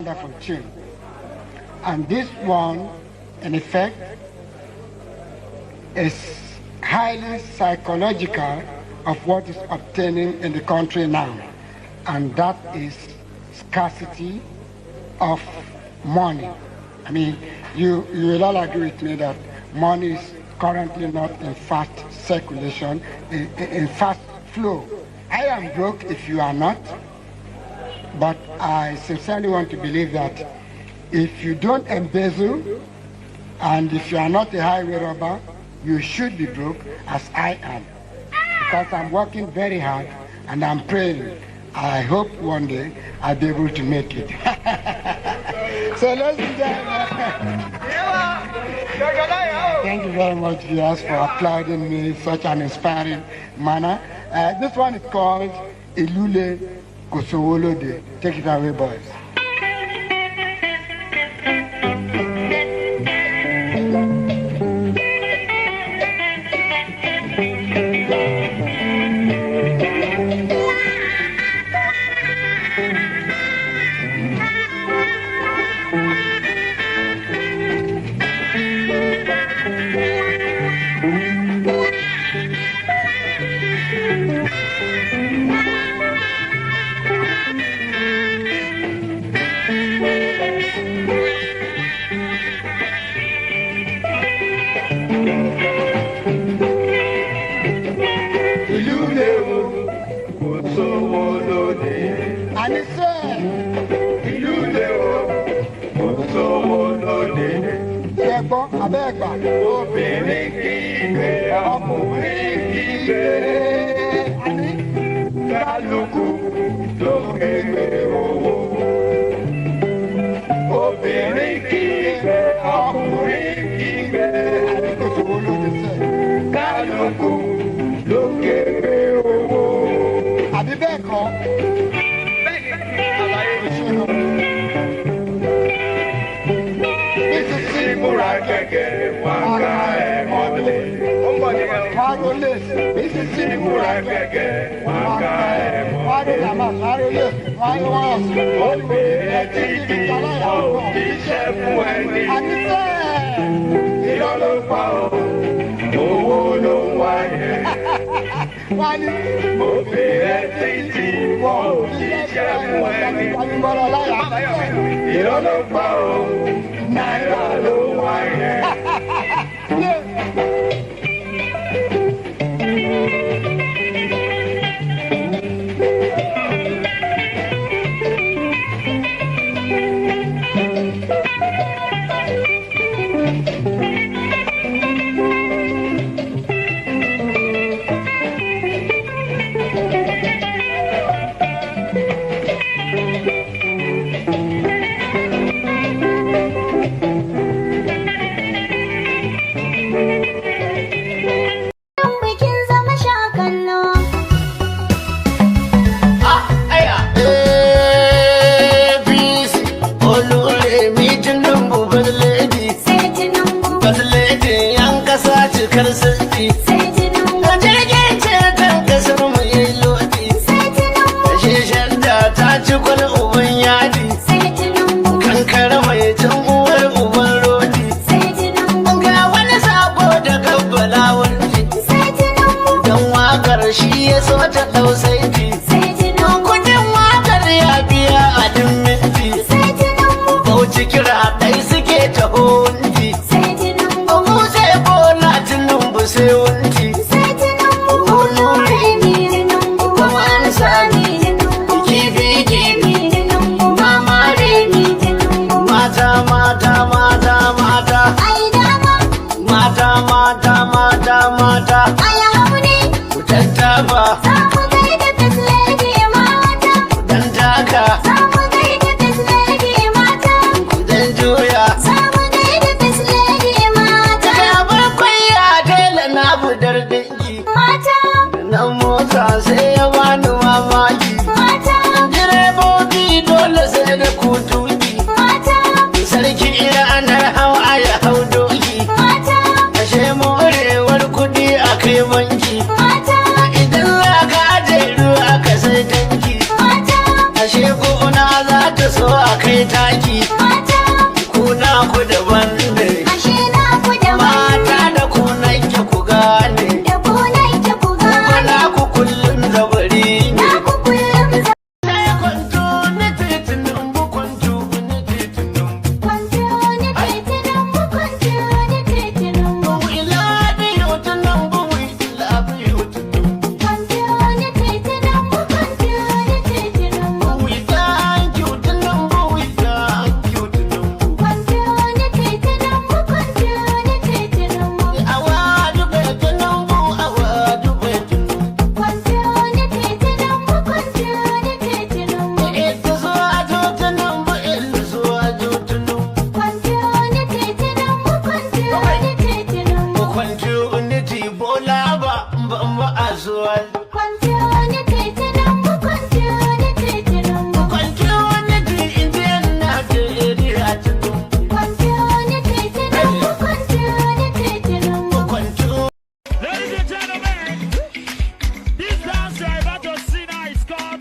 wonderful tune. And this one, in effect, is highly psychological of what is obtaining in the country now. And that is scarcity of money. I mean, you will all agree with me that money is currently not in fast circulation, in fast flow. I am broke if you are not, but I sincerely want to believe that if you don't embezzle and if you are not a highway robber, you should be broke as I am. Because I'm working very hard and I'm praying. I hope one day I'll be able to make it. So ladies and gentlemen, thank you very much, viewers, for applauding me in such an inspiring manner. This one is called Ilule Kosowolode. Take it away, boys. Obìnrin kígbe, ọkùnrin kígbe, kálukú ló kéde owó. Obìnrin kígbe, ọkùnrin kígbe, kálukú ló kéde owó. Àbí bẹ́ẹ̀ kọ́? Múra kẹ̀kẹ́ wọn ká ẹ̀ mọ́lẹ̀. Bísí múra kẹ̀kẹ́ wọn ká ẹ̀ mọ́lẹ̀. Obìnrin títí òbí ṣẹ́ fún ẹni. Irọ́ ló pa owó ló ń wáyé. Obìnrin títí òbí ṣẹ́ fún ẹni. Irọ́ ló pa náírà ló wáyé. Ashe gona za ta so a kai taki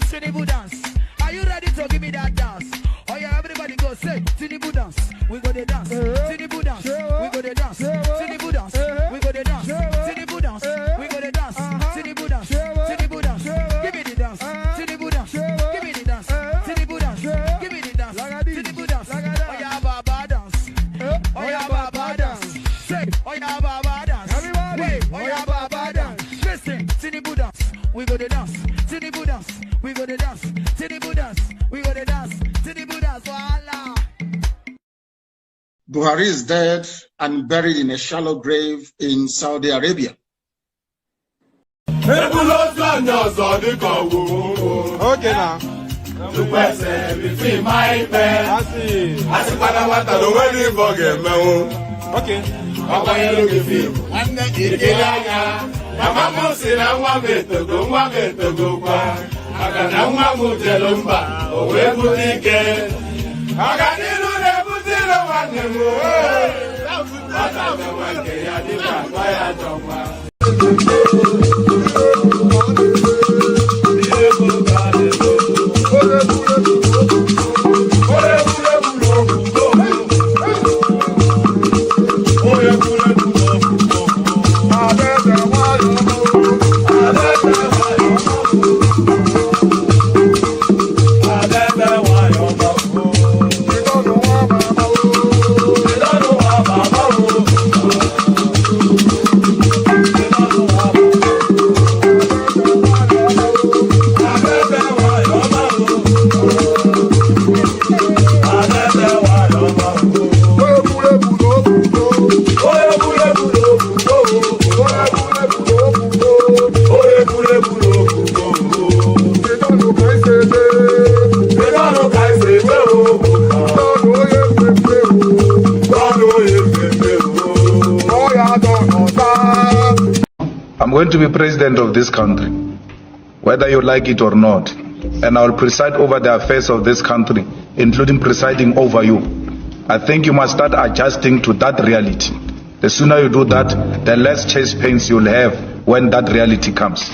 Tinubu dance. Are you ready to give me that dance? Oh yeah, everybody go say Tinubu dance. We go the dance. Tinubu dance. We go the dance. Tinubu dance. We go the dance. Tinubu dance. We go the dance. Tinubu dance. Tinubu dance. Give me the dance. Tinubu dance. Give me the dance. Tinubu dance. Give me the dance. Tinubu dance. Oh yeah, Baba dance. Oh yeah, Baba dance. Say, oh yeah, Baba dance. Everybody. Oh yeah, Baba dance. Listen, Tinubu dance. We go the dance. Tinubu dance. We go the dance. Tinubu dance. We go the dance. Tinubu dance. Voila. Buhari is dead and buried in a shallow grave in Saudi Arabia. Okay now. I'm going to be president of this country, whether you like it or not, and I will preside over the affairs of this country, including presiding over you. I think you must start adjusting to that reality. The sooner you do that, the less chest pains you'll have when that reality comes.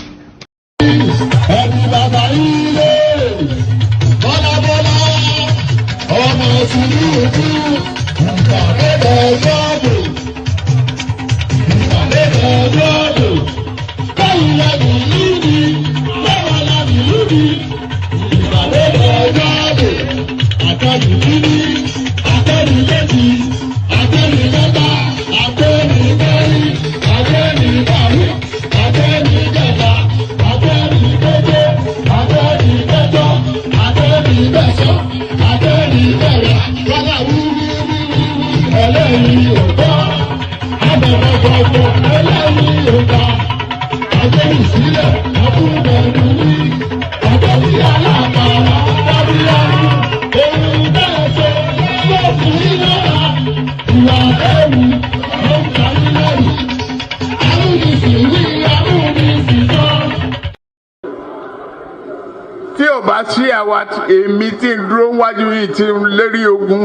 Tí o bá sí àwa èmi tí ń dúró wájú yìí tí ń lérí ogun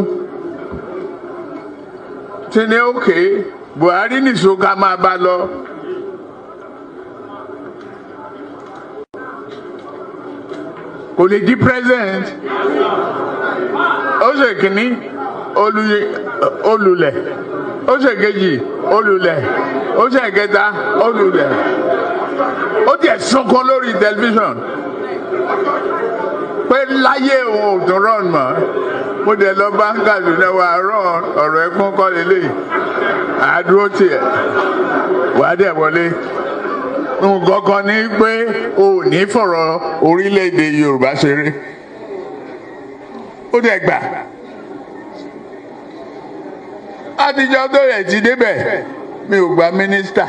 tí ní òkè Buhari nìṣó ká máa bá lọ. Kò lè di president. Ó ṣe kìíní olùlẹ̀, ó ṣe kejì olùlẹ̀, ó ṣe kẹta olùlẹ̀. Ó tiẹ̀ sunkún lórí tẹlifíṣàn pé láyé òun ò tún rán mọ́. Mo dẹ̀ lọ bá ń Kaduna wà rán ọ̀rọ̀ ẹ̀kún kọ́ lélẹ̀ àdúró tiẹ̀ wà dẹ̀ wọlé. Nǹkan kan ní pé o ò ní fọ̀rọ̀ orílẹ̀-èdè Yorùbá ṣeré. Ó dẹ̀ gbà. Àtijọ́ tó yẹ ti débẹ̀ mi ò gba mínísítà,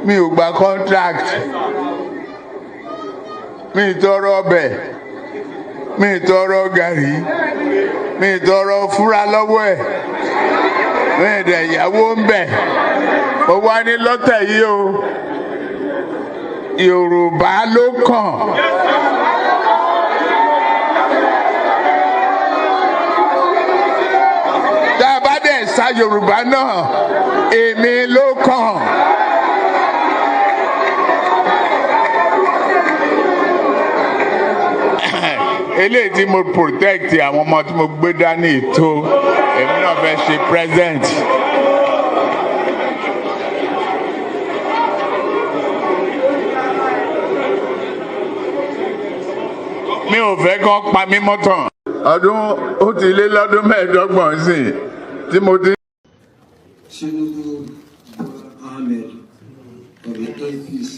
mi ò gba contract, mi ì tọrọ ọbẹ̀, mi ì tọrọ gàrí, mi ì tọrọ fúra lọ́wọ́ ẹ̀, mi ì dẹ̀ yàwó ń bẹ̀. Ó wá ní lọ́tẹ̀ yìí o, Yorùbá ló kàn. Tá a bá dẹ̀ sá Yorùbá náà, èmi ló kàn. Eléyìí tí mo protect àwọn ọmọ tí mo gbé dání tó èmi náà fẹ́ ṣe present. Mi ò fẹ́ kán pa mí mọ́tàn. Ọdún ó ti lé lọ́dún mẹ́ẹ̀ẹ́dọ́gbọ̀n sí tí mo ti. Tinubu Ahmed of the APC,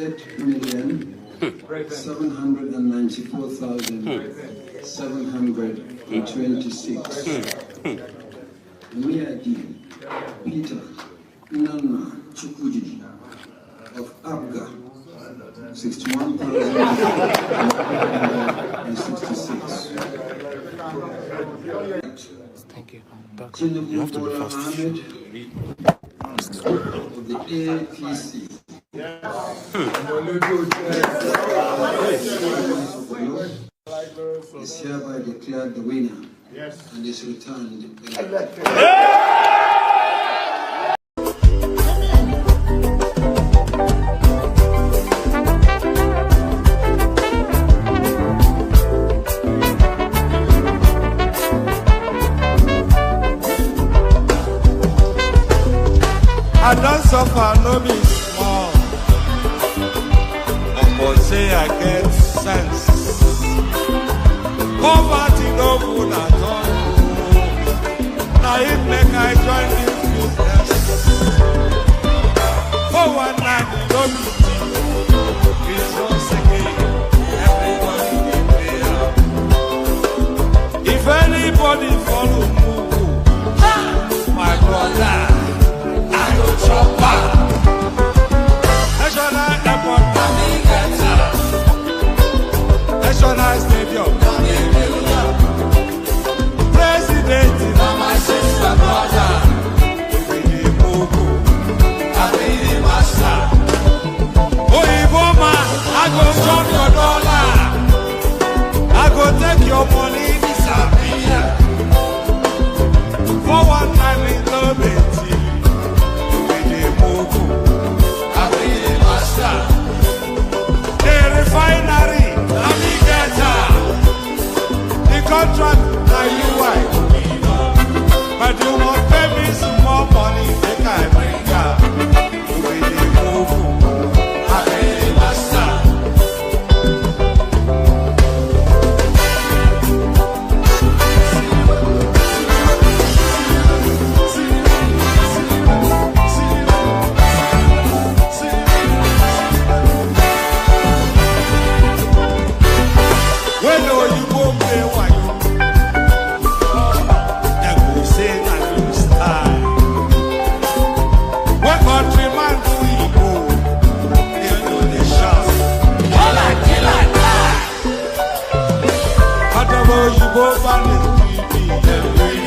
8,794,726. Miadi Peter Nana Chukwudi of Abga, 61,166. Thank you. Tinubu Ahmed of the APC. Is hereby declared the winner and is returned. I don't suffer, no be small. But say I get sense. Poverty no good at all. Now it make I join this business. For one night, no be it's once again. Everybody be there. If anybody follow Mugu, my brother, I go chopper. National airport, National stadium, President, my sister, brother, we be Mugu, I be the master. Oh, Iboma, I go chop your dollar, I go take your money, disappear. For one time in love, the refinery, the contract, now you wife. But you won't pay me some more money, they can't bring up. We need move, I be the master.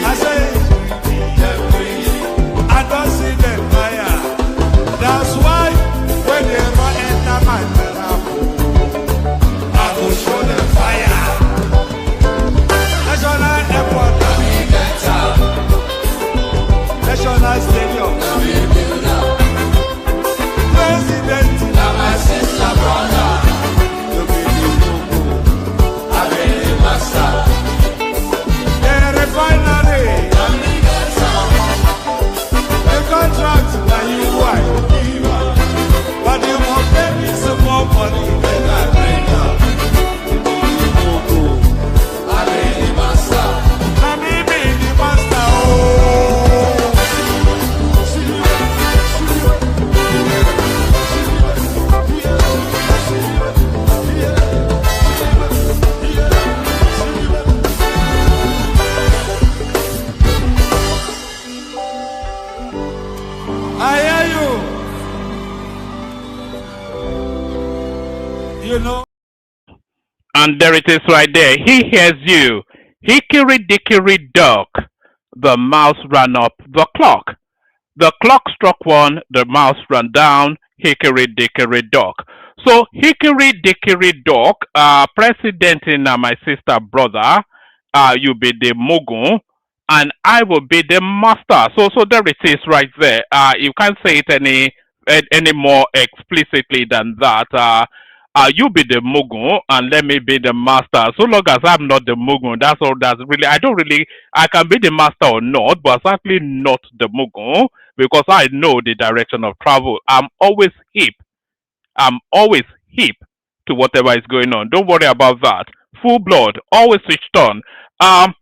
I say, I don't see them fire. That's why when they run enter my miracle, I go show them fire. National airport, National stadium, President, my sister, brother, you be the Mugu, I be the master. Refinery, the contract, now you wife. But you won't pay me some more money than I bring up. I be the master. I be the master. I hear you. You know. And there it is right there. He hears you. Hickory dickory dock. The mouse ran up the clock. The clock struck one, the mouse ran down, hickory dickory dock. So hickory dickory dock, president in my sister brother, you be the mugun, and I will be the master. So there it is right there. You can't say it any more explicitly than that. You be the mugun and let me be the master. So long as I'm not the mugun, that's all. That's really. I don't really. I can be the master or not, but certainly not the mugun because I know the direction of travel. I'm always hip. I'm always hip to whatever is going on. Don't worry about that. Full blood, always switched on. Um,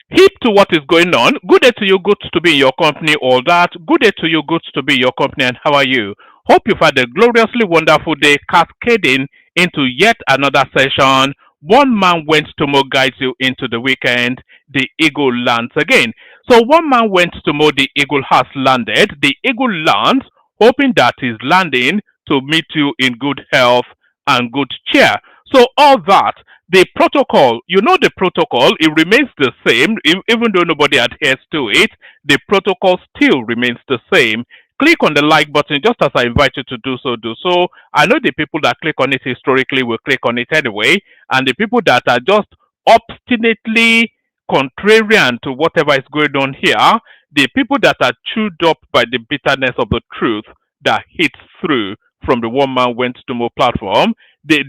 Hip to what is going on. Good day to you, good to be in your company, all that. Good day to you, good to be in your company, and how are you? Hope you've had a gloriously wonderful day cascading into yet another session. One man went to more guides you into the weekend. The eagle lands again. So one man went to more, the eagle has landed. The eagle lands, hoping that he's landing to meet you in good health and good cheer. So all that, the protocol, you know the protocol, it remains the same, even though nobody adheres to it, the protocol still remains the same. Click on the like button just as I invite you to do so, do so. I know the people that click on it historically will click on it anyway, and the people that are just obstinately contrarian to whatever is going on here, the people that are chewed up by the bitterness of the truth that hits through from the one man went to more platform, they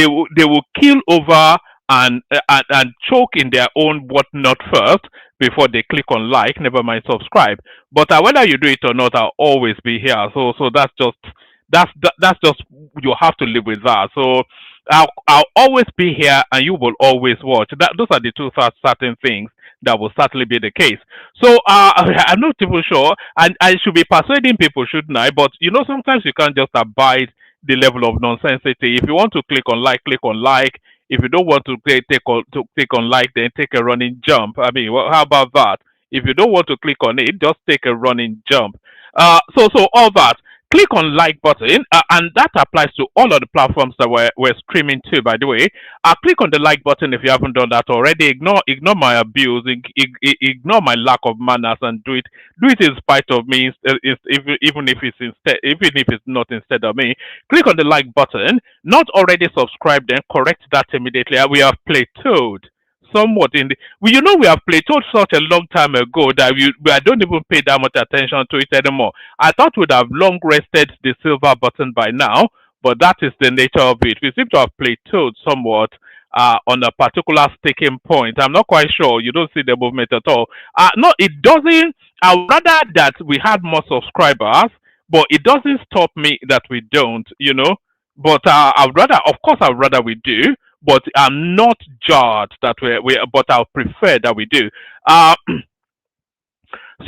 will kill over and choke in their own whatnot first before they click on like, never mind subscribe. But whether you do it or not, I'll always be here. So that's just you have to live with that. So I'll always be here, and you will always watch. Those are the two certain things that will certainly be the case. So I'm not even sure, and I should be persuading people, shouldn't I? But you know, sometimes you can't just abide the level of nonsensity. If you want to click on like, click on like. If you don't want to click on like, then take a running jump. I mean, how about that? If you don't want to click on it, just take a running jump. So all that. Click on like button, and that applies to all of the platforms that we're streaming to. By the way, click on the like button if you haven't done that already. Ignore my abuse, ignore my lack of manners, and do it in spite of me. Even if it's not instead of me. Click on the like button. Not already subscribed, then correct that immediately. We have plateaued somewhat in the you know, we have plateaued such a long time ago that I don't even pay that much attention to it anymore. I thought we'd have long rested the silver button by now, but that is the nature of it. We seem to have plateaued somewhat on a particular sticking point. I'm not quite sure. You don't see the movement at all. No, it doesn't. I would rather that we had more subscribers, but it doesn't stop me that we don't, you know. But I would rather we do, but I'm not jarred that but I'll prefer that we do. Uh,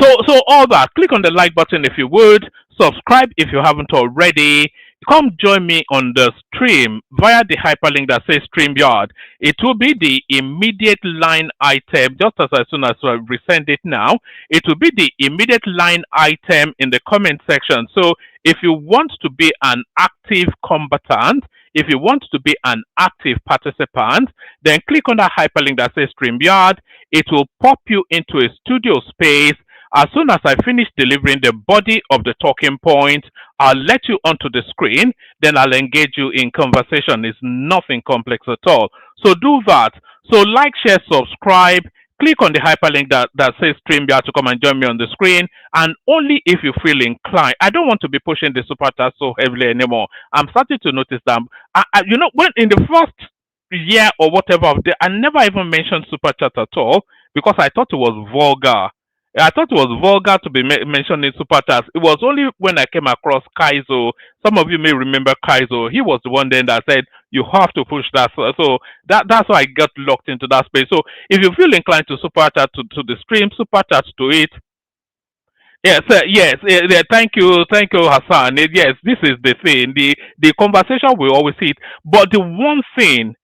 so all that. Click on the like button if you would. Subscribe if you haven't already. Come join me on the stream via the hyperlink that says StreamYard. It will be the immediate line item just as soon as I resend it now. It will be the immediate line item in the comment section. So if you want to be an active combatant, if you want to be an active participant, then click on that hyperlink that says StreamYard. It will pop you into a studio space. As soon as I finish delivering the body of the talking point, I'll let you onto the screen. Then I'll engage you in conversation. It's nothing complex at all. So do that. So like, share, subscribe. Click on the hyperlink that says StreamYard to come and join me on the screen. And only if you feel inclined. I don't want to be pushing the super chat so heavily anymore. I'm starting to notice that, you know, when in the first year or whatever of the, I never even mentioned super chat at all because I thought it was vulgar. I thought it was vulgar to be mentioning super chats. It was only when I came across Kaizo. Some of you may remember Kaizo. He was the one then that said you have to push that. So that's why I got locked into that space. So if you feel inclined to super chat to the stream, super chat to it. Yes, yes. Thank you, Hassan. Yes, this is the thing. The conversation we always see it. But the one thing,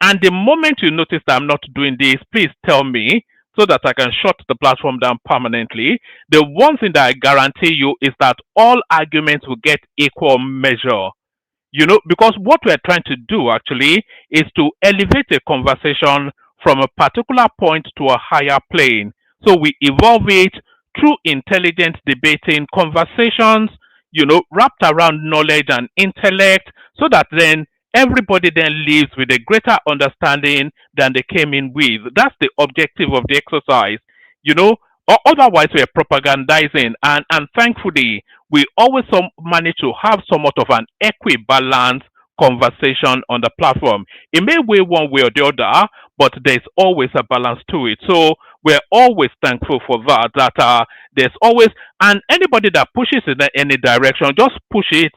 and the moment you notice that I'm not doing this, please tell me, so that I can shut the platform down permanently. The one thing that I guarantee you is that all arguments will get equal measure. You know, because what we're trying to do actually is to elevate a conversation from a particular point to a higher plane. So we evolve it through intelligent debating conversations, wrapped around knowledge and intellect, so that then everybody then leaves with a greater understanding than they came in with. That's the objective of the exercise, you know. Or otherwise, we're propagandizing, and thankfully, we always manage to have somewhat of an equibalanced conversation on the platform. It may weigh one way or the other, but there's always a balance to it. So we're always thankful for that. There's always, and anybody that pushes in any direction, just push it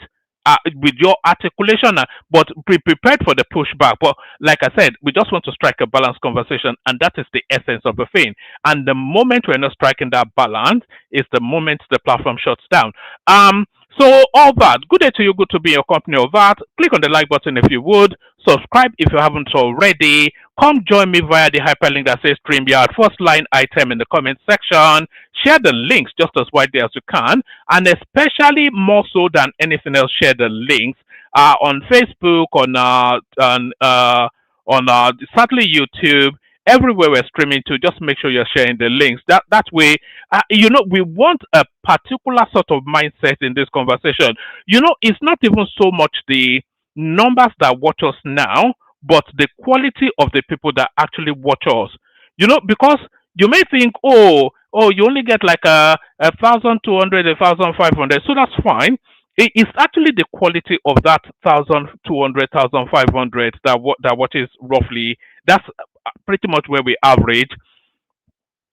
with your articulation, but be prepared for the pushback. But like I said, we just want to strike a balanced conversation, and that is the essence of the thing. And the moment we're not striking that balance is the moment the platform shuts down. So all that, good day to you, good to be in your company of that. Click on the like button if you would. Subscribe if you haven't already. Come join me via the hyperlink that says StreamYard, first line item in the comment section. Share the links just as widely as you can, and especially more so than anything else, share the links on Facebook, on certainly YouTube, everywhere we're streaming to. Just make sure you're sharing the links. That way, we want a particular sort of mindset in this conversation. It's not even so much the numbers that watch us now, but the quality of the people that actually watch us. Because you may think, oh, you only get like 1,200, 1,500, so that's fine. It's actually the quality of that 1,200, 1,500 that watches roughly. That's pretty much where we average.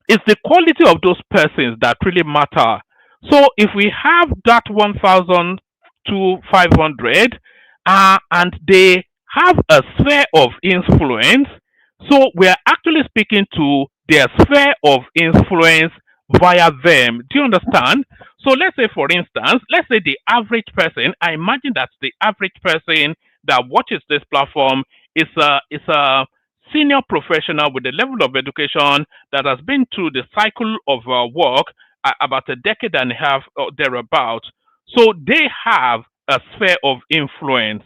It's the quality of those persons that really matter. So if we have that 1,000 to 500, and they have a sphere of influence, so we're actually speaking to their sphere of influence via them. Do you understand? So let's say, for instance, the average person, I imagine that the average person that watches this platform is a senior professional with a level of education that has been through the cycle of work about a decade and a half or thereabout. So they have a sphere of influence.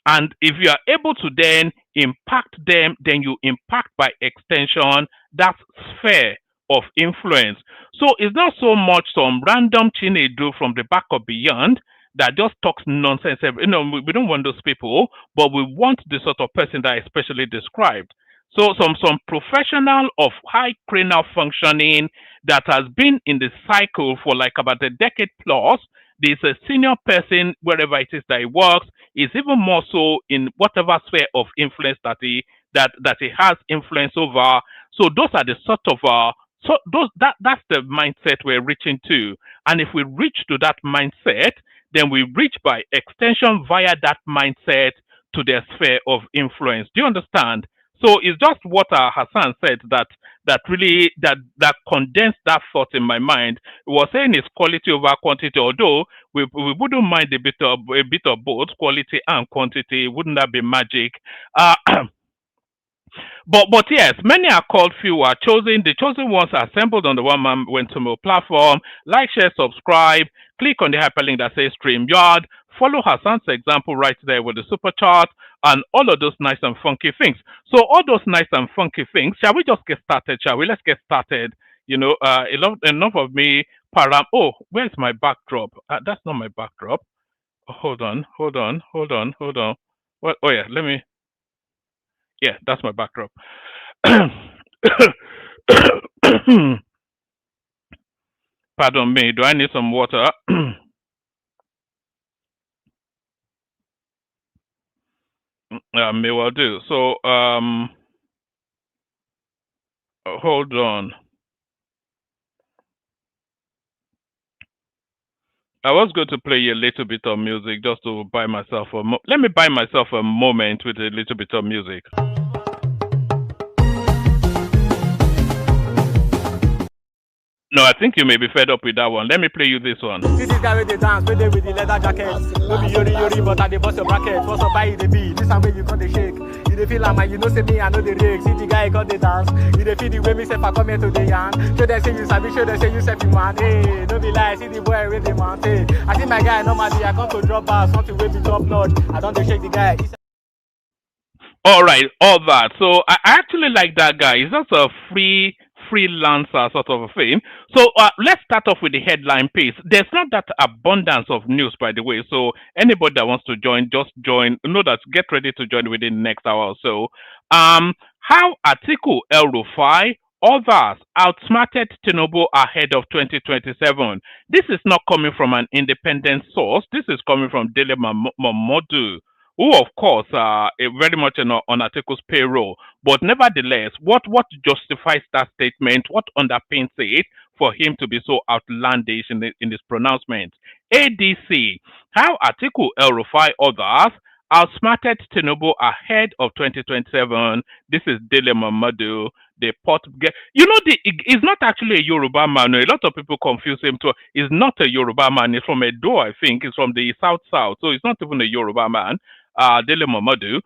And if you are able to then impact them, then you impact by extension that sphere of influence. So it's not so much some random Chinedu from the back or beyond that just talks nonsense. We don't want those people, but we want the sort of person that I especially described. So some professional of high cranial functioning that has been in the cycle for like about a decade plus. There's a senior person wherever it is that he works, is even more so in whatever sphere of influence that he has influence over. So those are the sort of that's the mindset we're reaching to. And if we reach to that mindset, then we reach by extension via that mindset to their sphere of influence. Do you understand? So it's just what Hassan said that really condensed that thought in my mind. It was saying it's quality over quantity, although we wouldn't mind a bit of both quality and quantity. Wouldn't that be magic? But yes, many are called, few are chosen. The chosen ones are assembled on the One Man Wentumo platform. Like, share, subscribe. Click on the hyperlink that says StreamYard. Follow Hassan's example right there with the super chart and all of those nice and funky things. So all those nice and funky things, shall we just get started, shall we? Let's get started. Enough of me. Oh, where's my backdrop? That's not my backdrop. Hold on. What? Oh yeah, let me. Yeah, that's my backdrop. Pardon me. Do I need some water? May well do. So, hold on. I was going to play a little bit of music just to buy myself let me buy myself a moment with a little bit of music. No, I think you may be fed up with that one. Let me play you this one. See this guy with the dance, with the leather jacket. No be yori, but I dey bust your bracket. What's up, buy the beat? This time when you got the shake. You dey feel like man, say me, I know the rig. See the guy got the dance. You dey feel the way me say I come here to the yarn. Show them say you sabi, show them say you self you man. Hey, no be lie, see the boy with the man. Hey, I see my guy normally, I come to drop bars, something with the top notch. I don't shake the guy. All right, all that. So I actually like that guy. He's just a free freelancer sort of a thing. So let's start off with the headline piece. There's not that abundance of news, by the way. So anybody that wants to join, just join. Know that get ready to join within the next hour or so. How Atiku, El-Rufai, others outsmarted Tinubu ahead of 2027. This is not coming from an independent source. This is coming from Dele Momodu, who, of course, are very much on Atiku's payroll. But nevertheless, what justifies that statement? What underpins it for him to be so outlandish in his pronouncement? ADC, how Atiku, El-Rufai, others outsmarted Tinubu ahead of 2027. This is Dele Momodu, the port. You know, he's not actually a Yoruba man. A lot of people confuse him too. He's not a Yoruba man. He's from Edo, I think. He's from the south. So he's not even a Yoruba man. Dele Momodu.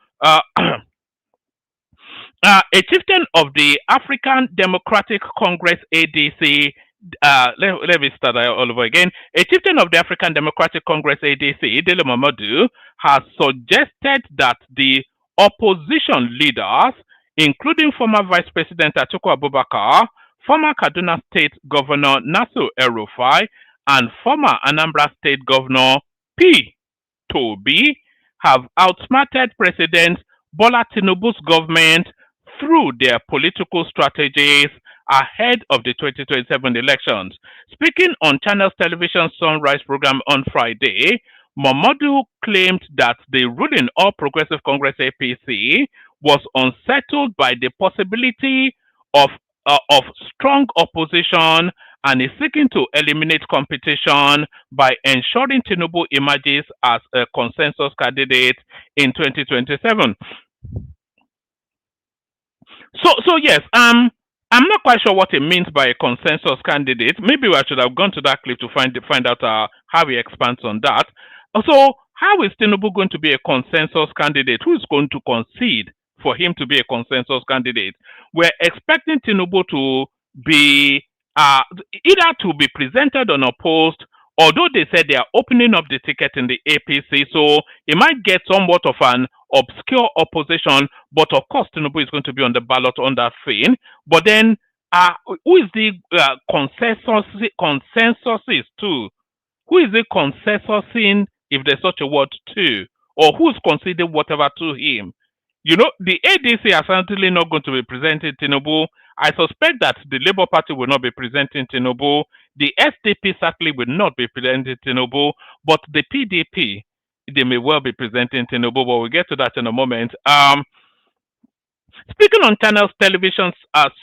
A chieftain of the African Democratic Congress ADC. Let me start all over again. A chieftain of the African Democratic Congress ADC, Dele Momodu, has suggested that the opposition leaders, including former Vice President Atiku Abubakar, former Kaduna State Governor Nasir El-Rufai, and former Anambra State Governor P. Toby, have outsmarted President Bola Tinubu's government through their political strategies ahead of the 2027 elections. Speaking on Channels Television Sunrise program on Friday, Momodu claimed that the ruling All Progressive Congress APC was unsettled by the possibility of strong opposition and is seeking to eliminate competition by ensuring Tinubu emerges as a consensus candidate in 2027. So yes, I'm not quite sure what it means by a consensus candidate. Maybe I should have gone to that clip to find out how he expands on that. So how is Tinubu going to be a consensus candidate? Who is going to concede for him to be a consensus candidate? We're expecting Tinubu to be either to be presented unopposed, although they said they are opening up the ticket in the APC, so he might get somewhat of an obscure opposition, but of course Tinubu is going to be on the ballot on that thing. But then, who is the consensus to? Who is the consensusing, if there's such a word, to? Or who's conceding whatever to him? You know, the ADC are certainly not going to be presenting Tinubu. I suspect that the Labour Party will not be presenting Tinubu. The SDP certainly will not be presenting Tinubu. But the PDP, they may well be presenting Tinubu, but we'll get to that in a moment. Speaking on Channels Television's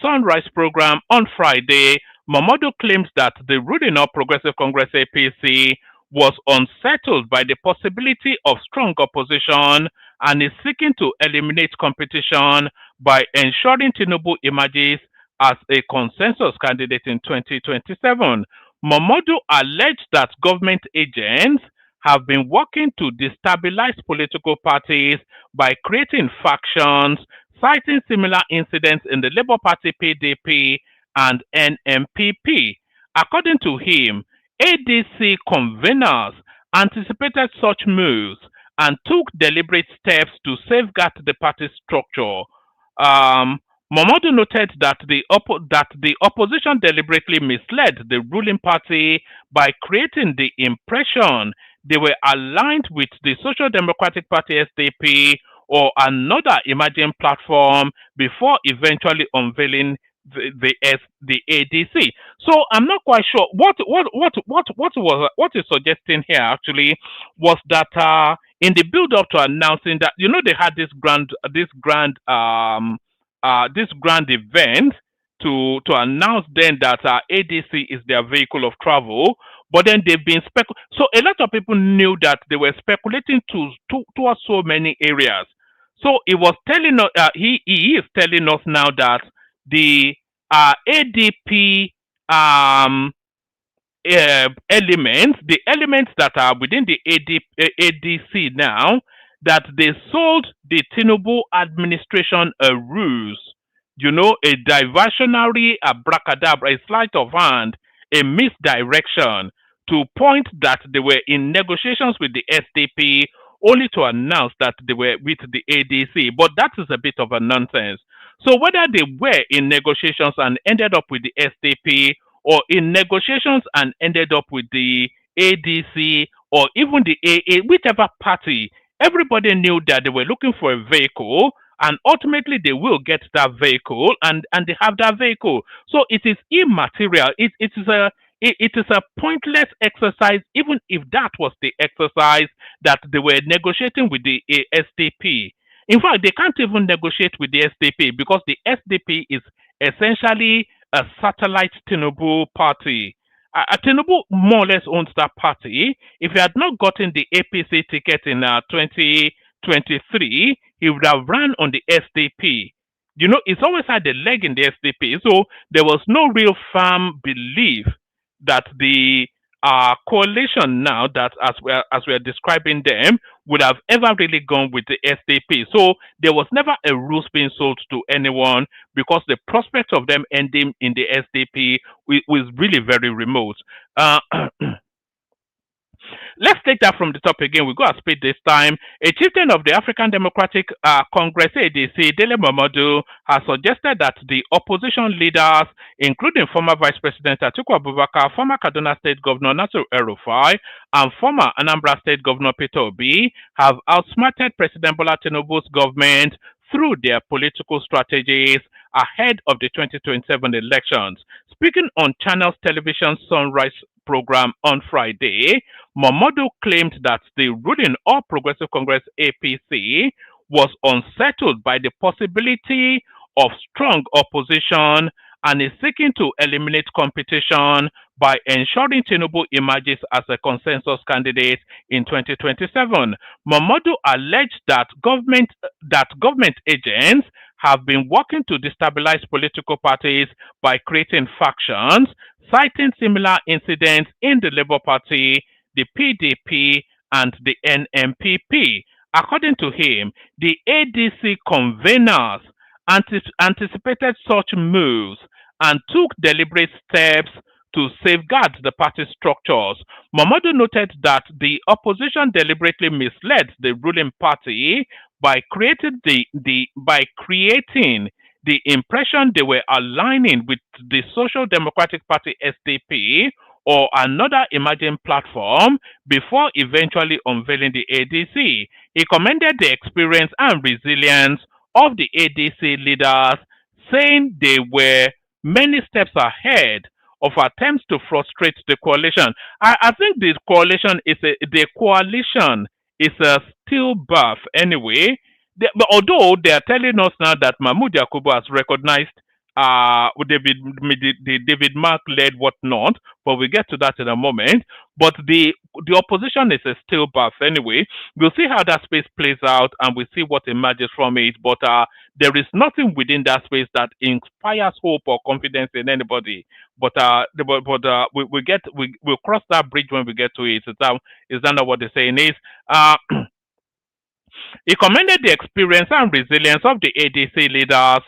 Sunrise program on Friday, Momodu claims that the ruling All Progressive Congress APC was unsettled by the possibility of strong opposition and is seeking to eliminate competition by ensuring Tinubu emerges as a consensus candidate in 2027. Momodu alleged that government agents have been working to destabilize political parties by creating factions, citing similar incidents in the Labour Party, PDP, and NMPP. According to him, ADC conveners anticipated such moves and took deliberate steps to safeguard the party's structure. Momodu noted that the opposition deliberately misled the ruling party by creating the impression they were aligned with the Social Democratic Party SDP or another emerging platform before eventually unveiling the ADC. So I'm not quite sure what is suggesting here actually was that in the build up to announcing that, you know, they had this grand event to announce then that ADC is their vehicle of travel, but then they've been so a lot of people knew that they were speculating towards so many areas. So he was telling us, he is telling us now that the ADP elements, the elements that are within the ADC now, that they sold the Tinubu administration a ruse, you know, a diversionary abracadabra, a sleight of hand, a misdirection, to point that they were in negotiations with the SDP only to announce that they were with the ADC. But that is a bit of a nonsense. So whether they were in negotiations and ended up with the SDP, or in negotiations and ended up with the ADC, or even the AA, whichever party, everybody knew that they were looking for a vehicle, and ultimately they will get that vehicle, and they have that vehicle. So it is immaterial. It is a pointless exercise, even if that was the exercise that they were negotiating with the SDP. In fact, they can't even negotiate with the SDP because the SDP is essentially a satellite Tinubu party. Tinubu more or less owns that party. If he had not gotten the APC ticket in 2023, he would have run on the SDP. You know, it's always had a leg in the SDP. So there was no real firm belief that the coalition now, that as we are describing them, would have ever really gone with the SDP. So there was never a rules being sold to anyone because the prospect of them ending in the SDP was really very remote. Uh, Let's take that from the top again. We go at speed this time. A chieftain of the African Democratic Congress, ADC, Dele Momodu, has suggested that the opposition leaders, including former Vice President Atiku Abubakar, former Kaduna State Governor Nasir El-Rufai, and former Anambra State Governor Peter Obi, have outsmarted President Bola Tinubu's government through their political strategies ahead of the 2027 elections. Speaking on Channels Television Sunrise program on Friday, Momodu claimed that the ruling All Progressive Congress APC was unsettled by the possibility of strong opposition and is seeking to eliminate competition by ensuring Tinubu emerges as a consensus candidate in 2027. Momodu alleged that government agents have been working to destabilize political parties by creating factions, citing similar incidents in the Labour Party, the PDP, and the NMPP. According to him, the ADC conveners anticipated such moves and took deliberate steps to safeguard the party structures. Momodu noted that the opposition deliberately misled the ruling party by creating the impression they were aligning with the Social Democratic Party SDP or another emerging platform before eventually unveiling the ADC. He commended the experience and resilience of the ADC leaders, saying they were many steps ahead of attempts to frustrate the coalition. I think the coalition is a stillbirth anyway. But although they are telling us now that Mahmoud Yakubu has recognized the David Mark led whatnot, but we get to that in a moment. But the opposition is a stillbirth anyway. We'll see how that space plays out, and we'll see what emerges from it. But there is nothing within that space that inspires hope or confidence in anybody. But we'll cross that bridge when we get to it. Is that not what the saying is? He commended the experience and resilience of the ADC leaders,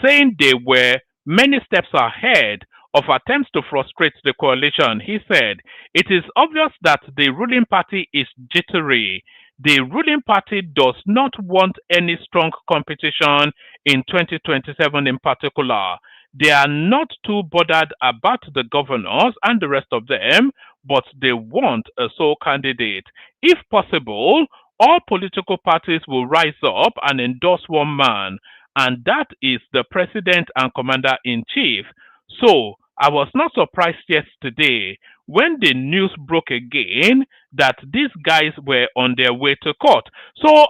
saying they were many steps ahead of attempts to frustrate the coalition. He said, "It is obvious that the ruling party is jittery. The ruling party does not want any strong competition in 2027 in particular. They are not too bothered about the governors and the rest of them, but they want a sole candidate. If possible, all political parties will rise up and endorse one man, and that is the president and commander in chief. So I was not surprised yesterday when the news broke again that these guys were on their way to court." So,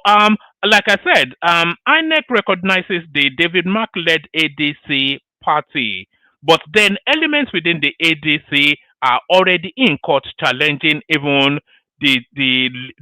like I said, INEC recognizes the David Mark led ADC party, but then elements within the ADC are already in court challenging even the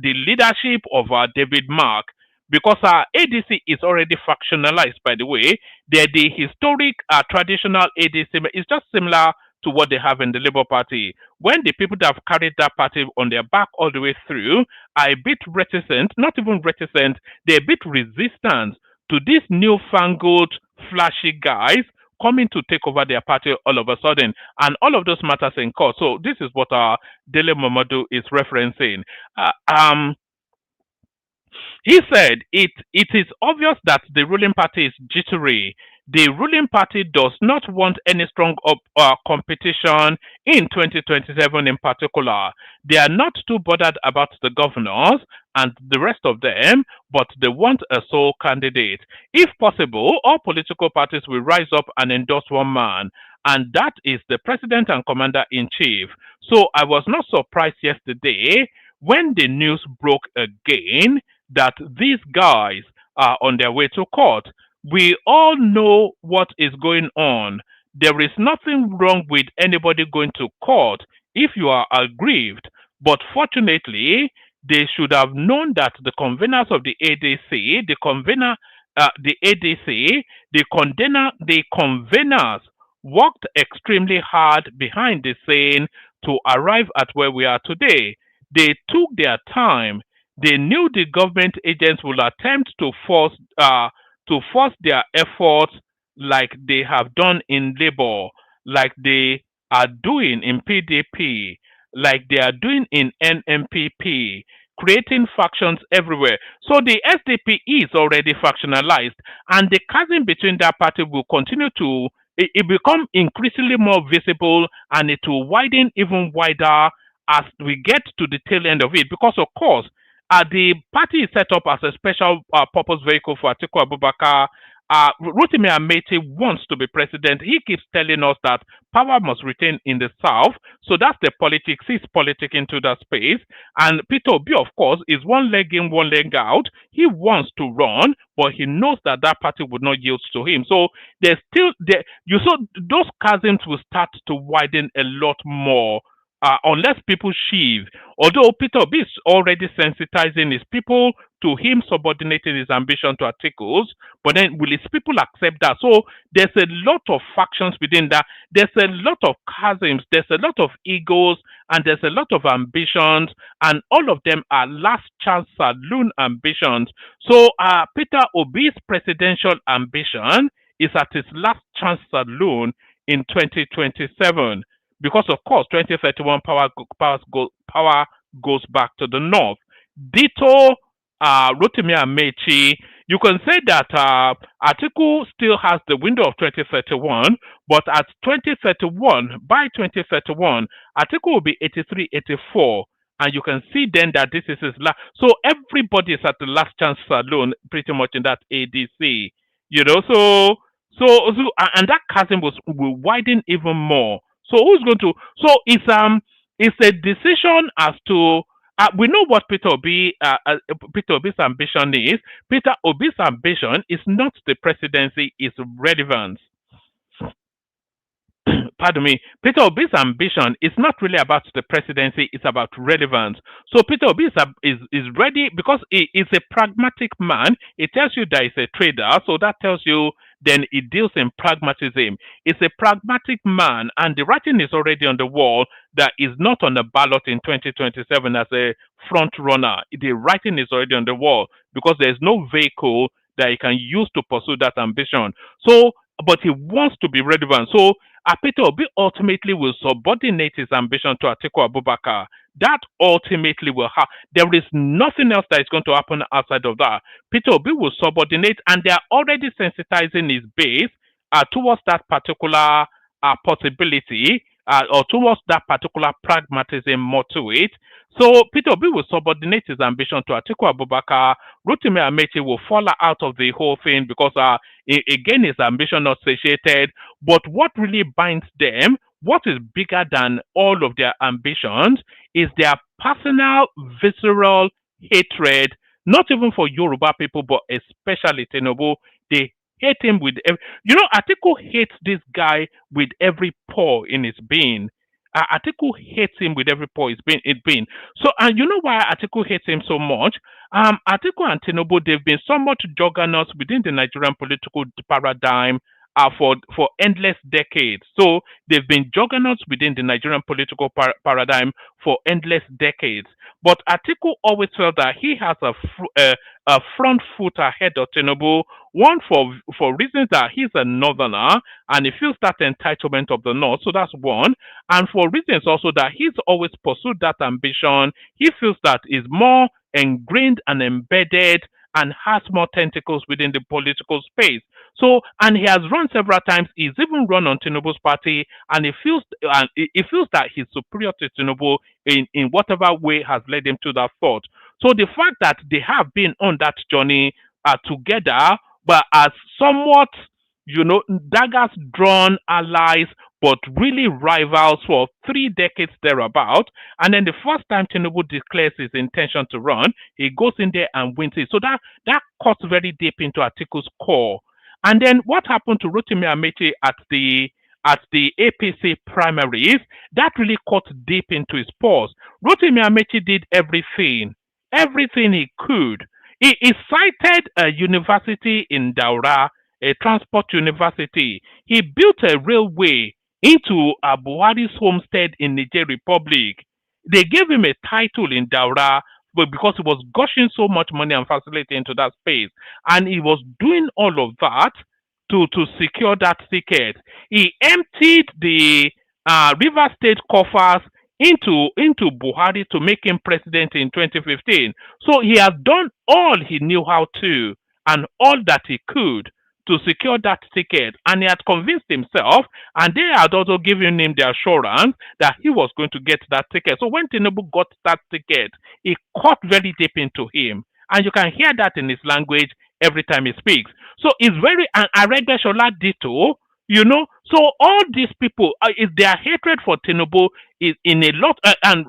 leadership of David Mark, because ADC is already factionalized, by the way. They're the historic traditional ADC. It's just similar to what they have in the Labour Party. When the people that have carried that party on their back all the way through are a bit reticent, not even reticent, they're a bit resistant to these newfangled, flashy guys coming to take over their party all of a sudden, and all of those matters in court. So this is what Dele Momodu is referencing. He said it is obvious that the ruling party is jittery. the ruling party does not want any strong competition in 2027 in particular. They are not too bothered about the governors and the rest of them, but they want a sole candidate. If possible, all political parties will rise up and endorse one man, and that is the president and commander in chief. So I was not surprised yesterday when the news broke again that these guys are on their way to court. We all know what is going on. There is nothing wrong with anybody going to court if you are aggrieved. But fortunately, they should have known that the conveners of the ADC, the ADC, the conveners worked extremely hard behind the scene to arrive at where we are today. They took their time. They knew the government agents will attempt to force their efforts like they have done in labor, like they are doing in PDP, like they are doing in NMPP, creating factions everywhere. So the SDP is already factionalized, and the chasm between that party will continue to it become increasingly more visible, and it will widen even wider as we get to the tail end of it. Because of course, the party is set up as a special purpose vehicle for Atiku Abubakar. Rotimi Ameti wants to be president. He keeps telling us that power must retain in the south. So that's the politics. He's politicking to that space. And Peter Obi, of course, is one leg in, one leg out. He wants to run, but he knows that that party would not yield to him. So there's still there. You saw those chasms will start to widen a lot more. Unless people sheave. Although Peter Obi is already sensitizing his people to him subordinating his ambition to Atiku's, but then will his people accept that? So there's a lot of factions within that. There's a lot of chasms. There's a lot of egos, and there's a lot of ambitions, and all of them are last chance saloon ambitions. So Peter Obi's presidential ambition is at his last chance saloon in 2027. Because of course, 2031 power goes back to the north. Ditto Rotimi Amechi. You can say that Atiku still has the window of 2031, but at 2031, by 2031, Atiku will be 83, 84. And you can see then that this is his last. So everybody is at the last chance saloon pretty much in that ADC. You know, and that chasm will widen even more. So who's going to? So it's a decision as to we know what Peter Obi's ambition is. Peter Obi's ambition is not the presidency; it's relevance. Pardon me. Peter Obi's ambition is not really about the presidency; it's about relevance. So Peter Obi is ready because he is a pragmatic man. It tells you that he's a trader, so that tells you then he deals in pragmatism. It's a pragmatic man, and the writing is already on the wall that is not on the ballot in 2027 as a front runner. The writing is already on the wall because there's no vehicle that he can use to pursue that ambition. So, but he wants to be relevant. So, Peter Obi ultimately will subordinate his ambition to Atiku Abubakar. That ultimately will happen. There is nothing else that is going to happen outside of that. Peter Obi will subordinate, and they are already sensitizing his base towards that particular possibility or towards that particular pragmatism more to it. So Peter Obi will subordinate his ambition to Atiku Abubakar. Rotimi Amechi will fall out of the whole thing because again his ambition not satiated. But what really binds them, what is bigger than all of their ambitions, is their personal visceral hatred, not even for Yoruba people, but especially Tinubu. They hate him with Atiku hates this guy with every pore in his being. Atiku hates him with every pore it's been. So, and you know why Atiku hates him so much? Atiku and Tinubu, they've been somewhat juggernauts within the Nigerian political paradigm for endless decades. So they've been juggernauts within the Nigerian political paradigm for endless decades. But Atiku always felt that he has a front foot ahead of Tinubu. One for reasons that he's a northerner and he feels that entitlement of the north. So that's one. And for reasons also that he's always pursued that ambition. He feels that is more ingrained and embedded and has more tentacles within the political space. So, and he has run several times. He's even run on Tinubu's party, and he feels that he's superior to Tinubu in whatever way has led him to that thought. So the fact that they have been on that journey together, but as somewhat, daggers drawn allies, but really rivals for 3 decades thereabout. And then the first time Tinubu declares his intention to run, he goes in there and wins it. So that cuts very deep into Atiku's core. And then what happened to Rotimi Amechi at the APC primaries, that really cut deep into his pores. Rotimi Amechi did everything he could. He cited a university in Daura, a transport university. He built a railway into Buhari's homestead in Niger Republic. They gave him a title in Daura, but because he was gushing so much money and facility into that space, and he was doing all of that to secure that ticket. He emptied the River State coffers into Buhari to make him president in 2015. So he has done all he knew how to and all that he could to secure that ticket, and he had convinced himself, and they had also given him the assurance that he was going to get that ticket. So when Tinubu got that ticket, it cut very deep into him, and you can hear that in his language every time he speaks. So it's very, and Aregbesola ditto, So all these people, is their hatred for Tinubu is in a lot, and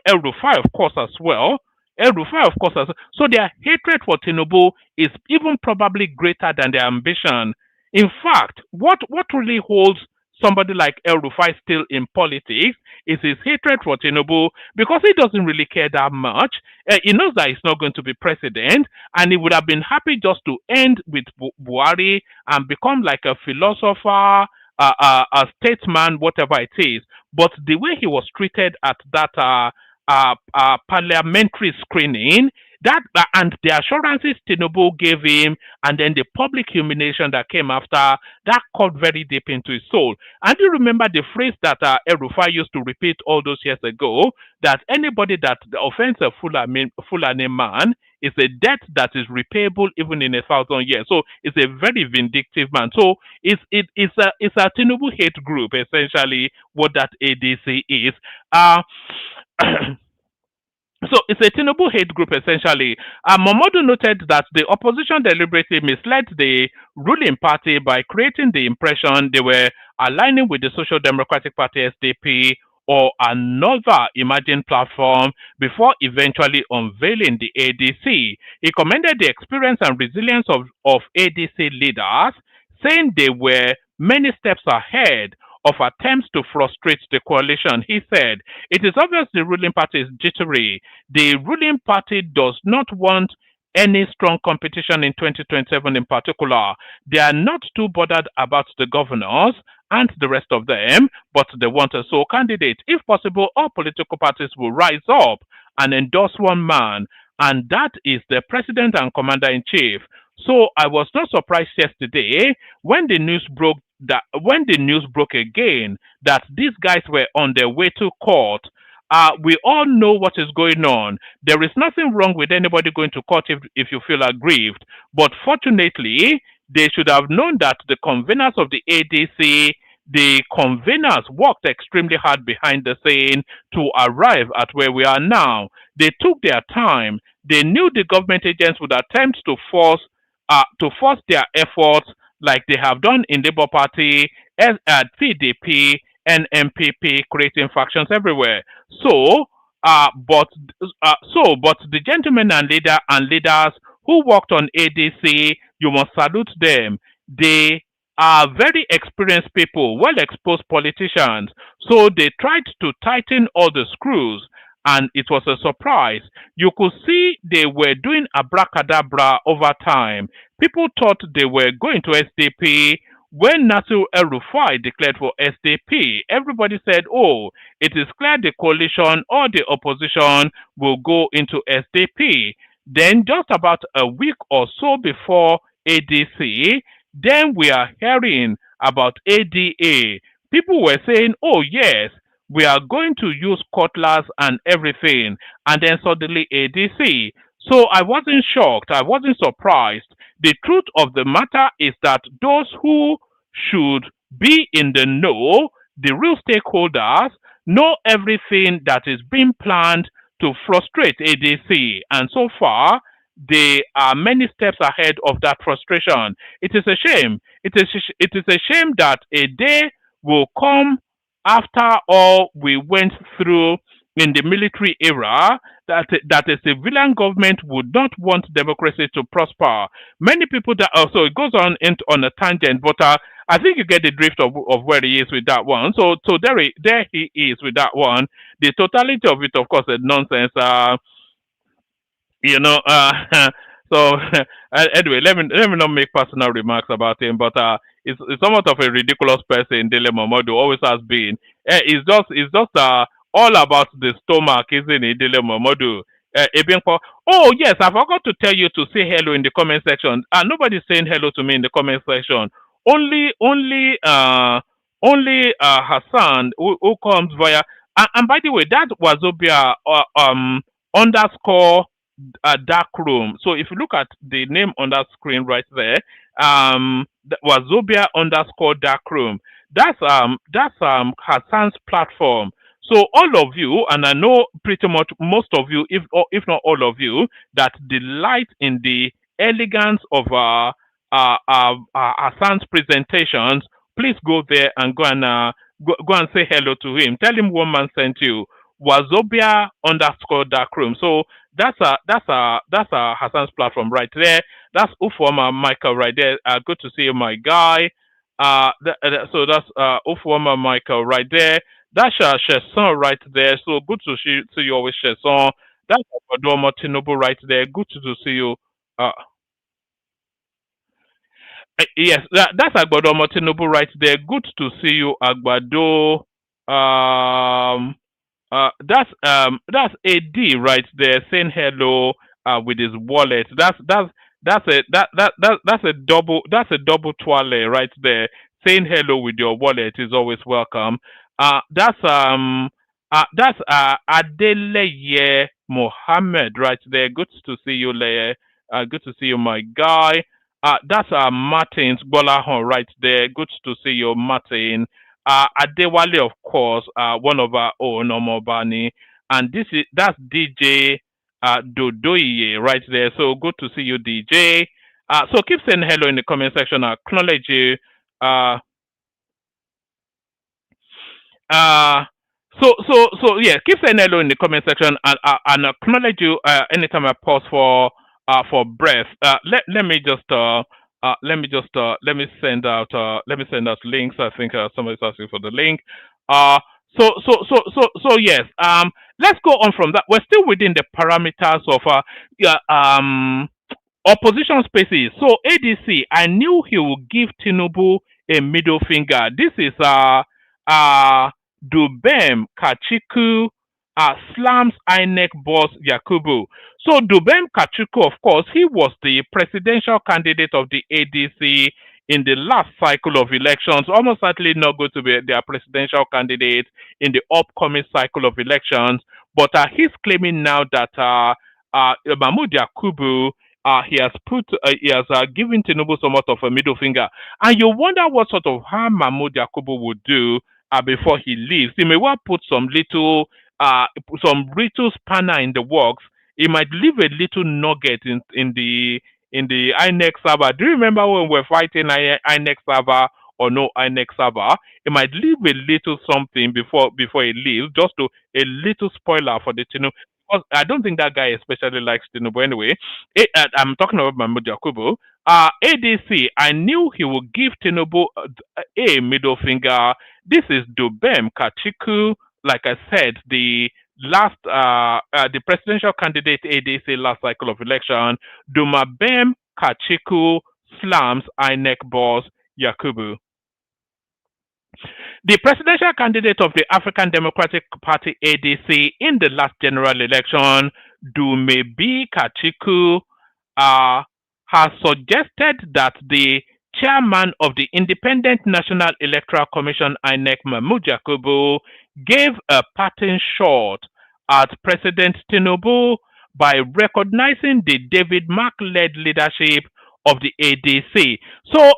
El-Rufai, of course, as well. El-Rufai, of course, so their hatred for Tinubu is even probably greater than their ambition. In fact, what really holds somebody like El-Rufai still in politics is his hatred for Tinubu, because he doesn't really care that much. He knows that he's not going to be president, and he would have been happy just to end with Buhari and become like a philosopher, a statesman, whatever it is. But the way he was treated at that parliamentary screening, that and the assurances Tinubu gave him, and then the public humiliation that came after, that cut very deep into his soul. And you remember the phrase that El-Rufai used to repeat all those years ago, that anybody that offends a Fulani man is a debt that is repayable even in 1,000 years. So it's a very vindictive man. So it's a Tinubu hate group, essentially, what that ADC is. So it's a Tinubu hate group, essentially. Momodu noted that the opposition deliberately misled the ruling party by creating the impression they were aligning with the Social Democratic Party SDP or another emerging platform before eventually unveiling the ADC. He commended the experience and resilience of ADC leaders, saying they were many steps ahead of attempts to frustrate the coalition. He said, "It is obvious the ruling party is jittery. The ruling party does not want any strong competition in 2027 in particular. They are not too bothered about the governors and the rest of them, but they want a sole candidate. If possible, all political parties will rise up and endorse one man, and that is the president and commander-in-chief." So I was not surprised yesterday when the news broke again that these guys were on their way to court. We all know what is going on. There is nothing wrong with anybody going to court if you feel aggrieved. But fortunately, they should have known that the conveners of the ADC, the conveners worked extremely hard behind the scene to arrive at where we are now. They took their time. They knew the government agents would attempt to force their efforts, like they have done in Labour Party, PDP, and MPP, creating factions everywhere. But the gentlemen and leaders who worked on ADC, you must salute them. They are very experienced people, well-exposed politicians. So they tried to tighten all the screws, and it was a surprise. You could see they were doing abracadabra over time. People thought they were going to SDP. When Nasir El-Rufai declared for SDP, everybody said, "Oh, it is clear the coalition or the opposition will go into SDP." Then just about a week or so before ADC, then we are hearing about ADA. People were saying, "Oh yes, we are going to use cutlass and everything," and then suddenly ADC. So I wasn't shocked. I wasn't surprised. The truth of the matter is that those who should be in the know, the real stakeholders, know everything that is being planned to frustrate ADC. And so far, they are many steps ahead of that frustration. It is a shame. It is a shame that a day will come after all we went through in the military era that a civilian government would not want democracy to prosper. Many people that also it goes on on a tangent, but I think you get the drift of where he is with that one. So there he is with that one. The totality of it, of course, is nonsense. You know so anyway, let me not make personal remarks about him, but it's somewhat of a ridiculous person. Dele Momodu always has been. It's just all about the stomach, isn't it? Dele Momodu. Ebinkpo. Oh yes, I forgot to tell you to say hello in the comment section. Nobody's saying hello to me in the comment section. Only Hassan who comes via and by the way, that Wazobia underscore dark room. So if you look at the name on that screen right there, that was Zobia underscore dark room. That's Hassan's platform. So all of you, and I know pretty much most of you, if not all of you, that delight in the elegance of Hassan's presentations, please go there and go and say hello to him. Tell him one man sent you. Wazobia underscore dark room. So that's Hassan's platform right there. That's Ufoma Michael right there. Good to see you, my guy. So that's Ufoma Michael right there. That's Sheson right there. So good to see you always, Sheson. That's Outsmarted Tinubu right there. Good to see you. Yes, that's Outsmarted Tinubu right there. Good to see you, Agbado. That's AD right there saying hello with his wallet. That's a double twirl right there. Saying hello with your wallet is always welcome. That's Adeleye Mohammed right there. Good to see you, Leye. Good to see you, my guy. That's Martin's Bolahon right there. Good to see you, Martin. Adewale, of course, one of our own, Omobani, and that's DJ Dodoye right there. So good to see you, DJ. So keep saying hello in the comment section. I acknowledge you. So yeah, keep saying hello in the comment section and acknowledge you anytime I pause for breath. Let me send out links. I think somebody's asking for the link. So yes. Let's go on from that. We're still within the parameters of opposition spaces. So ADC, I knew he would give Tinubu a middle finger. This is Dubem Kachiku slams INEC boss Yakubu. So Dubem Kachiku, of course, he was the presidential candidate of the ADC in the last cycle of elections. Almost certainly not going to be their presidential candidate in the upcoming cycle of elections. But he's claiming now that Mahmoud Yakubu he has given Tinubu somewhat of a middle finger, and you wonder what sort of harm Mahmoud Yakubu would do before he leaves. He may well put some little spanner in the works. He might leave a little nugget in the INEC server. Do you remember when we were fighting INEC server or no INEC server? He might leave a little something before he leaves, just a little spoiler for the Tinubu. Because I don't think that guy especially likes Tinubu anyway. I'm talking about Mahmoud Yakubu. ADC, I knew he would give Tinubu a middle finger. This is Dubem Kachiku. Like I said, the presidential candidate ADC last cycle of election. Dumabem Kachiku slams INEC boss Yakubu. The presidential candidate of the African Democratic Party ADC in the last general election, Dumebi Kachiku, has suggested that the chairman of the Independent National Electoral Commission INEC, Mahmoud Yakubu, gave a parting shot at President Tinubu by recognizing the David Mark-led leadership of the ADC. So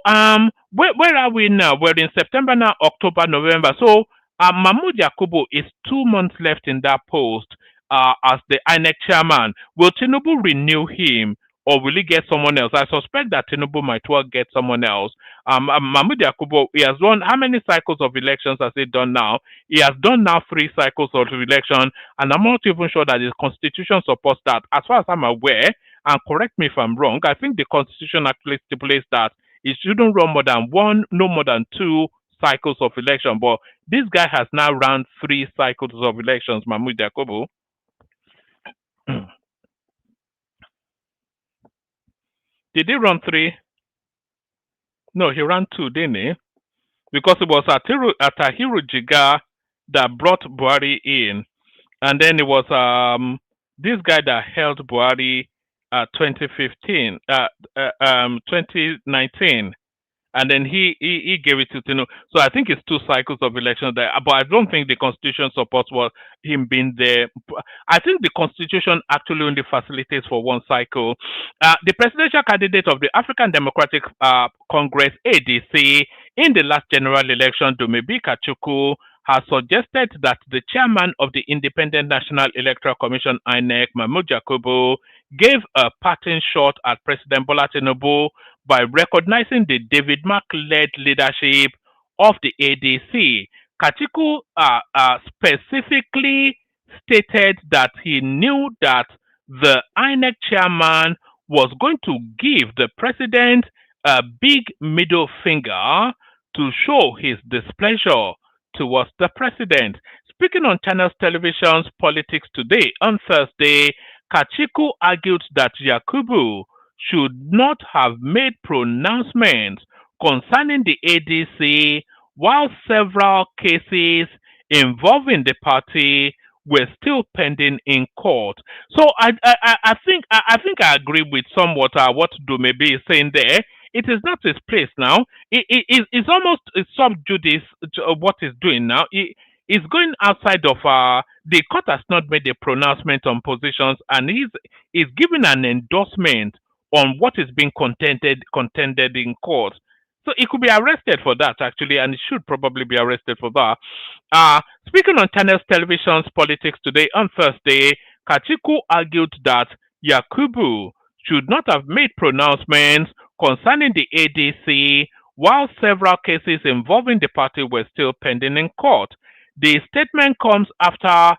where are we now? We're in September now, October, November. So Mahmoud Yakubu is 2 months left in that post as the INEC chairman. Will Tinubu renew him, or will he get someone else? I suspect that Tinubu might well get someone else. Mahmoud Yakubu, he has run how many cycles of elections has he done now? He has done now 3 cycles of election, and I'm not even sure that the constitution supports that. As far as I'm aware, and correct me if I'm wrong, I think the constitution actually stipulates that it shouldn't run more than one, no more than 2 cycles of election. But this guy has now run 3 cycles of elections, Mahmoud Yakubu. Did he run 3? No, he ran 2, didn't he? Because it was Atahiru Jiga that brought Buhari in, and then it was this guy that held Buhari 2015, 2019, and then he gave it to Tinubu. So I think it's 2 cycles of election there, but I don't think the constitution supports him being there. I think the constitution actually only facilitates for 1 cycle. The presidential candidate of the African Democratic Congress (ADC) in the last general election, Dumebi Kachuku, has suggested that the chairman of the Independent National Electoral Commission (INEC), Mahmoud Yakubu, gave a parting shot at President Bola Tinubu by recognizing the David Mark-led leadership of the ADC. Kachiku specifically stated that he knew that the INEC chairman was going to give the president a big middle finger to show his displeasure towards the president. Speaking on Channels Television's Politics Today on Thursday, Kachiku argued that Yakubu should not have made pronouncements concerning the ADC while several cases involving the party were still pending in court. So I think I agree with somewhat what Dumebi is saying there. It is not his place now. It's almost sub judice what he's doing now. He's going outside of the court has not made a pronouncement on positions, and he's giving an endorsement on what is being contended in court. So he could be arrested for that actually, and he should probably be arrested for that. Speaking on Channels Television's Politics Today on Thursday, Kachiku argued that Yakubu should not have made pronouncements concerning the ADC while several cases involving the party were still pending in court. The statement comes after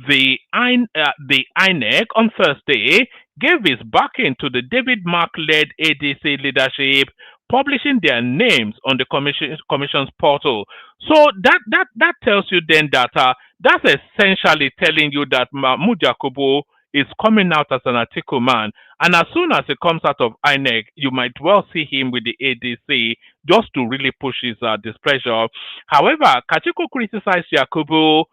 the INEC on Thursday gave its backing to the David Mark-led ADC leadership, publishing their names on the commission's portal. So that tells you then that that's essentially telling you that Mahmoud Yakubu is coming out as an Atiku man, and as soon as he comes out of INEC, you might well see him with the ADC just to really push his displeasure. However, Kachiku criticized Yakubu,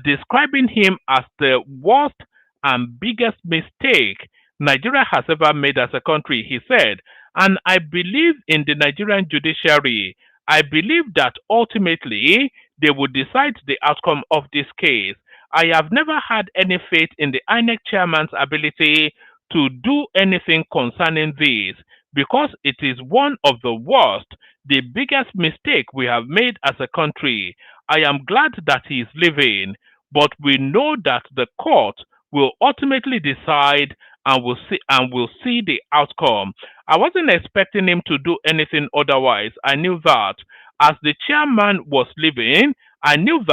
describing him as the worst and biggest mistake Nigeria has ever made as a country, he said. And I believe in the Nigerian judiciary. I believe that ultimately they will decide the outcome of this case. I have never had any faith in the INEC chairman's ability to do anything concerning this because it is one of the worst, the biggest mistake we have made as a country. I am glad that he is leaving, but we know that the court will ultimately decide and we'll see the outcome. I wasn't expecting him to do anything otherwise. I knew that as the chairman was leaving, I knew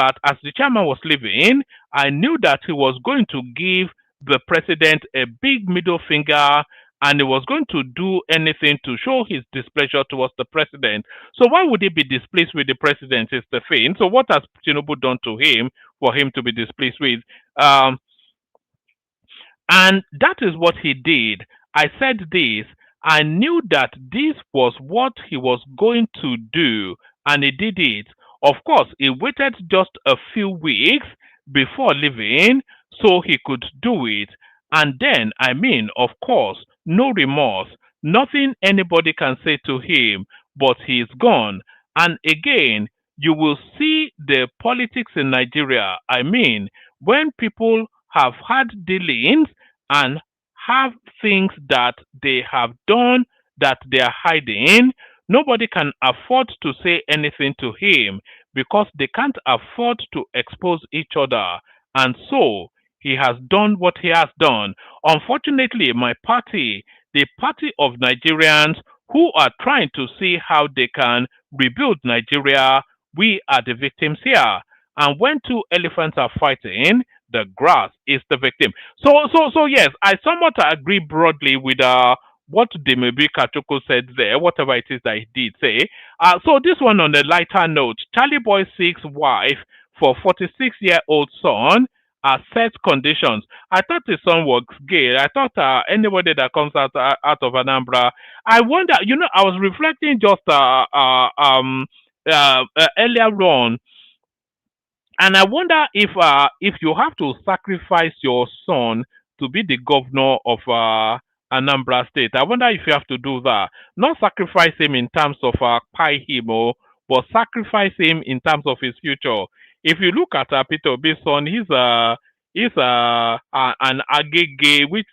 that he was going to give the president a big middle finger and he was going to do anything to show his displeasure towards the president. So why would he be displeased with the president is the thing. So what has Tinubu done to him for him to be displeased with? And that is what he did. I said this. I knew that this was what he was going to do, and he did it. Of course, he waited just a few weeks before leaving so he could do it. And then, of course, no remorse. Nothing anybody can say to him, but he's gone. And again, you will see the politics in Nigeria. When people have had dealings and have things that they have done that they are hiding. Nobody can afford to say anything to him because they can't afford to expose each other. And so he has done what he has done. Unfortunately, my party, the party of Nigerians who are trying to see how they can rebuild Nigeria, we are the victims here. And when two elephants are fighting, the grass is the victim. So yes, I somewhat agree broadly with what Demebi Kachoko said there, whatever it is that he did say. So this one on a lighter note, Charlie Boy seeks wife for 46-year-old son set conditions. I thought the son was gay. I thought anybody that comes out of Anambra. I wonder. I was reflecting just earlier on, and I wonder if you have to sacrifice your son to be the governor of Anambra State. I wonder if you have to do that. Not sacrifice him in terms of pie him, but sacrifice him in terms of his future. If you look at Peter Obi's son, he's an agege, which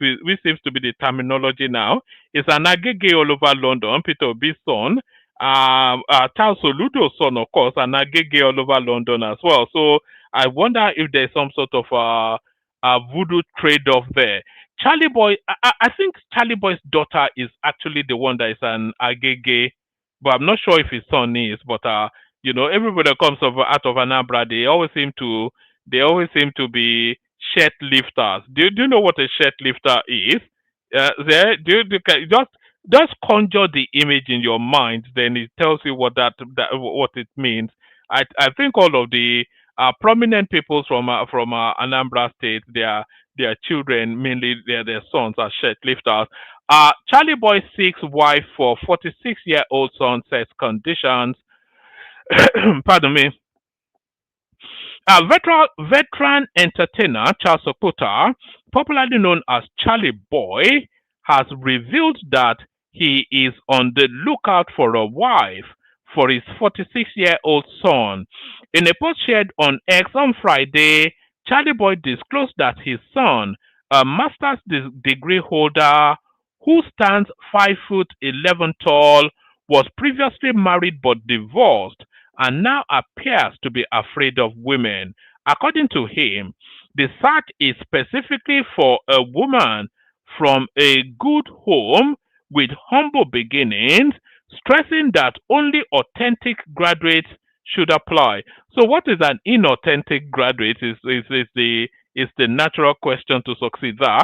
seems to be the terminology now. It's an agege all over London. Peter Obi's son. Charles Oludo's son, of course, and Agege all over London as well. So I wonder if there's some sort of voodoo trade-off there. Charlie Boy, I think Charlie Boy's daughter is actually the one that is an Agege, but I'm not sure if his son is. But everybody that comes out of Anambra, they always seem to be shirt lifters. Do you know what a shirt lifter is? Just conjure the image in your mind, then it tells you what what it means. I think all of the prominent people from Anambra State, their children, mainly their sons, are shirt lifters. Charlie Boy seeks wife for 46-year-old son, sets conditions. Pardon me. Veteran entertainer Charles Okuta, popularly known as Charlie Boy, has revealed that he is on the lookout for a wife for his 46-year-old son. In a post shared on X on Friday, Charlie Boy disclosed that his son, a master's degree holder who stands 5'11" tall, was previously married but divorced and now appears to be afraid of women. According to him, the search is specifically for a woman from a good home with humble beginnings, stressing that only authentic graduates should apply. So, what is an inauthentic graduate is the natural question to succeed there.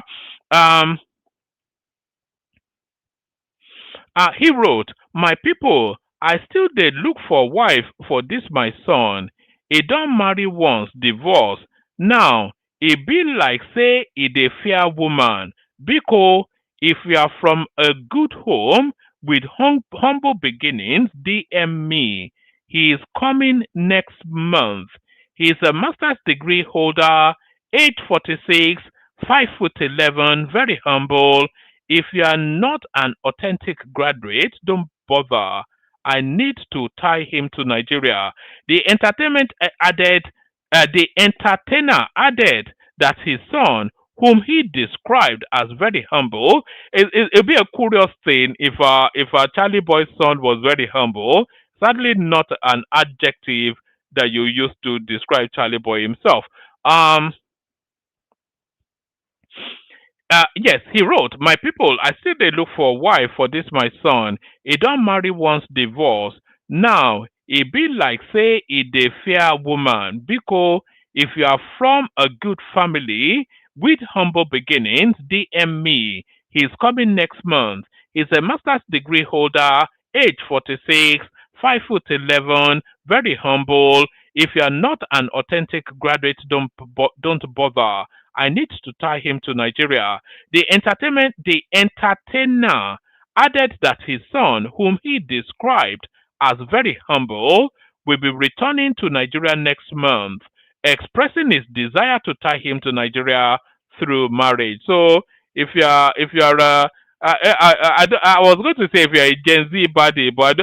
He wrote, "My people, I still dey look for wife for this my son. He don marry once, divorce. Now, e be like say e dey fear woman. Biko, if you are from a good home with humble beginnings, DM me. He is coming next month. He is a master's degree holder, age 46, 5'11", very humble. If you are not an authentic graduate, don't bother. I need to tie him to Nigeria." The entertainer added that his son, whom he described as very humble, it'd be a curious thing if Charlie Boy's son was very humble. Sadly, not an adjective that you use to describe Charlie Boy himself. Yes, he wrote, "My people, I still dey look for a wife for this my son. He don marry once, divorce. Now, e be like say e dey fear woman. Biko, if you are from a good family with humble beginnings, DM me. He's coming next month. He's a master's degree holder, age 46, 5'11", very humble. If you are not an authentic graduate, don't bother. I need to tie him to Nigeria." The entertainer added that his son, whom he described as very humble, will be returning to Nigeria next month, expressing his desire to tie him to Nigeria through marriage. So, if you are I was going to say if you're a Gen Z body, but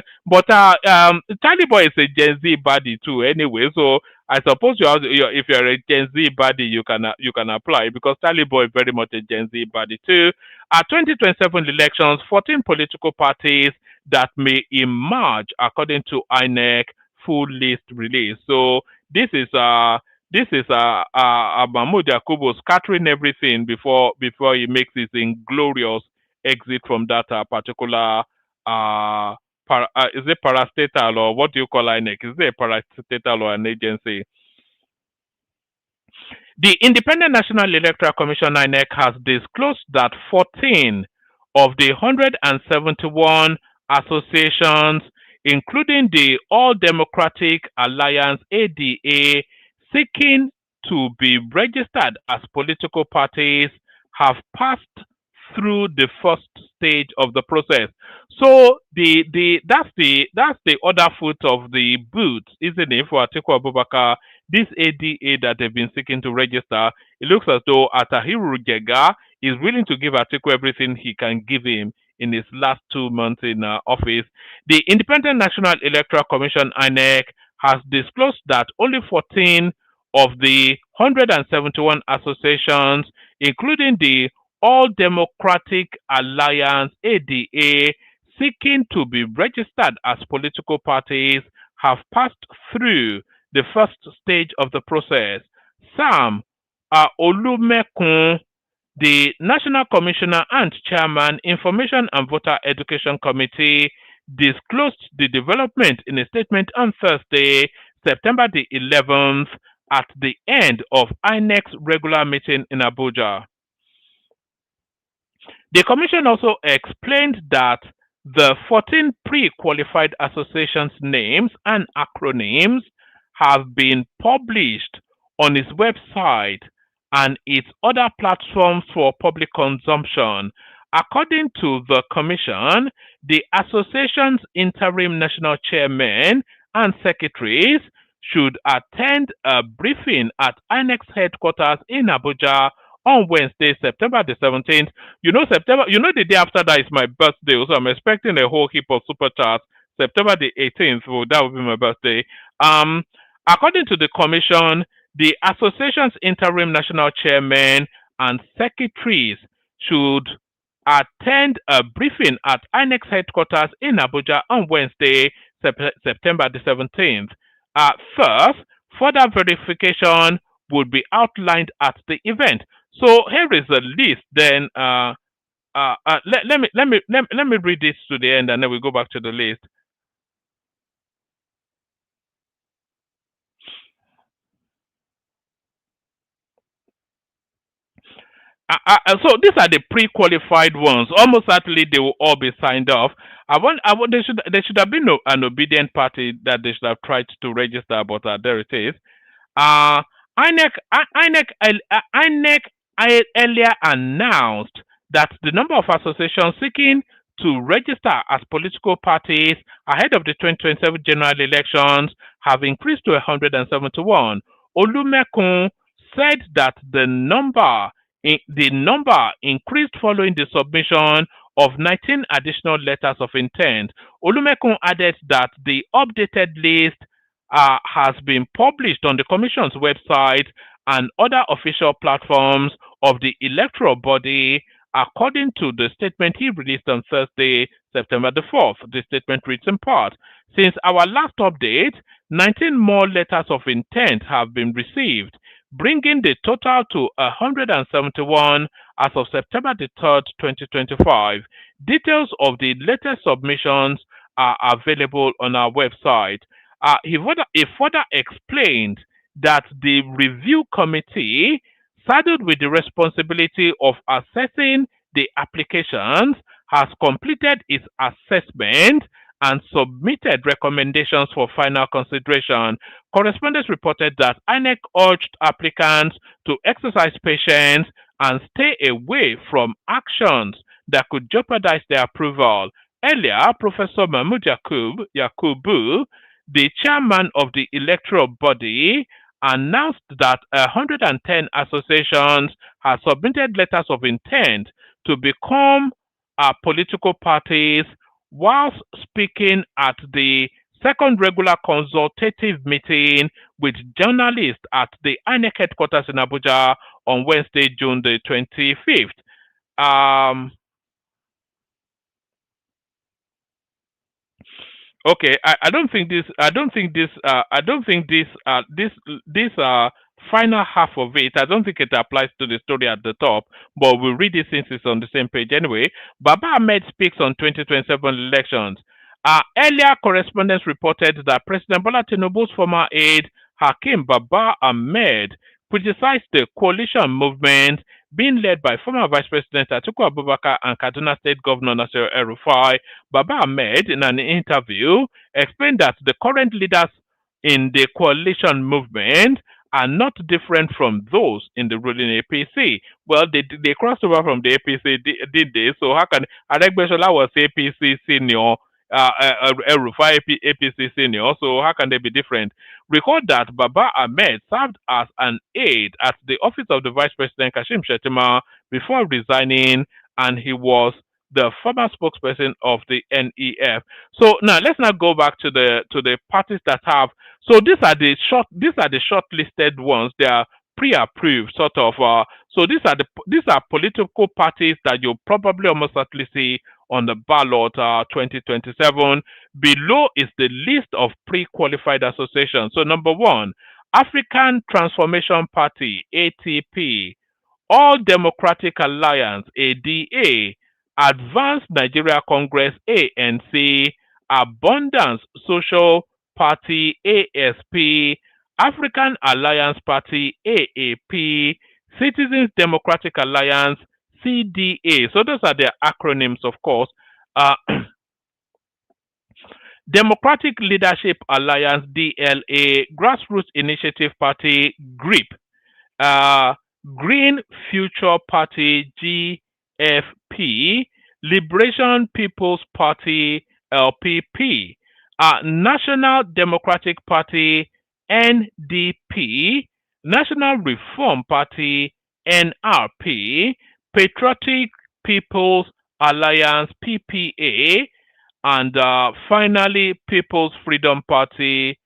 Charlie Boy is a Gen Z body too anyway. So I suppose if you're a Gen Z body, you can apply because Taliban is very much a Gen Z body too. At 2027 elections, 14 political parties that may emerge according to INEC full list release. So this is Mahmoud Yakubu scattering everything before he makes his inglorious exit from that particular is it parastatal or what do you call INEC? Is it a parastatal or an agency? The Independent National Electoral Commission INEC has disclosed that 14 of the 171 associations, including the All Democratic Alliance ADA, seeking to be registered as political parties, have passed through the first stage of the process. So that's the other foot of the boot, isn't it, for Atiku Abubakar? This ADA that they've been seeking to register, it looks as though Atahiru Jega is willing to give Atiku everything he can give him in his last 2 months in office. The Independent National Electoral Commission INEC has disclosed that only 14 of the 171 associations, including the All Democratic Alliance ADA, seeking to be registered as political parties, have passed through the first stage of the process. Sam Olumekun, the National Commissioner and Chairman, Information and Voter Education Committee, disclosed the development in a statement on Thursday, September the 11th, at the end of INEC's regular meeting in Abuja. The Commission also explained that the 14 pre-qualified associations' names and acronyms have been published on its website and its other platforms for public consumption. According to the Commission, the association's interim national chairmen and secretaries should attend a briefing at INEC's headquarters in Abuja on Wednesday, September the 17th. The day after that is my birthday, so I'm expecting a whole heap of super chats. September the 18th, well, that will be my birthday. According to the Commission, the association's interim national chairmen and secretaries should attend a briefing at INEC's headquarters in Abuja on Wednesday, September the 17th. First, further verification would be outlined at the event. So here is the list. Then let me read this to the end, and then we go back to the list. So these are the pre-qualified ones. Almost certainly they will all be signed off. There should have been an obedient party that they should have tried to register, but there it is. INEC earlier announced that the number of associations seeking to register as political parties ahead of the 2027 general elections have increased to 171. Olumekun said that the number increased following the submission of 19 additional letters of intent. Olumekun added that the updated list has been published on the Commission's website and other official platforms of the electoral body. According to the statement he released on Thursday, September the 4th, the statement reads in part, since our last update, 19 more letters of intent have been received, bringing the total to 171 as of September the 3rd, 2025. Details of the latest submissions are available on our website. He further explained that the review committee, saddled with the responsibility of assessing the applications, has completed its assessment and submitted recommendations for final consideration. Correspondents reported that INEC urged applicants to exercise patience and stay away from actions that could jeopardize their approval. Earlier, Professor Mahmoud Yakubu, the chairman of the electoral body, announced that 110 associations have submitted letters of intent to become political parties whilst speaking at the second regular consultative meeting with journalists at the INEC headquarters in Abuja on Wednesday, June the 25th. Okay, I don't think this. I don't think this. I don't think this. This final half of it. I don't think it applies to the story at the top. But we'll read it since it's on the same page anyway. Baba Ahmed speaks on 2027 elections. Earlier correspondents reported that President Bola Tinubu's former aide Hakim Baba Ahmed criticized the coalition movement being led by former Vice President Atiku Abubakar and Kaduna State Governor Nasir El-Rufai. Baba Ahmed, in an interview, explained that the current leaders in the coalition movement are not different from those in the ruling APC. Well, they crossed over from the APC, did they? So how can Adegbeshola was APC senior, El-Rufai APC senior? So how can they be different? Recall that Baba Ahmed served as an aide at the office of the Vice President Kashim Shettima before resigning, and he was the former spokesperson of the NEF. So now let's now go back to the parties that have. So these are the shortlisted ones. They are pre-approved, sort of. So these are political parties that you'll probably almost certainly see on the ballot 2027. Below is the list of pre-qualified associations. So number one, African Transformation Party (ATP), All Democratic Alliance (ADA), Advanced Nigeria Congress (ANC), Abundance Social Party (ASP), African Alliance Party (AAP), Citizens Democratic Alliance (CDA). So those are their acronyms, of course. Democratic Leadership Alliance (DLA), Grassroots Initiative Party (GRIP), Green Future Party (GFP), Liberation People's Party (LPP), National Democratic Party (NDP), National Reform Party (NRP), Patriotic People's Alliance (PPA), and finally People's Freedom Party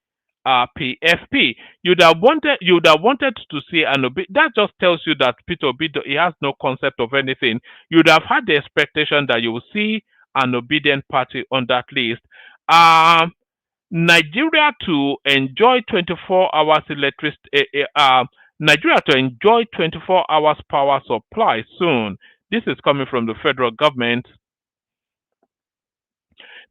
PFP. You'd have wanted to see an that just tells you that Peter Obi he has no concept of anything. You'd have had the expectation that you will see an obedient party on that list. Nigeria to enjoy 24 hours electricity. Nigeria to enjoy 24 hours power supply soon. This is coming from the federal government.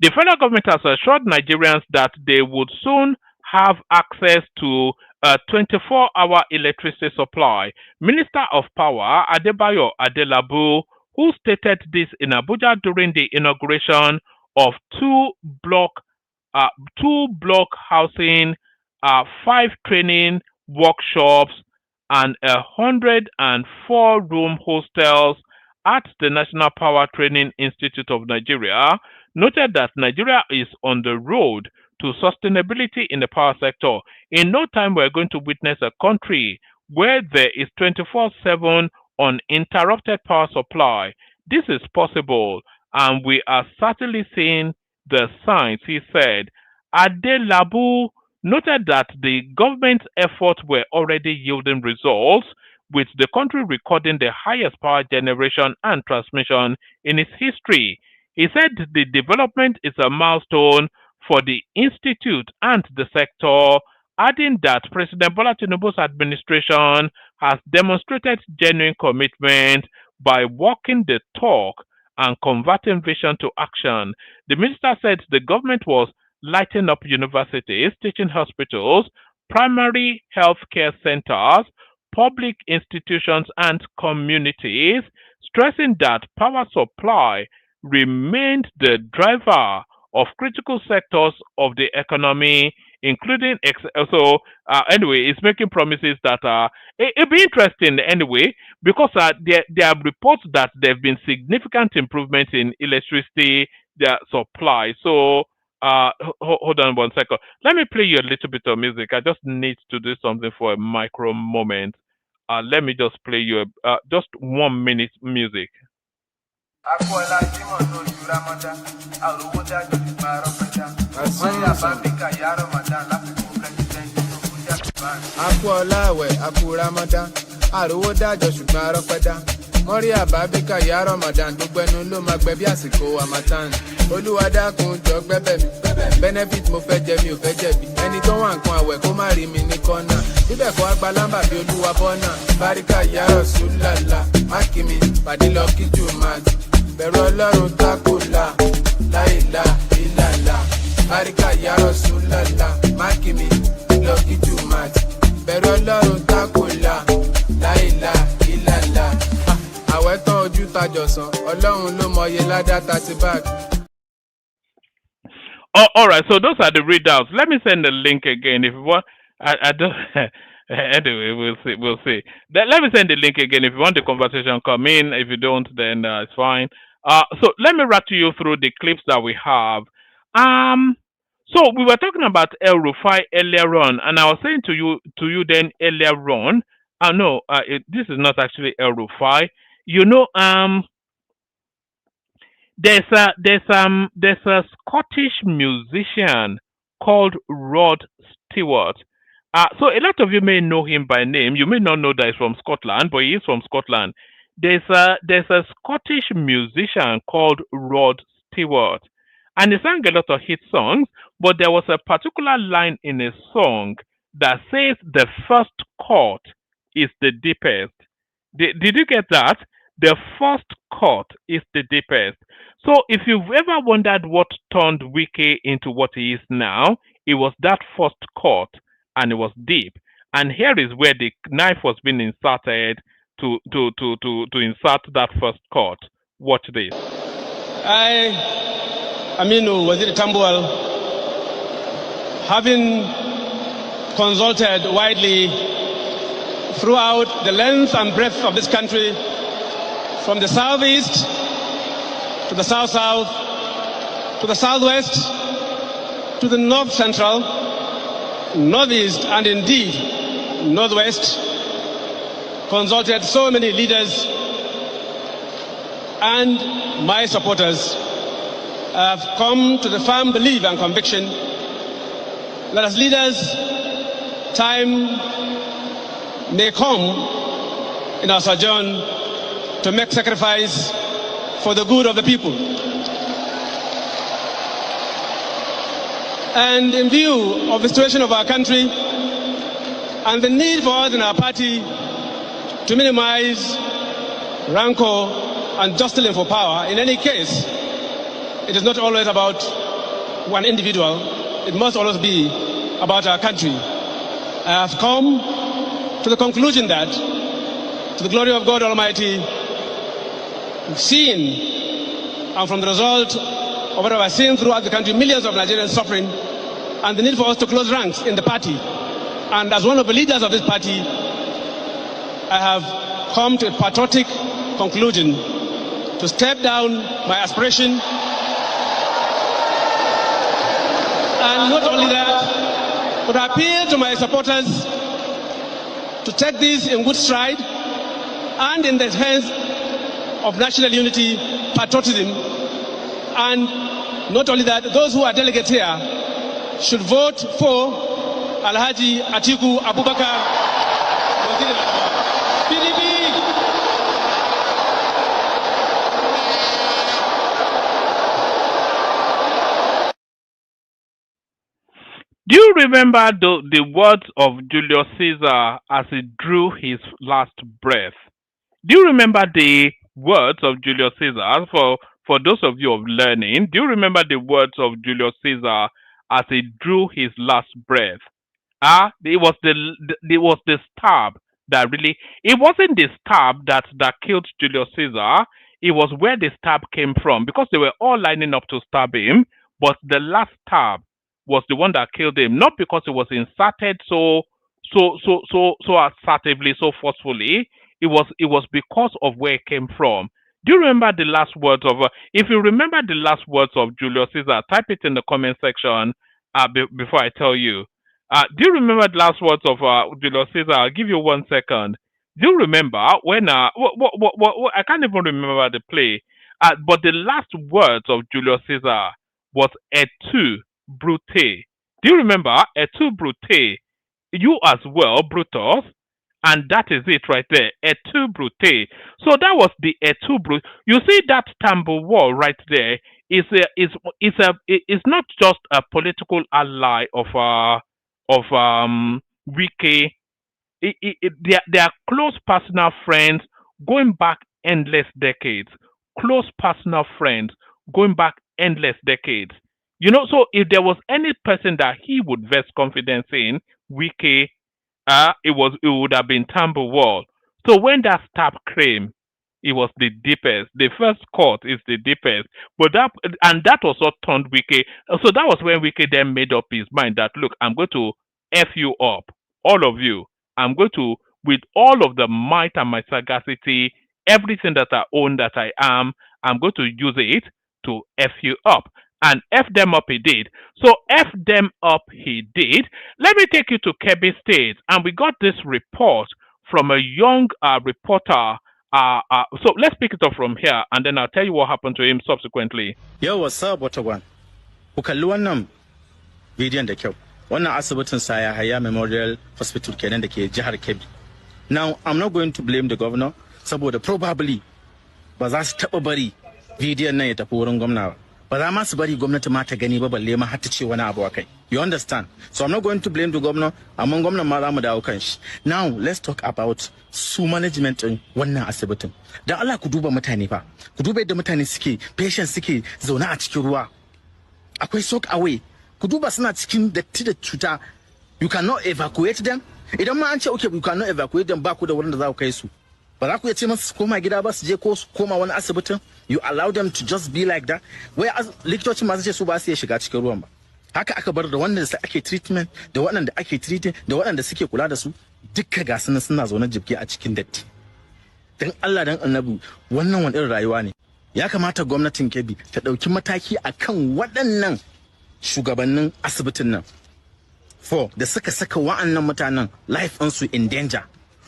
The federal government has assured Nigerians that they would soon have access to a 24-hour electricity supply. Minister of Power Adebayo Adelabu, who stated this in Abuja during the inauguration of two block housing, 5 training workshops, and 104-room hostels at the National Power Training Institute of Nigeria, noted that Nigeria is on the road to sustainability in the power sector. In no time, we're going to witness a country where there is 24/7 uninterrupted power supply. This is possible, and we are certainly seeing the signs, he said. Adelabu noted that the government's efforts were already yielding results, with the country recording the highest power generation and transmission in its history. He said the development is a milestone for the institute and the sector, adding that President Bola Tinubu's administration has demonstrated genuine commitment by walking the talk and converting vision to action. The minister said the government was lighting up universities, teaching hospitals, primary health care centers, public institutions, and communities, stressing that power supply remained the driver of critical sectors of the economy, including anyway, it's making promises that it'll be interesting anyway, because there are reports that there have been significant improvements in electricity supply. So hold on one second. Let me play you a little bit of music. I just need to do something for a micro moment. Let me just play you just 1 minute music. Akọ́lá Jimoh tó ju Ramadan, àròwó dájú ti parọ́ pẹ́já. Wọ́n ní àbámíkà yá Ramadan lásìkò president Tinubu Japan. Akọ́lá àwẹ̀ Akú Ramadan, àròwó dájọ́ ṣùgbọ́n arọ́ pẹ́já. Wọ́n rí àbámíkà yá Ramadan gbogbo ẹnu ló máa gbẹ bí àsìkò Harmattan. Olúwa dákun jọ gbẹ́bẹ̀ mi, benefit mo fẹ́ jẹ mi ò fẹ́ jẹ̀bi. Ẹni tó wà nǹkan àwẹ̀ kó má rí mi ní kọ́nà. Bíbẹ̀ kọ́ agbalámbà bí Olúwa bọ́nà. Báríkà yá Rasulullah, mákìmí pàdé lọ kíjù máa ti. Bẹ̀rù Ọlọ́run tákùlà, láìlà ìlàlà. Báríkà yá Rasulullah, mákìmí lọ kíjù máa ti. Bẹ̀rù Ọlọ́run tákùlà, láìlà ìlàlà. Àwẹ̀ tán ojú tajọ̀sán, Ọlọ́run ló mọye ládá 30 bag. Oh, all right. So those are the readouts. Let me send the link again if you want. I don't. Anyway, we'll see. We'll see. Let me send the link again if you want the conversation. Come in. If you don't, then it's fine. So let me rattle you through the clips that we have. So we were talking about El-Rufai earlier on, and I was saying to you then earlier on. No, this is not actually El-Rufai. You know, there's a Scottish musician called Rod Stewart. So a lot of you may know him by name. You may not know that he's from Scotland, but he is from Scotland. There's a Scottish musician called Rod Stewart, and he sang a lot of hit songs. But there was a particular line in a song that says the first chord is the deepest. Did you get that? The first chord is the deepest. So if you've ever wondered what turned Wike into what he is now, it was that first chord, and it was deep. And here is where the knife was being inserted to insert that first chord. Watch this. Aminu Waziri Tambuwal, having consulted widely throughout the length and breadth of this country, from the southeast to the south-south, to the southwest, to the north-central, northeast, and indeed northwest, consulted so many leaders, and my supporters have come to the firm belief and conviction that as leaders, time may come in our sojourn to make sacrifice for the good of the people. And in view of the situation of our country and the need for us in our party to minimize rancor and jostling for power, in any case, it is not always about one individual. It must always be about our country. I have come to the conclusion that, to the glory of God Almighty, we've seen, and from the result of what I've seen throughout the country, millions of Nigerians suffering, and the need for us to close ranks in the party. And as one of the leaders of this party, I have come to a patriotic conclusion to step down my aspiration. And not only that, but I appeal to my supporters to take this in good stride and in the hands of national unity, patriotism, and not only that, those who are delegates here should vote for Alhaji Atiku Abubakar, PDP. Do you remember the words of Julius Caesar as he drew his last breath? Do you remember the words of Julius Caesar? For those of you of learning, do you remember the words of Julius Caesar as he drew his last breath? It was the stab that really. It wasn't the stab that killed Julius Caesar. It was where the stab came from, because they were all lining up to stab him. But the last stab was the one that killed him, not because it was inserted so assertively, so forcefully. It was because of where it came from. Do you remember the last words of? If you remember the last words of Julius Caesar, type it in the comment section before I tell you. Do you remember the last words of Julius Caesar? I'll give you 1 second. Do you remember when? I can't even remember the play. But the last words of Julius Caesar was et tu, Brute. Do you remember? Et tu, Brute. You as well, Brutus. And that is it right there. Et tu, Brute. So that was the et tu, Brute. You see that Tambo wall right there is not just a political ally of Wike. They are close personal friends going back endless decades. Close personal friends going back endless decades. You know, so if there was any person that he would vest confidence in, Wike, it would have been Tambuwal. So when that stab came, it was the deepest. The first court is the deepest. But that also turned Wike. So that was when Wike then made up his mind that look, I'm going to F you up, all of you. I'm going to, with all of the might and my sagacity, everything that I own, that I am, I'm going to use it to F you up. And F them up he did. So F them up he did. Let me take you to Kebbi State. And we got this report from a young reporter. So let's pick it up from here, and then I'll tell you what happened to him subsequently. Yo, what's up, Waterwan? Ku kalli wannan bidiyon da kyau. Wannan asibitin Saya Haya Memorial Hospital kenan da ke jihar Kebbi. Now, I'm not going to blame the governor, saboda probably ba za su taɓa bari bidiyon nan ya tafi wurin gwamna ba. Ba za ma su bari gwamnati ma ta gani ba balle ma har ta ce wani abu akai. You understand? So I'm not going to blame the governor, amma gwamnan ma za mu dawo kan shi. Now, let's talk about su management din wannan asibitin. Dan Allah ku duba mutane fa. Ku duba yadda mutane suke, patients suke zaune a cikin ruwa. Akwai soak away. Ku duba suna cikin datti da cuta. You cannot evacuate them. Idan ma an ce okay, you cannot evacuate them, ba ku da wurin da za ku kai su. Ba za ku iya ce masu su koma gida ba su je ko su koma wani asibitin. You allow them to just be like that. Wai likitocin masu ce su ba su iya shiga cikin ruwan ba. Haka aka bar da wanda ake treatment, da waɗanda ake treating, da waɗanda suke kula da su, dukka ga su suna zaune jibge a cikin datti. Dan Allah dan Annabi, wannan wani irin rayuwa ne. Ya kamata gwamnatin Kebbi ta ɗauki mataki akan waɗannan shugabannin asibitin nan. For da suka saka wa'annan mutanen life ɗinsu in danger.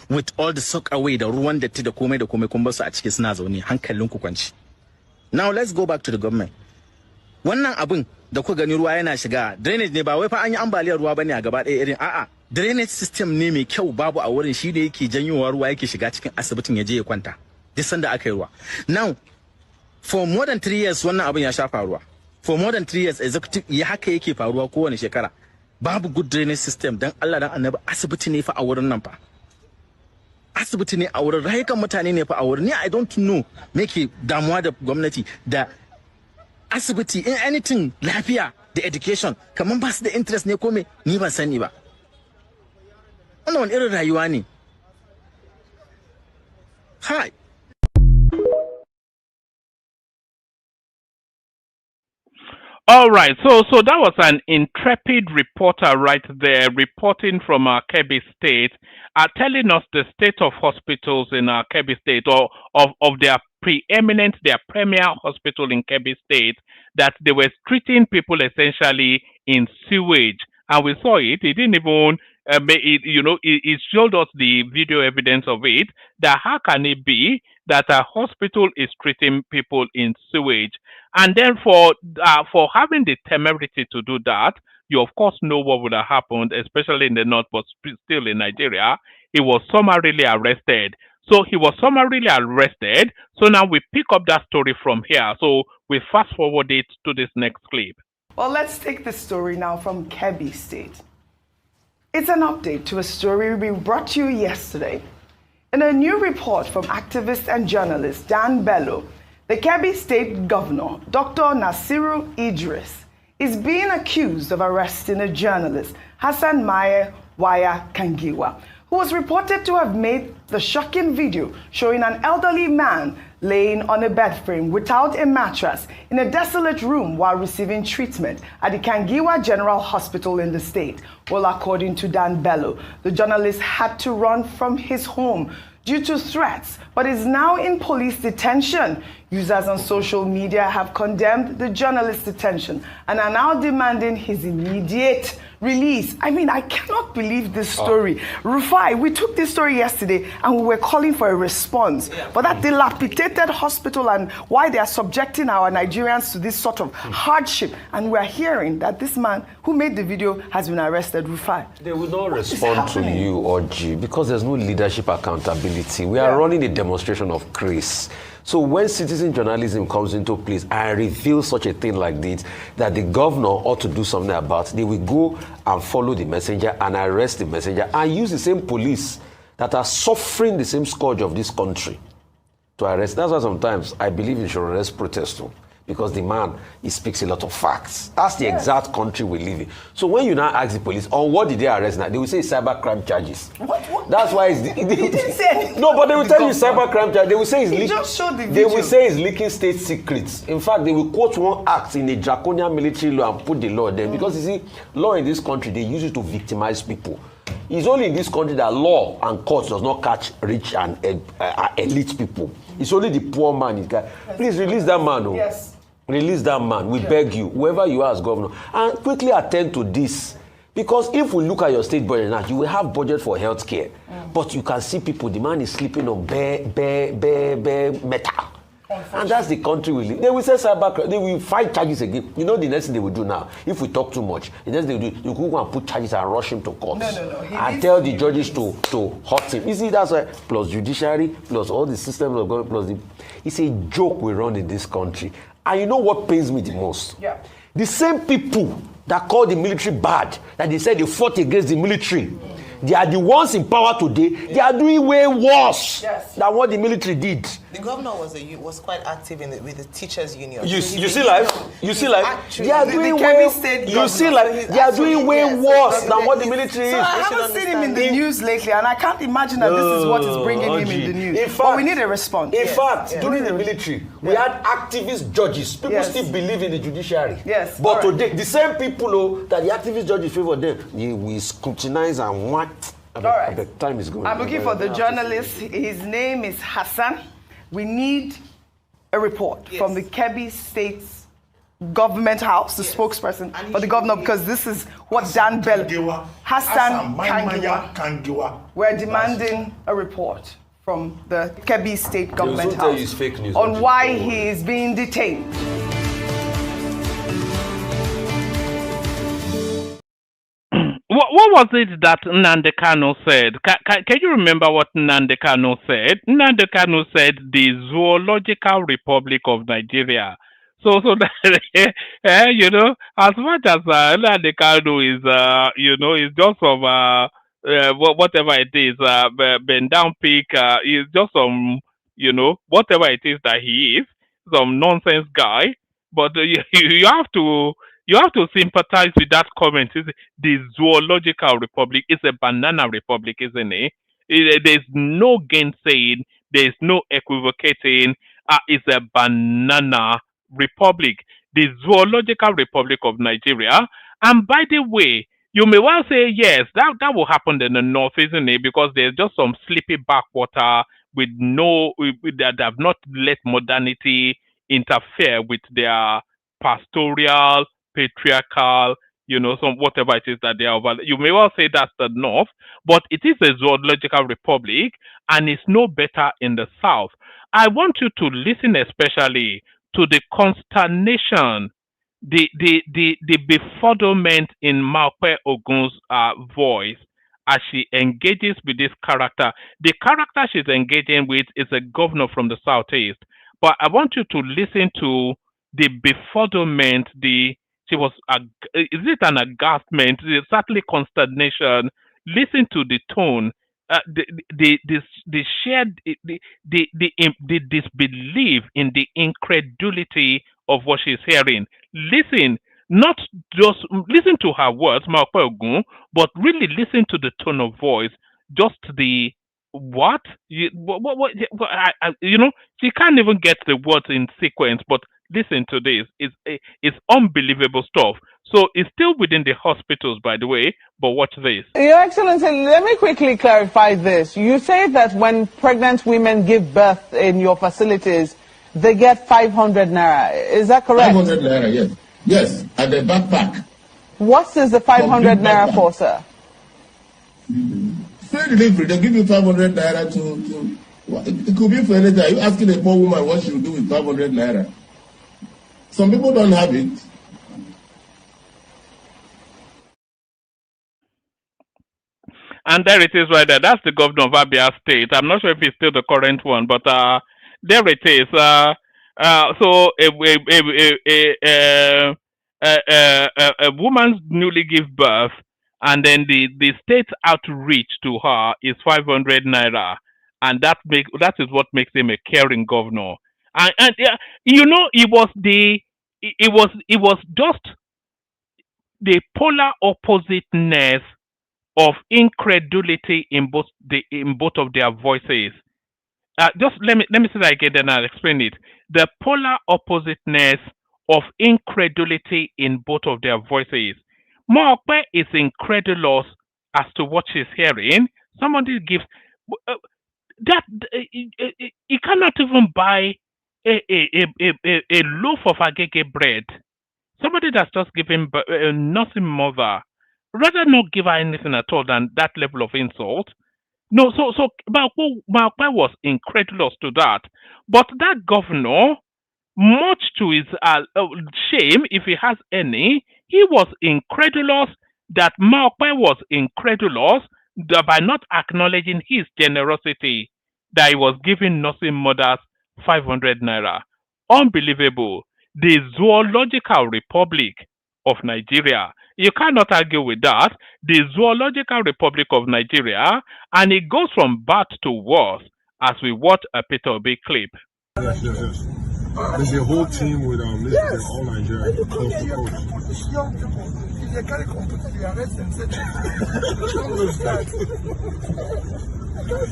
With all the soak away, da ruwan datti da komai kun bar su a ciki suna zaune hankalin ku kwanci. Now let's go back to the government. Wannan abin da ku gani ruwa yana shiga drainage ne, ba wai fa an yi ambaliyar ruwa bane a gaba ɗaya irin a'a drainage system ne mai kyau babu a wurin, shi ne yake janyowa ruwa yake shiga cikin asibitin ya je ya kwanta duk sanda aka yi ruwa. Now for more than 3 years wannan abin ya sha faruwa. For more than 3 years executive ya haka yake faruwa kowane shekara. Babu good drainage system. Dan Allah dan Annabi, asibiti ne fa a wurin nan fa. Asibiti ne a wurin, rayukan mutane ne fa a wurin. Ni I don't know me ke damuwa da gwamnati da asibiti in anything lafiya da education kaman ba su da interest ne ko me, ni ban sani ba. Wannan wani irin rayuwa ne. Hi. All right, so that was an intrepid reporter right there reporting from Kebbi State, telling us the state of hospitals in Kebbi State, or of their premier hospital in Kebbi State, that they were treating people essentially in sewage, and we saw it. It didn't even, it showed us the video evidence of it. That how can it be that a hospital is treating people in sewage? And then for having the temerity to do that, you of course know what would have happened, especially in the north, but still in Nigeria. He was summarily arrested. So he was summarily arrested. So now we pick up that story from here. So we fast forward it to this next clip. Well, let's take the story now from Kebbi State. It's an update to a story we brought you yesterday. In a new report from activist and journalist Dan Bello, the Kebbi State Governor, Dr. Nasiru Idris, is being accused of arresting a journalist, Hassan Maye Waya Kangiwa, who was reported to have made the shocking video showing an elderly man laying on a bed frame without a mattress in a desolate room while receiving treatment at the Kangiwa General Hospital in the state. Well, according to Dan Bello, the journalist had to run from his home due to threats, but is now in police detention. Users on social media have condemned the journalist's detention and are now demanding his immediate release. I mean, I cannot believe this story. Rufai, we took this story yesterday and we were calling for a response. But that dilapidated hospital and why they are subjecting our Nigerians to this sort of hardship. And we're hearing that this man who made the video has been arrested, Rufai. They will not respond to you or G because there's no leadership accountability. We are running a demonstration of grace. So when citizen journalism comes into place and reveals such a thing like this, that the governor ought to do something about, they will go and follow the messenger and arrest the messenger and use the same police that are suffering the same scourge of this country to arrest. That's why sometimes I believe you should arrest protest too, because the man, he speaks a lot of facts. That's the exact country we live in. So when you now ask the police, on what did they arrest now? They will say cybercrime charges. What? That's why it's... He didn't say... No, but they will tell you cybercrime charges. They will say it's just showed the video. They will say it's leaking state secrets. In fact, they will quote one act in a draconian military law and put the law there. Because you see, law in this country, they use it to victimize people. It's only in this country that law and courts does not catch rich and elite people. It's only the poor man. Please release that man. Oh. Yes. Release that man. We beg you, whoever you are as governor, and quickly attend to this. Because if we look at your state budget now, you will have budget for healthcare. But you can see people, the man is sleeping on bare metal. And that's the country we live. They will say cybercrime, they will fight charges again. You know the next thing they will do now, if we talk too much, the next thing they will do, you go and put charges and rush him to court. No. And tell the judges to hurt him. You see, that's why, plus judiciary, plus all the systems of government, plus it's a joke we run in this country. And you know what pains me the most? Yeah. The same people that call the military bad, that they said they fought against the military, they are the ones in power today. They are doing way worse than what the military did. The governor was quite active with the teachers' union. You see life? They are doing way. You see life? They are doing way worse than what the military is. So I haven't seen him in the news lately, and I can't imagine that this is what is bringing him in the news. But we need a response. In fact, during the military, we had activist judges. People still believe in the judiciary. Yes. But today, the same people that the activist judges favor them, we scrutinize and want. All right. The time is going. I'm looking for the journalist. His name is Hassan. We need a report from the Kebbi State's government house, the spokesperson for the governor, because this is what Dan Bello, Hassan Kangiwa. We're demanding a report from the Kebbi State government house on why he is being detained. What was it that Nnamdi Kanu said? Can you remember what Nnamdi Kanu said? Nnamdi Kanu said the Zoological Republic of Nigeria. So that, you know, as much as Nnamdi Kanu is, is just some, whatever it is, bend down peak, is just some, whatever it is that he is, some nonsense guy. But you have to sympathize with that comment. The Zoological Republic is a banana republic, isn't it? There's no gainsaying. There's no equivocating. It's a banana republic. The Zoological Republic of Nigeria. And by the way, you may well say, yes, that will happen in the north, isn't it? Because there's just some sleepy backwater that have not let modernity interfere with their pastoral, patriarchal, some whatever it is that they are over. You may well say that's the north, but it is a zoological republic, and it's no better in the south. I want you to listen especially to the consternation, the befuddlement in Maupe Ogun's voice as she engages with this character. The character she's engaging with is a governor from the southeast. But I want you to listen to the befuddlement, is it an aghastment? It's certainly consternation. Listen to the tone, the shared, the disbelief in the incredulity of what she's hearing. Listen, not just listen to her words, Maupe Ogun, but really listen to the tone of voice, just the what? She can't even get the words in sequence, but listen to this. It's unbelievable stuff. So it's still within the hospitals, by the way, but watch this. Your Excellency, let me quickly clarify this. You say that when pregnant women give birth in your facilities, they get 500 naira. Is that correct? 500 naira, yes. Yes, at the backpack. What is the 500 naira for, sir? Free delivery. They give you 500 naira to it could be for anything. Are you asking a poor woman what she will do with 500 naira? Some people don't have it. And there it is right there. That's the governor of Abia State. I'm not sure if he's still the current one, but there it is. So a woman's newly give birth, and then the state outreach to her is 500 naira, and that is what makes him a caring governor. And you know, it was just the polar oppositeness of incredulity in both of their voices. Just let me say that again, then I'll explain it. The polar oppositeness of incredulity in both of their voices. Mookpe is incredulous as to what she's hearing. Somebody gives that you cannot even buy a loaf of agege bread. Somebody that's just given a nursing mother, rather not give her anything at all than that level of insult. No, so Mookpe was incredulous to that. But that governor, much to his shame, if he has any, he was incredulous that Mookpe was incredulous that by not acknowledging his generosity that he was giving nursing mothers 500 naira. Unbelievable. The Zoological Republic of Nigeria. You cannot argue with that. The Zoological Republic of Nigeria, and it goes from bad to worse as we watch a Peter Obi clip. Yes. There's a whole team with this all Nigeria. These young people, if they carry computer, they arrest them. Say, carry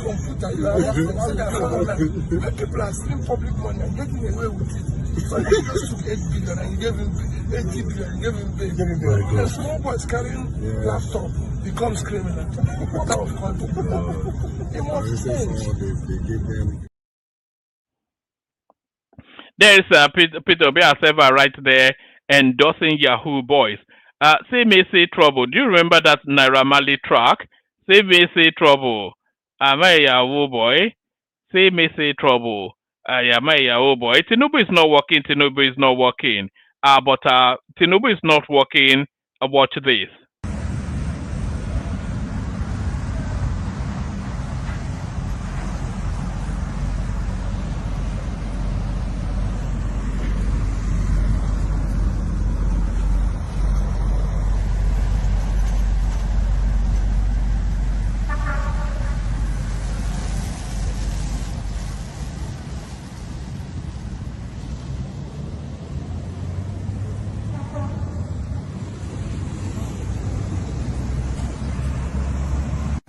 computer, you arrest them. People are stealing public money and getting away with it. So you just took 8 billion and you gave him 80 billion, you gave him bail. The small boys carrying laptop becomes criminal. What type of content? It must change. There is Peter Obi right there endorsing Yahoo boys. Say me say trouble. Do you remember that Naira Marley track? Say me say trouble. Am I a Yahoo boy? Say me say trouble. Am I a Yahoo boy? Tinubu is not working. Tinubu is not working. But Tinubu is not working. Watch this.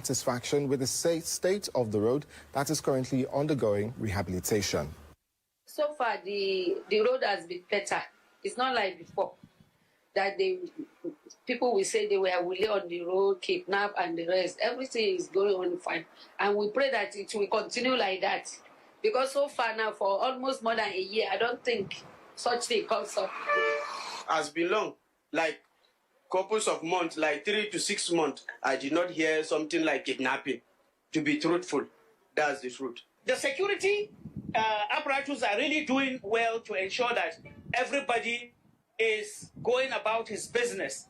Satisfaction with the state of the road that is currently undergoing rehabilitation. So far, the road has been better. It's not like before that people will say they were willing on the road, kidnap and the rest. Everything is going on fine, and we pray that it will continue like that. Because so far now, for almost more than a year, I don't think such thing comes up. Has been long, like couples of months, like 3 to 6 months, I did not hear something like kidnapping. To be truthful, that's the truth. The security apparatus are really doing well to ensure that everybody is going about his business.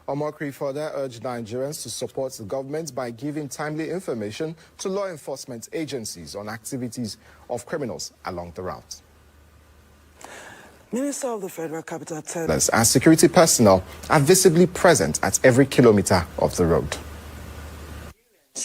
Omokri further urged Nigerians to support the government by giving timely information to law enforcement agencies on activities of criminals along the route. Minister of the Federal Capital Territory and security personnel are visibly present at every kilometer of the road.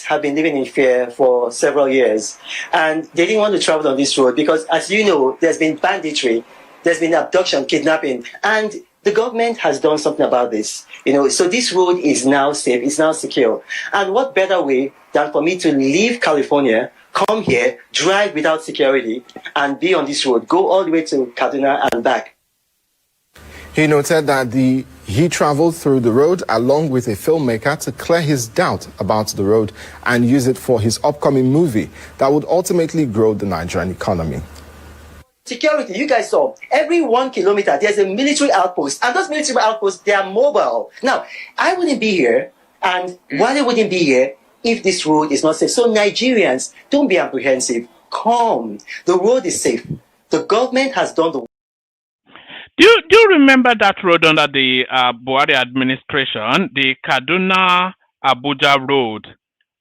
Have been living in fear for several years, and they didn't want to travel on this road because, as you know, there's been banditry, there's been abduction, kidnapping, and the government has done something about this. So this road is now safe, it's now secure. And what better way than for me to leave California, come here, drive without security, and be on this road, go all the way to Kaduna and back. He noted that he traveled through the road along with a filmmaker to clear his doubt about the road and use it for his upcoming movie that would ultimately grow the Nigerian economy. Security, you guys saw, every 1 kilometer, there's a military outpost. And those military outposts, they are mobile. Now, I wouldn't be here, and Wale wouldn't be here if this road is not safe. So Nigerians, don't be apprehensive. Calm. The road is safe. The government has done the Do you remember that road under the Buhari administration, the Kaduna Abuja road?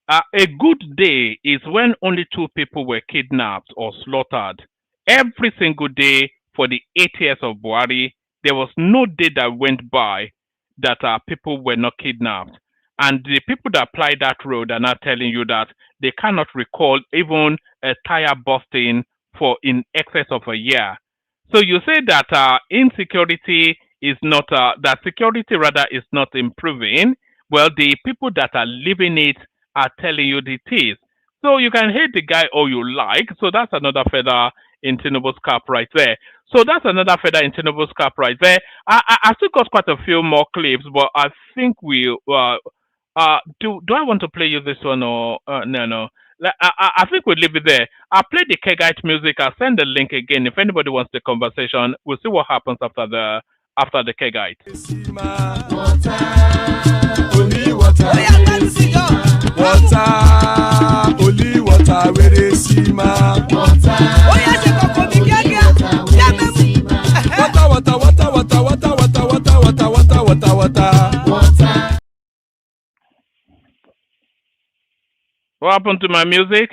A good day is when only 2 people were kidnapped or slaughtered. Every single day for the 8 years of Buhari, there was no day that went by that people were not kidnapped. And the people that apply that road are now telling you that they cannot recall even a tire busting for in excess of a year. So you say that insecurity is not, that security rather is not improving. Well, the people that are living it are telling you it is. So you can hate the guy all you like. So that's another feather in Tinubu's cap right there. So that's another feather in Tinubu's cap right there. I still got quite a few more clips, but I think we do I want to play you this one or no? I think we'll leave it there. I'll play the Kegite music. I'll send the link again. If anybody wants the conversation, we'll see what happens after the Kegite. Only water, where they see ma. Water, water. What happened to my music?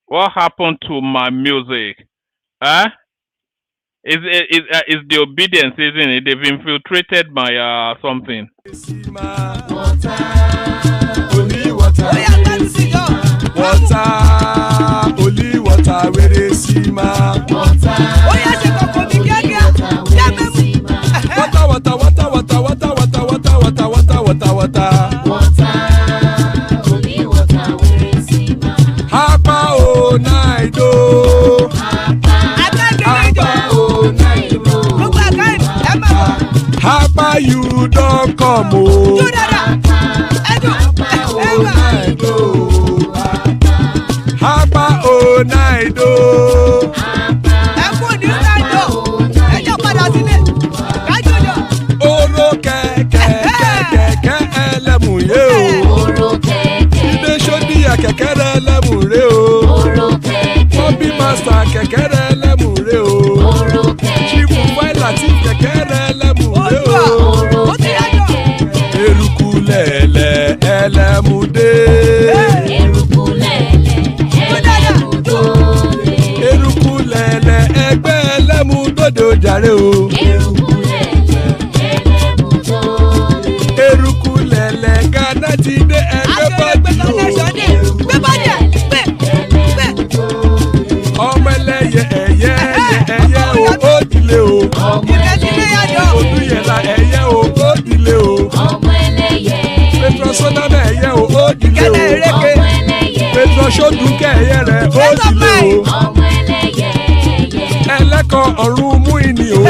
What happened to my music? Huh? Is the obedience, isn't it? They've infiltrated my something. Water, only water, only water, where they see ma. Water, Hapa o naido. Hapa you don't come o. Hapa o naido. Oro kẹ̀kẹ́ ẹlẹ́mù yé o. Ilé sọ́dí àkẹ́kẹ́ rẹ̀ ẹlẹ́mù rè o. Bobby Master kẹ̀kẹ́ rẹ̀ ẹlẹ́mù rè o. Chifu Faila ti kẹ̀kẹ́ rẹ̀ ẹlẹ́mù rè o. Eruku lẹ̀lẹ̀ ẹlẹ́mù dé. Eruku lẹ̀lẹ̀ ẹgbẹ́ ẹlẹ́mù dòde ojàre o. Eruku lẹ̀lẹ̀ Ghana ti dé ẹgbẹ́ bọ́dì o. Ọmọ ẹlẹ́yẹ ẹyẹ o ó dìlé o. Olúyẹ̀lá ẹyẹ o ó dìlé o. Petro Sodana ẹyẹ o ó dìlé o. Petro Sodunke ẹyẹ rẹ̀ ó dìlé o. Ẹlẹ́kọ̀ọ́ ọ̀run mú ìní o.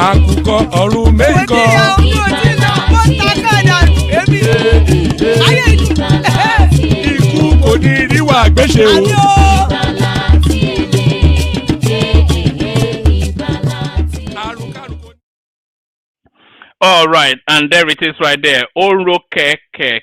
Àkùkọ ọ̀run méjìkọ. Ikú kò ní ríwà gbéṣe o. All right, and there it is right there. Oroke ke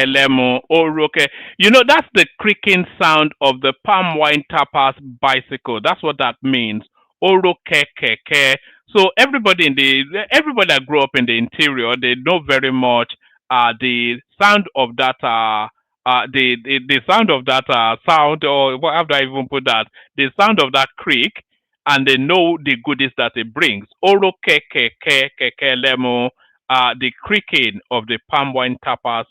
lemo oroke. You know, that's the creaking sound of the palm wine tapper's bicycle. That's what that means. Oroke ke. So everybody that grew up in the interior, they know very much the sound of that the sound of that sound, or how do I even put that? The sound of that creek, and they know the goodies that it brings. Oro ke lemo, the creaking of the palm wine tapper's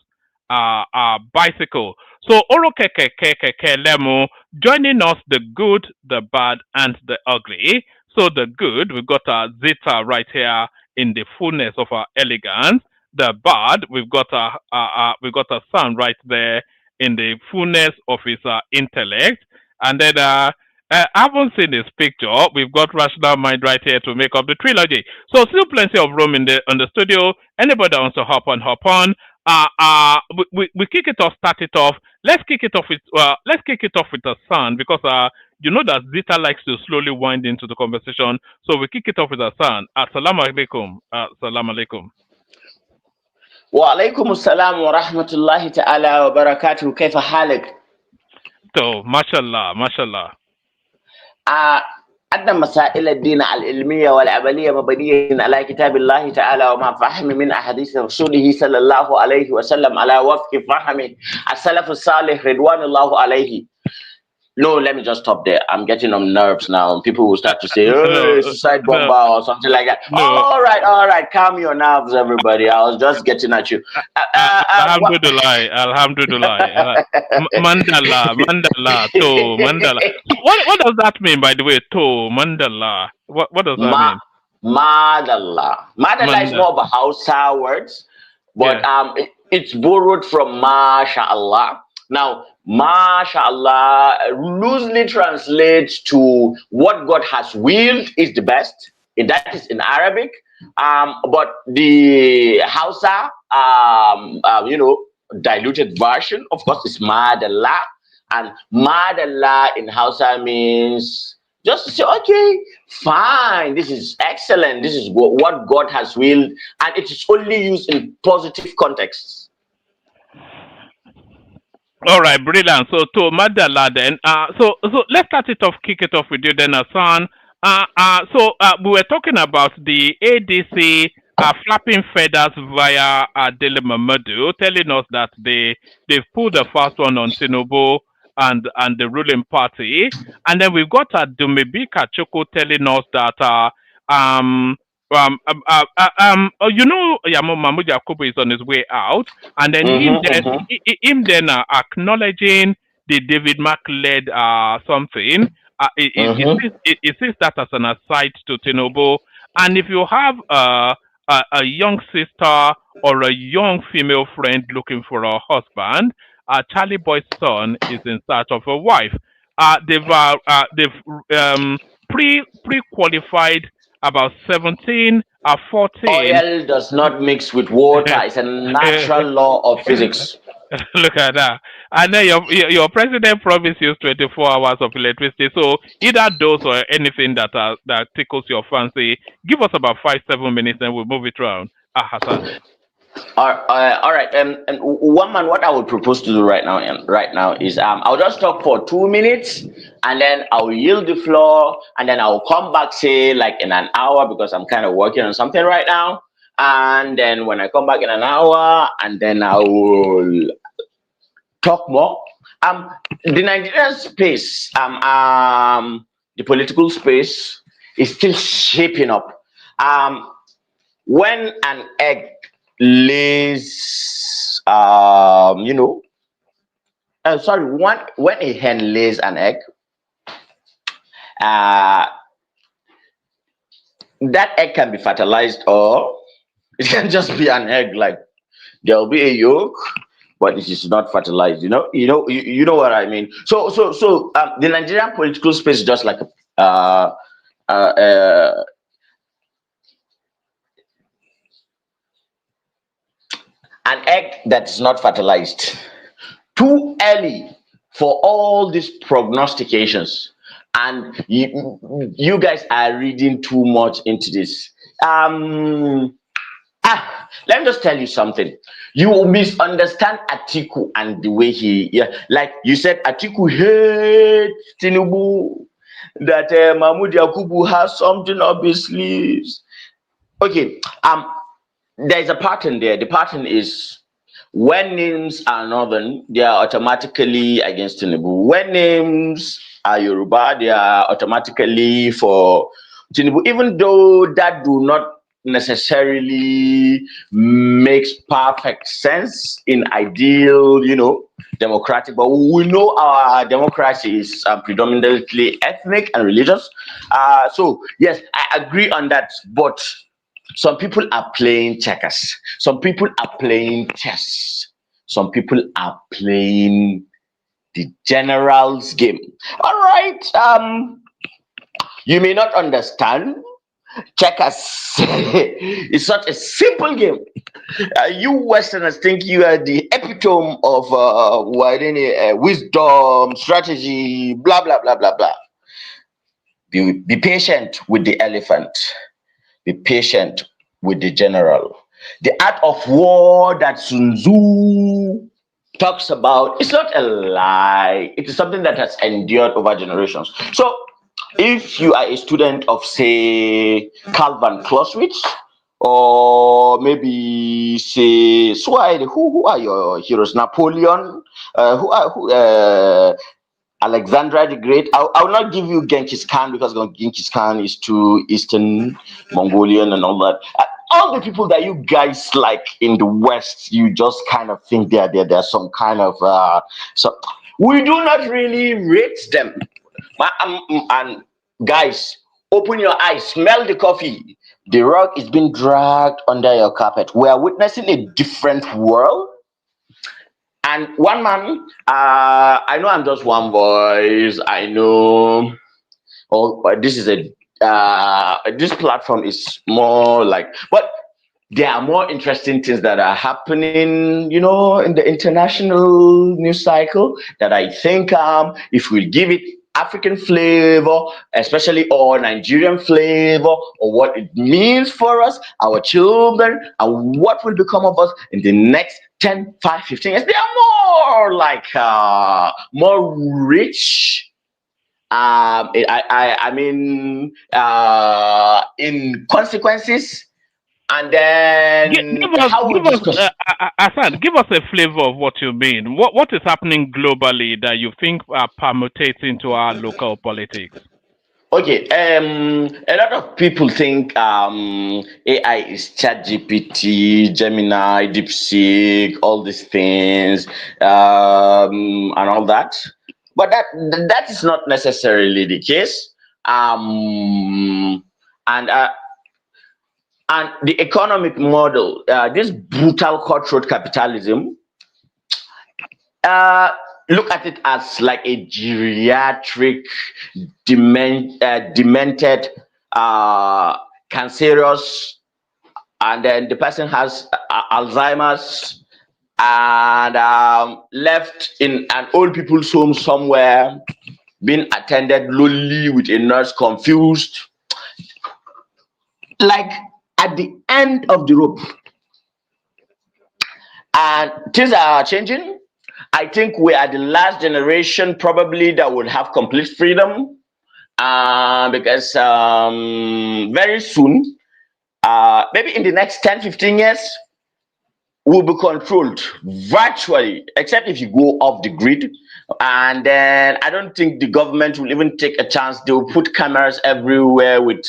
bicycle. So Oro ke lemo, joining us, the good, the bad, and the ugly. So the good, we've got Zita right here in the fullness of our elegance. The bad, we've got a son right there in the fullness of his intellect. And then I haven't seen this picture. We've got Rational Mind right here to make up the trilogy. So still plenty of room on the studio. Anybody that wants to hop on. we kick it off, start it off. Let's kick it off with Hassan because you know that Zita likes to slowly wind into the conversation. So we kick it off with Hassan. Assalamu alaikum. Assalamu alaikum. Wa alaikum assalam wa rahmatullahi ta'ala wa barakatuh. Kaifa halik? So, mashallah, mashallah. أن مسائل الدين العلمية والعملية مبنية على كتاب الله تعالى وما فهم من أحاديث رسوله صلى الله عليه وسلم على وفق فهم السلف الصالح رضوان الله عليه. No, let me just stop there. I'm getting on nerves now. People will start to say, oh, suicide bomber or something like that. No. All right. Calm your nerves, everybody. I was just getting at you. Alhamdulillah. Mandala, to mandala. What does that mean, by the way, to mandala? What does that mean? Madalla. Madalla is more of a Hausa words, but it's borrowed from MashaAllah. Now, MashaAllah loosely translates to what God has willed is the best. That is in Arabic. But the Hausa, diluted version, of course, is Madallah. And Madallah in Hausa means just to say, okay, fine, this is excellent. This is what God has willed. And it is only used in positive contexts. All right, brilliant. So to Madala then, so let's start it off, kick it off with you then, Hassan. We were talking about the ADC flapping feathers via Dele Mamadou, telling us that they've pulled the first one on Tinubu and the ruling party, and then we've got Dumebi Kachoko telling us that Mahmoud Yakubu is on his way out, and then him then acknowledging the David Mark led something. It sees that as an aside to Tinubu, and if you have a young sister or a young female friend looking for a husband, Charlie Boy's son is in search of a wife. They've pre-qualified about 17 or 14. Oil does not mix with water. It's a natural law of physics. Look at that. And then your president promised you 24 hours of electricity. So either those or anything that tickles your fancy. Give us about 5-7 minutes and we'll move it around. Hassan. All right. And one man, what I would propose to do right now is I'll just talk for 2 minutes and then I'll yield the floor and then I'll come back, say like in an hour, because I'm kind of working on something right now. And then when I come back in an hour, and then I will talk more. The Nigerian space, the political space is still shaping up. When an egg lays, when a hen lays an egg, that egg can be fertilized or it can just be an egg. Like there'll be a yolk, but it is not fertilized. You know what I mean. So the Nigerian political space is just like an egg that is not fertilized. Too early for all these prognostications, and you guys are reading too much into this. Let me just tell you something. You will misunderstand Atiku and the way like you said, Atiku hates Tinubu, that Mahmoud Yakubu has something up his sleeves. Okay, there's a pattern there. The pattern is when names are northern, they are automatically against Tinubu. When names are Yoruba, they are automatically for Tinubu, even though that do not necessarily makes perfect sense in ideal, democratic, but we know our democracy is predominantly ethnic and religious. So yes, I agree on that, but some people are playing checkers, some people are playing chess, some people are playing the general's game. All right, you may not understand, Checkers. It's such a simple game. You Westerners think you are the epitome of wisdom, strategy, blah blah blah blah blah. Be patient with the elephant. Be patient with the general. The art of war that Sun Tzu talks about is not a lie. It is something that has endured over generations. So, if you are a student of, say, Calvin Clausewitz, or maybe say, so who are your heroes? Napoleon, Alexandra the Great. I will not give you Genghis Khan because Genghis Khan is too Eastern Mongolian and all that. All the people that you guys like in the West, you just kind of think they're some kind of so we do not really rate them. And guys, open your eyes, smell the coffee. The rug is being dragged under your carpet. We are witnessing a different world. And one man, I know I'm just one voice. I know. Oh, this is this platform is more like, but there are more interesting things that are happening, in the international news cycle that I think if we give it African flavor, especially or Nigerian flavor, or what it means for us, our children, and what will become of us in the next 10, 5, 15 years, they are more like more rich. I mean, in consequences, and then Hassan, give us a flavor of what you mean. What is happening globally that you think permutates into our local politics? Okay, a lot of people think AI is ChatGPT, Gemini, DeepSeek, all these things, and all that. But that is not necessarily the case. And the economic model, this brutal cutthroat capitalism, look at it as like a geriatric, demented, cancerous, and then the person has Alzheimer's and left in an old people's home somewhere, being attended lonely with a nurse, confused, like at the end of the rope. And things are changing. I think we are the last generation probably that will have complete freedom, because very soon, maybe in the next 10, 15 years, we'll be controlled virtually, except if you go off the grid. And then I don't think the government will even take a chance. They will put cameras everywhere with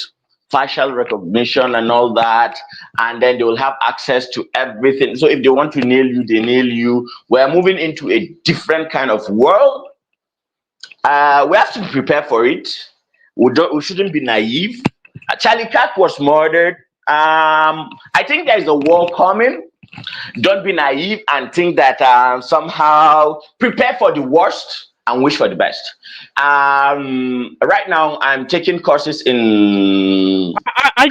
facial recognition and all that, and then they will have access to everything. So if they want to nail you, they nail you. We're moving into a different kind of world. We have to prepare for it. We shouldn't be naive. Charlie Kirk was murdered. I think there is a war coming. Don't be naive and think that somehow prepare for the worst and wish for the best. Right now, I'm taking courses in. Are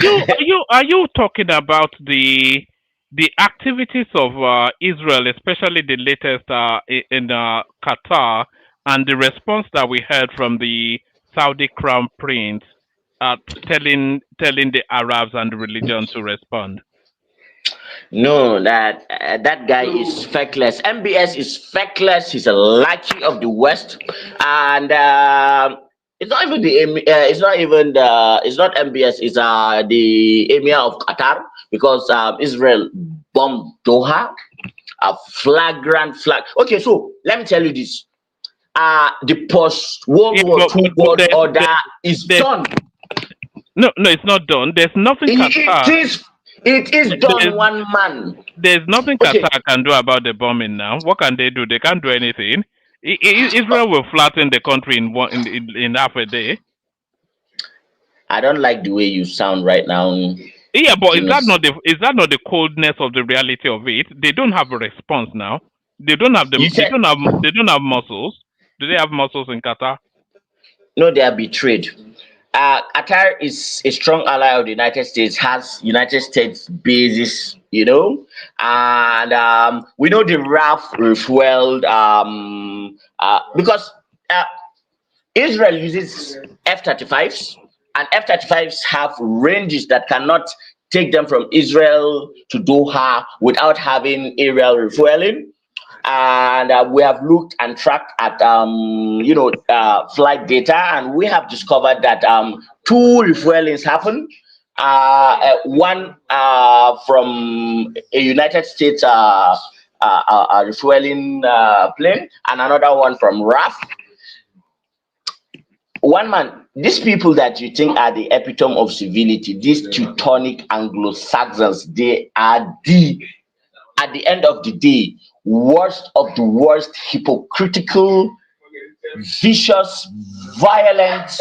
you talking about the activities of Israel, especially the latest in Qatar, and the response that we heard from the Saudi Crown Prince, telling the Arabs and the religion to respond? No, that guy is feckless. MBS is feckless. He's a lackey of the West, and it's not even it's not MBS. It's the Emir of Qatar, because Israel bombed Doha, a flagrant flag. Okay, so let me tell you this: the post World War II world order is done. No, it's not done. There's nothing Qatar. It is done, one man. There's nothing Qatar can do about the bombing now. What can they do? They can't do anything. Israel will flatten the country in half a day. I don't like the way you sound right now. Yeah, but is that not the coldness of the reality of it? They don't have a response now. They don't have they don't have muscles. Do they have muscles in Qatar? No, they are betrayed. Qatar is a strong ally of the United States, has United States bases, you know, and we know the RAF refueled because Israel uses F-35s, and F-35s have ranges that cannot take them from Israel to Doha without having aerial refueling. And we have looked and tracked at flight data, and we have discovered that two refuelings happen. One from a United States refueling plane, and another one from RAF. One man, these people that you think are the epitome of civility, these Teutonic Anglo-Saxons, they are at the end of the day, worst of the worst, hypocritical, vicious, violent,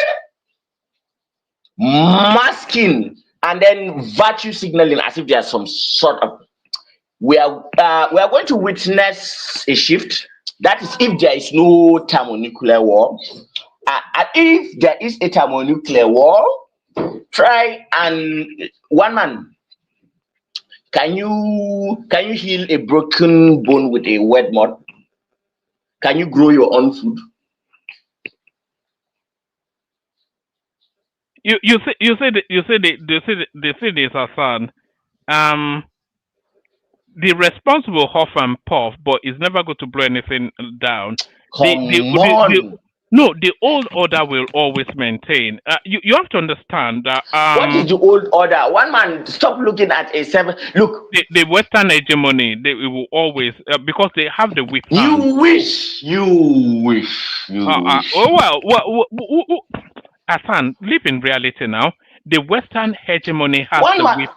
masking, and then virtue signaling as if there's some sort of. We are going to witness a shift. That is, if there is no thermonuclear war. And if there is a thermonuclear war, try and one man. Can you heal a broken bone with a wet mud? Can you grow your own food? You say this, Hassan. The responsible huff and puff, but it's never going to blow anything down. No, the old order will always maintain. You have to understand that. What is the old order? One man, stop looking at a seven. Look, the Western hegemony. They will always because they have the whip hand. You wish. Hassan, live in reality now. The Western hegemony has One the man. whip.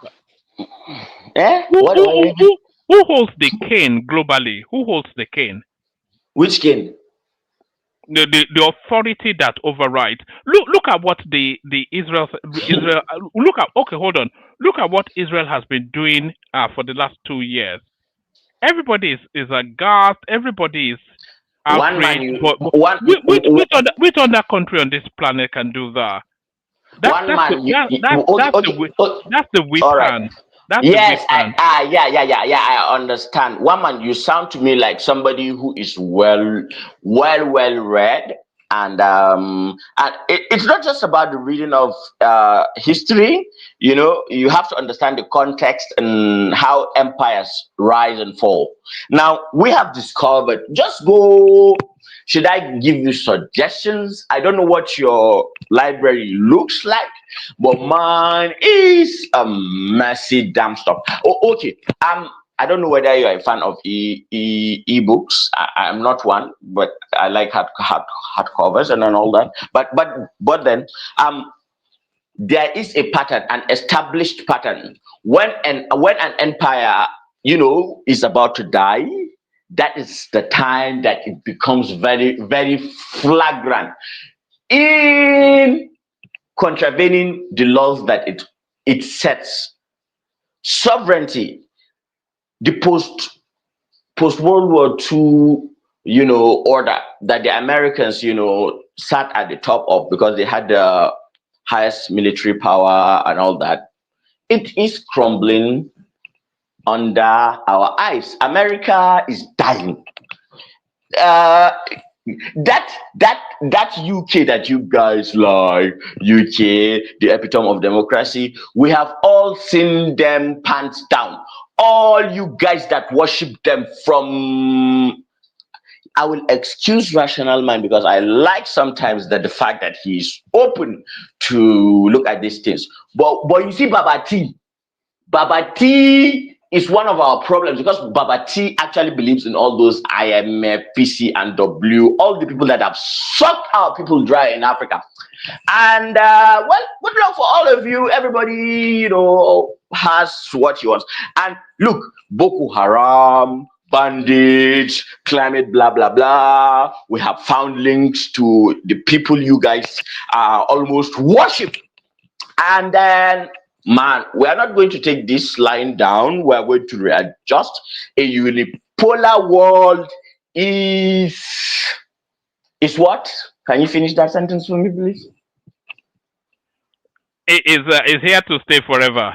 Who holds the cane globally? Who holds the cane? Which cane? The authority that overrides. Look at what the Israel look at. Okay, hold on. Look at what Israel has been doing for the last 2 years. Everybody is aghast. Everybody is outraged. Which other country on this planet can do that? That's the whip hand. Yes, I understand. One man, you sound to me like somebody who is well read, and it's not just about the reading of history. You know, you have to understand the context and how empires rise and fall. Now we have discovered. Just go. Should I give you suggestions? I don't know what your library looks like, but mine is a messy damn stuff. Oh, okay. I don't know whether you're a fan of e-books. I'm not one, but I like hard covers and all that. But then there is a pattern, an established pattern. When an empire, is about to die, that is the time that it becomes very, very flagrant in contravening the laws that it sets. Sovereignty, the post World War II, order that the Americans, sat at the top of because they had the highest military power and all that. It is crumbling under our eyes. America is dying. That UK that you guys like, UK, the epitome of democracy, we have all seen them pants down. All you guys that worship them from, I will excuse rational mind because I like sometimes that the fact that he's open to look at these things. But you see, Baba T is one of our problems because Baba T actually believes in all those IMF, PC, and W, all the people that have sucked our people dry in Africa. And good luck for all of you. Everybody, has what he wants. And look, Boko Haram, bandits, climate, blah, blah, blah. We have found links to the people you guys almost worship. And then, man, we are not going to take this line down. We are going to readjust. A unipolar world is what? Can you finish that sentence for me, please? is here to stay forever.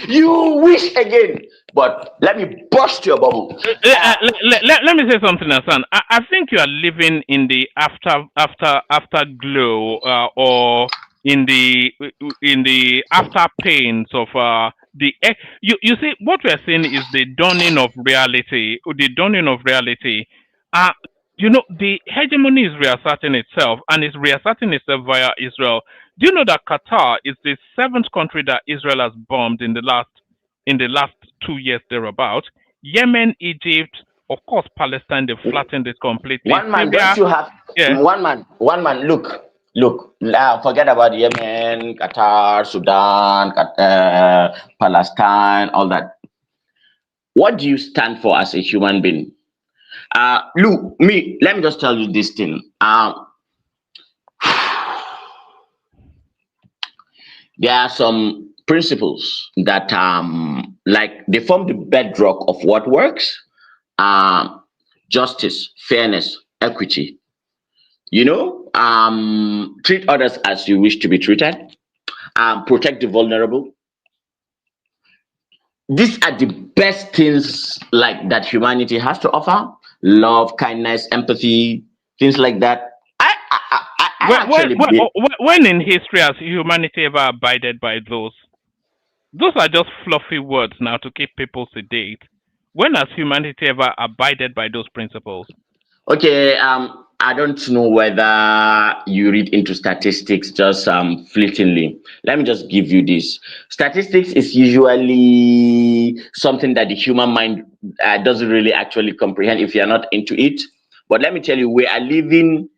You wish again, but let me burst your bubble. Let me say something, Hassan. I think you are living in the afterglow, or in the after pains of you see, what we are seeing is the dawning of reality. The dawning of reality. Uh the hegemony is reasserting itself, and it's reasserting itself via Israel. Do you know that Qatar is the seventh country that Israel has bombed in the last 2 years thereabout? Yemen, Egypt, of course, Palestine, they flattened it completely. One man, Syria, don't you have yeah. one man? Look. Forget about Yemen, Qatar, Sudan, Palestine, all that. What do you stand for as a human being? Look, let me just tell you this thing. There are some principles that like they form the bedrock of what works. Justice, fairness, equity. Treat others as you wish to be treated. Protect the vulnerable. These are the best things like that humanity has to offer. Love, kindness, empathy, things like that. When in history has humanity ever abided by those? Those are just fluffy words now to keep people sedate. When has humanity ever abided by those principles? Okay, I don't know whether you read into statistics just fleetingly. Let me just give you this. Statistics is usually something that the human mind doesn't really actually comprehend if you're not into it. But let me tell you, we are living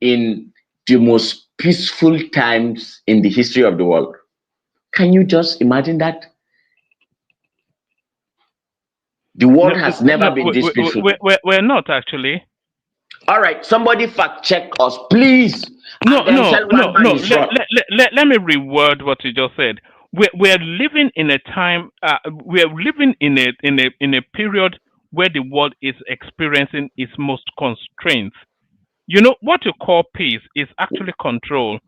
in the most peaceful times in the history of the world. Can you just imagine that? The world has never been this peaceful. We're not actually. All right, somebody fact check us, please. No. Let me reword what you just said. We're living in a time. We're living in a period where the world is experiencing its most constraints. What you call peace is actually control.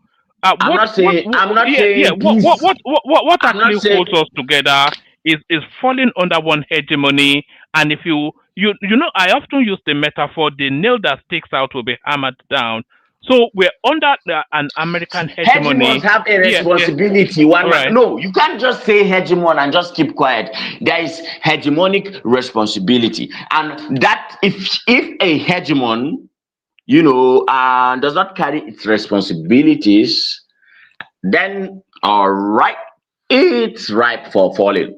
I'm not saying peace. What actually holds us together is falling under one hegemony. And if you I often use the metaphor: the nail that sticks out will be hammered down. So we're under an American hegemony. Hegemons have a responsibility. Right. No, you can't just say hegemon and just keep quiet. There is hegemonic responsibility, and that if a hegemon, does not carry its responsibilities, then all right, it's ripe for falling.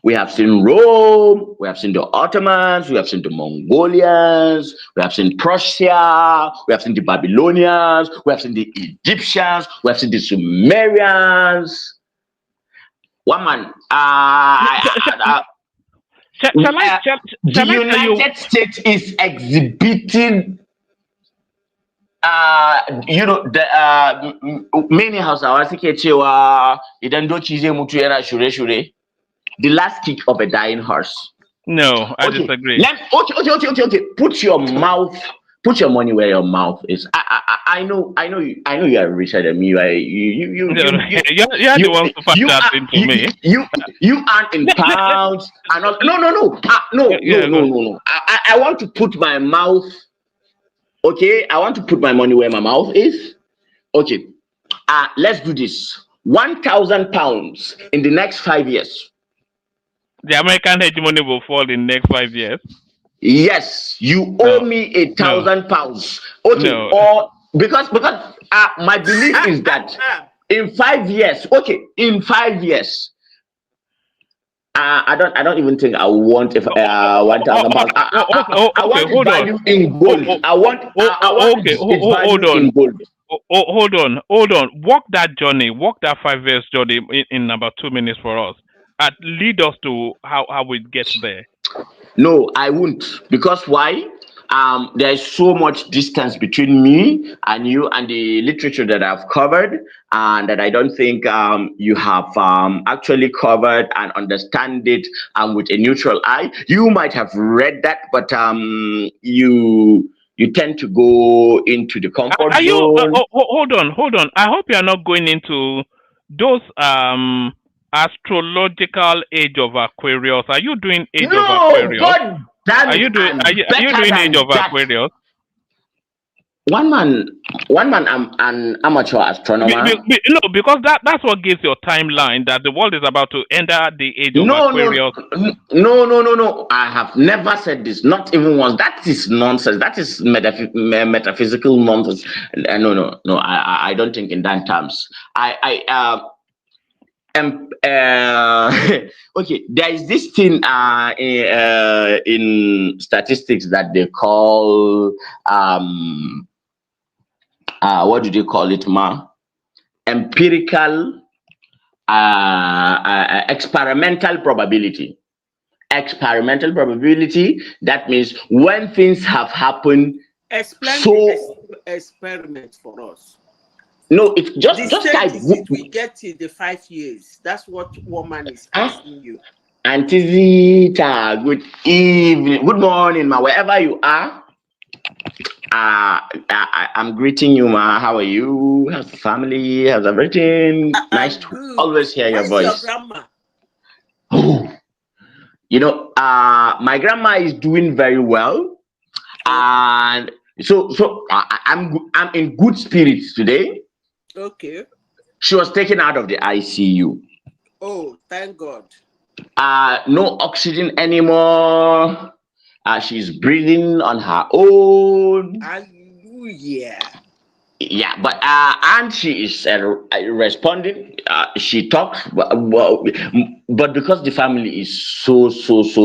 We have seen Rome, we have seen the Ottomans, we have seen the Mongolians, we have seen Prussia, we have seen the Babylonians, we have seen the Egyptians, we have seen the Sumerians. One man, the United States is exhibiting many hausawa suke cewa idan doki zai mutu yana shure-shure, the last kick of a dying horse. No, I disagree. Okay. Put your money where your mouth is. I know you are richer than me. You're the one to find that into me. You aren't in pounds and all. No. I want to put my mouth. Okay, I want to put my money where my mouth is. Okay, let's do this. 1,000 pounds in the next 5 years. The American hegemony will fall in the next 5 years. Yes, you owe me 1,000 pounds. Okay, or because my belief is that in 5 years. Okay, in 5 years. I don't even think I want 1,000 pounds. I want the value in gold. I want its value in gold. Hold on. Walk that journey. Walk that 5 years journey in about 2 minutes for us. Lead us to how we get there. No, I won't. Because why? There is so much distance between me and you and the literature that I've covered, and that I don't think you have actually covered and understand it with a neutral eye. You might have read that, but you you tend to go into the comfort Are you? zone. Hold on. I hope you are not going into those astrological age of Aquarius. Are you doing age of No, Aquarius? God damn Are it, you doing? I'm Are you better doing age than of that. Aquarius? One man, I'm an amateur astronomer. No, because that's what gives your timeline that the world is about to enter the age of Aquarius. No. I have never said this, not even once. That is nonsense. That is metaphysical nonsense. No. I don't think in that terms. Okay, there is this thing in statistics that they call what do they call it, ma? Empirical experimental probability. Experimental probability, that means when things have happened. Explain So the experiment for us. no, it's just The just stage like is it we get in the 5 years. That's what woman is asking you. Auntie Zita, good evening, good morning, ma. Wherever you are, I'm greeting you, ma. How are you? How's the family? How's everything? Nice to always hear your voice. Your grandma? Oh, you know, my grandma is doing very well, and so I'm in good spirits today. Okay. She was taken out of the ICU. Oh, thank God. No oxygen anymore. She's breathing on her own. Hallelujah. Yeah, but and she is responding. She talks, but because the family is so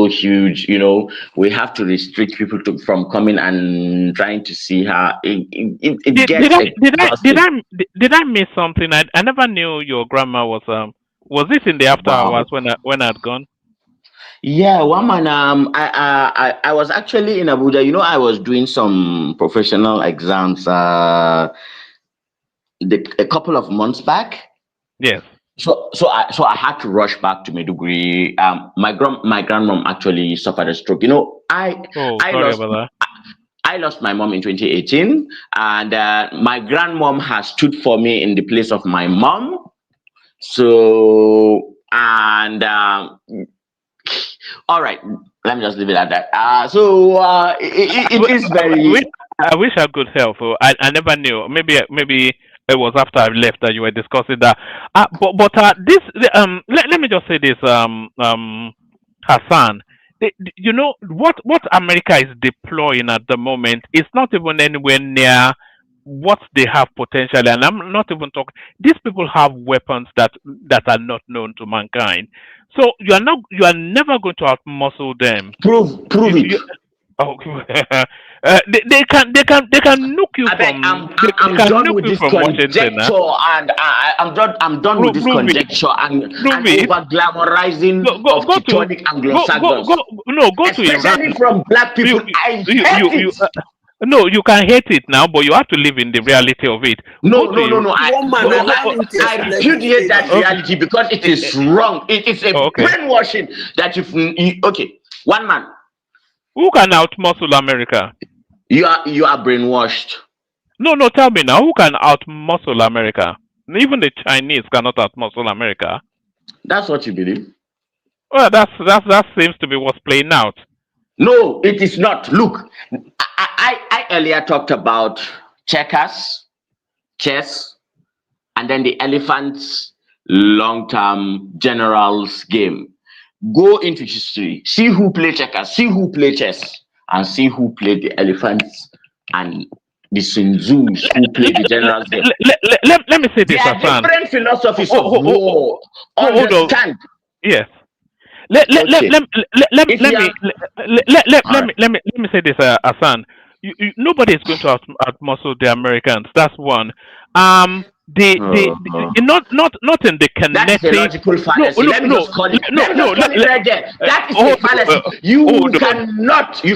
huge, you know, we have to restrict people from coming and trying to see her. It gets exhausting. Did I miss something? I never knew your grandma was it in the after hours when I had gone? Yeah, one man. I was actually in Abuja. You know, I was doing some professional exams. A couple of months back. Yes. So I had to rush back to Maiduguri. My grandmom actually suffered a stroke. You know, I lost my mom in 2018, and my grandmom has stood for me in the place of my mom. So and all right, let me just leave it at that. It is very. I wish I could help. I never knew. Maybe it was after I left that you were discussing that. This let me just say this, Hassan. You know what America is deploying at the moment is not even anywhere near what they have potentially, and I'm not even talking. These people have weapons that are not known to mankind. So you are never going to outmuscle them. Prove it. They can nuke you from. I'm done with this conjecture, and I'm done with this conjecture and over glamorizing of Teutonic Anglo-Saxons. Go to Iran. Especially from black people. I hate it. No, you can hate it now, but you have to live in the reality of it. No. I repudiate that reality because it is wrong. It is a brainwashing that okay, one man. Who can outmuscle America? You are brainwashed. No, tell me now, who can outmuscle America? Even the Chinese cannot outmuscle America. That's what you believe? Well, that seems to be what's playing out. No, it is not. Look, I earlier talked about checkers, chess, and then the elephants long-term generals game. Go into history, see who play checkers, see who play chess, and see who played the elephants and the Sun Tzus who played the generals game. Let me say this, Hassan. Different philosophies of war. Understand? Yes. Let me say this, Hassan. Nobody is going to outmuscle the Americans. That's one. Not in the kinetic. That's a logical fallacy. That is a fallacy. You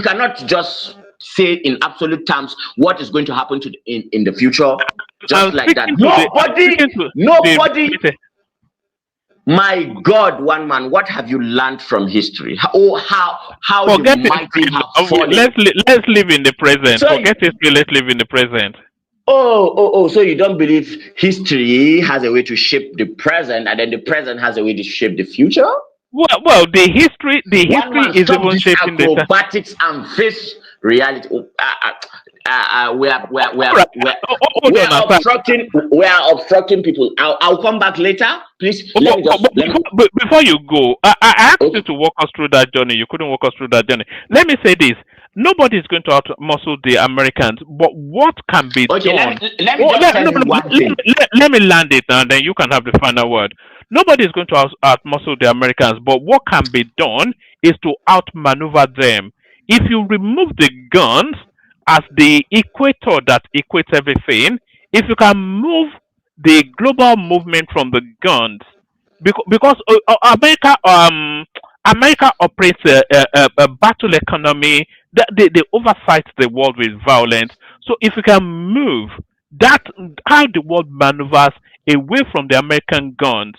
cannot just say in absolute terms what is going to happen in the future just like that. Nobody. My God, one man, what have you learned from history? How the Forget mighty history. have fallen. Let's live in the present. So Forget history. Let's live in the present. so you don't believe history has a way to shape the present, and then the present has a way to shape the future? Well, the history One man, is stop even this shaping the time. acrobatics and face reality. We are Hold on, Hassan. obstructing. We are obstructing people. I'll come back later, please. But before you go, I asked you to walk us through that journey. You couldn't walk us through that journey. Let me say this: nobody is going to out-muscle the Americans. But what can be done? Let me just tell you one thing. Let me land it, and then you can have the final word. Nobody is going to out-muscle the Americans. But what can be done is to outmaneuver them. If you remove the guns as the equator that equates everything, if you can move the global movement from the guns, because America operates a battle economy. They oversight the world with violence. So if you can move that, how the world maneuvers away from the American guns,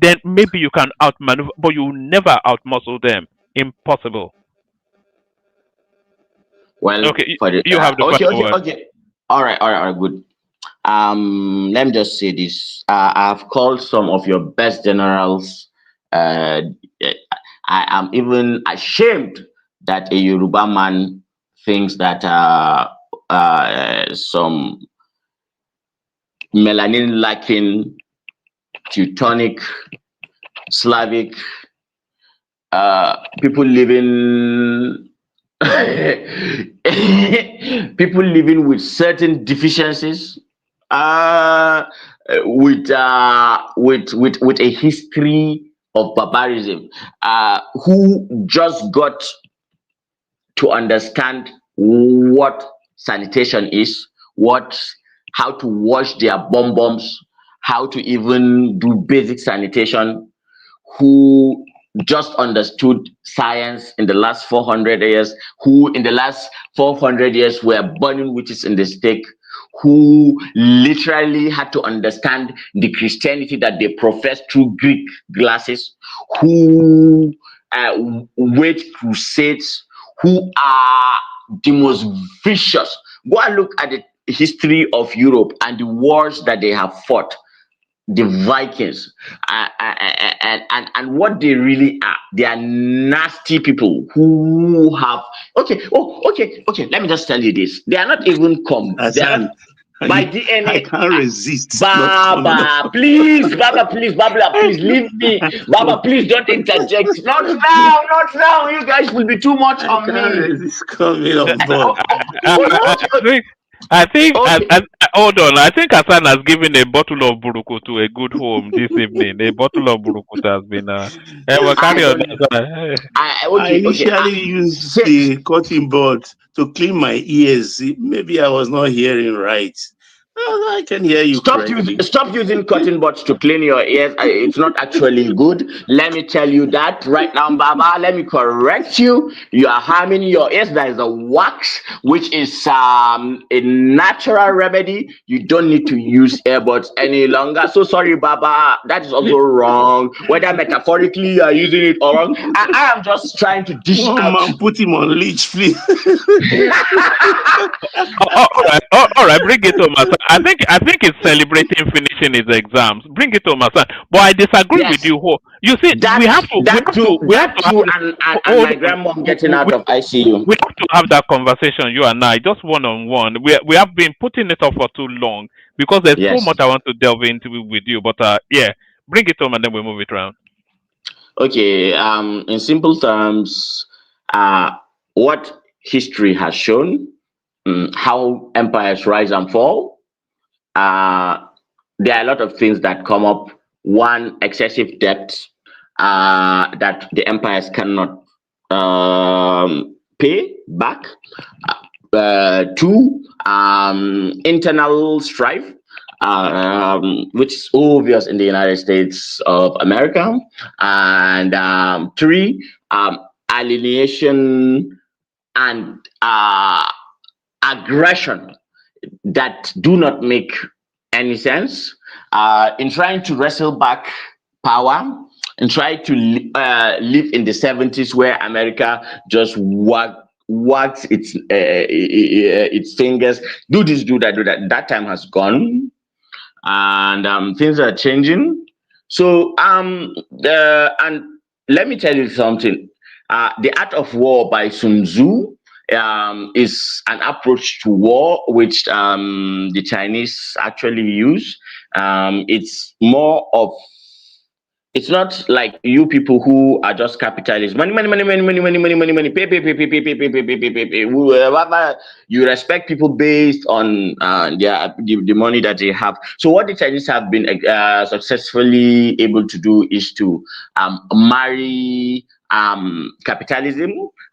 then maybe you can outmaneuver, but you will never outmuscle them. Impossible. Well, okay, you have the final word. Okay. All right, good. Let me just say this. I've called some of your best generals. I am even ashamed that a Yoruba man thinks that some melanin lacking, Teutonic, Slavic people living people living with certain deficiencies, with a history of barbarism, who just got to understand what sanitation is, how to wash their bombs, how to even do basic sanitation, who just understood science in the last 400 years, who in the last 400 years were burning witches in the stake, who literally had to understand the Christianity that they professed through Greek glasses, who waged crusades, who are the most vicious. Go and look at the history of Europe and the wars that they have fought. The Vikings, and what they really are. They are nasty people who have okay. Let me just tell you this: they are not even they are not by DNA. I can't resist. Baba, please, Baba, please leave me. Baba, please don't interject. Not now. You guys will be too much on me. Resist coming on board. I think hold on. I think Hassan has given a bottle of buruku to a good home this evening. A bottle of buruku has been. We'll carry on. I initially used the cutting board to clean my ears. Maybe I was not hearing right. I can hear you. Stop using cotton buds to clean your ears. It's not actually good. Let me tell you that right now, Baba. Let me correct you. You are harming your ears. There is a wax, which is a natural remedy. You don't need to use earbuds any longer. So sorry, Baba. That is also wrong. Whether metaphorically you are using it or wrong, I am just trying to dish out. Man, put him on leash, please. All right. Bring it to Hassan. I think he's celebrating finishing his exams. Bring it to Hassan. But I disagree with you. You see, we have to and my grandmom getting out of ICU. We have to have that conversation, you and I, just one-on-one. We have been putting it off for too long because there's so much I want to delve into with you. But bring it home and then we move it around. Okay. In simple terms, what history has shown, how empires rise and fall. There are a lot of things that come up. One, excessive debt that the empires cannot pay back. Two, internal strife, which is obvious in the United States of America. And three, alienation and aggression that do not make any sense. In trying to wrestle back power, and try to live in the 70s where America just wags its fingers, do this, do that, do that. That time has gone, and things are changing. So and let me tell you something. The Art of War by Sun Tzu is an approach to war which the Chinese actually use. It's more of, it's not like you people who are just capitalists. Money, money, money, money, money, money, money, money, money, pay, pay, pay, pay, pay, pay, pay, pay, pay, pay, pay, pay. Whoever you respect people based on the money that they have. So what the Chinese have been successfully able to do is to marry capitalism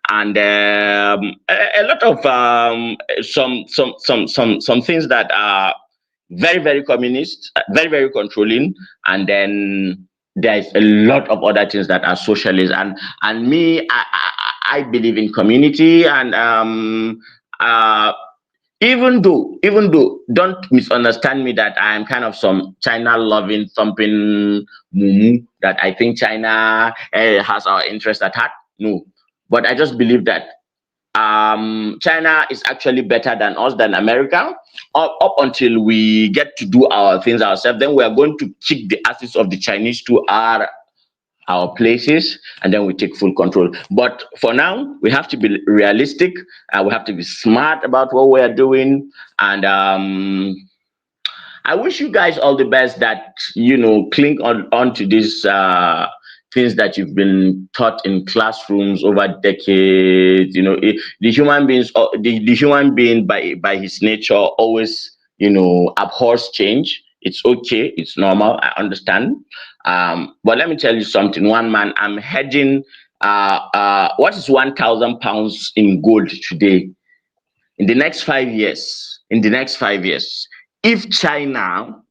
and a lot of some things that are very, very communist, very, very controlling, and then there's a lot of other things that are socialist. And me, I believe in community, and even though, don't misunderstand me that I am kind of some China loving thumping mumu, that I think China has our interest at heart. No, but I just believe that China is actually better than us, than America, up until we get to do our things ourselves. Then we are going to kick the asses of the Chinese to our places, and then we take full control. But for now, we have to be realistic. We have to be smart about what we are doing, and I wish you guys all the best. That cling on to these things that you've been taught in classrooms over decades. The human beings, the human being by his nature always abhors change. It's okay, it's normal, I understand. But let me tell you something. One man, I'm hedging. What is 1,000 pounds in gold today? In the next 5 years, if China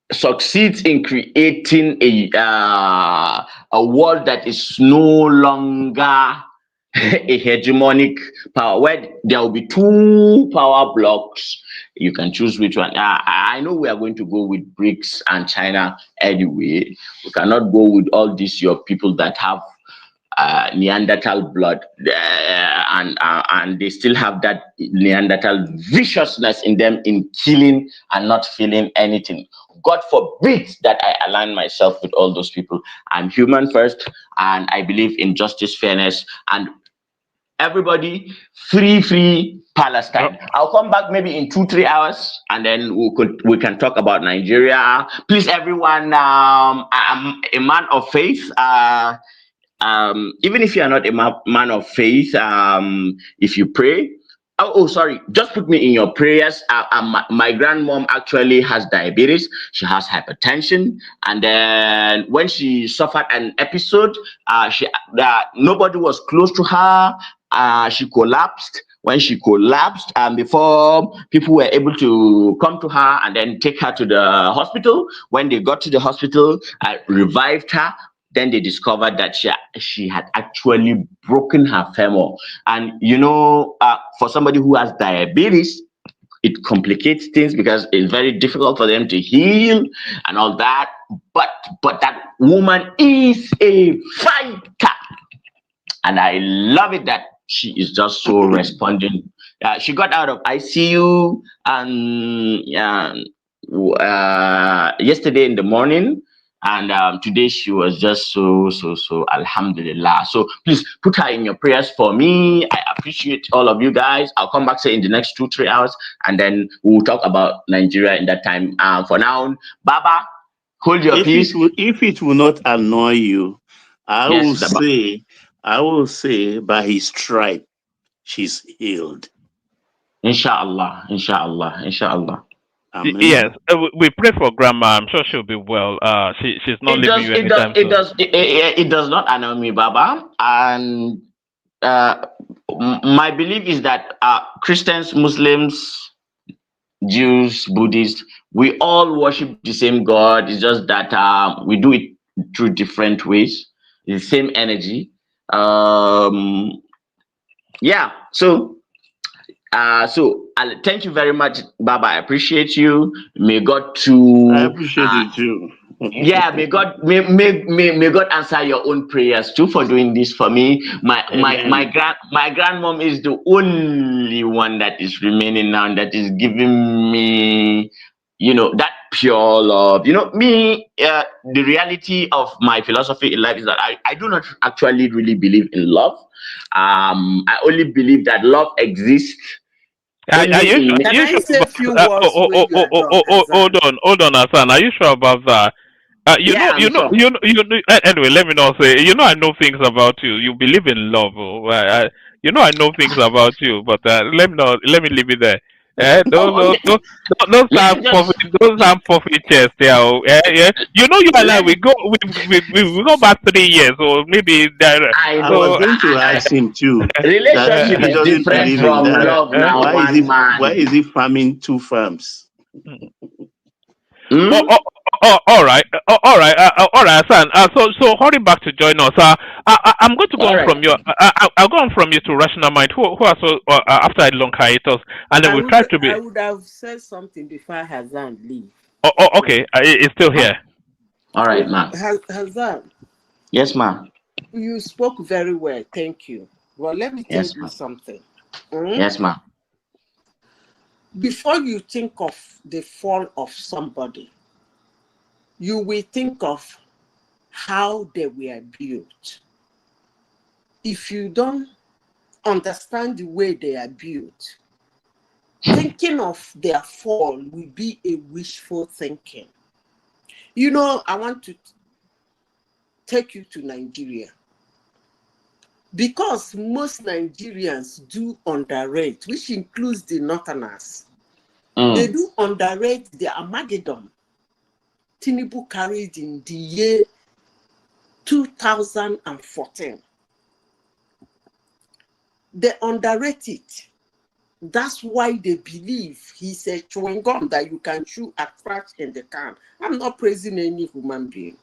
succeeds in creating a world that is no longer a hegemonic power, where there will be two power blocks, you can choose which one. I know we are going to go with BRICS and China anyway. We cannot go with all these your people that have Neanderthal blood, and they still have that Neanderthal viciousness in them, in killing and not feeling anything. God forbid that I align myself with all those people. I'm human first, and I believe in justice, fairness, and everybody free Palestine. I'll come back maybe in 2-3 hours, and then we can talk about Nigeria. Please, everyone, I'm a man of faith. Even if you are not a man of faith, if you pray, sorry, just put me in your prayers. My grandmom actually has diabetes. She has hypertension, and then when she suffered an episode, nobody was close to her. She collapsed. When she collapsed, before people were able to come to her and then take her to the hospital, when they got to the hospital, I revived her. Then they discovered that she had actually broken her femur. And for somebody who has diabetes, it complicates things because it's very difficult for them to heal and all that. But that woman is a fighter, and I love it that she is just so responding. She got out of ICU yesterday in the morning. And today she was just so alhamdulillah. So please put her in your prayers for me. I appreciate all of you guys. I'll come back say in the next 2-3 hours, and then we'll talk about Nigeria in that time. For now, Baba, hold your peace. If it will not annoy you, I will say by his stripe she's healed. Inshallah. Amen. Yes, we pray for Grandma. I'm sure she'll be well. She's not leaving you anytime soon. It does not annoy me, Baba. And my belief is that Christians, Muslims, Jews, Buddhists, we all worship the same God. It's just that we do it through different ways. The same energy. So thank you very much, Baba. I appreciate you. May God I appreciate you too. Yeah, may God answer your own prayers too for doing this for me. Amen. My grandmom is the only one that is remaining now that is giving me, that pure love. Me, the reality of my philosophy in life is that I do not actually really believe in love. I only believe that love exists Are only you in. Can you I sure say a few about words when you are done, hold on, Hassan. Are you sure about that? Yeah, I'm sure. Anyway, let me not say. I know things about you. You believe in love. I know things about you. But let me leave it there. Oh, okay. Those Let are me just. puffy chest there. Yeah. You and I Let we go back 3 years, or maybe there. I I know was So. going to ask him too that relationship if he is doesn't different believe in from that, love now. why is One he why man. is he farming two farms? Oh, Hmm? oh, all right, all right, Hassan. So hurry back to join us. I'm going to go All on right. from you. I'll go on from you to Rational Mind, who are so after a long hiatus, and then I we would try to be. I would have said something before Hazan leave. Okay, it's still here. All right, ma. Hazan, Yes, ma. you spoke very well. Thank you. Well, let me tell Yes, you ma. something. Hmm? Yes, ma. Before you think of the fall of somebody, you will think of how they were built. If you don't understand the way they are built, thinking of their fall will be a wishful thinking. I want to take you to Nigeria. Because most Nigerians do underrate, which includes the Northerners, they do underrate the Armageddon Tinubu carried in the year 2014. They underrate it. That's why they believe he's a chewing gum that you can chew at trash in the can. I'm not praising any human being.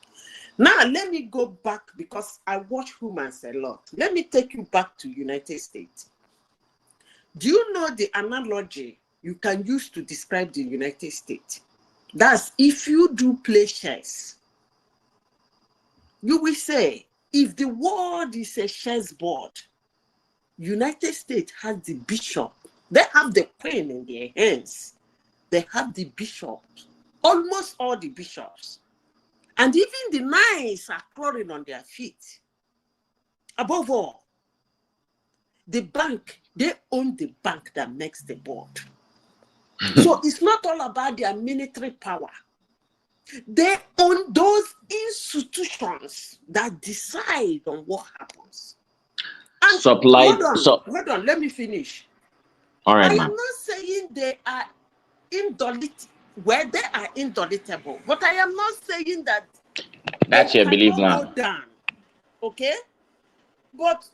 Now, let me go back because I watch humans a lot. Let me take you back to United States. Do you know the analogy you can use to describe the United States? That's if you do play chess, you will say, if the world is a chessboard, United States has the bishop. They have the queen in their hands. They have the bishops, almost all the bishops. And even the knights are crawling on their feet. Above all, the bank, they own the bank that makes the board. So it's not all about their military power. They own those institutions that decide on what happens. And Supply. hold on, let me finish. All right, I am ma'am. not saying they are indolent, well, they are indolitable, but I am not saying that they That's your belief, cannot go ma'am. down. Okay? But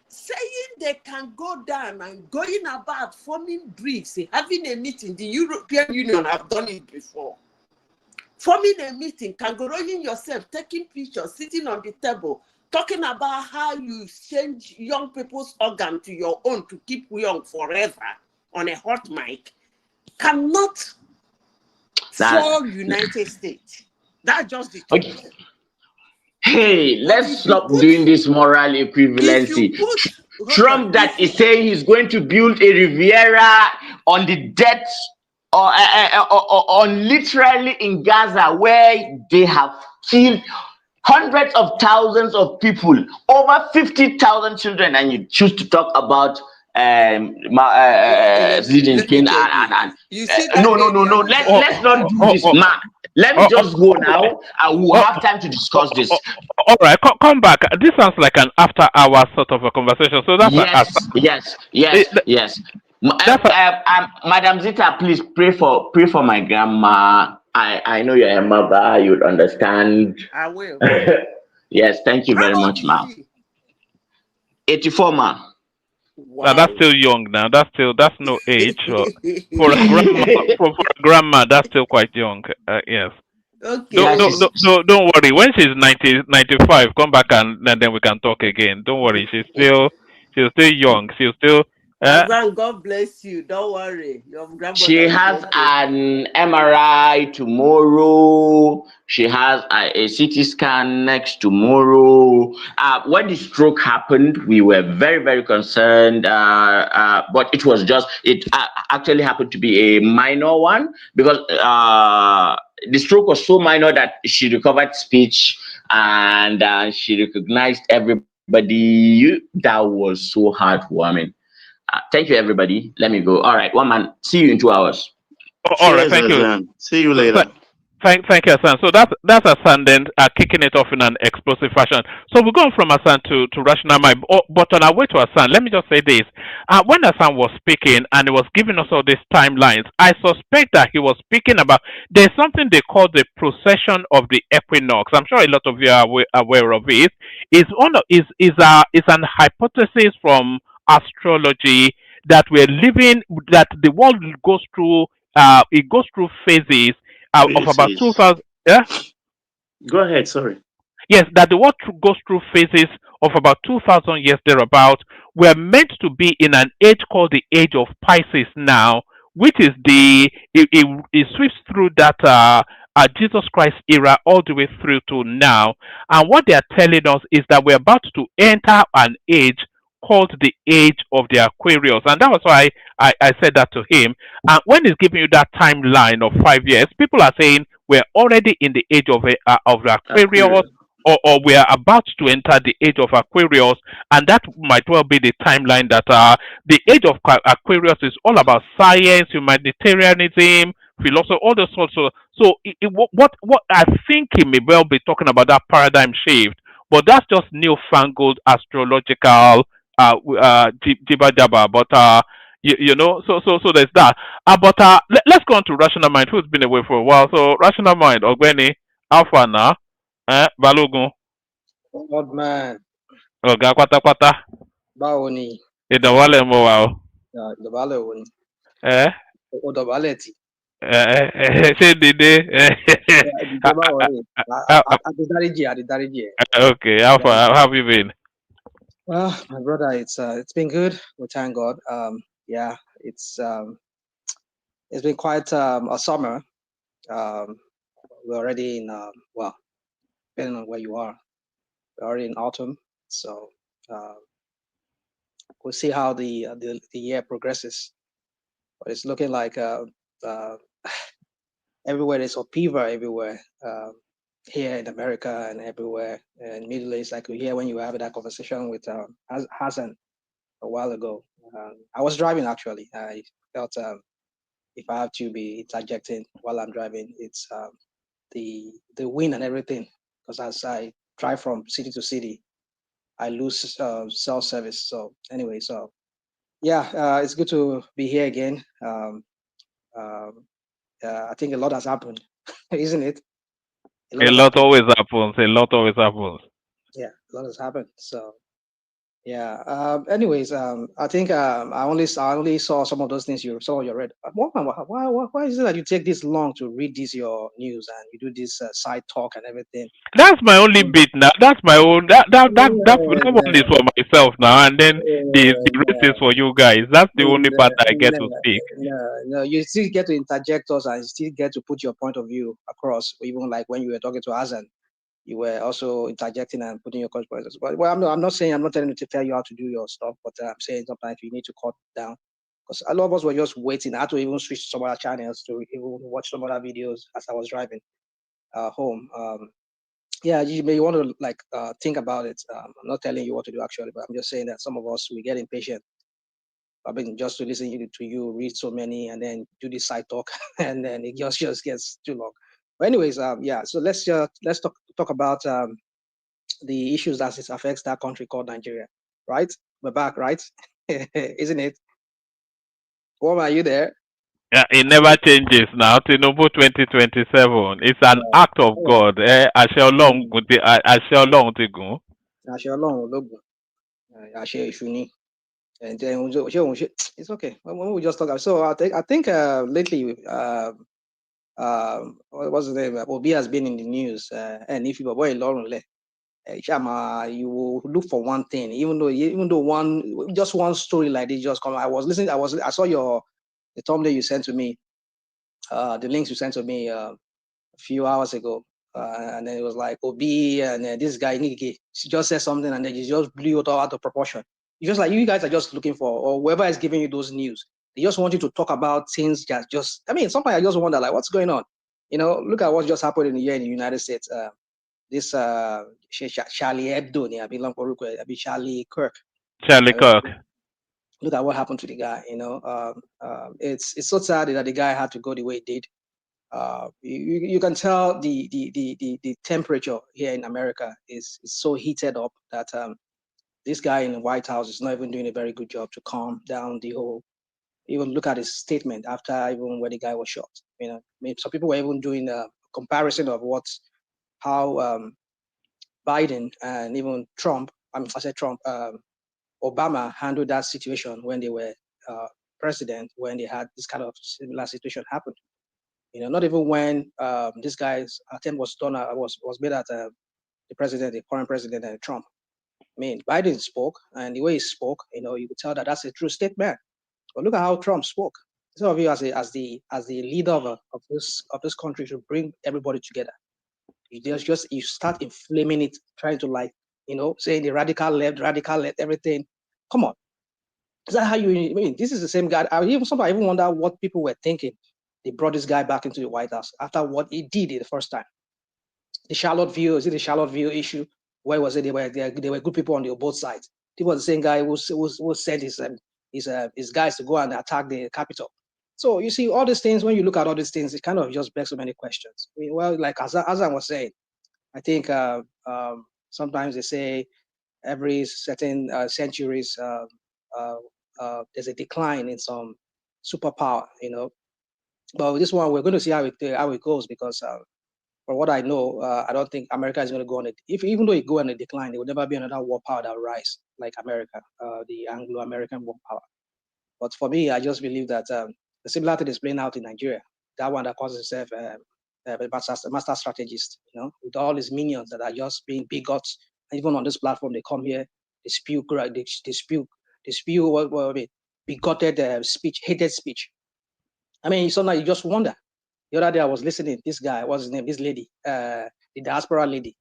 saying they can go down and going about forming briefs, having a meeting, the European Union have done it before. Forming a meeting, kangarooing yourself, taking pictures, sitting on the table, talking about how you change young people's organ to your own to keep young forever on a hot mic, cannot fall United States. That's just the truth. Okay. Hey, But let's stop doing this moral equivalency. Trump that is saying he's going to build a Riviera on the death or on literally in Gaza where they have killed hundreds of thousands of people, over 50,000 children, and you choose to talk about Xi Jinping no. Let's not do this, man. Let me just go now. I will have time to discuss this. All right, come back. This sounds like an after-hour sort of a conversation. So that's Yes. Madam Zita, please pray for my grandma. I know you're a mother. You'd understand. I will. Yes, thank you very much, ma'am. 84, ma'am. Wow. That's still young now. That's no age for a grandma. For a grandma, that's still quite young. Yes. Okay. Don't worry. When she's 95, come back and then we can talk again. Don't worry. She's still young. She'll still Azan, God bless you. Don't worry. Your grandmother She will has be okay. an MRI tomorrow. She has a CT scan next tomorrow. When the stroke happened, we were very, very concerned. But it actually happened to be a minor one because the stroke was so minor that she recovered speech and she recognized everybody. That was so heartwarming. Thank you, everybody. Let me go. All right, one man. See you in 2 hours. All right, Cheers, thank you. Azan. See you later. Thank you, Hassan. So that's Hassan then kicking it off in an explosive fashion. So we're going from Hassan to Rational Mind. But on our way to Hassan, let me just say this. When Hassan was speaking and he was giving us all these timelines, I suspect that he was speaking about there's something they call the procession of the equinox. I'm sure a lot of you are aware of it. It's an hypothesis from astrology that that the world goes through phases of about 2000. Yeah. Go ahead. Sorry. Yes, that the world goes through phases of about 2000 years thereabout. We're meant to be in an age called the age of Pisces now, which is it sweeps through that Jesus Christ era all the way through to now. And what they are telling us is that we're about to enter an age called the age of the Aquarius. And that was why I said that to him. And when he's giving you that timeline of 5 years, people are saying we're already in the age of the Aquarius, or we are about to enter the age of Aquarius, and that might well be the timeline that the age of Aquarius is all about science, humanitarianism, philosophy, all those sorts of. So what I think he may well be talking about that paradigm shift, but that's just newfangled astrological jibba jabba. But you know, so there's that. But let's go on to Rational Mind, who's been away for a while. So Rational Mind, Ogweni, Alpha now. Balógun. Old man. Ọ̀gá pátápátá. Báwo ni? Ìdọ̀bálẹ̀ mo wà o. Ìdọ̀bálẹ̀ wo ni? O dọ̀bálẹ̀ tì. Ṣé dìde? Dìde báwo ni? Àdìdáríjì ẹ̀. Okay, how have you been? Well, my brother, it's been good. We thank God. Yeah, it's been quite a summer. We're already in well, depending on where you are, we're already in autumn. So we'll see how the year progresses. But it's looking like everywhere there's a fever everywhere. Here in America and everywhere in Middle East, like we hear when you were having that conversation with Hassan a while ago. I was driving actually. I felt if I have to be interjecting while I'm driving, it's the wind and everything. Because as I drive from city to city, I lose cell service. So anyway, so yeah, it's good to be here again. I think a lot has happened, isn't it? A lot always happens. Yeah, a lot has happened. So yeah. Anyways, I think I only saw some of those things you read. Why is it that you take this long to read your news and you do this side talk and everything? That's my only bit now. That's my own. That one is for myself now, and then the rest is for you guys. That's the only part that I get to speak. No, you still get to interject us and you still get to put your point of view across. Even like when you were talking to Hassan, you were also interjecting and putting your consequences. But well, I'm not telling you to tell you how to do your stuff, but I'm saying sometimes you need to cut down because a lot of us were just waiting. I had to even switch to some other channels to even watch some other videos as I was driving home. Yeah, you may want to like think about it. I'm not telling you what to do actually, but I'm just saying that some of us we get impatient. I mean, just to listen to you read so many and then do this side talk, and then it just gets too long. But anyways, yeah. So let's talk about the issues that it affects that country called Nigeria. Right? We're back, right? Isn't it? Woman, are you there? Yeah, it never changes now. Tinubu 2027. It's an act of God. Àṣẹ Ọlọ́run ti gùn. Àṣẹ Ọlọ́run ló gùn. Àṣẹ èṣù ni. And then it's okay. When we just talk, so I think lately, what was the name? Obi has been in the news, and if you boy El-Rufai, Chama, you will look for one thing, even though one story like this just come. I saw the thumbnail you sent to me, the links you sent to me a few hours ago, and then it was like Obi and this guy Niki just said something, and then you just blew it all out of proportion. You just like you guys are just looking for, or whoever is giving you those news, they just want you to talk about things that just. I mean, sometimes I just wonder like, what's going on? Look at what just happened here in the United States. This Charlie Hebdo, I belong for Charlie Kirk. Charlie Kirk. Look at what happened to the guy. It's so sad that the guy had to go the way it did. You can tell the temperature here in America is so heated up that this guy in the White House is not even doing a very good job to calm down the whole. Even look at his statement after even when the guy was shot. Some people were even doing a comparison of how Biden and even Trump, Obama handled that situation when they were president, when they had this kind of similar situation happen. Not even when this guy's attempt was done, was made at the current president, Trump. I mean, Biden spoke, and the way he spoke, you could tell that that's a true statement. But look at how Trump spoke. Some of you, as the leader of this country, should bring everybody together. You start inflaming it, trying to saying the radical left, everything. Come on, is that how you? I mean, this is the same guy. I even wonder what people were thinking. They brought this guy back into the White House after what he did the first time. The Charlottesville, is it the Charlottesville issue? Where was it? They were good people on both sides. He was the same guy who sent his guys to go and attack the Capitol. So you see all these things. When you look at all these things, it kind of just begs so many questions. I mean, well, like as I was saying, I think sometimes they say every certain centuries there's a decline in some superpower, But with this one, we're going to see how it goes because from what I know, I don't think America is going to go on it. Even though it go on a decline, there will never be another world power that will rise like America, the Anglo-American world power. But for me, I just believe that the similar thing is playing out in Nigeria. That one that calls itself a master strategist, with all his minions that are just being bigots. And even on this platform, they come here, they spew bigoted speech, hated speech. I mean, sometimes you just wonder. The other day I was listening, this guy, what's his name, this lady, the diaspora lady,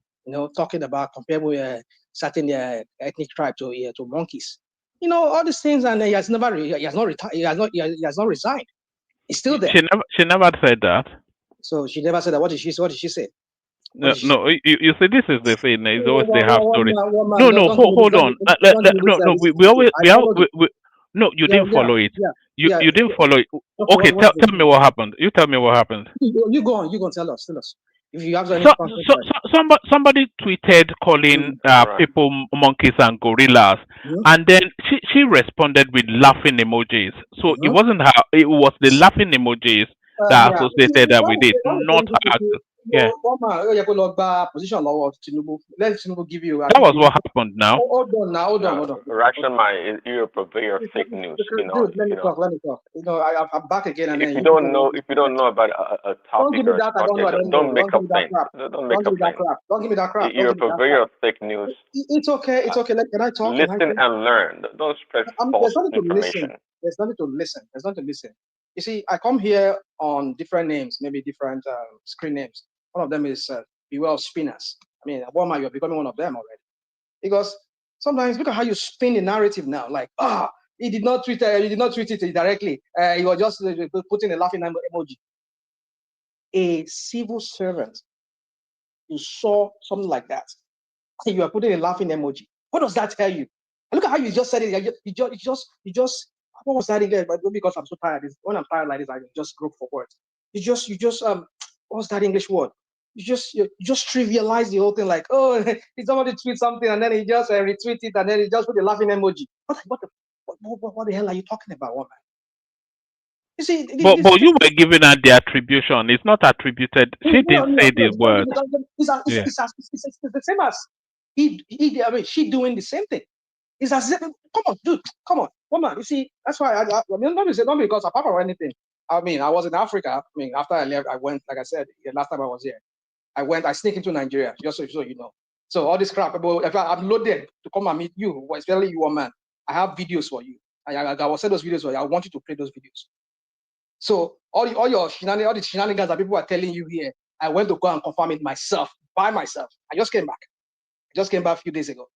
talking about comparing with certain ethnic tribe to monkeys. All these things, and he has not resigned. He's still there. She never said that. So she never said that. What did she say? No, you see, this is the thing. It's always they have stories. No, hold on. No, we always no, you didn't follow it. You didn't follow it. Okay, tell me what happened. You tell me what happened. You go on. You go and tell us. If you have any somebody tweeted calling people monkeys and gorillas, and then she responded with laughing emojis. So it wasn't her. It was the laughing emojis that associated that with it, not her. Yeah. Let Tinubu give you. That was what happened now. Hold on. Rashomai, you're a purveyor of fake news. Dude, let me talk. I'm back again. And if you don't know about a topic or a subject, don't make up things. Don't make up things. Don't give me that crap. You're a purveyor of fake news. It's okay. Can I talk? Listen and learn. Don't spread false information. There's nothing to listen. You see, I come here on different names, maybe different screen names. One of them is Beware of Spinners. I mean, Obama, you're becoming one of them already. Because sometimes look at how you spin the narrative now. Like, he did not tweet it directly. He was just putting a laughing emoji. A civil servant, you saw something like that, and you are putting a laughing emoji. What does that tell you? Look at how you just said it. You just. What was that English? But because I'm so tired, when I'm tired like this, I just grope for words. You just what was that English word? You just trivialize the whole thing, like, oh, did somebody tweet something and then he just retweet it and then he just put a laughing emoji. What the hell are you talking about, woman? You see, but you were giving her the attribution. It's not attributed. She didn't say the word. It's the same as she doing the same thing. It's as if, come on, dude, come on, woman. You see, that's why I mean, not because apart from anything. I mean, I was in Africa. I mean, after I left, I went, like I said, last time I was here, I sneaked into Nigeria, just so you know. So all this crap about if I'm loaded to come and meet you, especially you, man. I have videos for you. I will send those videos for you. I want you to play those videos. So all the shenanigans that people are telling you here, I went to go and confirm it myself, by myself. I just came back. I just came back a few days ago.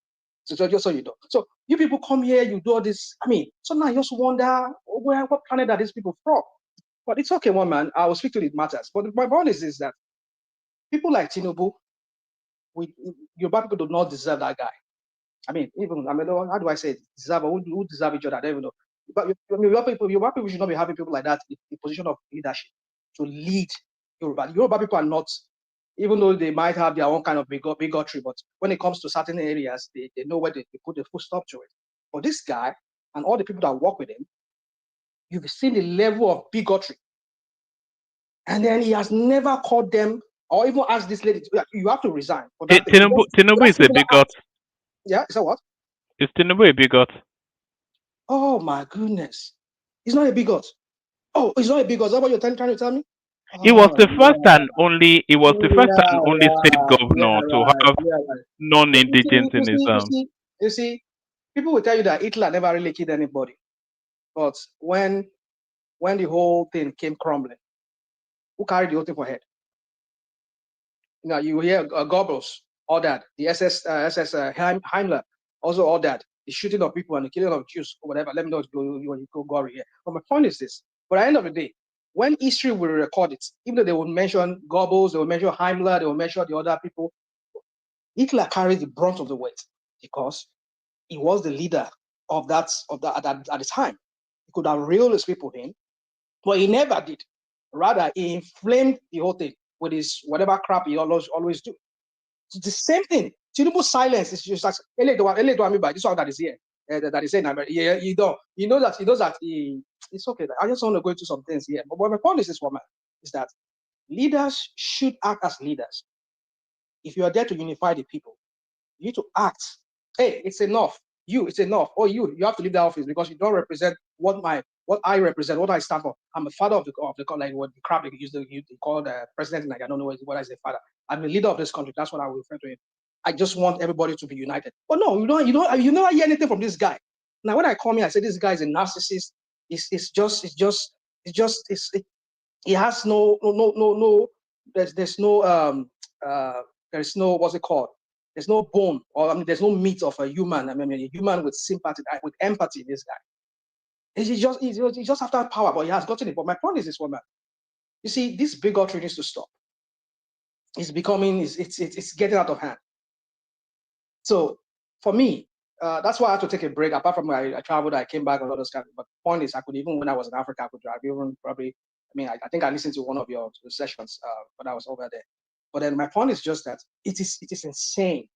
So just so you know. So you people come here, you do all this. I mean, sometimes I just wonder what planet are these people from? But it's okay, one man. I will speak to the matters. But my point is that people like Tinubu, Yoruba people do not deserve that guy. I mean, how do I say it? Deserve, who deserve each other? I don't even know. But Yoruba people should not be having people like that in the position of leadership to lead Yoruba. Yoruba people are not, even though they might have their own kind of bigotry, but when it comes to certain areas, they know where they put the full stop to it. But this guy and all the people that work with him, you've seen the level of bigotry. And then he has never called them or even asked this lady, you have to resign. For that Tinubu is a bigot. Yeah, is that what? Is Tinubu a bigot? Oh my goodness. He's not a bigot. Oh, he's not a bigot. Is that what you're trying to tell me? He was the first and only. He was the first and only state governor to have non-indigents in his You see, people will tell you that Hitler never really killed anybody, but when the whole thing came crumbling, who carried the whole thing for head? You hear Goebbels ordered, the SS Himmler also ordered the shooting of people and the killing of Jews or whatever. Let me know if you go gory here. But my point is this: but at the end of the day, when history will record it, even though they will mention Goebbels, they will mention Himmler, they will mention the other people, Hitler carried the brunt of the weight because he was the leader of that at the time. He could have reeled his people in, but he never did. Rather, he inflamed the whole thing with his whatever crap he always do. It's the same thing. Tinubu's silence is just like this one that is here, that is in America. Yeah, you know that it's okay. I just want to go into some things here. But my point is this, woman, is that leaders should act as leaders. If you are there to unify the people, you need to act. Hey, it's enough. It's enough. Oh, you have to leave that office because you don't represent what I represent, what I stand for. I'm a father of the like what the crap they used to call the president. Like I don't know what I say, father. I'm the leader of this country. That's what I will refer to him. I just want everybody to be united. But no, you never hear anything from this guy. Now when I come here, I say this guy is a narcissist. He has no. There's no what's it called? There's no bone, or there's no meat of a human. A human with sympathy, with empathy. This guy, he's just after power, but he has gotten it. But my point is this, woman. You see, this bigotry needs to stop. It's getting out of hand. So for me, that's why I had to take a break. Apart from I traveled, I came back and all those kind of. But the point is, I could even when I was in Africa, I could drive. Even probably, I think I listened to one of your sessions when I was over there. But then my point is just that it is insane.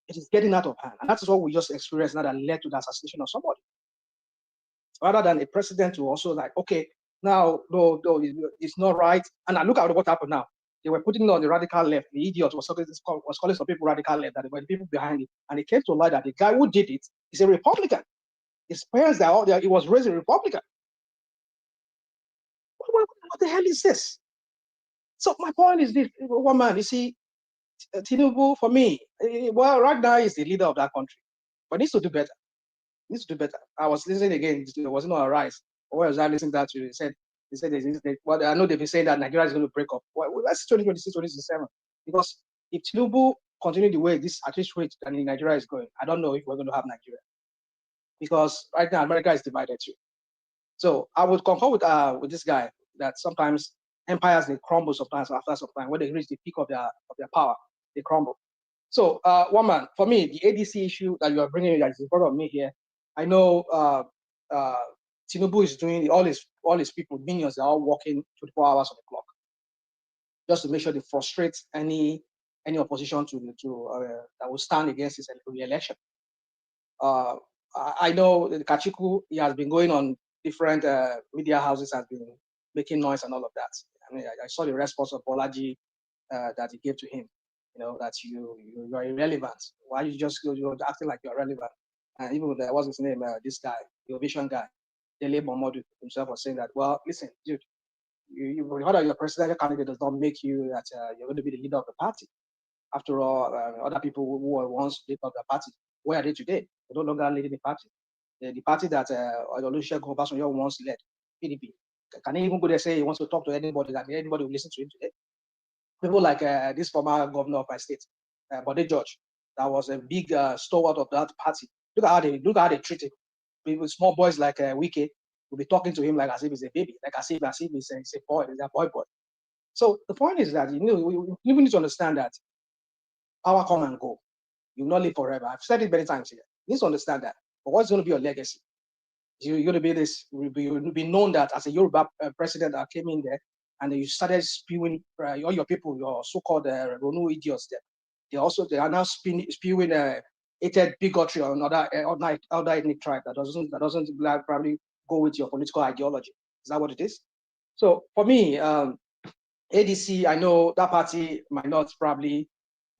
It is getting out of hand. And that is what we just experienced now that led to the assassination of somebody. Rather than a president to also like, okay, now, no, it's not right. And I look at what happened now. They were putting it on the radical left. The idiot was calling some people radical left, that there were people behind it. And it came to light that the guy who did it is a Republican. His parents, he was raised a Republican. What the hell is this? So my point is this, one man, you see, Tinubu, for me, well, right now he's the leader of that country, but he needs to do better. I was listening again. It wasn't on Rise. Or was I listening to that? He said, well, I know they've been saying that Nigeria is going to break up. Well, that's 2026, 2027. Because if Tinubu continue the way this at this rate that Nigeria is going, I don't know if we're going to have Nigeria. Because right now America is divided too. So I would concur with this guy that sometimes empires they crumble sometimes after some time when they reach the peak of their power, they crumble. So one man, for me, the ADC issue that you are bringing that is in front of me here, I know Tinubu is doing all his people, minions, they're all working 24 hours on the clock, just to make sure they frustrate any opposition that will stand against his re-election. I know the Kachiku, he has been going on different media houses, has been making noise and all of that. I saw the response of Bolaji that he gave to him. That you are irrelevant. Why you're acting like you're relevant? And even there was his name, this guy, the Ovation guy, Dele Momodu himself was saying that, well, listen, dude, you heard that your presidential candidate does not make you that you're going to be the leader of the party. After all, other people who were once leaders of the party, where are they today? They no longer leading the party. The party that Olusegun Obasanjo once led, PDP. Can he even go there and say he wants to talk to anybody, that anybody will listen to him today? People like this former governor of my state, Bode George, that was a big stalwart of that party. Look at how they treat him. People, small boys like Wike will be talking to him like as if he's a baby, like as if he's a boy, he's a boy. So the point is that you need to understand that power come and go. You will not live forever. I've said it many times here. You need to understand that. But what's going to be your legacy? You're going to be this. You'll be known that as a Yoruba president that came in there, and you started spewing all your people, your so-called Ronu idiots. They are now spewing hated bigotry on other ethnic tribe that doesn't probably go with your political ideology. Is that what it is? So for me, ADC, I know that party might not probably.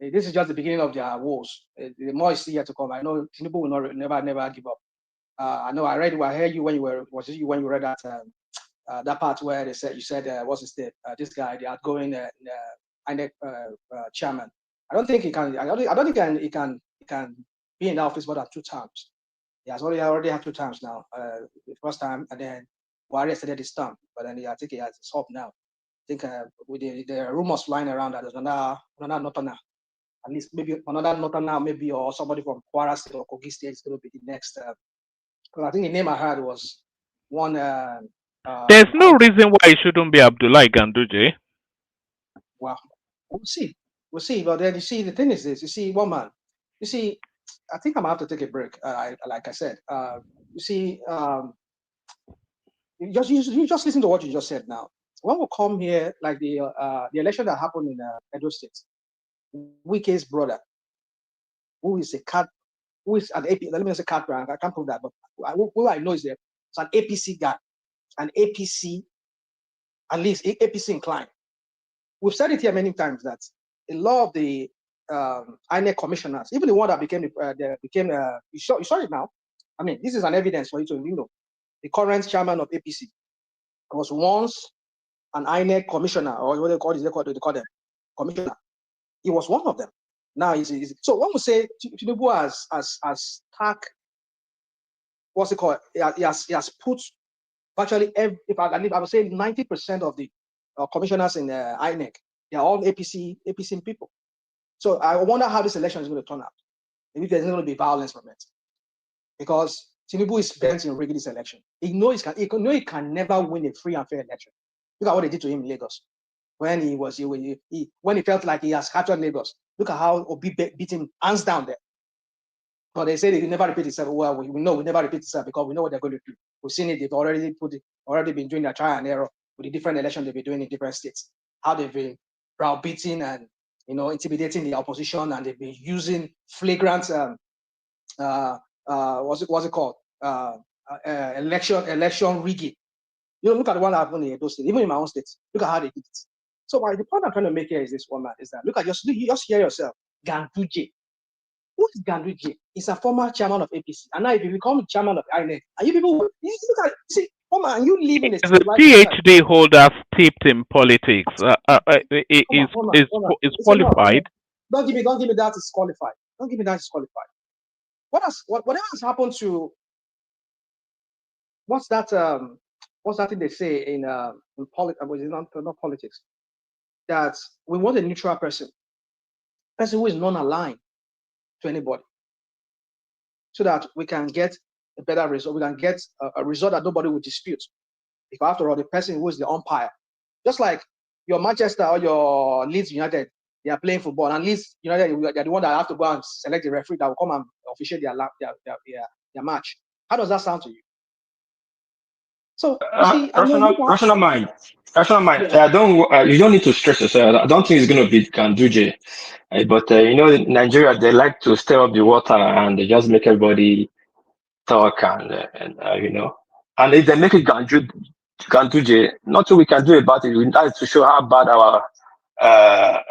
This is just the beginning of their woes. The more is still yet to come. I know Tinubu will never give up. I know I heard you when you read that part where you said what's his name? This guy, the outgoing INEC chairman. I don't think he can. I don't think he can be in the office more than 2 times. He has already had 2 times now. The first time, and then Buhari extended his term, but then I think he has his hope now. I think with the rumors flying around that there's another Northerner, at least maybe another Northerner, maybe, or somebody from Kwara State or Kogi State is going to be the next. I think the name I heard was one. There's no reason why it shouldn't be Abdullah Ganduje. Well, we'll see. But then you see, the thing is this. You see, one man. You see, I think I'm gonna have to take a break. Like I said, you see, you just listen to what you just said now. When we come here, like the election that happened in Edo State, Wike's brother, who is an AP, let me not say card brand, I can't prove that, but who I know is there. It's an APC guy, an APC, at least APC inclined. We've said it here many times that a lot of the INEC commissioners, even the one that became you saw it now. I mean, this is an evidence for you to know. The current chairman of APC was once an INEC commissioner, or what they call them, commissioner. He was one of them. Now so one would say Tinubu has tack. What's it called? He has put virtually if I would say 90% of the commissioners in INEC, they are all APC people. So I wonder how this election is going to turn out. Maybe there's going to be violence from it, because Tinubu is bent in rigging this election. He knows he can never win a free and fair election. Look at what they did to him in Lagos when he felt like he has captured Lagos. Look at how Obi beat him hands down there. But they say they will never repeat itself. Well, we know we never repeat itself because we know what they're going to do. We've seen it. They've already been doing their trial and error with the different elections they've been doing in different states. How they've been browbeating and intimidating the opposition, and they've been using flagrant what's it called? Election rigging. Look at the one that happened in Edo State, even in my own state. Look at how they did it. So the point I'm trying to make here is this one, man, is that look at just hear yourself. Ganduje. Who is Ganduje? He's a former chairman of APC. And now if you become chairman of INEC, and you people look at and you live in a state. The PhD holder steeped in politics. Is qualified. Don't give me that is qualified. Don't give me that is qualified. Whatever has happened to what's that thing they say in politics? Not politics. That we want a neutral person who is non-aligned to anybody, so that we can get a better result. We can get a result that nobody will dispute. Because after all, the person who is the umpire, just like your Manchester or your Leeds United, they are playing football, and Leeds United, they're the one that have to go and select the referee that will come and officiate their match. How does that sound to you? So rational mind. Yeah. You don't need to stress yourself. I don't think it's going to be Ganduje, but Nigeria, they like to stir up the water and they just make everybody talk and and if they make it Ganduje, nothing we can do about it. We need to show how bad our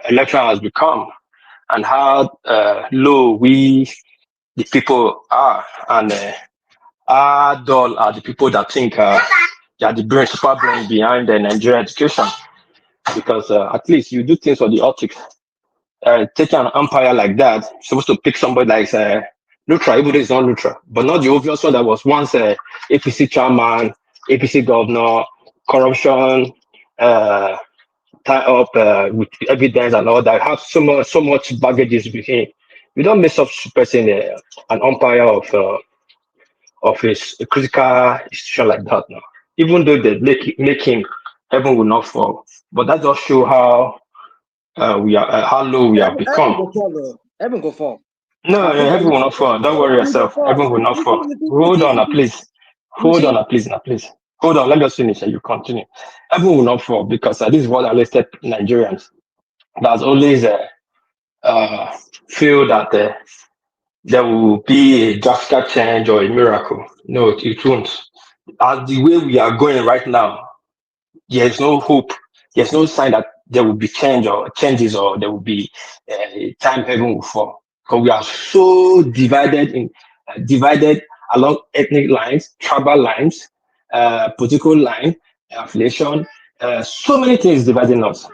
election has become and how low we the people are, and how dull are the people that think they are the super brain behind the Nigerian education. Because at least you do things for the optics. taking an umpire like that, supposed to pick somebody like Lutra, even though it's not Lutra, but not the obvious one that was once APC chairman, APC governor, corruption, tie up with evidence and all that, have so much baggages with him. You don't mess up person an umpire of a critical institution like that now. Even though they make him, heaven will not fall. But that just show how we are how low we have Heaven become. go fall, though. Heaven go fall. No, I think heaven will not fall. Don't worry heaven go yourself. fall. Heaven will not fall. Hold on, please. Hold on, please. Hold on. Let me just finish and you continue. Heaven will not fall because this is what arrested Nigerians. There's always feel that there will be a drastic change or a miracle. No, it won't. As the way we are going right now, there's no hope. There's no sign that there will be changes or there will be time heaven will fall. Because we are so divided along ethnic lines, tribal lines, political line, affiliation. So many things dividing us.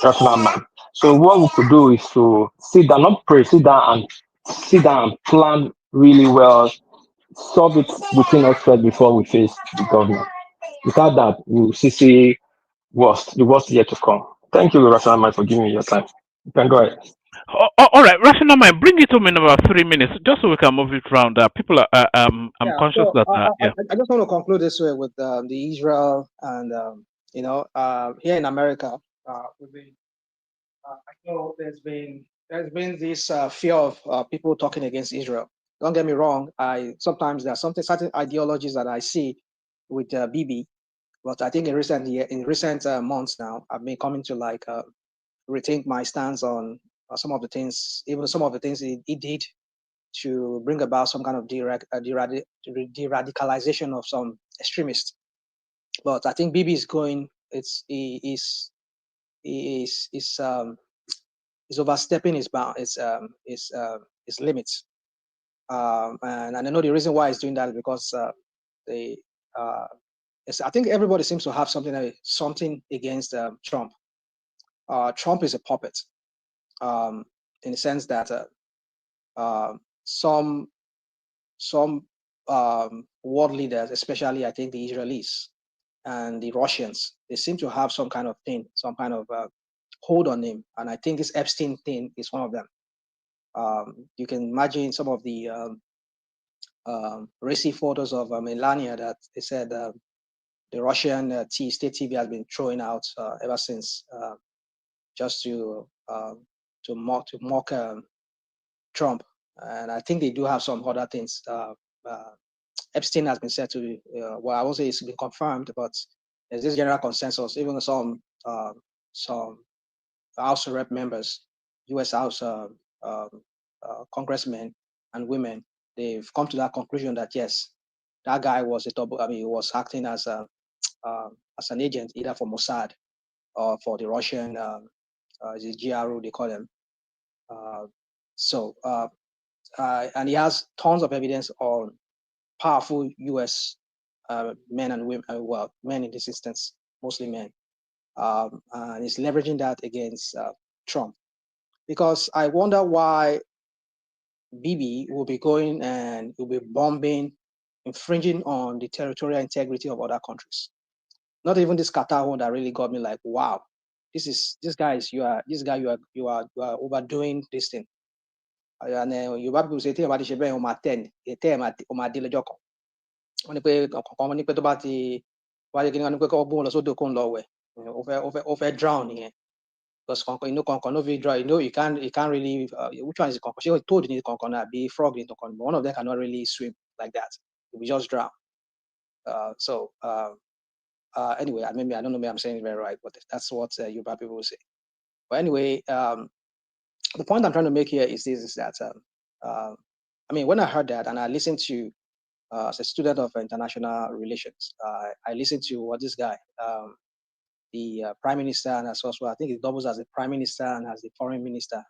Rational man. So what we could do is to sit down, not pray, sit down and plan really well, solve it within us first before we face the government. Without that, we will see the worst yet to come. Thank you, Rational Man, for giving me your time. You can go ahead. All right, rational mind, bring it to me in about 3 minutes, just so we can move it around. People are, I'm Yeah, conscious so that, yeah. I just want to conclude this way with the Israel and here in America, we've been, I know there's been this fear of people talking against Israel. Don't get me wrong. Sometimes there are certain ideologies that I see with Bibi, but I think in recent months now, I've been coming to rethink my stance on some of the things, even some of the things he did to bring about some kind of de-radicalization of some extremists. But I think Bibi is going. Is overstepping his bound, his limits. And I know the reason why he's doing that is because I think everybody seems to have something against Trump. Trump is a puppet, in the sense that some world leaders, especially I think the Israelis and the Russians, they seem to have some kind of thing, some kind of hold on him. And I think this Epstein thing is one of them. You can imagine some of the racy photos of Melania that they said the Russian state TV has been throwing out ever since, just to mock Trump. And I think they do have some other things. Epstein has been said to, well, I won't say it's been confirmed, but there's this general consensus. Even some House Rep members, U.S. House congressmen and women, they've come to that conclusion that yes, that guy was he was acting as an agent either for Mossad or for the Russian, the GRU they call them. And he has tons of evidence on powerful U.S. Men and women, men in this instance, mostly men, and he's leveraging that against Trump. Because I wonder why Bibi will be going and will be bombing, infringing on the territorial integrity of other countries. Not even this Qatar one that really got me like, wow, you are overdoing this thing. And you people say about the on my 10, on my deal joko. Wọ́n ní pé ọ̀kọ̀ọ̀kan wọ́n ní pé tó bá ti wáyé kí wọ́n ní pé kọ́ bóun lọ sódò kó ń lọ wẹ̀, ó fẹ́ drown nìyẹn. Because kankan no fit drown, you can't really, which one is the kankan? Ṣé toad ní kankan náà àbí frog ní kankan? But one of them cannot really swim like that. It will just drown. Anyway, maybe I don't know, maybe I'm saying it very right, but that's what Yoruba people will say. But anyway, the point I'm trying to make here is that I mean, when I heard that and I listened to, as a student of international relations, I listened to what this guy, the prime minister, and as well, I think it doubles as the prime minister and as the foreign minister,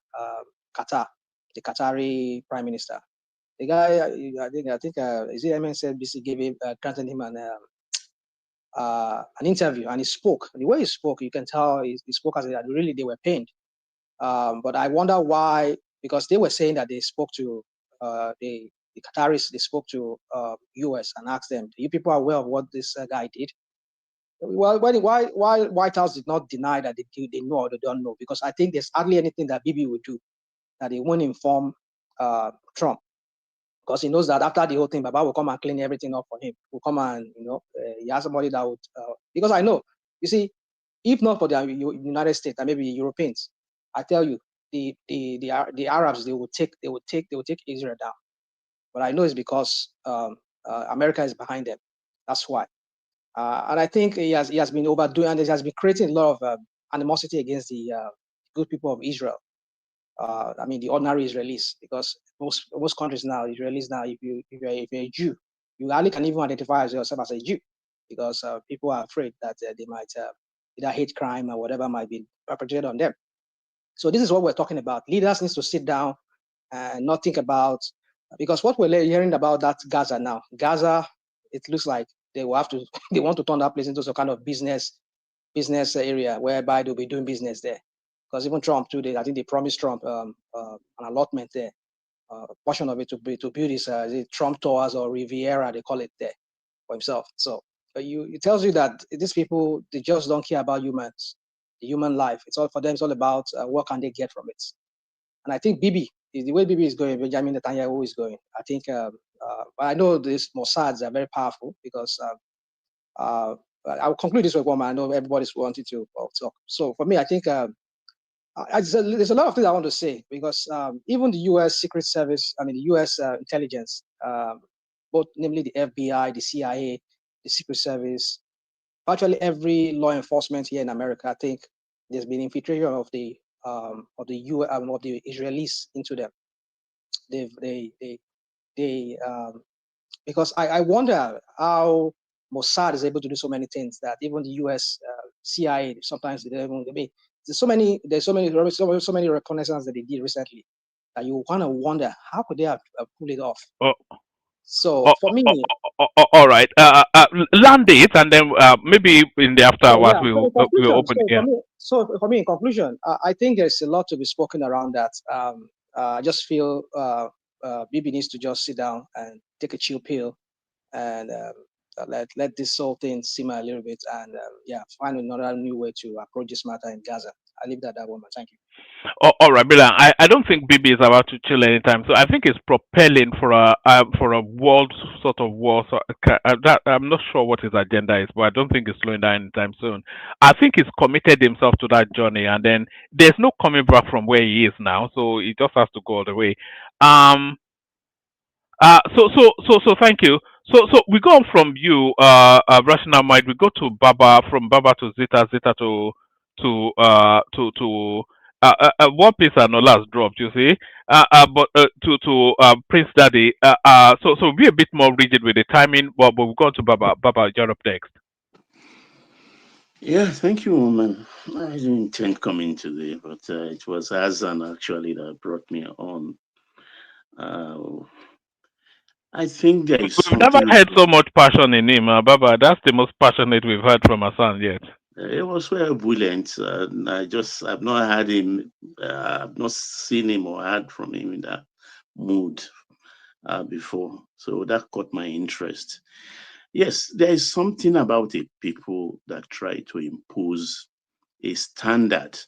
Qatar, the Qatari prime minister. The guy, I think, is it MSNBC gave him, granted him an an interview, and he spoke. The way he spoke, you can tell he spoke as if really they were pained. But I wonder why, because they were saying that they spoke to the Qataris, they spoke to US and asked them, "You people are aware of what this guy did?" Well, why White House did not deny that they know or they don't know? Because I think there's hardly anything that Bibi would do that he won't inform Trump, because he knows that after the whole thing, Baba will come and clean everything up for him. Will come and he has somebody that would because I know, you see, if not for the United States and maybe Europeans, I tell you, the Arabs they will take Israel down. But I know it's because America is behind them. That's why. And I think he has been overdoing, and he has been creating a lot of animosity against the good people of Israel. I mean, the ordinary Israelis, because most countries now, Israelis now, if you're a Jew, you hardly can even identify yourself as a Jew, because people are afraid that they might either hate crime or whatever might be perpetrated on them. So this is what we're talking about. Leaders need to sit down and not think about, because what we're hearing about that Gaza now, Gaza, it looks like they will have to, they want to turn that place into some kind of business area whereby they'll be doing business there. Because even Trump today, I think they promised Trump an allotment there, portion of it to build his Trump Towers or Riviera, they call it there, for himself. So it tells you that these people, they just don't care about humans, the human life. It's all for them. It's all about what can they get from it. And I think Bibi, the way Bibi is going, Benjamin Netanyahu is going, I think, I know these Mossads are very powerful, because I'll conclude this with one. I know everybody's wanting to talk. So for me, I think there's a lot of things I want to say, because even the U.S. Secret Service, I mean the U.S. Intelligence, both namely the FBI, the CIA, the Secret Service, virtually every law enforcement here in America, I think there's been infiltration of the Israelis into them. Because I wonder how Mossad is able to do so many things that even the U.S. CIA sometimes they don't even. There's so many reconnaissance that they did recently that you kind of wonder how could they have pulled it off. So for me, all right. Land it, and then maybe in the after hours we'll open. So for me, in conclusion, I think there's a lot to be spoken around that. I just feel Bibi needs to just sit down and take a chill pill and let this whole thing simmer a little bit, and find another new way to approach this matter in Gaza. I leave that moment. Thank you. All right, Bill. I don't think Bibi is about to chill anytime. So I think it's propelling for a world sort of war. So that I'm not sure what his agenda is, but I don't think he's slowing down anytime soon. I think he's committed himself to that journey, and then there's no coming back from where he is now. So he just has to go all the way. So thank you. So we go on from you, Rational Mind. We go to Baba, from Baba to Zita, Zita to One Piece and all has dropped. You see, but to Prince Daddy. So be a bit more rigid with the timing. But we'll go on to Baba. Baba, you're up next. Yeah, thank you, woman. I didn't intend coming today, but it was Hassan actually that brought me on. I think there is We've never heard so much passion in him, Baba. That's the most passionate we've heard from Hassan yet. It was very brilliant. I've not had him, I've not seen him or heard from him in that mood before. So that caught my interest. Yes, there is something about the people that try to impose a standard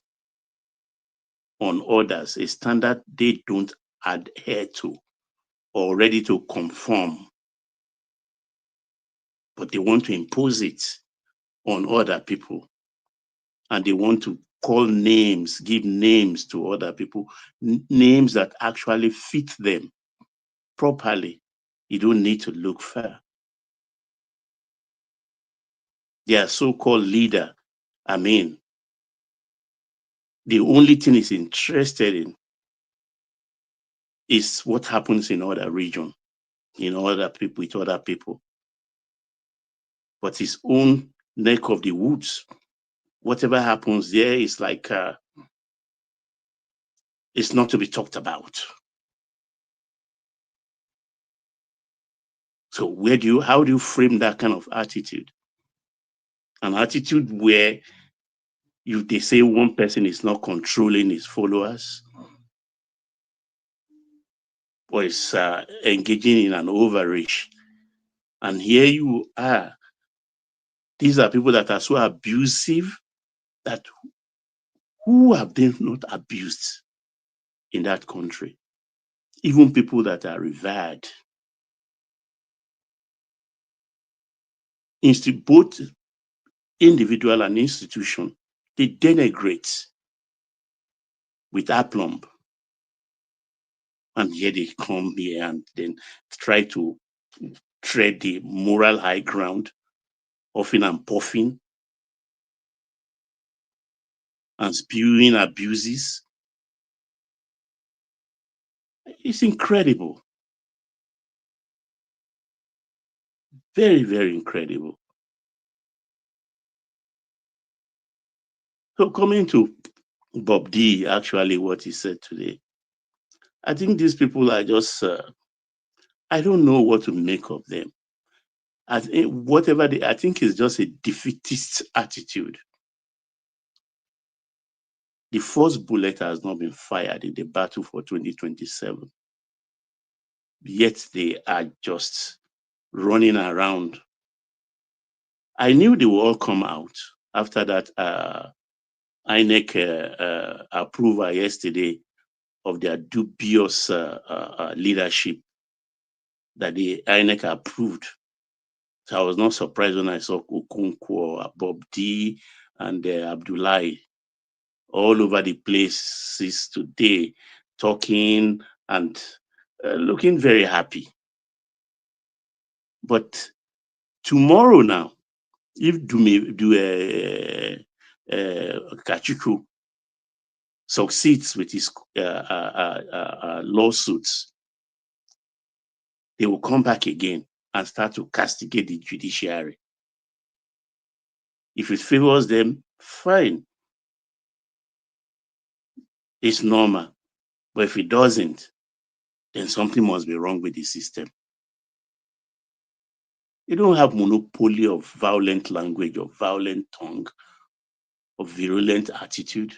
on others, a standard they don't adhere to or ready to conform, but they want to impose it on other people. And they want to call names, give names to other people, names that actually fit them properly. You don't need to look far. Their so-called leader, the only thing he's interested in is what happens in other region, in other people, with other people. But his own neck of the woods, whatever happens there is like, it's not to be talked about. So how do you frame that kind of attitude? An attitude where they say one person is not controlling his followers or is engaging in an overreach. And here you are. These are people that are so abusive that who have they not abused in that country? Even people that are revered. Both individual and institution, they denigrate with aplomb. And here they come here and then try to tread the moral high ground, huffing and puffing, and spewing abuses. It's incredible. Very, very incredible. So coming to Bob D, actually what he said today, I think these people are just, I don't know what to make of them. I think I think it's just a defeatist attitude. The first bullet has not been fired in the battle for 2027. Yet they are just running around. I knew they will all come out after that INEC approval yesterday of their dubious leadership that the INEC approved. So I was not surprised when I saw Okonkwo, Bob D, and Abdullahi all over the places today, talking and looking very happy. But tomorrow now, if Kachiku succeeds with his lawsuits, they will come back again and start to castigate the judiciary. If it favors them, fine. It's normal. But if it doesn't, then something must be wrong with the system. You don't have monopoly of violent language, of violent tongue, of virulent attitude.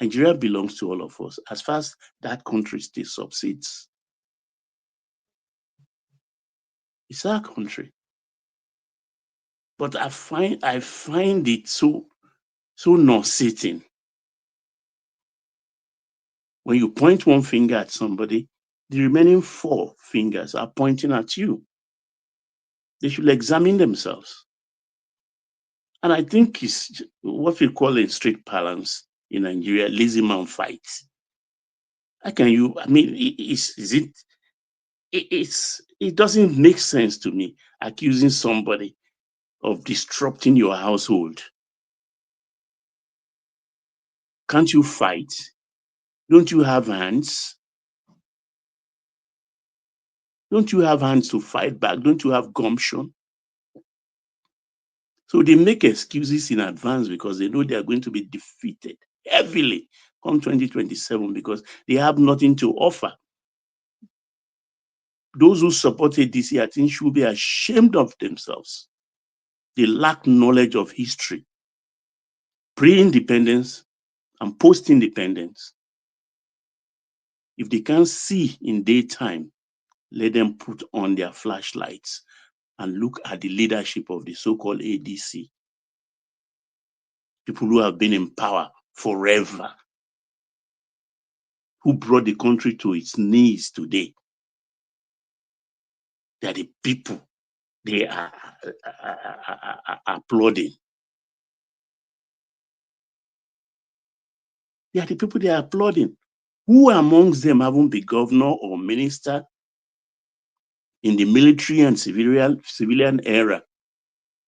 Nigeria belongs to all of us. As far as that country still subsists, it's our country. But I find it so nauseating when you point one finger at somebody, the remaining 4 fingers are pointing at you. They should examine themselves. And I think it's what we call in street parlance in Nigeria, lazy man fights. How can you? I mean, it doesn't make sense to me accusing somebody of disrupting your household. Can't you fight? Don't you have hands? Don't you have hands to fight back? Don't you have gumption? So they make excuses in advance because they know they are going to be defeated heavily come 2027 because they have nothing to offer. Those who supported DC, I think, should be ashamed of themselves. They lack knowledge of history, pre-independence and post-independence. If they can't see in daytime, let them put on their flashlights and look at the leadership of the so-called ADC. People who have been in power forever, who brought the country to its knees today. They are the people they are applauding. They are the people they are applauding. Who amongst them haven't been governor or minister in the military and civilian era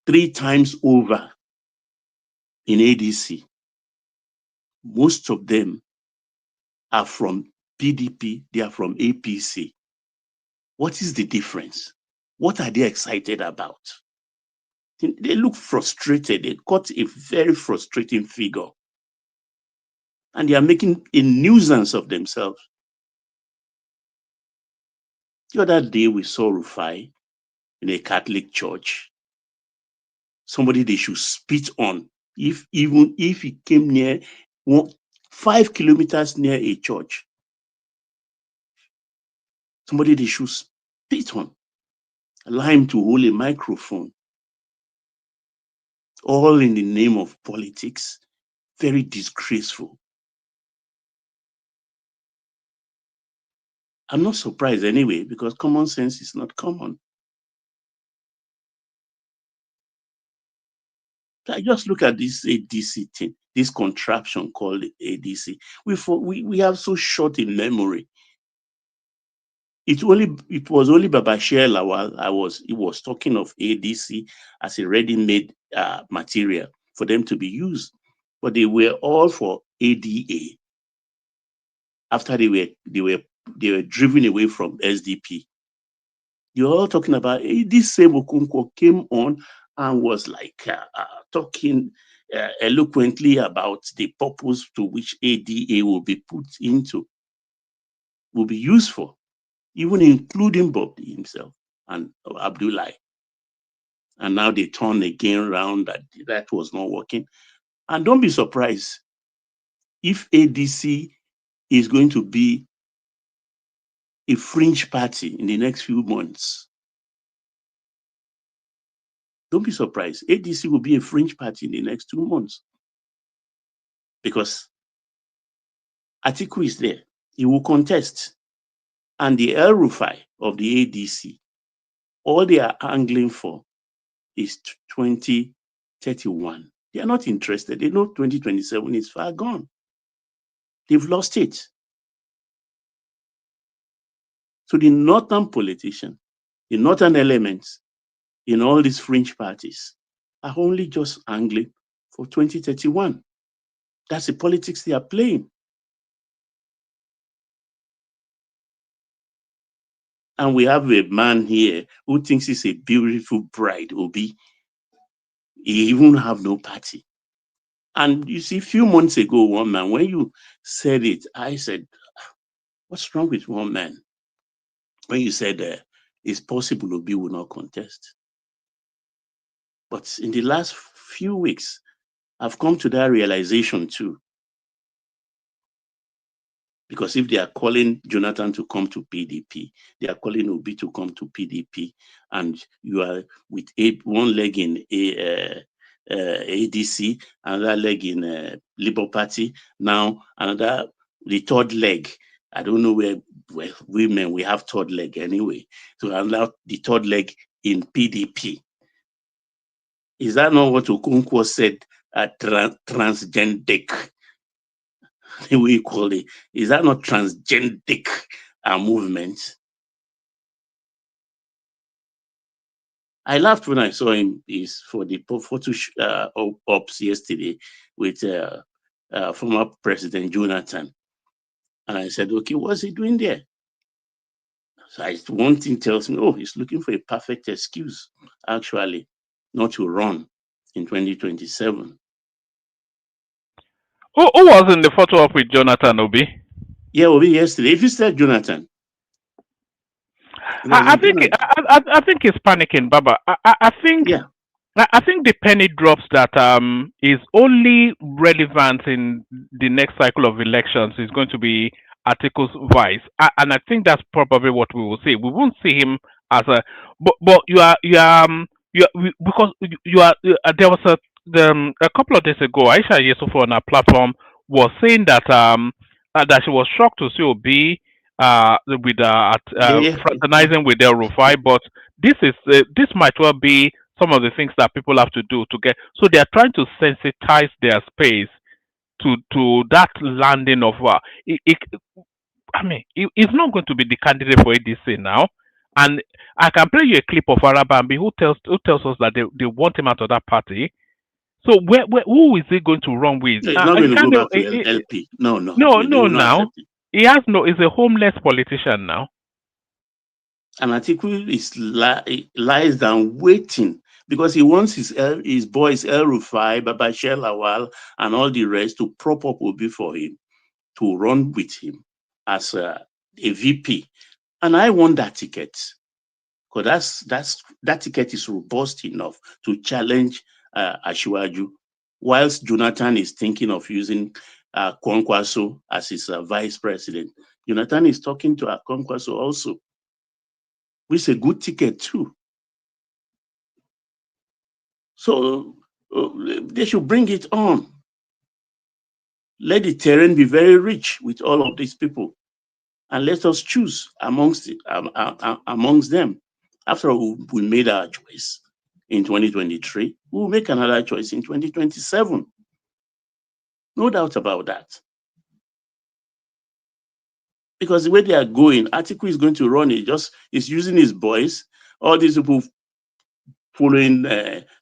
3 times over in ADC? Most of them are from PDP, they are from APC. What is the difference? What are they excited about? They look frustrated. They got a very frustrating figure. And they are making a nuisance of themselves. The other day we saw Rufai in a Catholic church somebody they should spit on, even if he came near 5 kilometers near a church. Somebody they should spit on, allow him to hold a microphone, all in the name of politics. Very disgraceful. I'm not surprised anyway, because common sense is not common. I just look at this ADC thing, this contraption called ADC. We have so short in memory. It was only Babashir Lawal he was talking of ADC as a ready-made material for them to be used, but they were all for ADA. After they were driven away from SDP, you're all talking about this same Okonkwo came on and was like talking eloquently about the purpose to which ADA will be put into, will be used for, even including Bob himself and Abdullah. And now they turn again around that was not working. And don't be surprised if ADC is going to be a fringe party in the next few months. Don't be surprised. ADC will be a fringe party in the next 2 months. Because Atiku is there. He will contest. And the El-Rufai of the ADC, all they are angling for is 2031. They are not interested. They know 2027 is far gone. They've lost it. So the northern politicians, the northern elements in all these fringe parties are only just angling for 2031. That's the politics they are playing. And we have a man here who thinks he's a beautiful bride, Obi. He even have no party. And you see, a few months ago, one man, when you said it, I said, what's wrong with one man? When you said it's possible Obi will not contest. But in the last few weeks, I've come to that realization too. Because if they are calling Jonathan to come to PDP, they are calling Obi to come to PDP, and you are with one leg in ADC, another leg in Labour Party, now the third leg. I don't know where women, we have third leg anyway. So another the third leg in PDP. Is that not what Okonkwo said at transgendic? The way you call it, is that not transgendic movement? I laughed when I saw him for the photo ops yesterday with former President Jonathan, and I said, okay, what's he doing there? So one thing tells me, oh, he's looking for a perfect excuse, actually, not to run in 2027. Who was in the photo op with Jonathan, Obi? Yeah, Obi yesterday. If you said Jonathan, I think he's panicking, Baba. I think the penny drops that is only relevant in the next cycle of elections is going to be Atiku's vice, and I think that's probably what we will see. We won't see him as a, but because there was a couple of days ago, Aisha Yesufo on our platform was saying that that she was shocked to see Obi fraternizing with El-Rufai, but this might well be some of the things that people have to do to get. So they are trying to sensitize their space to that landing of. He's not going to be the candidate for ADC now, and I can play you a clip of Arabambi who tells us that they want him out of that party. So who is he going to run with? He's not going to go back to LP. No. Now he has no. He's a homeless politician now. And Atiku lies down waiting because he wants his boys El-Rufai, Babashir Lawal, and all the rest to prop up Obi for him, to run with him as a VP. And I want that ticket because that ticket is robust enough to challenge Ashiwaju, whilst Jonathan is thinking of using Kwankwaso as his vice president. Jonathan is talking to Kwankwaso also, which is a good ticket too. So they should bring it on. Let the terrain be very rich with all of these people, and let us choose amongst them. After all, we made our choice in 2023. We will make another choice in 2027. No doubt about that. Because the way they are going, Atiku is going to run it. He's using his boys. All these people following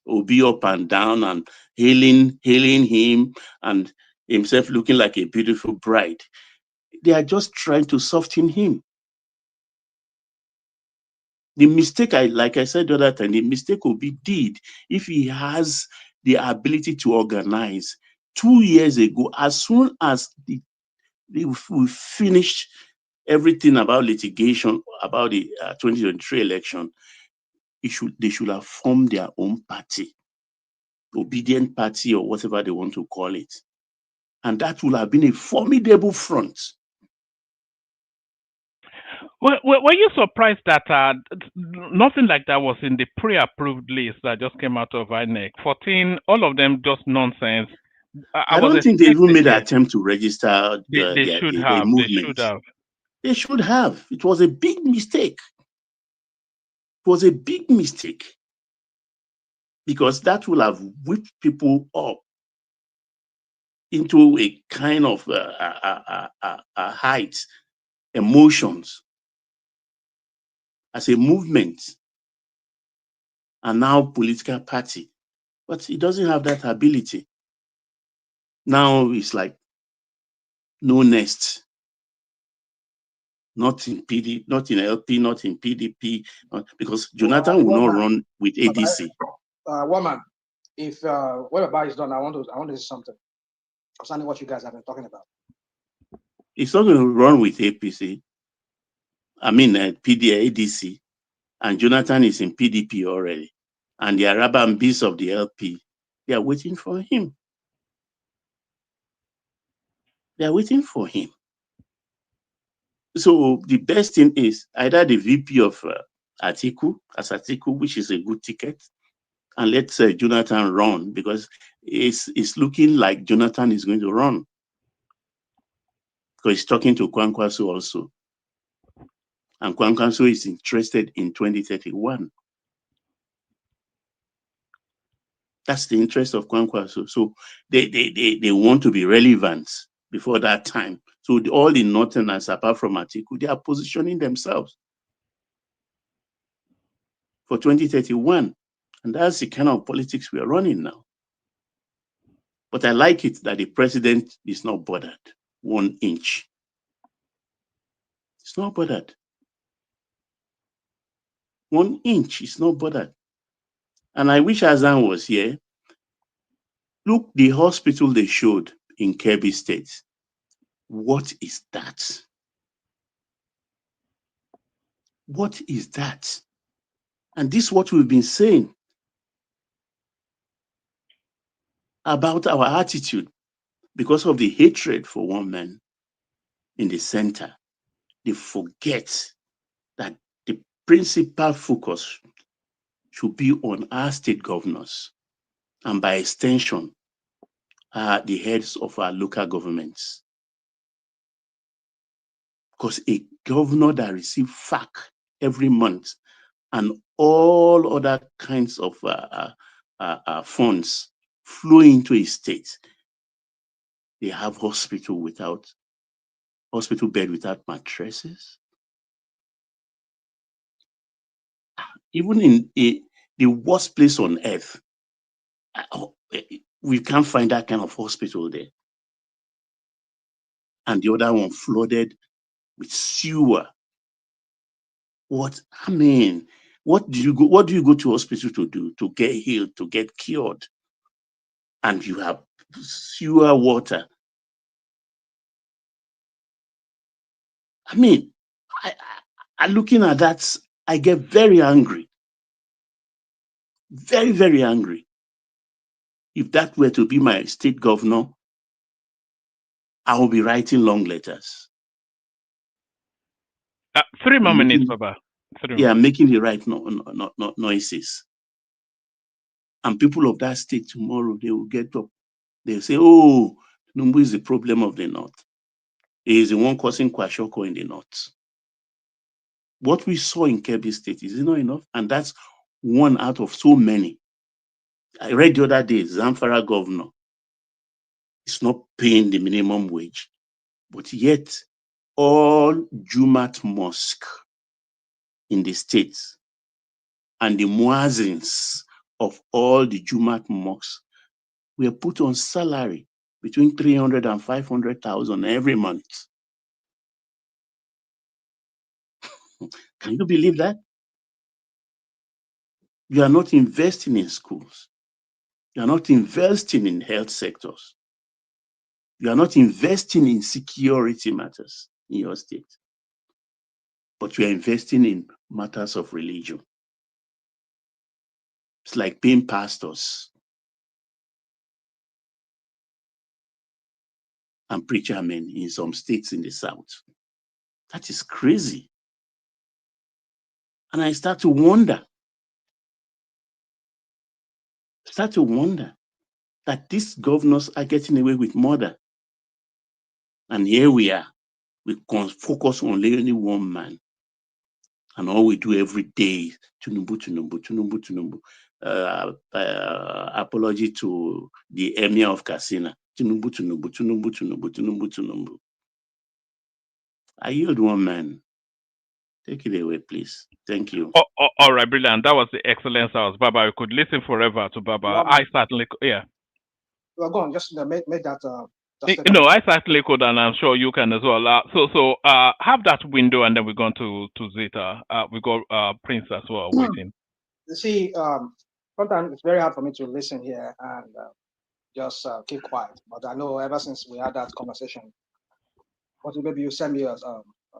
Obi up and down and hailing him, and himself looking like a beautiful bride. They are just trying to soften him. The mistake, like I said the other time, the mistake Obi did, if he has the ability to organize 2 years ago, as soon as we finished everything about litigation about the 2023 election, they should have formed their own party, obedient party or whatever they want to call it. And that would have been a formidable front. Were you surprised that nothing like that was in the pre-approved list that just came out of INEC? 14, all of them just nonsense. I don't think they even made an attempt to register they should have. movement. They should have. They should have. It was a big mistake. It was a big mistake. Because that will have whipped people up into a kind of height, emotions, as a movement, and now political party. But it doesn't have that ability. Now it's like no nest. Not in PD, not in LP, not in PDP, because Jonathan will not run with ADC. Woman, if whatever is done, I want to say something concerning what you guys have been talking about. It's not going to run with APC. I mean, ADC, and Jonathan is in PDP already, and the Araban beasts of the LP, they are waiting for him. They are waiting for him. So the best thing is either the VP of Atiku, which is a good ticket, and let's Jonathan run, because it's looking like Jonathan is going to run. Because he's talking to Kwankwaso also. And Kwankwaso is interested in 2031. That's the interest of Kwankwaso. So they want to be relevant before that time. So all the Northerners, apart from Atiku, they are positioning themselves for 2031. And that's the kind of politics we are running now. But I like it that the president is not bothered 1 inch. It's not bothered. 1 inch is not bothered. And I wish Azan was here. Look, the hospital they showed in Kebbi State. What is that? What is that? And this is what we've been saying about our attitude. Because of the hatred for one man in the center, they forget that the principal focus should be on our state governors, and by extension, the heads of our local governments. Because a governor that receives FAC every month and all other kinds of funds flow into a state, they have hospital bed without mattresses. Even in the worst place on earth, we can't find that kind of hospital there. And the other one flooded with sewer. What do you go to hospital to do? To get healed, to get cured, and you have sewer water. I looking at that, I get very angry. Very, very angry. If that were to be my state governor, I will be writing long letters. 3 more minutes, Baba. Making the right noises. And people of that state tomorrow, they will get up. They'll say, oh, Tinubu is the problem of the North. He is the one causing kwashoko in the North. What we saw in Kebbi State, is it not enough? And that's one out of so many. I read the other day, Zamfara governor is not paying the minimum wage, but yet all Jumat mosque in the states and the muazzins of all the Jumat mosques were put on salary between 300 and 500,000 every month. Can you believe that? You are not investing in schools. You are not investing in health sectors. You are not investing in security matters in your state. But you are investing in matters of religion. It's like paying pastors and preacher men in some states in the South. That is crazy. And I start to wonder that these governors are getting away with murder. And here we are, we can focus on only one man. And all we do every day, Tinubu, Tinubu, Tinubu, Tinubu. Apology to the Emir of Katsina. Tinubu, Tinubu, Tinubu, Tinubu, Tinubu, Tinubu. I yield one man. Take it away, please. Thank you. All right, brilliant. That was the excellence house. Baba, you could listen forever to Baba. I certainly, Well, go on, just make that. No, I certainly could, and I'm sure you can as well. So have that window, and then we're going to Zeta. We got Prince as well waiting. You see, sometimes it's very hard for me to listen here and just keep quiet. But I know ever since we had that conversation, but maybe you send me a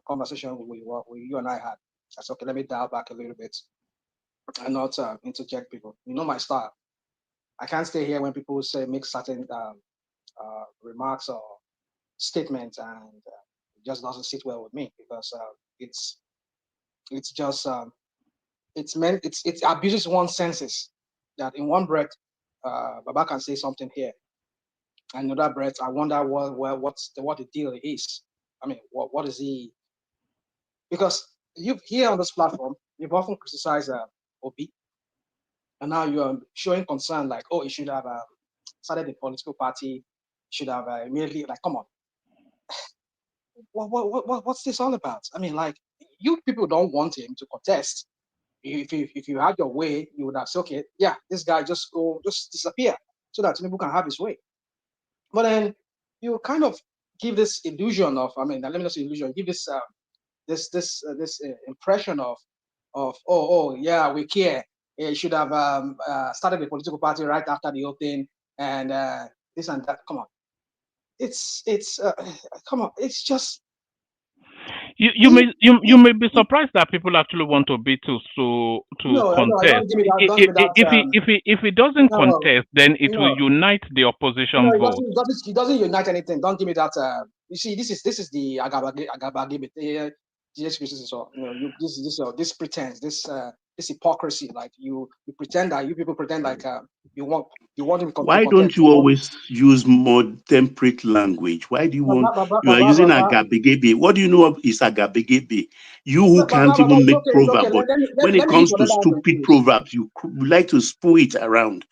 conversation with you and I had. That's okay. Let me dial back a little bit and not interject people. You know my style. I can't stay here when people make certain remarks or statements, and it just doesn't sit well with me because it's just it abuses one's senses. That in one breath, Baba can say something here, and another breath, I wonder what the deal is. I mean, what is he? Because you here on this platform, you've often criticized Obi, and now you're showing concern like, oh, he should have started a political party, should have immediately, like, come on. What's this all about? I mean, like, you people don't want him to contest. If you had your way, you would have said, okay, yeah, this guy just disappear so that Tinubu can have his way. But then you kind of give this illusion of, I mean, let me not say illusion, give this this impression of oh yeah, we care. You should have started a political party right after the whole thing, and this and that. Come on, it's come on, it's just. You may be surprised that people actually want Obi to contest. If he doesn't contest, then it will unite the opposition vote. It doesn't unite anything. Don't give me that. You see, this is the agabagib. This pretense, this hypocrisy. Like you pretend that you people pretend like you want him. Why don't you always use more temperate language? Why do you want? You are using agabagebe. What do you know of is agabagebe? You who can't even make proverbs, but when it comes to stupid proverbs, you like to spoil it around.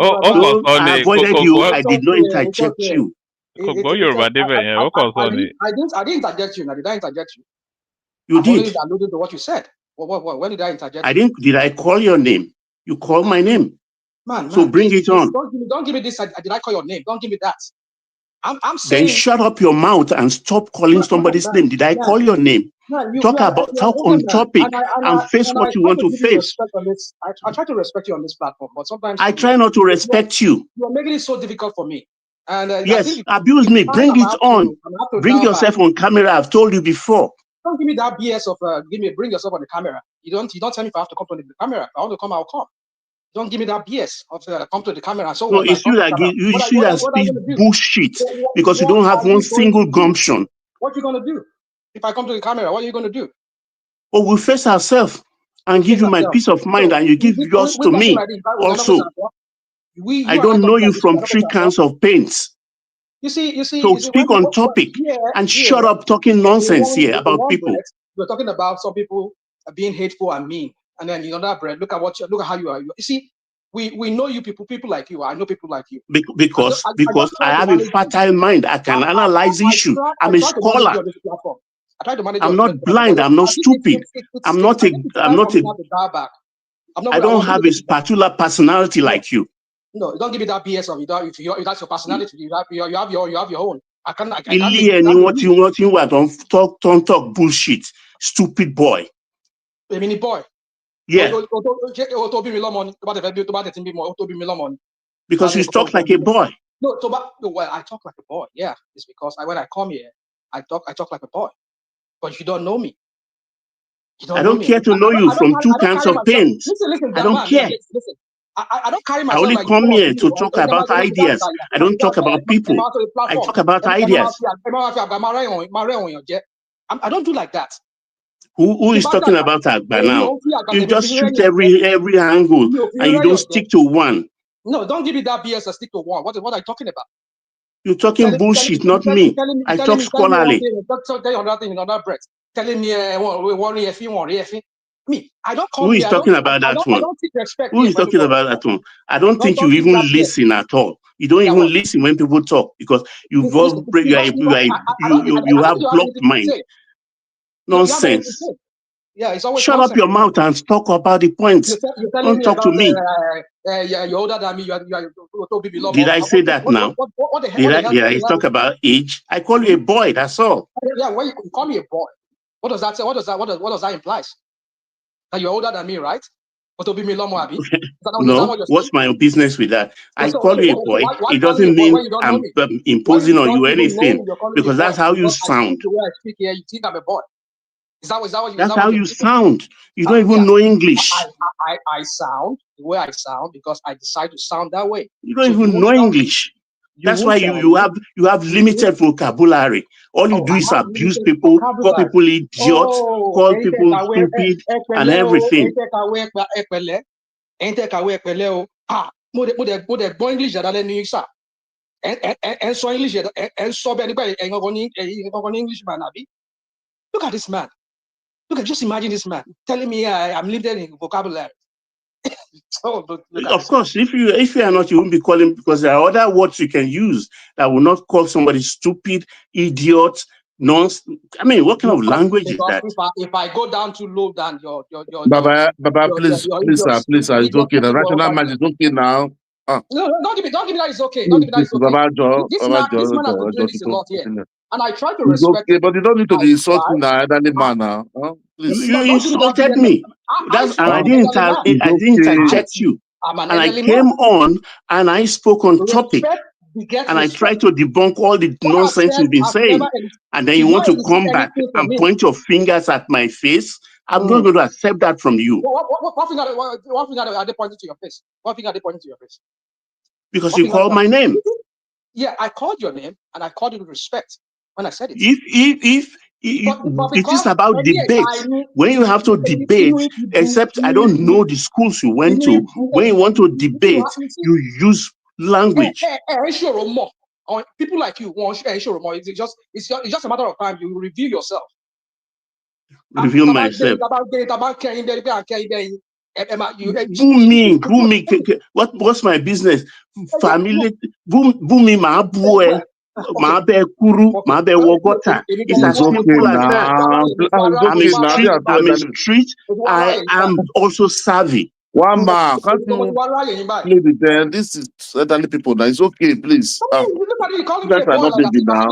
So I avoided you. I did not interject you. I didn't interject you. Now, did I interject you? You did. Only alluded to what you said. When did I interject? I didn't. Did I call your name? You called my name. Man, so bring it on. Don't give me this. Did I call your name? Don't give me that. I'm saying. Then shut up your mouth and stop calling somebody's name. Did I call your name? Talk on topic and face what you want to face. I try to respect you on this platform, but sometimes I try not to respect you. You are making it so difficult for me. And yes, abuse me. Bring it on. Bring yourself on camera. I've told you before. Don't give me that BS of bring yourself on the camera. You don't tell me if I have to come on the camera. If I want to come, I'll come. Don't give me that BS of come to the camera and so No, on. it's you that speak bullshit because you don't have one single gumption. What you gonna do? If I come to the camera, what are you gonna do? Oh, we'll face ourselves and give you my peace of mind, and you give yours to me also. I don't know you from 3 cans of paints. You see. So speak on topic and shut up talking nonsense here about people. You're talking about some people being hateful and mean, and then that bread. Look at how you are. You see, we know you people like you. I know people like you. Because I have a fertile mind. I can analyze issue. I'm a scholar. I'm not blind. I'm not stupid. I don't have a spatula personality like you. No, don't give me that BS of it. If that's your personality, you have your own. I can't talk bullshit. Stupid boy. A mini boy. Yeah. Because you talk like a boy. No, well, I talk like a boy. Yeah, it's because when I come here, I talk like a boy. But you don't know me. I don't care to know you from 2 cans of paint. I don't care. Listen. I don't carry I myself only like come here to talk about ideas. I don't talk about people. I talk about ideas. I don't do like that. Who is talking about Agba now? You just shoot every angle and you don't stick to one. No, don't give me that BS and stick to one. What are you talking about? You're talking bullshit, not me. I talk scholarly. Telling me, me, I don't come Who is here. talking about that one? I don't seek respect. Who is talking about that one? I don't think you even listen at all. You don't even listen when people talk because you have blocked mind. Nonsense. Yeah, it's always shut up your mouth and talk about the points. Don't talk to me. You're older than me. Did I say that now? Did I talk about age? I call you a boy. That's all. Yeah, when you call me a boy, what does that say? What does that imply? That you're older than me, right? No, what's my business with that? I call you a boy. It doesn't mean I'm imposing on you anything because that's how you sound. The way I speak here, you think I'm a boy. Is that what that's how you sound. You don't even know English. I sound the way I sound because I decide to sound that way. You don't even know English. That's why you have limited vocabulary. All you do is abuse people, call people idiots, call people stupid, and everything. Look at this man. Just imagine this man telling me I'm limited in vocabulary. Of course, if you are not, you won't be calling because there are other words you can use that will not call somebody stupid, idiot, nonsense. I mean, what kind of language is that? If I go down too low than your Baba, please, sir, it's okay. The rational mind is okay now. No, don't give me that it's okay. Don't give me that it's okay. This man has been doing this a lot here. And I try to respect it. But you don't need to be insulting the elderly man now. Please. You insulted me. I didn't interject you. And I came on and I spoke on topic. And I tried to debunk all the nonsense you've been saying. And then you want to come back and point your fingers at my face. I'm not going to accept that from you. What finger are they pointing to your face? What finger are they pointing to your face? Because you called my name. Yeah, I called your name and I called you with respect when I said it. If it is about debate, when you have to debate, except I don't know the schools you went to, when you want to debate, you use language. People like you want it's just a matter of time. You review yourself. Review myself. Boom me. What's my business? Family. Boom me, my boy. It's as simple as that. I'm a street. I am also savvy. One man, can't you play with them? This is elderly people now. It's okay, please. You guys are not baby now.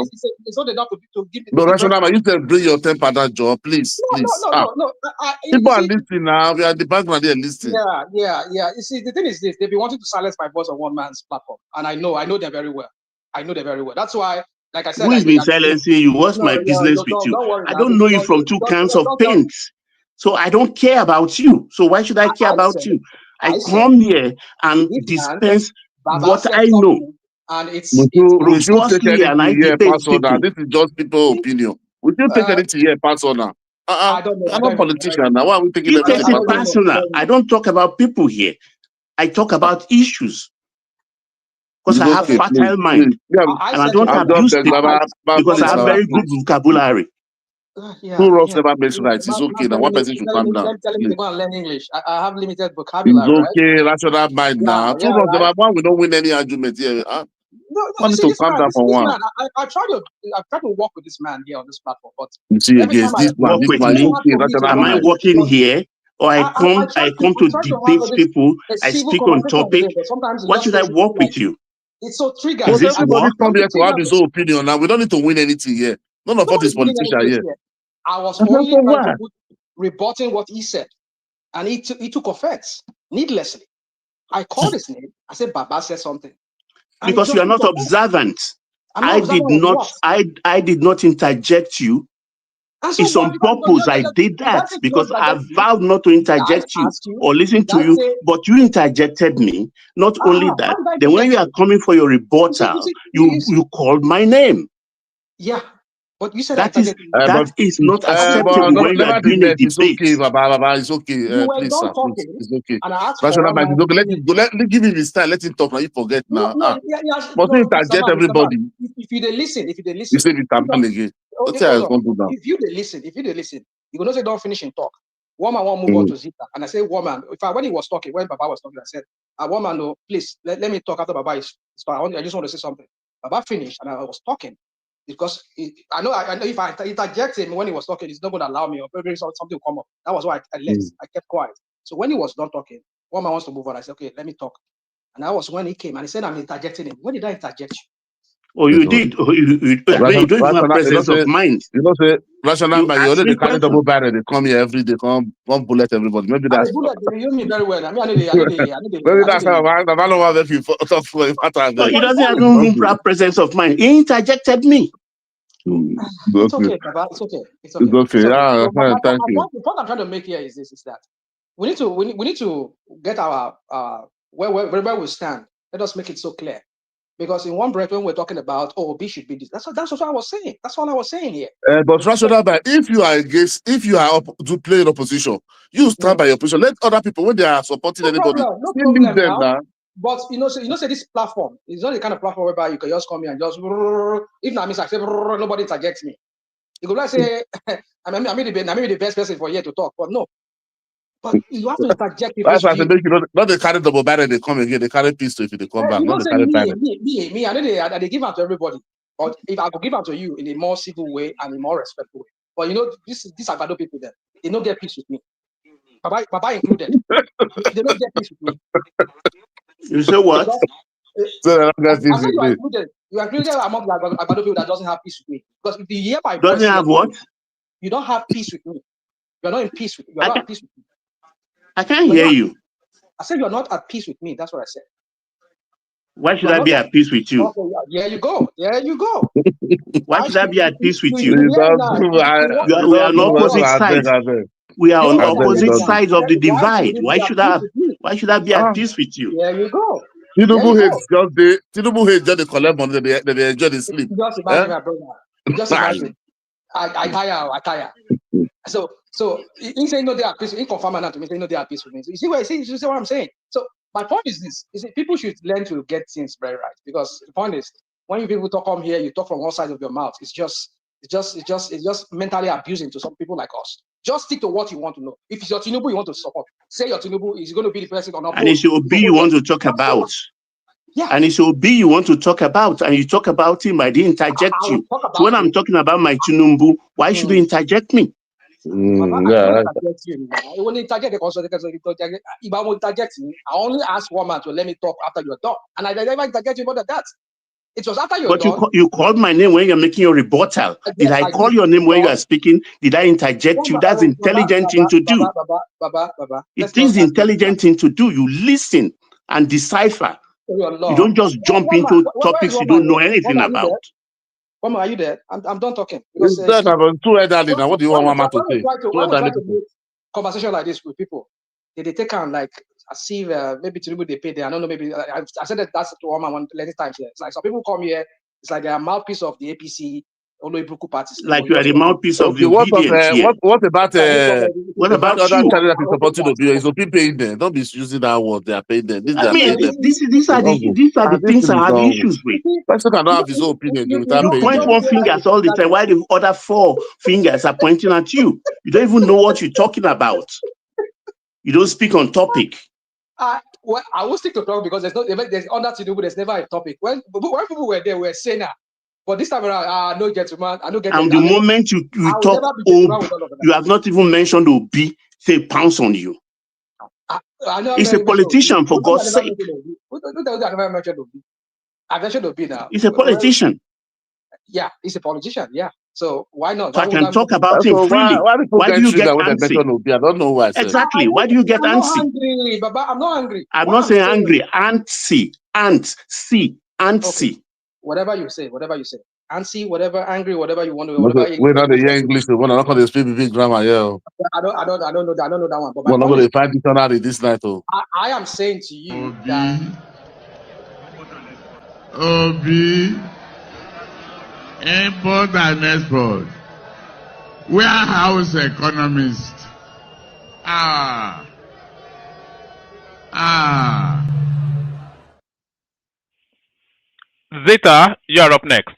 No, rational man, you can bring your temper that job, please. No. People are listening now. We are in the background, they are listening. Yeah. You see, the thing is this: they've been wanting to silence my voice on one man's platform, and I know them very well. That's why, like I said, who's been silencing you? What's my business with you? I don't know you from 2 cans of paint. So I don't care about you. So why should I care about you? I come here and dispense what I know. And it's we should take robustly, and I anything here, debate pass on people. that. This is just people's opinion. We should take anything here, pass on that. I don't know. I'm not politician now. Why are we taking You everything take it personal. I don't talk about people here. I talk about issues. Because I have fertile mind. And I don't abuse people because I have very good vocabulary. Two wrongs never makes right. It's okay. Now one person should calm down. Telling me to go and learn English. I have limited vocabulary. It's okay. Rational mind now. Two wrongs never. One, we don't win any argument here. No, to calm down for one. I try to work with this man here on this platform, but you see against this man, am I working here? Or I come to debate people, I speak on topic. What should I work with you? It's so triggered. But everybody come here to have his own opinion. Now we don't need to win anything here. None of us is politician here. I was only trying to rebutting what he said, and he took offense needlessly. I called his name. I said, "Baba said something." And because you are not observant. I did not interject you. It's on purpose I did that because I vowed not to interject you or listen to you, but you interjected me. Not only that, then when you are coming for your rebuttal, you called my name. Yeah, but you said that is not acceptable when you are doing a debate. It's okay, Baba. It's okay. Please, sir. It's okay. Rational mind is okay. Let give him his time. Let him talk. Now you forget now. But you interject everybody. If you listen, you say it again. If you listen, you will not say don't finish and talk. Woman won't move on to Zita. And I say, woman, when he was talking, when Baba was talking, I said, woman, no, please let me talk after Baba is fine. I just want to say something. Baba finished and I was talking. Because I know if I interject him when he was talking, he's not going to allow me or maybe something will come up. That was why I left. I kept quiet. So when he was done talking, woman wants to move on. I said, okay, let me talk. And that was when he came and he said, I'm interjecting him. When did I interject you? Oh, you did. You don't even have presence of mind. You know, say rational mind. You already carry double barrel. They come here every day. Come bullet everybody. Maybe that's. You know me very well. I mean, I need maybe that's how I don't want to talk for him. He doesn't have presence of mind. He interjected me. It's okay, Baba. It's okay. It's okay. Yeah, thank you. The point I'm trying to make here is this: is that we need to get our wherever we stand. Let us make it so clear. Because in one breath, when we're talking about, B should be this, that's what I was saying. That's all I was saying here. But rational, if you are to play in opposition, you stand by your position. Let other people, when they are supporting anybody, leave them now. But say this platform is not the kind of platform whereby you can just come here and just if not means I say nobody interjects me. You could like say I'm the best person for here to talk, but no. But you have to interject people's view. That's why not they carry double barrel, they come again, they carry pistol if they come back. You not say me, I know they give out to everybody. But if I could give out to you in a more civil way and a more respectful way. But these are bad people there. They don't get peace with me. Baba included. They don't get peace with me. You say what? So you are included among the Agbado people that doesn't have peace with me. Because if you hear my voice, doesn't have what? You don't have peace with me. You're not in peace with me. You're not at peace with me. I can't hear you. I said you're not at peace with me. That's what I said. Why should I be at peace with you? Okay, there you go. There you go. Why should I be at peace with you? We are on opposite sides. We are on opposite sides of the divide. Why should I be at peace with you? There you go. Tinubu hates just the collect money. They enjoy the sleep. Just imagine, my brother. Just imagine. I tire. So he saying no, they are peace. He confirmed that to me. Saying no, they are peace with me. So you see what I'm saying? So my point is this: people should learn to get things very right. Because the point is, when you people come here, you talk from one side of your mouth. It's just mentally abusing to some people like us. Just stick to what you want to know. If it's your Tinubu you want to support, say your Tinubu is going to be the president or not. And it's your B you want to talk about. Yeah. And it's your B you want to talk about, and you talk about him. I didn't interject you. So when I'm talking about my Tinubu, why should you interject me? I only asked one man to let me talk after you're done, and I never interject you more than that. It was after you're done. But you called my name when you're making your rebuttal. Did I call your name when you are speaking? Did I interject you? That's intelligent thing to do. It is intelligent thing to do. You listen and decipher. You don't just jump into topics you don't know anything about. Mama, are you there? I'm done talking. Because, too elderly now. What do you want Mama to say? When we try to make conversation like this with people, they take on like as if maybe Tinubu they pay there. I don't know. Maybe I said that that's to all my one plenty times here. It's like some people come here. It's like a mouthpiece of the APC. Oluibuku parties. Like you are the mouthpiece of the what obedient here. What about what about other you? channels that is supporting Obi? Is Obi paying them? Don't be using that word. They are paying them. These are paying them. These are the things I have issues with. Person cannot have his own opinion without You paying point them. one finger all the time, while the other 4 fingers are pointing at you. You don't even know what you're talking about. You don't speak on topic. Well, I will stick to talk because there's under Tinubu, there's never a topic. When people were there, we were saying that. But this time around, no gentleman, I don't get. And the moment you talk Obi, you have not even mentioned Obi, say pounce on you. He's a politician, for God's sake. I mentioned Obi now. He's a politician. Yeah, he's a politician. Yeah. So why not? So I can talk about him freely. Why do you get antsy? I don't know why. Exactly. Why do you get antsy? Angry, Baba. I'm not angry. I'm not saying angry. Antsy. Antsy. Okay. Whatever you say. Antsy, whatever, angry, whatever you want to. We're not the English. We're not going to speak big grammar. Yeah. I don't know that one. But we're not going to find dictionary this night. I am saying to you that Obi, import and export, warehouse economist. Zeta, you're up next.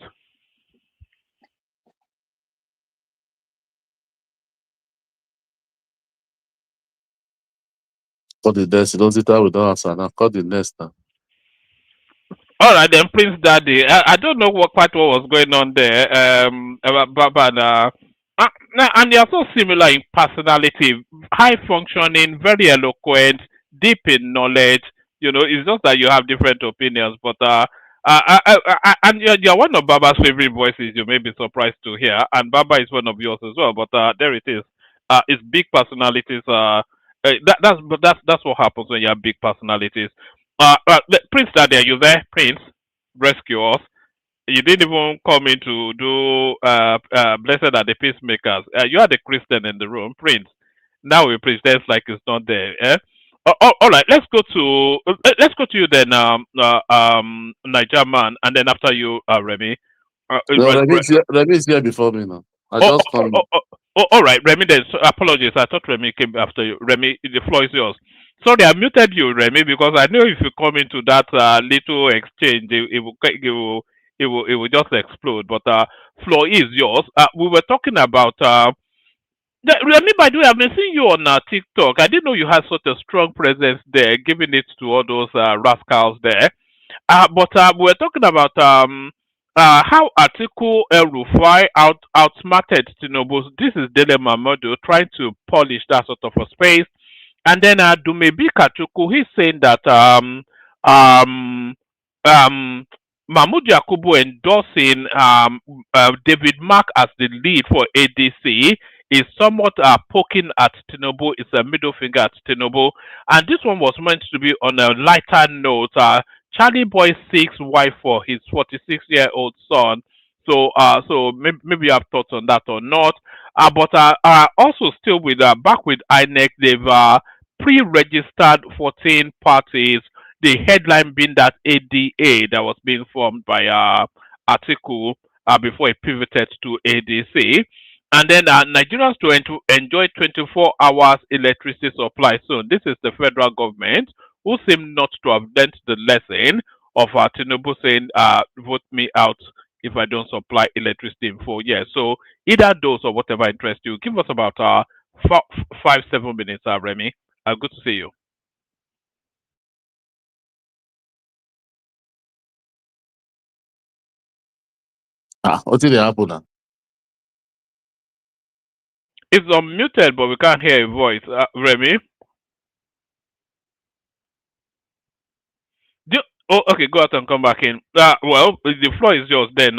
Cut the next. Zeta, we don't answer now. Cut the next now. All right, then, Prince Daddy. I don't know what was going on there. And they are so similar in personality, high functioning, very eloquent, deep in knowledge. You know, it's just that you have different opinions. But and you're one of Baba's favorite voices. You may be surprised to hear, and Baba is one of yours as well. But there it is. It's big personalities. That's what happens when you have big personalities. Prince Daddy, are you there? Prince, rescue us. You didn't even come in to do blessed are the peacemakers. You are the Christian in the room, Prince. Now we pretend like it's not there. All right, let's go to you then, Niger man, and then after you, Remy. Remy is here before me now. I just come. All right, Remy. Then apologies. I thought Remy came after you. Remy, the floor is yours. Sorry, I muted you, Remy, because I know if you come into that little exchange, it will just explode. But floor is yours. We were talking about Remy. By the way, I've been seeing you on TikTok. I didn't know you had such a strong presence there, giving it to all those rascals there. But we were talking about how Atiku El-Rufai outsmarted Tinubu. This is Dele Mamodu trying to polish that sort of a space. And then Dumebi Kachuku, he's saying that Mahmoud Yakubu endorsing David Mark as the lead for ADC is somewhat poking at Tinubu. It's a middle finger at Tinubu. And this one was meant to be on a lighter note. Charlie Boy seeks wife for his 46-year-old son. So maybe you have thoughts on that or not. But also still with back with INEC, they've pre-registered 14 parties. The headline being that ADA that was being formed by Atiku before it pivoted to ADC. And then Nigerians to enjoy 24 hours electricity supply soon. This is the federal government who seem not to have learnt the lesson of Tinubu saying, vote me out if I don't supply electricity in 4 years. So either those or whatever interests you. Give us about 5-7 minutes, Remy. Good to see you. What did happen now? It's unmuted, but we can't hear your voice. Remy? Okay, go out and come back in. Well, the floor is yours then.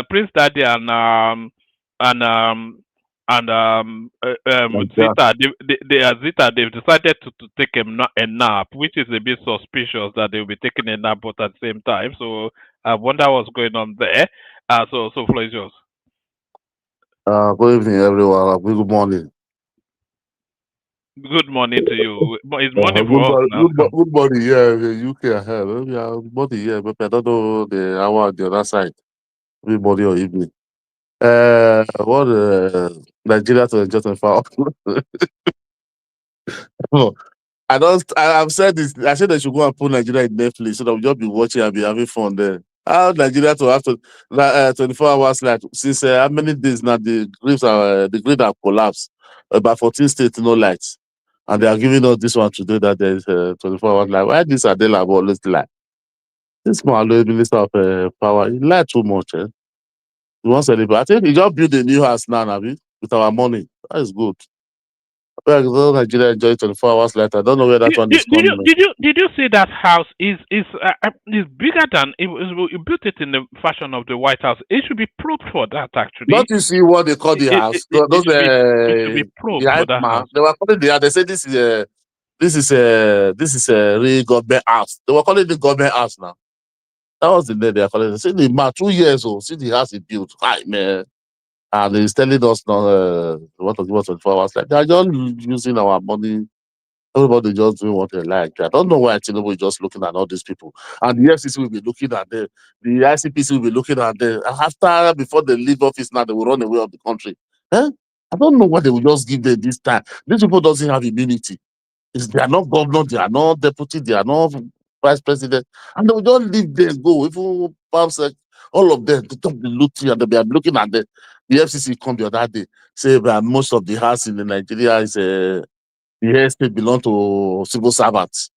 Prince Daddy and Zita, Zita, they've decided to take a nap, which is a bit suspicious that they'll be taking a nap both at the same time. So I wonder what's going on there. So floor is yours. Good evening, everyone. Good morning. Good morning to you. It's morning for us now. Good morning, yeah, the UK ahead. Yeah, good morning, yeah, but I don't know the hour on the other side. Good morning or evening. What Nigeria to enjoy 24 No, I've said this. I said they should go and put Nigeria in Netflix so that we'll just be watching and be having fun there. How Nigeria to have to 24 hours like since how many days now the grid have collapsed. About 14 states no lights. And they are giving us this one today that there is 24 hours light. Why this Adela always lie? This man, Minister of Power, he lied too much. He wants celebrate. I think he just built a new house now, Nabi, with our money. That is good. Well, Nigeria enjoy 24 hours later. I don't know where that one is coming. Did you see that house is bigger than you built it in the fashion of the White House? It should be probed for that actually. Don't you see what they call the house? Those it should be probed the for hype that man. house. They were calling the house. They said this is a real government house. They were calling it the government house now. That was the name they are calling it. They said the man 2 years old. See the house he built. Hi man. And he's telling us now what to give us 24 hours. Like they are just using our money. Everybody just doing what they like. I don't know why Tinubu is just looking at all these people. And the FCC will be looking at them. The ICPC will be looking at them. And before they leave office now, they will run away of the country. Eh? I don't know what they will just give them this time. These people doesn't have immunity. They are not governor, they are not deputy, they are not vice president. And they will just leave them go. Even perhaps all of them, they don't be looking and they'll be looking at them. The FCC come the other day, say that most of the house in Nigeria is the estate belong to civil servants.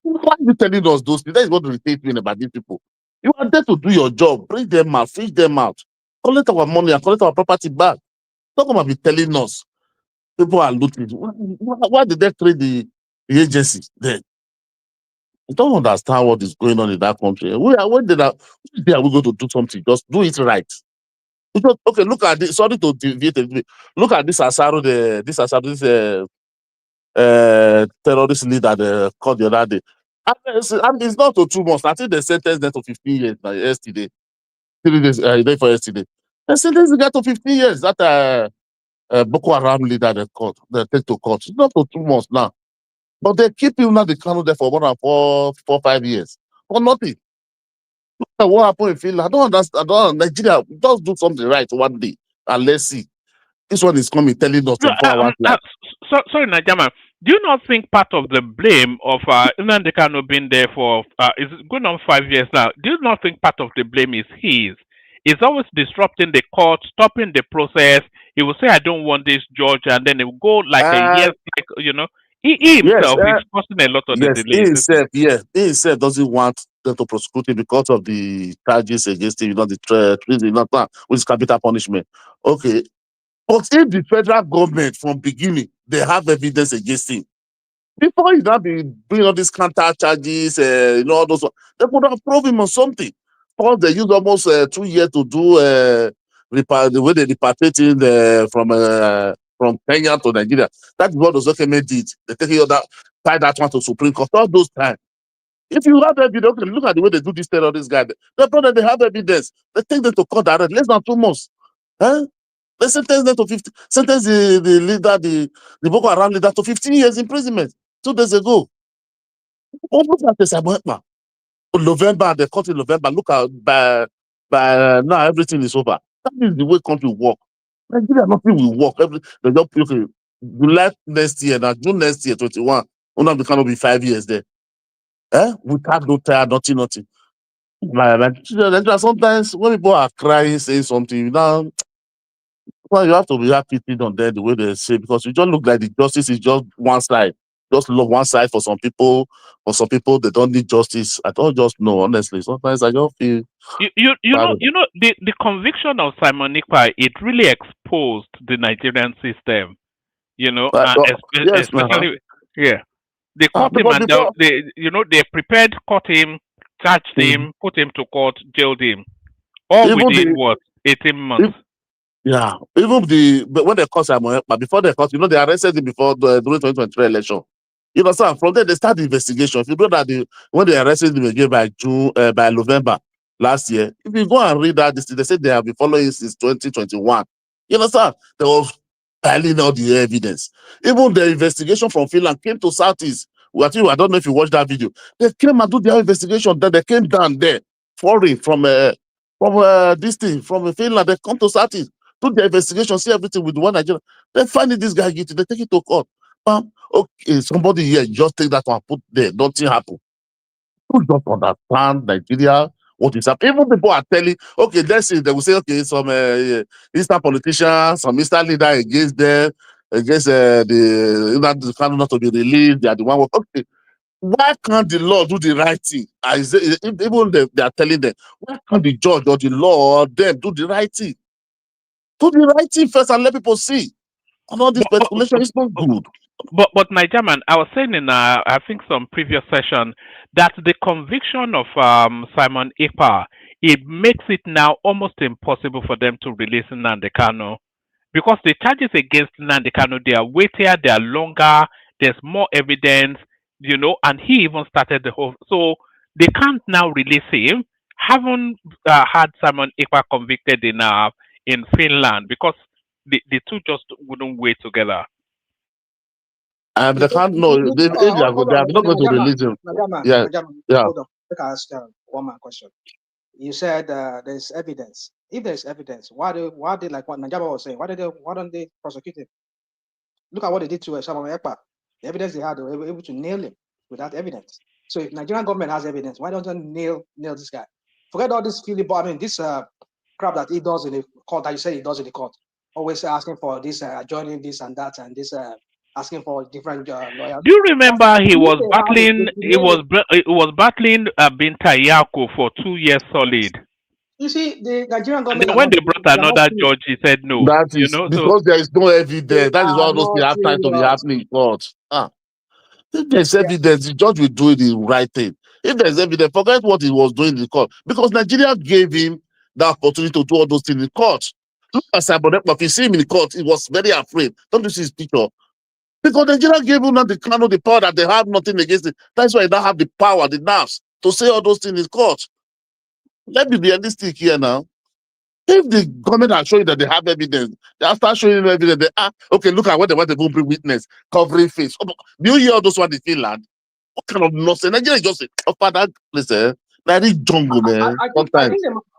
Why are you telling us those things? That is what irritates me about these people. You are there to do your job, bring them out, fish them out, collect our money and collect our property back. Don't come and be telling us people are looting. Why did they create the agency then? I don't understand what is going on in that country. When are we going to do something? Just do it right. Because, okay, look at this. Sorry to deviate a little bit. Look at this Asaro, this terrorist leader they called the other day. And it's not to 2 months. I think they sentenced them to 15 years yesterday. 3 days, day for yesterday. They sentenced the guy to 15 years. That Boko Haram leader they take to court. It's not to 2 months now. But they keep him now, the Kano there for more than 5 years. For nothing. Look at what happened in Finland. I don't understand. Nigeria, just do something right one day. And let's see. This one is coming telling us 24 hours like. Sorry, Najama. Do you not think part of the blame of Nnamdi Kanu being there for is going on 5 years now? Do you not think part of the blame is his? He's always disrupting the court, stopping the process. He will say, "I don't want this judge," and then it will go like a year, like He himself is causing a lot of the delays. He himself doesn't want them to prosecute him because of the charges against him, the treason, which is capital punishment. Okay. But if the federal government from beginning, they have evidence against him, before he not be doing all these counter charges, all those, they could have proved him on something. Because they used almost 2 years to do the way they repatriated from Kenya to Nigeria. That is what those Okeme did. They tie that one to Supreme Court. All those times. If you have evidence, okay, look at the way they do this terrorist guy. They brother, they have evidence. They take them to court direct, less than 2 months. Huh? They sentence them to 50. Sentence the leader, the Boko Haram leader, to 15 years imprisonment 2 days ago. Almost like the November, they caught in November. Look at by now everything is over. That is the way country work. Nigeria, nothing will work. They just okay. July next year, now June next year, 21. Only cannot be 5 years there. We can't do tired, nothing. Sometimes when people are crying, saying something, well, you have to be happy on them the way they say, because you just look like the justice is just one side. Just love one side for some people. For some people, they don't need justice. I don't just know, honestly. Sometimes I just feel you know the conviction of Simon Ekpa, it really exposed the Nigerian system. Especially they caught him and they prepared, caught him, charged him, put him to court, jailed him, all within 18 months. Yeah, even when they caught Simon Ekpa, before they caught, they arrested him before during 2023 election. So from there they start the investigation. If you know that when they arrested him again by November last year, if you go and read that, they said they have been following since 2021. You understand? There was piling all the evidence. Even the investigation from Finland came to Southeast. I don't know if you watched that video. They came and do their investigation. Then they came down there, foreign from this thing, from Finland. They come to Southeast, do their investigation, see everything with one Nigeria. They find this guy guilty. They take it to court. Okay, somebody here just take that one, put there. Nothing happen. You don't understand Nigeria. What is happening? Even people are telling, okay, let's see, they will say, okay, some Eastern politicians, some Eastern leader against them, against the candidate not to be released, they are the one. Okay, why can't the law do the right thing? Even they are telling them, why can't the judge or the law or them do the right thing? Do the right thing first and let people see. And all this speculation is not good. But Nigerian, I was saying in I think some previous session that the conviction of Simon Ekpa, it makes it now almost impossible for them to release Nnamdi Kanu, because the charges against Nnamdi Kanu, they are weightier, they are longer, there's more evidence, and he even started the whole. So they can't now release him. Haven't had Simon Ekpa convicted in Finland, because the two just wouldn't weigh together. They can't know. They are not going to release him. Hold on. Let me ask one more question. You said there's evidence. If there's evidence, why they like what Najaba was saying? Why don't they prosecute him? Look at what they did to Simon Ekpa. The evidence they had, they were able to nail him without evidence. So if Nigerian government has evidence, why don't they nail this guy? Forget all this this crap that he does in the court, that you say he does in the court. Always asking for this, joining this and that, and this asking for different lawyers. Do you remember he was battling? He was battling Binta Yako for 2 years solid. You see, the Nigerian government. And when they brought another judge, he said no. That is because there is no evidence. That is why those things have time to be happening in court. If there's evidence, the judge will do the right thing. If there's evidence, forget what he was doing in the court. Because Nigeria gave him the opportunity to do all those things in court. Look at Simon Ekpa. If you see him in the court, he was very afraid. Don't you see his picture? Because Nigeria gave him the power that they have nothing against it. That's why they don't have the power, the nerves to say all those things in court. Let's be realistic here now. If the government are showing that they have evidence, they have start showing evidence. Okay, look at what they want to bring witness, covering face. Do you hear all those ones in Finland? What kind of nonsense? Nigeria is just that place, like this jungle, man.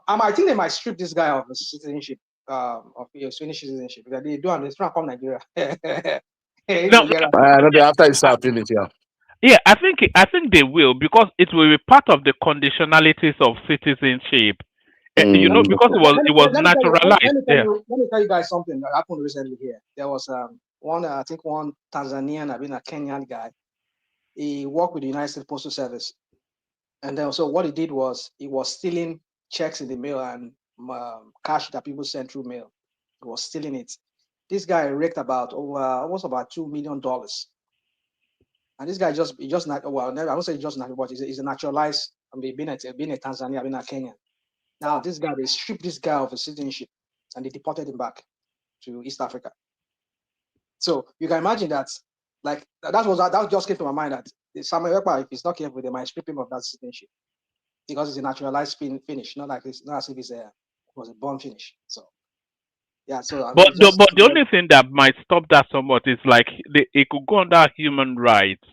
I think they might strip this guy of his citizenship, of his Finnish citizenship. Because they do, and they're trying to come Nigeria. After it's finished, yeah. Yeah, I think they will, because it will be part of the conditionalities of citizenship. Because it was naturalized. Let me tell you guys something that happened recently here. There was one Tanzanian, a Kenyan guy. He worked with the United States Postal Service, and then so what he did was he was stealing checks in the mail and cash that people sent through mail. He was stealing it. This guy raked almost about $2 million. And this guy I won't say just not, but he's a naturalized. Being a Tanzania, being a Kenyan. Now this guy, they stripped this guy of his citizenship and they deported him back to East Africa. So you can imagine that, like that just came to my mind, that Samuel Ekpa, if he's not careful, they might strip him of that citizenship because it's a naturalized Finnish, not as if it was a born Finnish. So yeah, so but the only thing that might stop that somewhat is like it could go under human rights.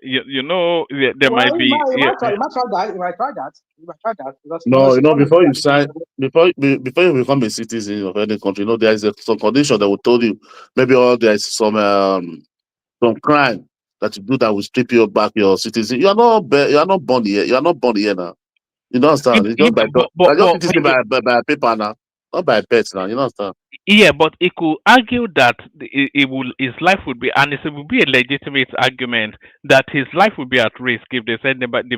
There might be. You might try that. Because, no, before you sign, before you become a citizen of any country, there is some condition that will tell you maybe there is some crime that you do that will strip you back your citizen. You are not born here. You are not born here now. You don't understand? It's just by paper now, not by pets now. You don't understand? Yeah, but it could argue that his life would be, and it would be a legitimate argument that his life would be at risk if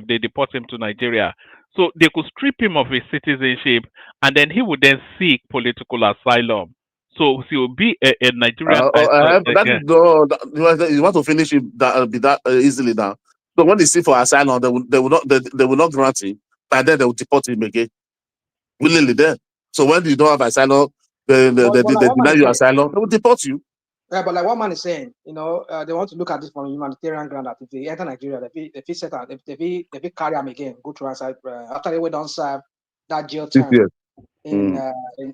they deport him to Nigeria. So they could strip him of his citizenship, and then he would then seek political asylum. So he will be a Nigerian. You want to finish it that easily now. So when they seek for asylum, they will not grant him, and then they will deport him again. Willingly there. So when you don't have asylum, they deny you asylum, they will deport you. Yeah, but like what man is saying, they want to look at this from a humanitarian ground. That if they enter Nigeria, they set out, they carry them again, go to outside after they were done serve that jail term in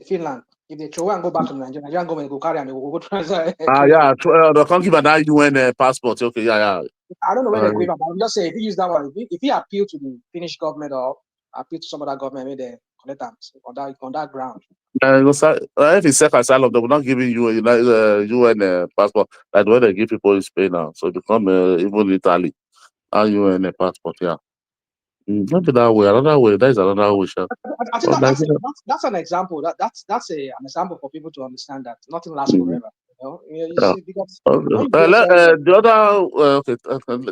Finland. If they throw and go back to Nigeria, Nigerian government will carry and they will go transfer. Yeah, the country but now UN passport. Okay, yeah. I don't know where they go, but I'm just saying if you use that one, if you appeal to the Finnish government or appeal to some other government, maybe they collect them on that ground. If it's self-asylum, they will not give you UN passport like the way they give people in Spain now. So it become even Italy, UN passport, yeah. Maybe that way, another way. That is another way. I think that's an example. That's an example for people to understand that nothing lasts forever. You see, because the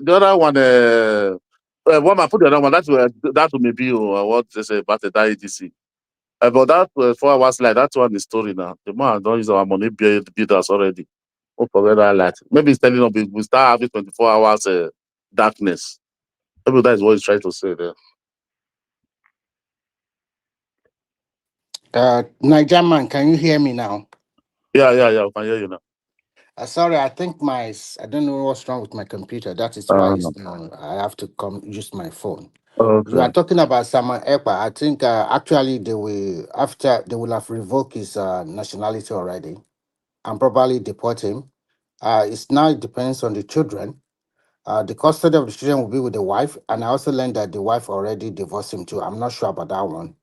other one, one I put the other one. That will maybe what they say about the EDC. But that 4 hours light, that's one the story now. The man don't use our money build us already. Don't forget that light. Maybe he's telling us we start having 24 hours darkness. Maybe that is what he's trying to say there. Niger man, can you hear me now? Yeah, I can hear you now. Sorry, I think I don't know what's wrong with my computer. That is why I have to use my phone. Okay. You are talking about Samuel Ekpa. I think actually they will have revoked his nationality already and probably deport him. It depends on the children. The custody of the children will be with the wife, and I also learned that the wife already divorced him too. I'm not sure about that one.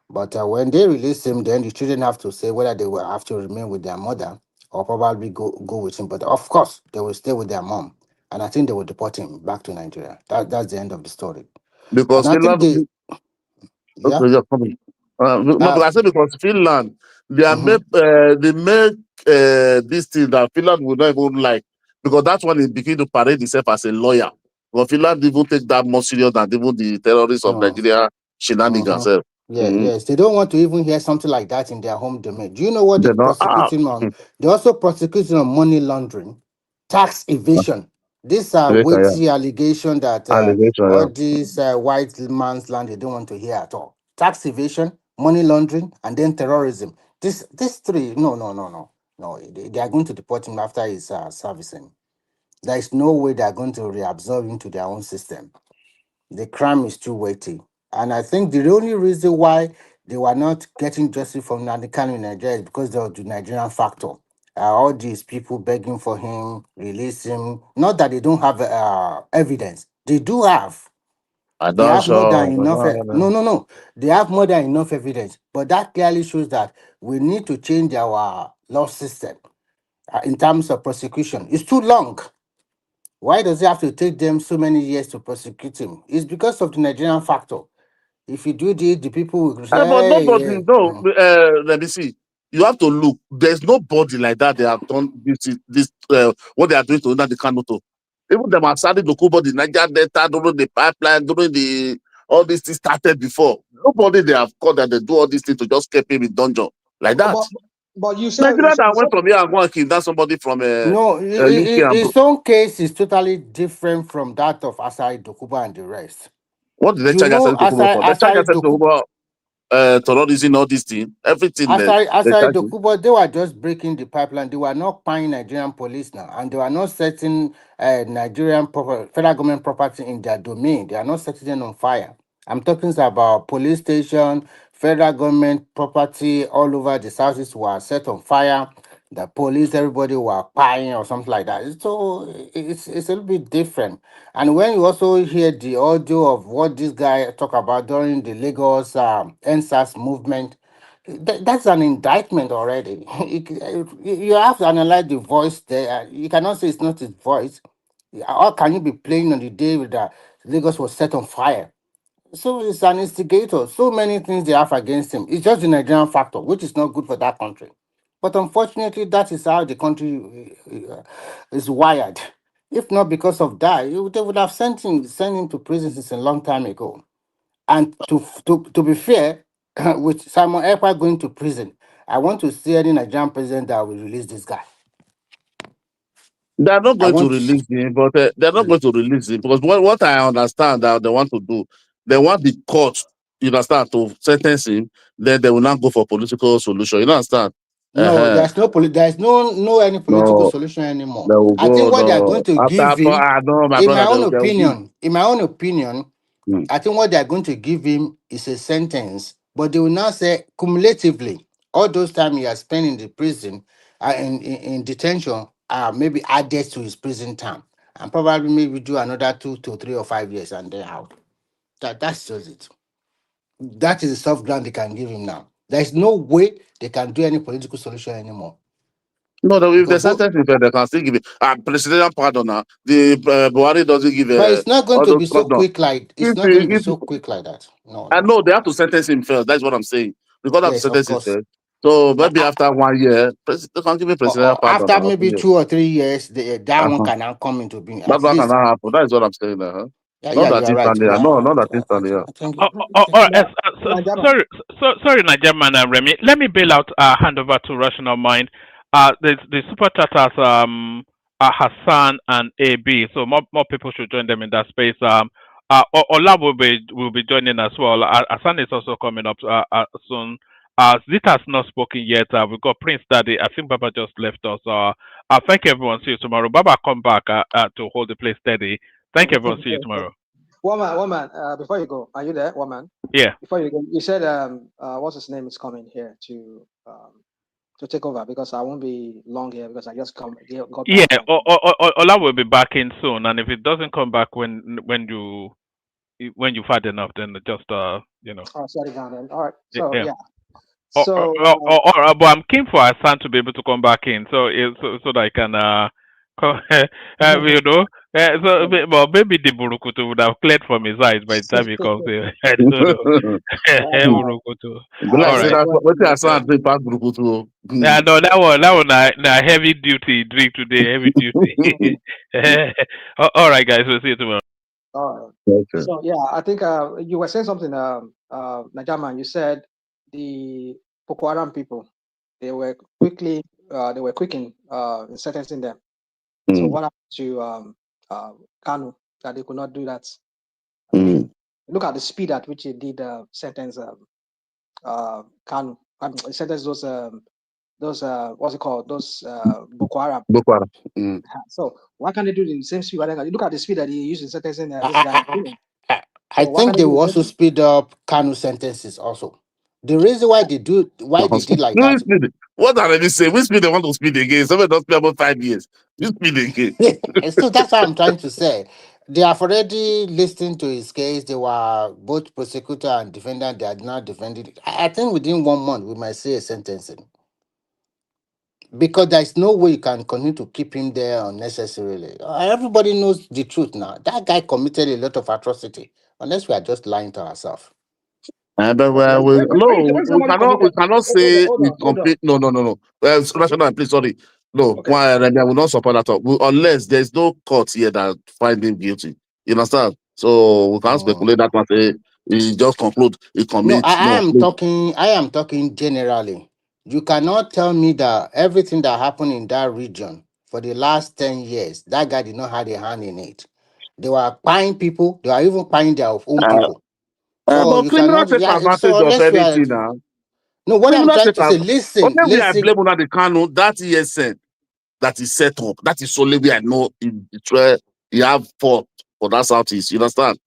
But when they release him, then the children have to say whether they will have to remain with their mother or probably go with him. But of course, they will stay with their mom. And I think they will deport him back to Nigeria. That's the end of the story. Because and Finland, okay, yeah, coming. I said because Finland, they make this thing that Finland would not even like, because that's when he begin to parade himself as a lawyer. But Finland even take that more serious than even the terrorists of Nigeria shenanigans. Yes, they don't want to even hear something like that in their home domain. Do you know what they prosecute him on? They also prosecute him on money laundering, tax evasion. These are weighty allegations that all these white man's land they don't want to hear at all. Tax evasion, money laundering, and then terrorism. These three, no. They are going to deport him after his servicing. There is no way they are going to reabsorb into their own system. The crime is too weighty. And I think the only reason why they were not getting justice from Nadikanu in Nigeria is because of the Nigerian factor. All these people begging for him, release him. Not that they don't have evidence. They do have. They have more than enough. No. They have more than enough evidence. But that clearly shows that we need to change our law system in terms of prosecution. It's too long. Why does it have to take them so many years to prosecute him? It's because of the Nigerian factor. If you do it, the people will say, but nobody, let me see. You have to look. There's nobody like that. They have done this what they are doing to under the Kanoto. Even them are starting to cover the Niger Delta, during the pipeline, during all these things started before. Nobody they have caught that they do all these things to just keep him in dungeon like that. But you said Nigeria that went from here and go and kidnap somebody from no, his own case is totally different from that of Asai Dokuba and the rest. What did they charge Asai Dokuba for? They charge Asai Dokuba terrorism, all these things, everything. Asai Dokuba, they were just breaking the pipeline. They were not buying Nigerian police now, and they were not setting Nigerian federal government property in their domain. They are not setting them on fire. I'm talking about police station, federal government property all over the southeast were set on fire. The police, everybody were buying or something like that. So it's a little bit different. And when you also hear the audio of what this guy talked about during the Lagos NSAS movement, that's an indictment already. You have to analyze the voice there. You cannot say it's not his voice. How can you be playing on the day that Lagos was set on fire? So it's an instigator. So many things they have against him. It's just the Nigerian factor, which is not good for that country. But unfortunately, that is how the country is wired. If not because of that, they would have sent him to prison since a long time ago. And to be fair, with Simon Ekpa going to prison, I want to see any Nigerian president that will release this guy. They are not going to release him, but they're not going to release him because what I understand that they want to do, they want the court, you understand, to sentence him. Then they will not go for political solution. You understand? No, there's no any political solution anymore. I think what they are going to give him, in my own opinion, I think what they are going to give him is a sentence, but they will now say cumulatively All those time he has spent in the prison, in detention, maybe added to his prison time, and probably maybe do another 2 to 3 or 5 years and then out. That's just it. That is the soft ground they can give him now. There is no way they can do any political solution anymore. No, if the Because sentence is fair, they can still give it. Presidential pardon now. The Buhari doesn't give but it's not going all to those be so pardon. quick like it's If, not going to be if so quick like that. No, I no. know they have to sentence him first. That's what I'm saying. Because they have to Yes, of sentence him course. first. So But maybe after 1 year, they can give him presidential or pardon after now. maybe 2 or 3 years, that one Uh-huh. can now come into being. That's At what can least, happen. That is what I'm saying. yeah, Not you that are right. instantly. You are No, right. not that instantly. Thank Oh, you. all right. Najama. Sorry, Najaman and Remy. Let me bail out. Hand over to Rational Mind. The super chatters, Hassan and AB. So more people should join them in that space. Ola will be joining as well. Hassan is also coming up soon. Zita has not spoken yet. We've got Prince Daddy. I think Baba just left us. Thank you, everyone. See you tomorrow. Baba, come back to hold the place steady. Thank you, everyone. See you tomorrow. Woman, before you go, are you there, woman? Yeah. Before you go, you said what's his name is coming here to take over, because I won't be long here because I just got back. Yeah, Ola will be back in soon, and if it doesn't come back when you've had enough, then just you know. Oh, shut it down then. All right. So Yeah. yeah. So But I'm keen for Hassan to be able to come back in, so that I can you know. Well, maybe the Burukutu would have cleared from his eyes by the time he comes in. I don't know. Burukutu. Like say All right. that what I said they pass Burukutu. Yeah, no, that one na heavy duty drink today, heavy duty. All right, guys, we'll see you tomorrow. all right. Okay. So yeah, I think you were saying something, Najama. You said the Boko Haram people, they were quick in sentencing them. So what happened to Kanu that they could not do that? I mean, look at the speed at which they did sentence Kanu. Sentence those what's it called? Those Boko Haram. Boko Haram. So why can't they do the same speed? Look at the speed that they use in sentencing this guy. I think they will also speed up Kanu sentences also. The reason why they did like that. What are they saying? Which speed they want to speed again? Somebody don't speed about 5 years. You speed again. So that's what I'm trying to say. They have already listened to his case. They were both prosecutor and defendant. They had not defended it. I think within 1 month we might see a sentencing. Because there's no way you can continue to keep him there unnecessarily. Everybody knows the truth now. That guy committed a lot of atrocity. Unless we are just lying to ourselves. But we cannot say we complete. No. Rational, please, sorry. No, I will not support that unless there's no court here that find him guilty. You understand? So we can't speculate that one. Say he just conclude he commits. No, I am talking generally. You cannot tell me that everything that happened in that region for the last 10 years, that guy did not have a hand in it. They were buying people. They were even buying their own people. So but you criminal cannot. take advantage of anything now. No, what I'm trying to say, listen. Okay, we are blaming on the Kanu that ESN that is set up. That is solely we I know in where you have fought for that southeast. You understand?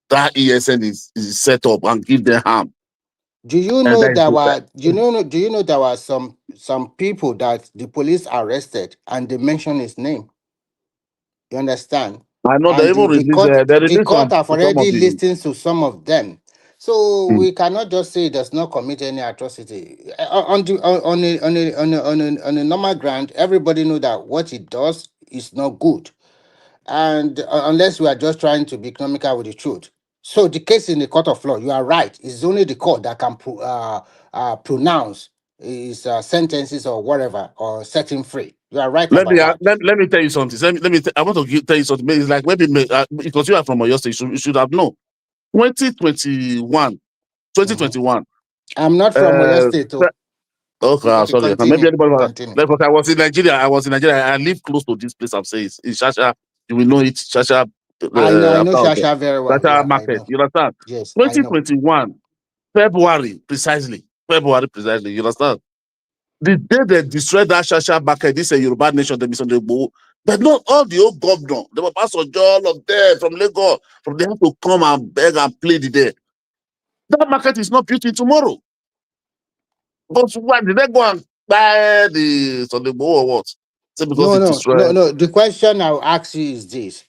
That ESN is set up and give them harm. Do you know there were some people that the police arrested and they mentioned his name? You understand? I know they even the court have already listened to some of them. So we cannot just say he does not commit any atrocity. On a normal ground, everybody know that what he does is not good. And unless we are just trying to be economical with the truth. So the case in the court of law, you are right. It's only the court that can pronounce his sentences or whatever, or set him free. You are right about that. Let me tell you something. I want to tell you something. It's like maybe because you are from Oyo State, you should have known. 2021. I'm not from Oyo State. Okay, sorry. Maybe anybody. Because I was in Nigeria. I live close to this place. I'm saying in Shasha. You will know it. Shasha. I know Shasha very well. Shasha market. You understand? Yes. 2021, February precisely. You understand? The day they destroyed that Shasha market, this is a Yoruba nation, they misunderstood. But not all the old governors. They were Pastor John of them from Lagos. From they have to come and beg and plead the day. That market is not built in tomorrow. But why did they go and buy the Sunday or what? Say because it is No. The question I'll ask you is this: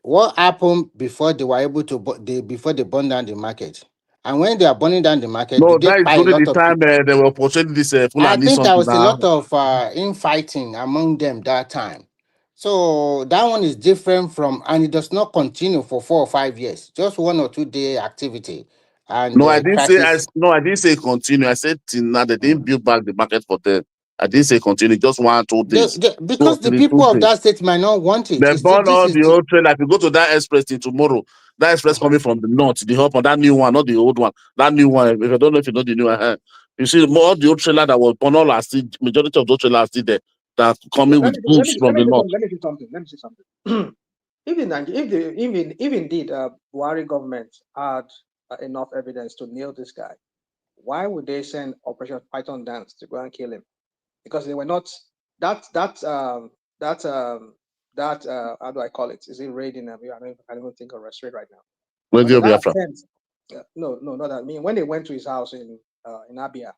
what happened before they were able to before they burned down the market? And when they are burning down the market, No, did they that is buy a only the lot of time people? they were portraying this I Fulani think there something was a now. lot of infighting among them that time. So that one is different from, and it does not continue for 4 or 5 years. Just 1 or 2 day activity, and No, I didn't say crisis. I didn't say continue. I said till now they didn't build back the market for them. I didn't say continue, just 1 or 2 days. Because the people of that state might not want it. They burn This all is the old trailer. If you go to that express till tomorrow, that express coming from the north, the hub on that new one, not the old one. That new one, if I don't know if you know the new one, you see all the old trailer that was born, all are still, majority of those trailers are still there. That coming with goods from the north. Let me say something. If indeed Buhari government had enough evidence to nail this guy, why would they send Operation Python Dance to go and kill him? Because they were not how do I call it? Is it raiding? I don't even think of restaurant right now. When they That attempt, no, not that. I mean, when they went to his house in Abia,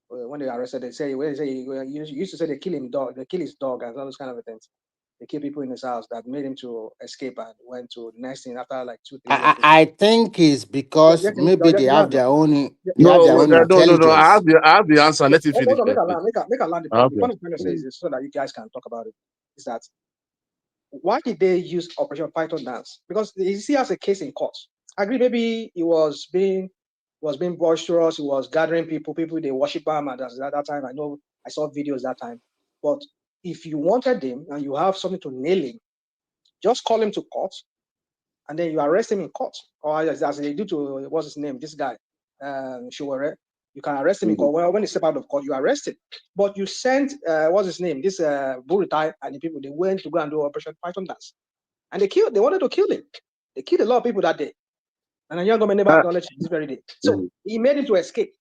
when they arrested, they say you used to say they kill his dog, and all those kind of things. They kill people in his house that made him to escape and went to the next thing after like 2-3 years. I think it's because maybe they have their own No. intelligence. I have the answer. Let it finish. Make a land the point. The point I'm trying to say is this, so that you guys can talk about it. Is that why did they use Operation Python Dance? Because you see, as a case in court. I agree. Maybe he was being boisterous. He was gathering people they worship him at that time. I know I saw videos that time. But if you wanted him and you have something to nail him, just call him to court, and then you arrest him in court, or as they do to what's his name, this guy, Shiwere. You can arrest him in court. Well, when he step out of court, you arrest him. But you sent what's his name, this Buritai and the people. They went to go and do Operation Python Dance, and they wanted to kill him. They killed a lot of people that day, and the Nigerian government never acknowledged this very day. So he made him to escape.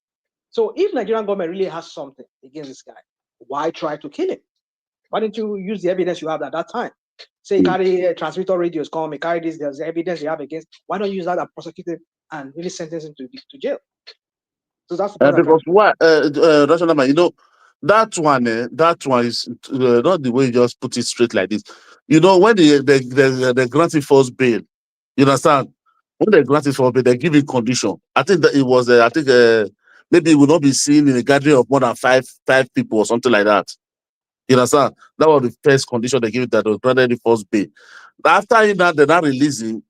So if Nigerian government really has something against this guy, why try to kill him? Why didn't you use the evidence you have at that time? Say, carry transmitter radios, come, carry this, there's evidence you have against. Why don't you use that and prosecute him and really sentence him to jail? So that's the point. Because why, Rational Man, that one is not the way you just put it straight like this. When they grant it first bail, you understand? When they grant it first bail, they give it condition. I think that it was, maybe it will not be seen in a gathering of more than five people or something like that. You understand? That was the first condition they give it, that was granted the first bail. After that, they not releasing,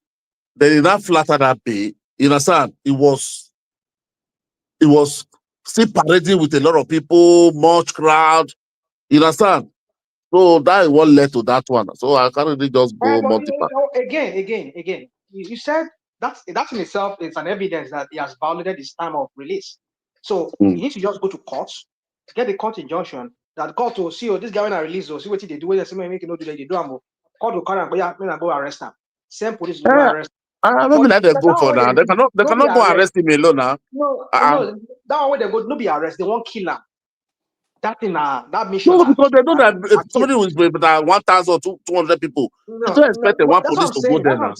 they did not flatter that bail. You understand? It was still parading with a lot of people, much crowd. You understand? So that is what led to that one. So I can't really just go multiple. Again, you said that in itself is an evidence that he has violated his time of release. So you need to just go to court, get the court injunction that court will see, this guy when I release, see what they do. They say, make it not do that. They do. Court will carry and go arrest him. Same police will go arrest. Maybe let them go for now. They cannot go arrest him alone now. No, that way they go no be arrest. They won't kill him. That thing, that mission. No, because they know that if somebody with 1,000 or 200 people, they don't expect one police to go there now.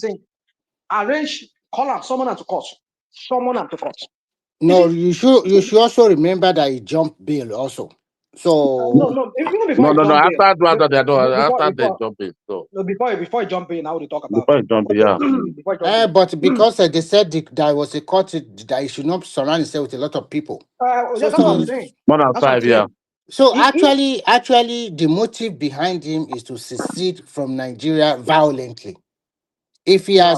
Arrange, call up someone to court. No, you should also remember that he jumped bail also. So no. After they jump bail. So no, before he jump in, now we talk about. Before he jump in, yeah. But because they said there was a court that he should not surround himself with a lot of people. That's what I'm saying. More than 5, yeah. So actually, the motive behind him is to secede from Nigeria violently. If he has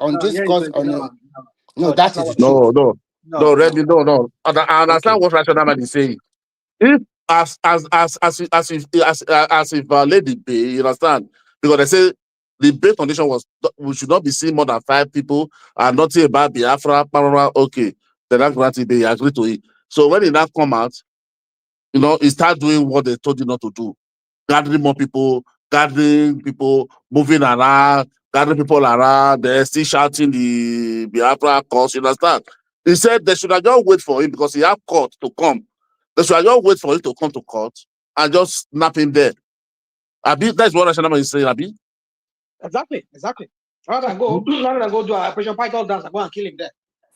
on this cause, that is the truth. No, Remy, no. I understand what Rational Man is saying. If as if Lady Bay, you understand? Because they say the bail condition was we should not be seeing more than 5 people and nothing about Biafra. Okay, then that granted they agree to it. So when it now come out, he start doing what they told you not to do, gathering more people, moving around, gathering people around. They're still shouting the Biafra cause. You understand? He said they should have just wait for him because he have court to come. They should have just wait for him to come to court and just snap him there. Abi, that's what Rational Man is saying, Abi. Exactly. Rather than go do an Operation Python Dance and go and kill him there.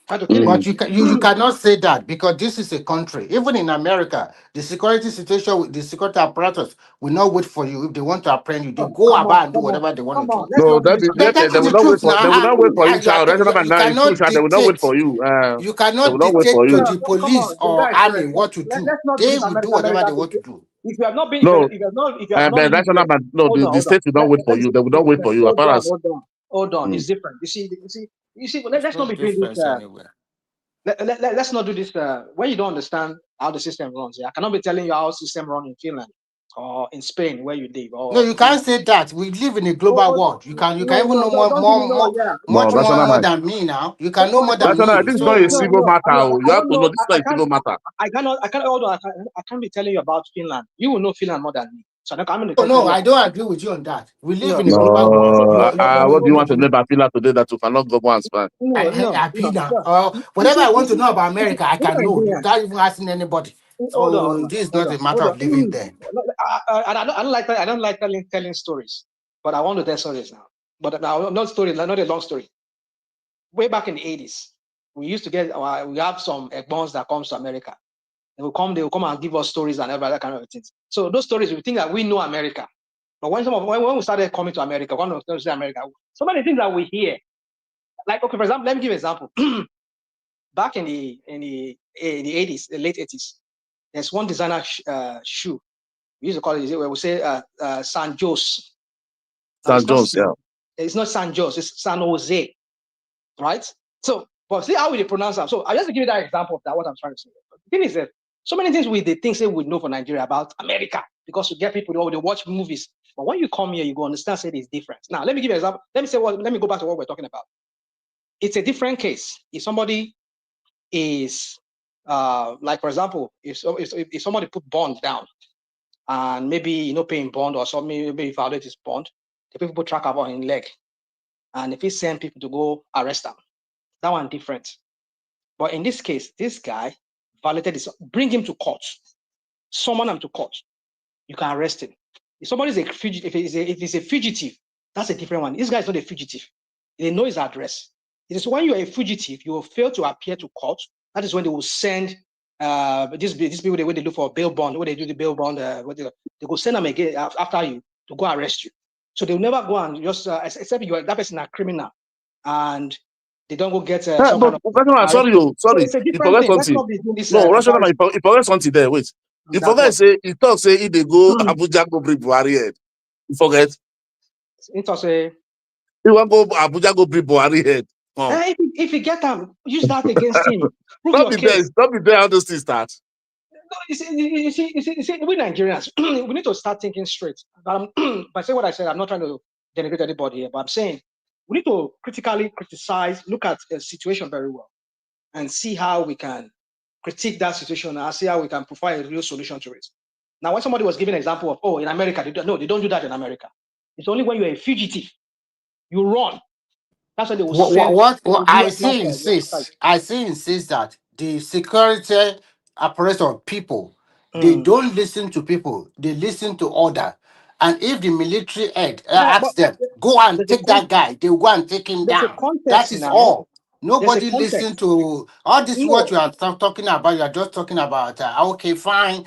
But you cannot say that because this is a country. Even in America, the security situation, the security apparatus will not wait for you if they want to apprehend you. They go about and do whatever they want to do. No, that But that they is will the not wait truth for they will now. not wait for you, child. You It's true, cannot child. They will not wait dictate. for you. You They will cannot not wait for dictate to you. the police or army what to do. Let's not do They this will do America whatever they thing. want to do. If you have not been, No, if you have not but lived national there, man, no, hold on, the hold on. state will not wait for you. They will not wait for you. As far as Hold on. It's different. You see. There's Let's no not be doing this. difference anywhere. Let's not do this when you don't understand how the system runs. I cannot be telling you how the system runs in Finland or in Spain where you live. No, Or you can't say that. We live in a global world. You can even know no, don't give me no. Yeah, no, much national more man. than me now. You can know more than National, me. this is not a So civil matter. You I have don't to know know. this is not a civil matter. I cannot. Hold on. I can't be telling you about Finland. You will know Finland more than me. So I'm going to oh, tell no, you. I don't agree with you on that. We live in a No, global world. You what do you want to you know about Finland today that you cannot go and span? whatever I want to know about You America, I see can know Nigerians. without even asking anybody. Hold So this is not a matter of living there. I don't like telling stories, but I want to tell stories now. But now, not stories, not a long story. Way back in the 80s, we used to get we have some bonds that comes to America. They will come and give us stories and every other kind of things. So those stories, we think that we know America. But when we started coming to America, one of those America, so many things that we hear. Like, okay, for example, let me give you an example. Back in the 80s, the late 80s, there's one designer shoe. We used to call it, where we say San Jose. San Jose, yeah. It's not San Jose, it's San Jose, right? So, but see how we pronounce them. So I just to give you that example of that, what I'm trying to say. The thing is that so many things the things that we know for Nigeria about America, because you get people they watch movies. But when you come here, you go understand say it's different. Now, let me give you an example. Let me go back to what we're talking about. It's a different case. If somebody is like, for example, if somebody put bond down and maybe paying bond or something, maybe violate his bond, the people put tracker on his leg. And if he send people to go arrest him, that one different. But in this case, this guy violated this, bring him to court, summon him to court. You can arrest him. If somebody is a fugitive, if he's a fugitive, that's a different one. This guy is not a fugitive. They know his address. It is when you are a fugitive, you will fail to appear to court. That is when they will send these people they look for bail bond, when they do the bail bond, they go send them again after you to go arrest you. So they'll never go and just except you are that person a criminal, and they don't go get some kind of. Sorry. So it's a You different forget thing. Let's something. not be doing this. No, Russian man, you forget something there. Wait. You forget say he talk say if they go Abuja go bring Buhari head. You forget. He talk say he want go Abuja go bring Buhari head. If you get them, use that against him. Prove Don't your be case. there. Don't be there how those things start. No, you see, we Nigerians, we need to start thinking straight. By saying what I said, I'm not trying to denigrate anybody here, but I'm saying we need to critically criticize, look at the situation very well, and see how we can critique that situation and see how we can provide a real solution to it. Now, when somebody was giving an example of, in America, they don't do that in America. It's only when you're a fugitive, you run. That's what they will send. What I see insists that the security apparatus of people, they don't listen to people, they listen to order. And if the military head asks them, go and take that guy, they will go and take him down. That is all. Nobody listen to all this. What you are talking about, you are just talking about. Okay, fine.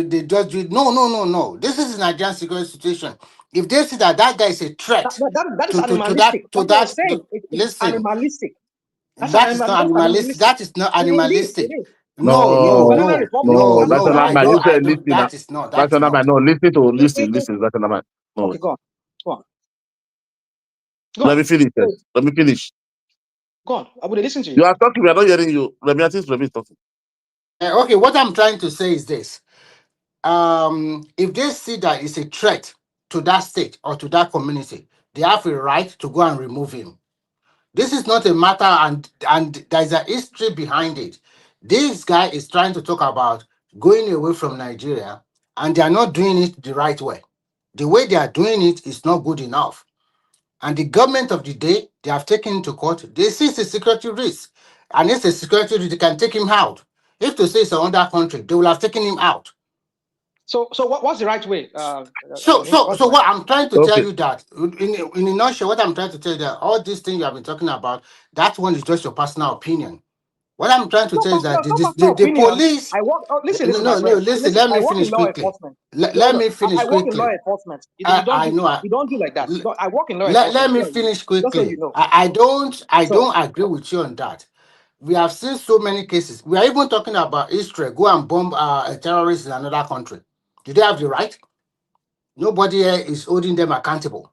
They just do it. No. This is a Nigerian security situation. If they see that guy is a threat that is animalistic. It's animalistic. That is not animalistic. That is not animalistic. No. I don't. That is not. No, listen. National man. No. Okay, go on. Let me finish. Go on. I would listen to you. You are talking. We are not hearing you. Let me talking. Okay, what I'm trying to say is this: if they see that it's a threat to that state or to that community, they have a right to go and remove him. This is not a matter, and there's a history behind it. This guy is trying to talk about going away from Nigeria, and they are not doing it the right way. The way they are doing it is not good enough. And the government of the day, they have taken him to court. They see it's a security risk. And it's a security risk, they can take him out. If to say it's another country, they will have taken him out. So what's the right way? So what I'm trying to tell Okay. you that in a nutshell, what I'm trying to tell you that all these things you have been talking about, that one is just your personal opinion. What I'm trying to tell you is that the Opinion. police. I work. Oh, listen, No, my no, friend. listen. Listen, Let I me work in finish law quickly. enforcement. Let me finish I work in law quickly. enforcement. You don't I do. know. You don't do like that. I work in law Let enforcement. me Yeah, finish just so quickly. you know. I don't So agree with you on that. We have seen so many cases. We are even talking about Israel go and bomb a terrorist in another country. Do they have the right? Nobody here is holding them accountable.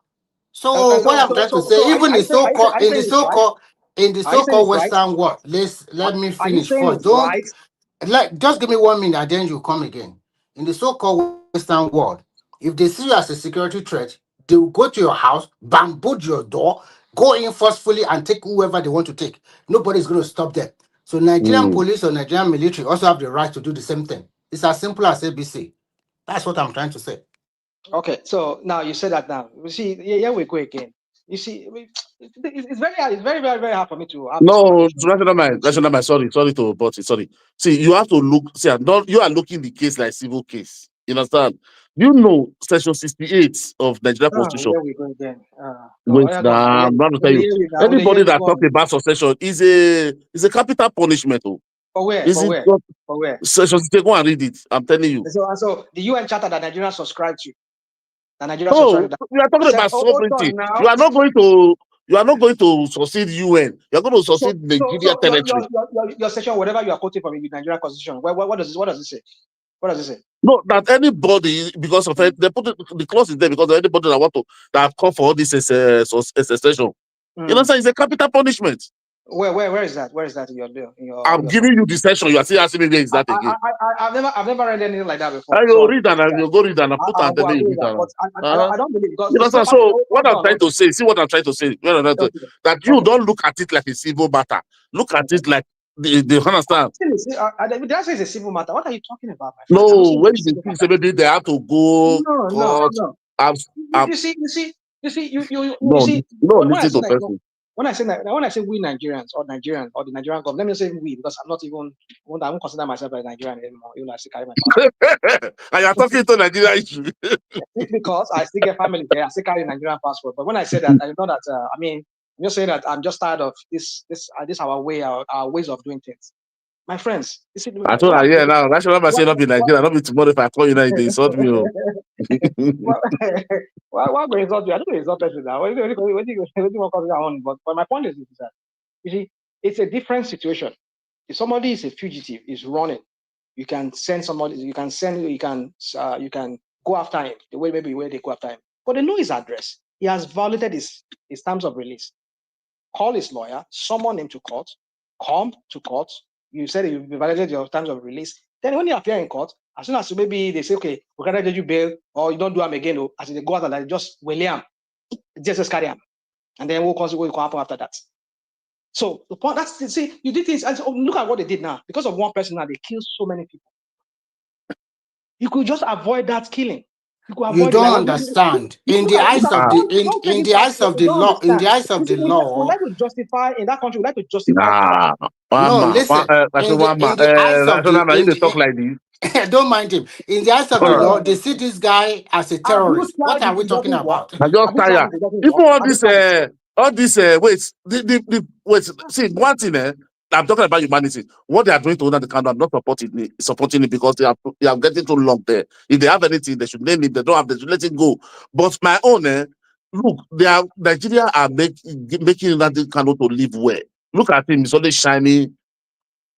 So what I'm trying to say, are even you saying are you saying it's right? in the Are you saying so-called it's right? Western world, let me Are you finish saying first. it's right? Just give me 1 minute and then you come again. In the so-called Western world, if they see you as a security threat, they will go to your house, bamboo your door, go in forcefully and take whoever they want to take. Nobody's going to stop them. So Nigerian police or Nigerian military also have the right to do the same thing. It's as simple as ABC. That's what I'm trying to say. Okay, so now you say that now. You see, here we go again. You see, it's very hard. It's very, very, very hard for me to have this No, conversation. National Mind, sorry to but sorry. See, you have to look, you are looking the case like civil case. You understand? You know Section 68 of Nigeria Constitution. Here we go again. Wait, I'm not to tell you. Anybody that talk about succession is a capital punishment. Oh. For where? Is For it where? not? For where? Section 68, go and read it. I'm telling you. So the UN Charter that Nigeria subscribed to. That Nigeria No, subscribed to. we are talking about sovereignty. You are not going to succeed UN. You are going to succeed Nigeria territory. Your section, whatever you are quoting from the Nigerian Constitution, what does it say? What does it say? No, that anybody, because of it, they put the clause in there because of anybody that call for all this secession. You know, it's a capital punishment. Where is that? Where is that in your I'm giving you the section. You are still asking me where is that again? I've never read anything like that before. I will read and you go read and put and then you read but I don't believe because you know, so what I'm trying to say, see what I'm trying to say, that you don't look at it like a civil matter. Look at it like they understand. Did I say it's a civil matter? What are you talking about, my friend? No, when you say maybe they have to go No. You see, when I say we Nigerians or the Nigerian government, let me say we because I don't consider myself a Nigerian anymore. Even though I still carry my passport. And you're talking to Nigeria issue. Because I still get family there, I still carry a Nigerian passport. But when I say that, I know that I'm just saying that I'm just tired of this our ways of doing things. My friends, you see, I told her, yeah, now National Bank say not be Nigeria, not be tomorrow if I call you now, they insult me. Why go insult you? I don't insult person now. But my point is that you see, it's a different situation. If somebody is a fugitive, is running, you can send somebody, you can go after him the way they go after him. But they know his address. He has violated his terms of release. Call his lawyer, summon him to court, come to court. You said you violated your terms of release. Then when you appear in court, as soon as maybe they say, okay, we can get you bail, or you don't do them again, as they go out and just William, just carry him. And then what will happen after that? So the point you did things, and look at what they did now. Because of one person now, they killed so many people. You could just avoid that killing. You don't understand. In the eyes of the law, we like to justify in that country. We like to justify. No, listen. In the eyes of the talk like this. Don't mind him. In the eyes of the law, they see this guy as a terrorist. What are we talking about? I just tired. Even all this wait. See, one thing, I'm talking about humanity. What they are doing to another country, I'm not supporting it because they are getting too long there. If they have anything, they should name it. They don't have, they should let it go. But my own, look, Nigeria are making that cannot to live well. Look at him; it's only shiny.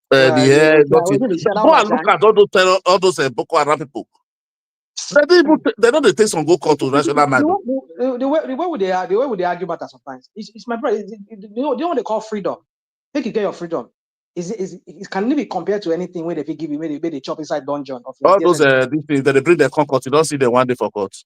The hair, nothing. Go and look at all those Boko Haram people. They don't take some go court to national mind. The way they argue about that sometimes. It's my brother. You know what they call freedom. Take you get your freedom. It can be compared to anything where they give you, where they chop inside dungeon. All those these things that they bring their court, you don't see them one day for court.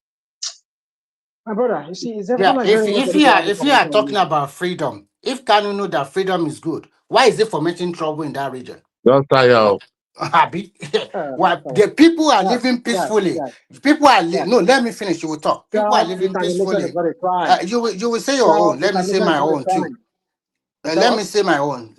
My brother, you see, if you are talking about freedom, if Kanu know that freedom is good, why is it fomenting trouble in that region? Don't tire. The people are living peacefully. People are no. Let me finish. You will talk. People are living peacefully. You will say your own. Let me say my own too. Let me say my own.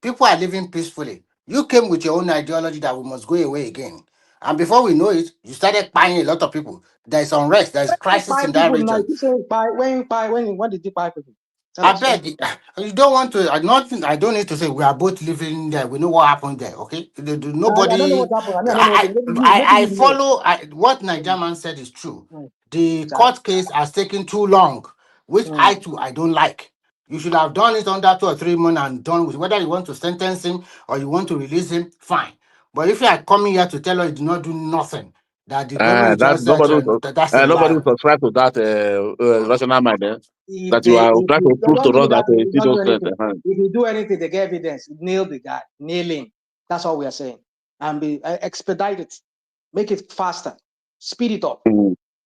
People are living peacefully. You came with your own ideology that we must go away again. And before we know it, you started buying a lot of people. There's unrest, there's crisis in that region. When did you buy people? I beg you don't want to. I don't need to say we are both living there. We know what happened there. Okay, nobody. I don't know what happened. I don't know I follow. What Nigerian said is true. The court case has taken too long, which I don't like. You should have done it under 2 or 3 months and done with whether you want to sentence him or you want to release him. Fine, but if you are coming here to tell us you did not do nothing, that the government That just said that's a nobody lie. will subscribe to that rational mind. That you are trying to prove to us that he doesn't. If you do anything, they get evidence. Nail the guy. Nail him. That's all we are saying. And expedite it. Make it faster. Speed it up.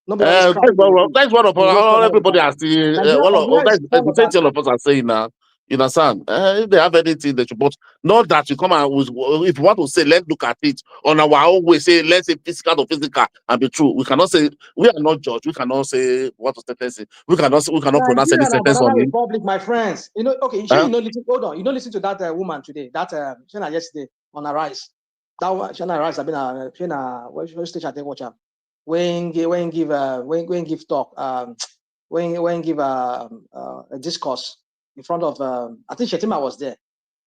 That's what everybody has seen. The same thing of us are saying now. You understand? If they have anything they should, but not that you come out with. If you want to say, let's look at it on our own way. Say, let's say physical to physical and be true. We cannot say we are not judge. We cannot say what to sentence. We cannot pronounce any sentence on it. Republic, my friends. You know, okay. You know, listen. Hold on. You know, listen to that woman today. That Shana yesterday on Arise. That Shana Arise. I've been Shana. What stage I think watch her. When give talk. When give a discourse in front of I think Shetima was there.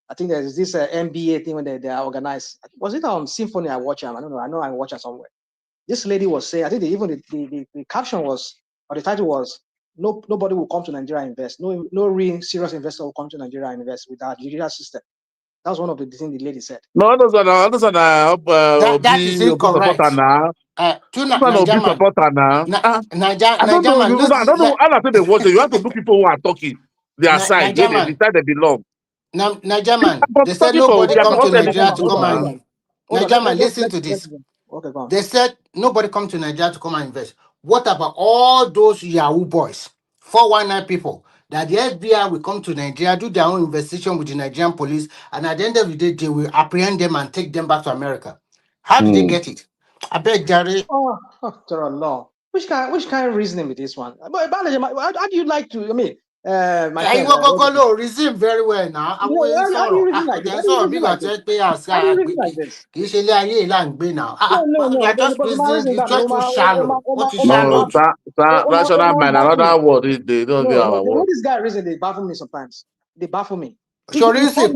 I think there's this MBA thing when they are organized. Was it on Symphony? I watch them. I don't know. I know I watch her somewhere. This lady was saying. I think the caption was, or the title was, nobody will come to Nigeria and invest. No real serious investor will come to Nigeria and invest with our judicial system. That was one of the things the lady said. No, that is incorrect. I don't know. I think they watch it. You have to look people who are talking their side where they decide they belong. Nigerian, they said nobody come to Nigeria to come and Nigerian, listen to this. Okay, go on. They said nobody come to Nigeria to come and invest. What about all those Yahoo boys, 419 people, that the FBI will come to Nigeria, do their own investigation with the Nigerian police, and at the end of the day, they will apprehend them and take them back to America? How did they get it? I beg, Jerry. Oh, Allah. Which kind of reasoning with this one? But how do you like to? I mean, my friend. I reason very well now. How do you reason like this? How do you reason like this? No, you're just reasoning. It's just too shallow. What is shallow? Rational mind, another word. They don't get our word. What this guy reason? They baffle me sometimes. They baffle me. You like to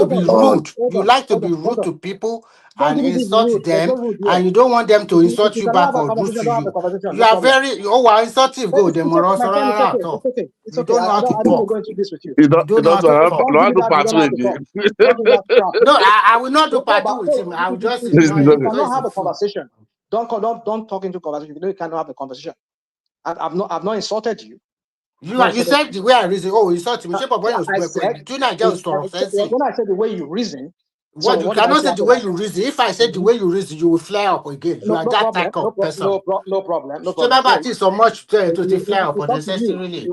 be rude. You like to be rude to people and insult them, and you don't want them to insult you back or rude to you. You are very insultive. Go them You don't know how to talk. You don't know how to party with him. No, I will not do party with him. I will just ignore him. You cannot have a conversation. Don't talk into conversation. You cannot have a conversation. I've not insulted you. You said the way I reason. Oh, you said to me. When I said the way you reason. What you cannot say the way you reason. If I said the way you reason, you will fly up again. You are that type of person. No problem. So that is so much to fly up on the session really.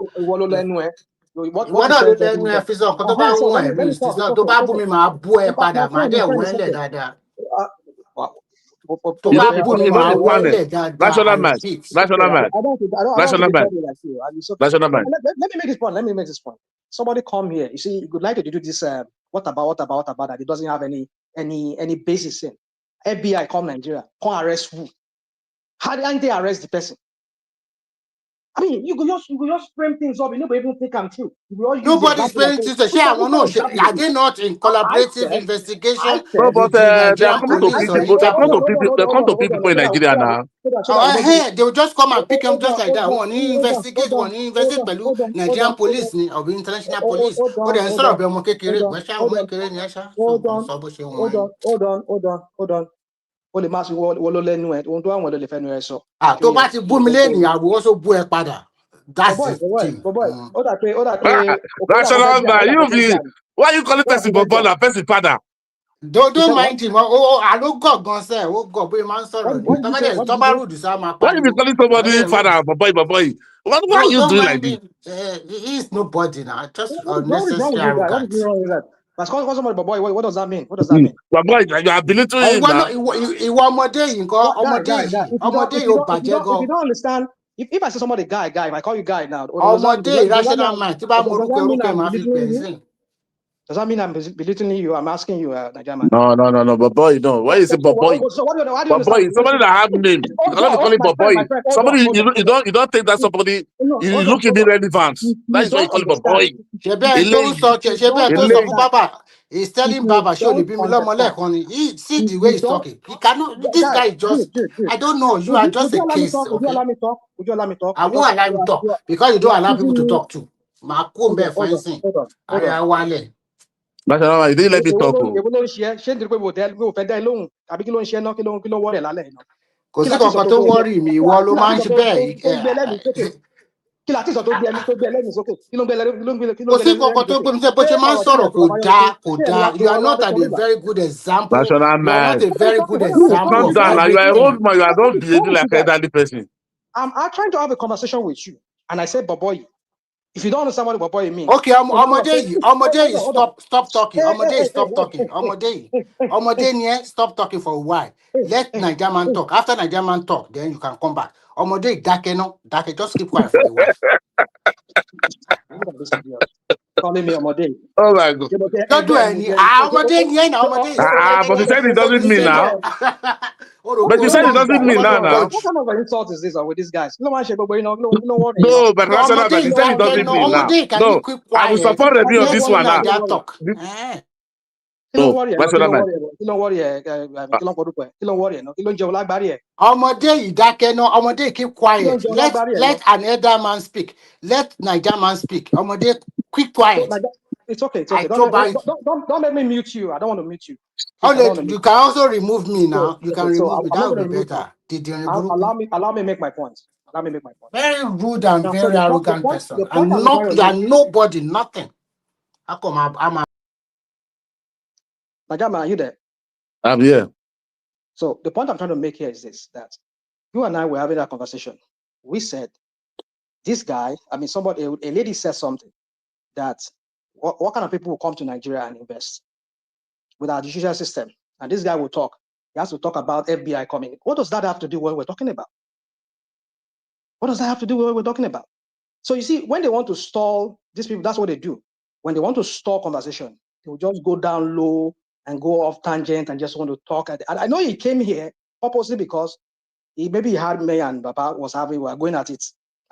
National man. Let me make this point. Somebody come here. You see, you would like to do this. What about that? It doesn't have any basis in. FBI come Nigeria, come arrest who? How didn't they arrest the person? I mean, you could just frame things up. You never even think I'm true. Nobody's framing things. Are they not in collaborative investigation? No, but they are coming to people in Nigeria now. They will just come and pick them just like that. One investigate Nigerian police or international police. But instead of them, hold on. Tó bá ti bú mi lẹ́yìn, I will also bú ẹ padà. That's the thing. National man, why you calling person bobo na person father? Don't mind him. I don't go gan say. Go be man sorrow. Why you be calling somebody father boy? What are you doing like this? He is nobody now. Just unnecessary arrogance. What does that mean? Boy, you are belittling him now. If you don't understand, if I say somebody guy, if I call you guy now, rational mind. Does that mean I'm belittling you? I'm asking you, Nigerian. No, but boy, no. Why you say but boy? So what do you But boy, somebody that have name. You cannot be calling but boy. Somebody you don't take that somebody. You look at irrelevant. That is why you call it but boy. He's telling Baba, surely be he see the way he's talking. He cannot. This guy is just. I don't know. You are just a case. Would you allow me talk? Would you allow me talk? I won't allow you to talk because you don't allow people to talk too. Hold on. You didn't let me talk. Kò sí kankan tó worry mi, ìwọ ló máa ń ṣe bẹ́ẹ̀. Kò sí kankan tó gbé mi sẹ́ bó ṣe máa ń sọ̀rọ̀ kò dáa. You are not a very good example. You are not a very good example of everything. You are an old man. You are not behaving like an elderly person. I'm trying to have a conversation with you, and I said, "Boboy." If you don't understand what Boboy means, okay, Omode, stop talking. Omode, stop talking. Omode, stop talking for a while. Let Nigerian man talk. After Nigerian man talk, then you can come back. Omode, dake, just keep quiet for a while. Calling me Omode. Oh my God! Don't do any. Omode. But you said it doesn't mean now. But you said it doesn't mean now. What kind of an insult is this with these guys? No, but no, but National Bank, you said it doesn't mean now. No, I will support Remy on this one now. Don't worry. Omode, keep quiet. Let an elder man speak. Let Nigerian man speak. Omode, keep quiet. It's okay. Don't let me mute you. I don't want to mute you. You can also remove me now. You can remove me. That would be better. Allow me make my point. Very rude and very arrogant person. And nobody, nothing. How come I'm Najama, are you there? I'm here. So the point I'm trying to make here is this: that you and I were having that conversation. We said, this guy, a lady said something that what kind of people will come to Nigeria and invest with our judicial system? And this guy will talk. He has to talk about FBI coming. What does that have to do with what we're talking about? So you see, when they want to stall these people, that's what they do. When they want to stall conversation, they will just go down low and go off tangent and just want to talk. I know he came here purposely because he had me and Baba were going at it.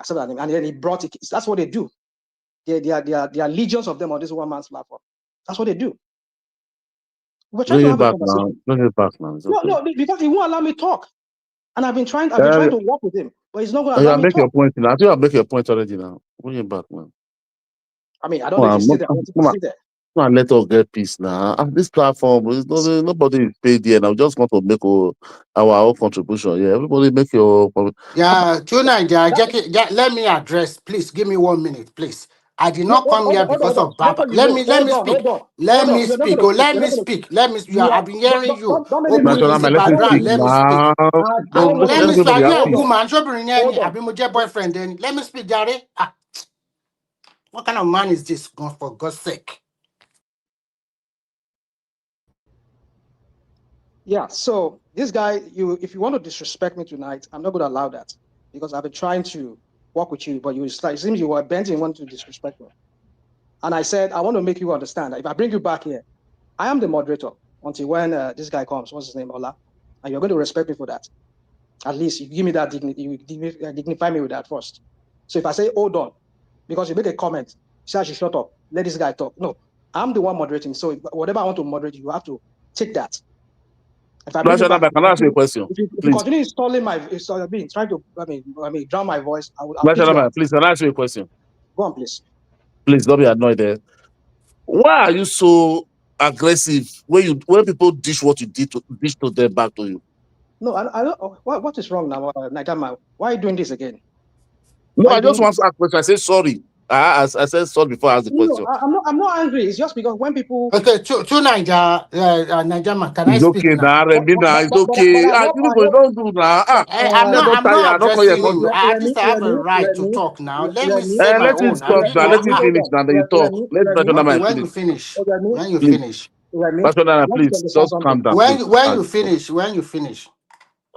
And then he brought it. That's what they do. There are legions of them on this one man's platform. That's what they do. We're trying to have a conversation. No, because he won't allow me to talk. And I've been trying to work with him, but he's not going to allow me to talk. Your point now. I think I'll make your point already now. Bring it back, man. I don't know if you see that. I want to see that. Come on, let us get peace now. This platform, nobody is paid here. Now, just want to make our own contribution. Yeah, everybody make your. Yeah, let me address. Please give me 1 minute, please. I did not come here because of Baba. Let me speak. Let me speak. I've been hearing you. Let me speak. Boyfriend. Then let me speak, Gary. What kind of man is this? For God's sake. Yeah, so this guy, if you want to disrespect me tonight, I'm not going to allow that because I've been trying to work with you, but it seems you were bent and want to disrespect me. And I said, I want to make you understand that if I bring you back here, I am the moderator until when this guy comes. What's his name? Ola. And you're going to respect me for that. At least you give me that dignity, you dignify me with that first. So if I say, hold on, because you make a comment, say I should shut up, let this guy talk. No, I'm the one moderating. So whatever I want to moderate, you have to take that. If I can I ask you a question? If you continue installing trying to drown my voice, I'll please, can I ask you a question? Go on, please. Please don't be annoyed there. Why are you so aggressive when people dish what you did to them back to you? No, I don't. What is wrong now, Naitama? Why are you doing this again? No, I just want to ask a question. I say sorry. I said sorry before I asked the question. No, I'm not angry. It's just because when people. Okay, to Naija, can I speak now? It's okay. Don't do that. I'm not addressing you. I at least have a right to talk now. Let me say my own. Let me finish now. Then you talk. When you finish. Please, just calm down. When you finish.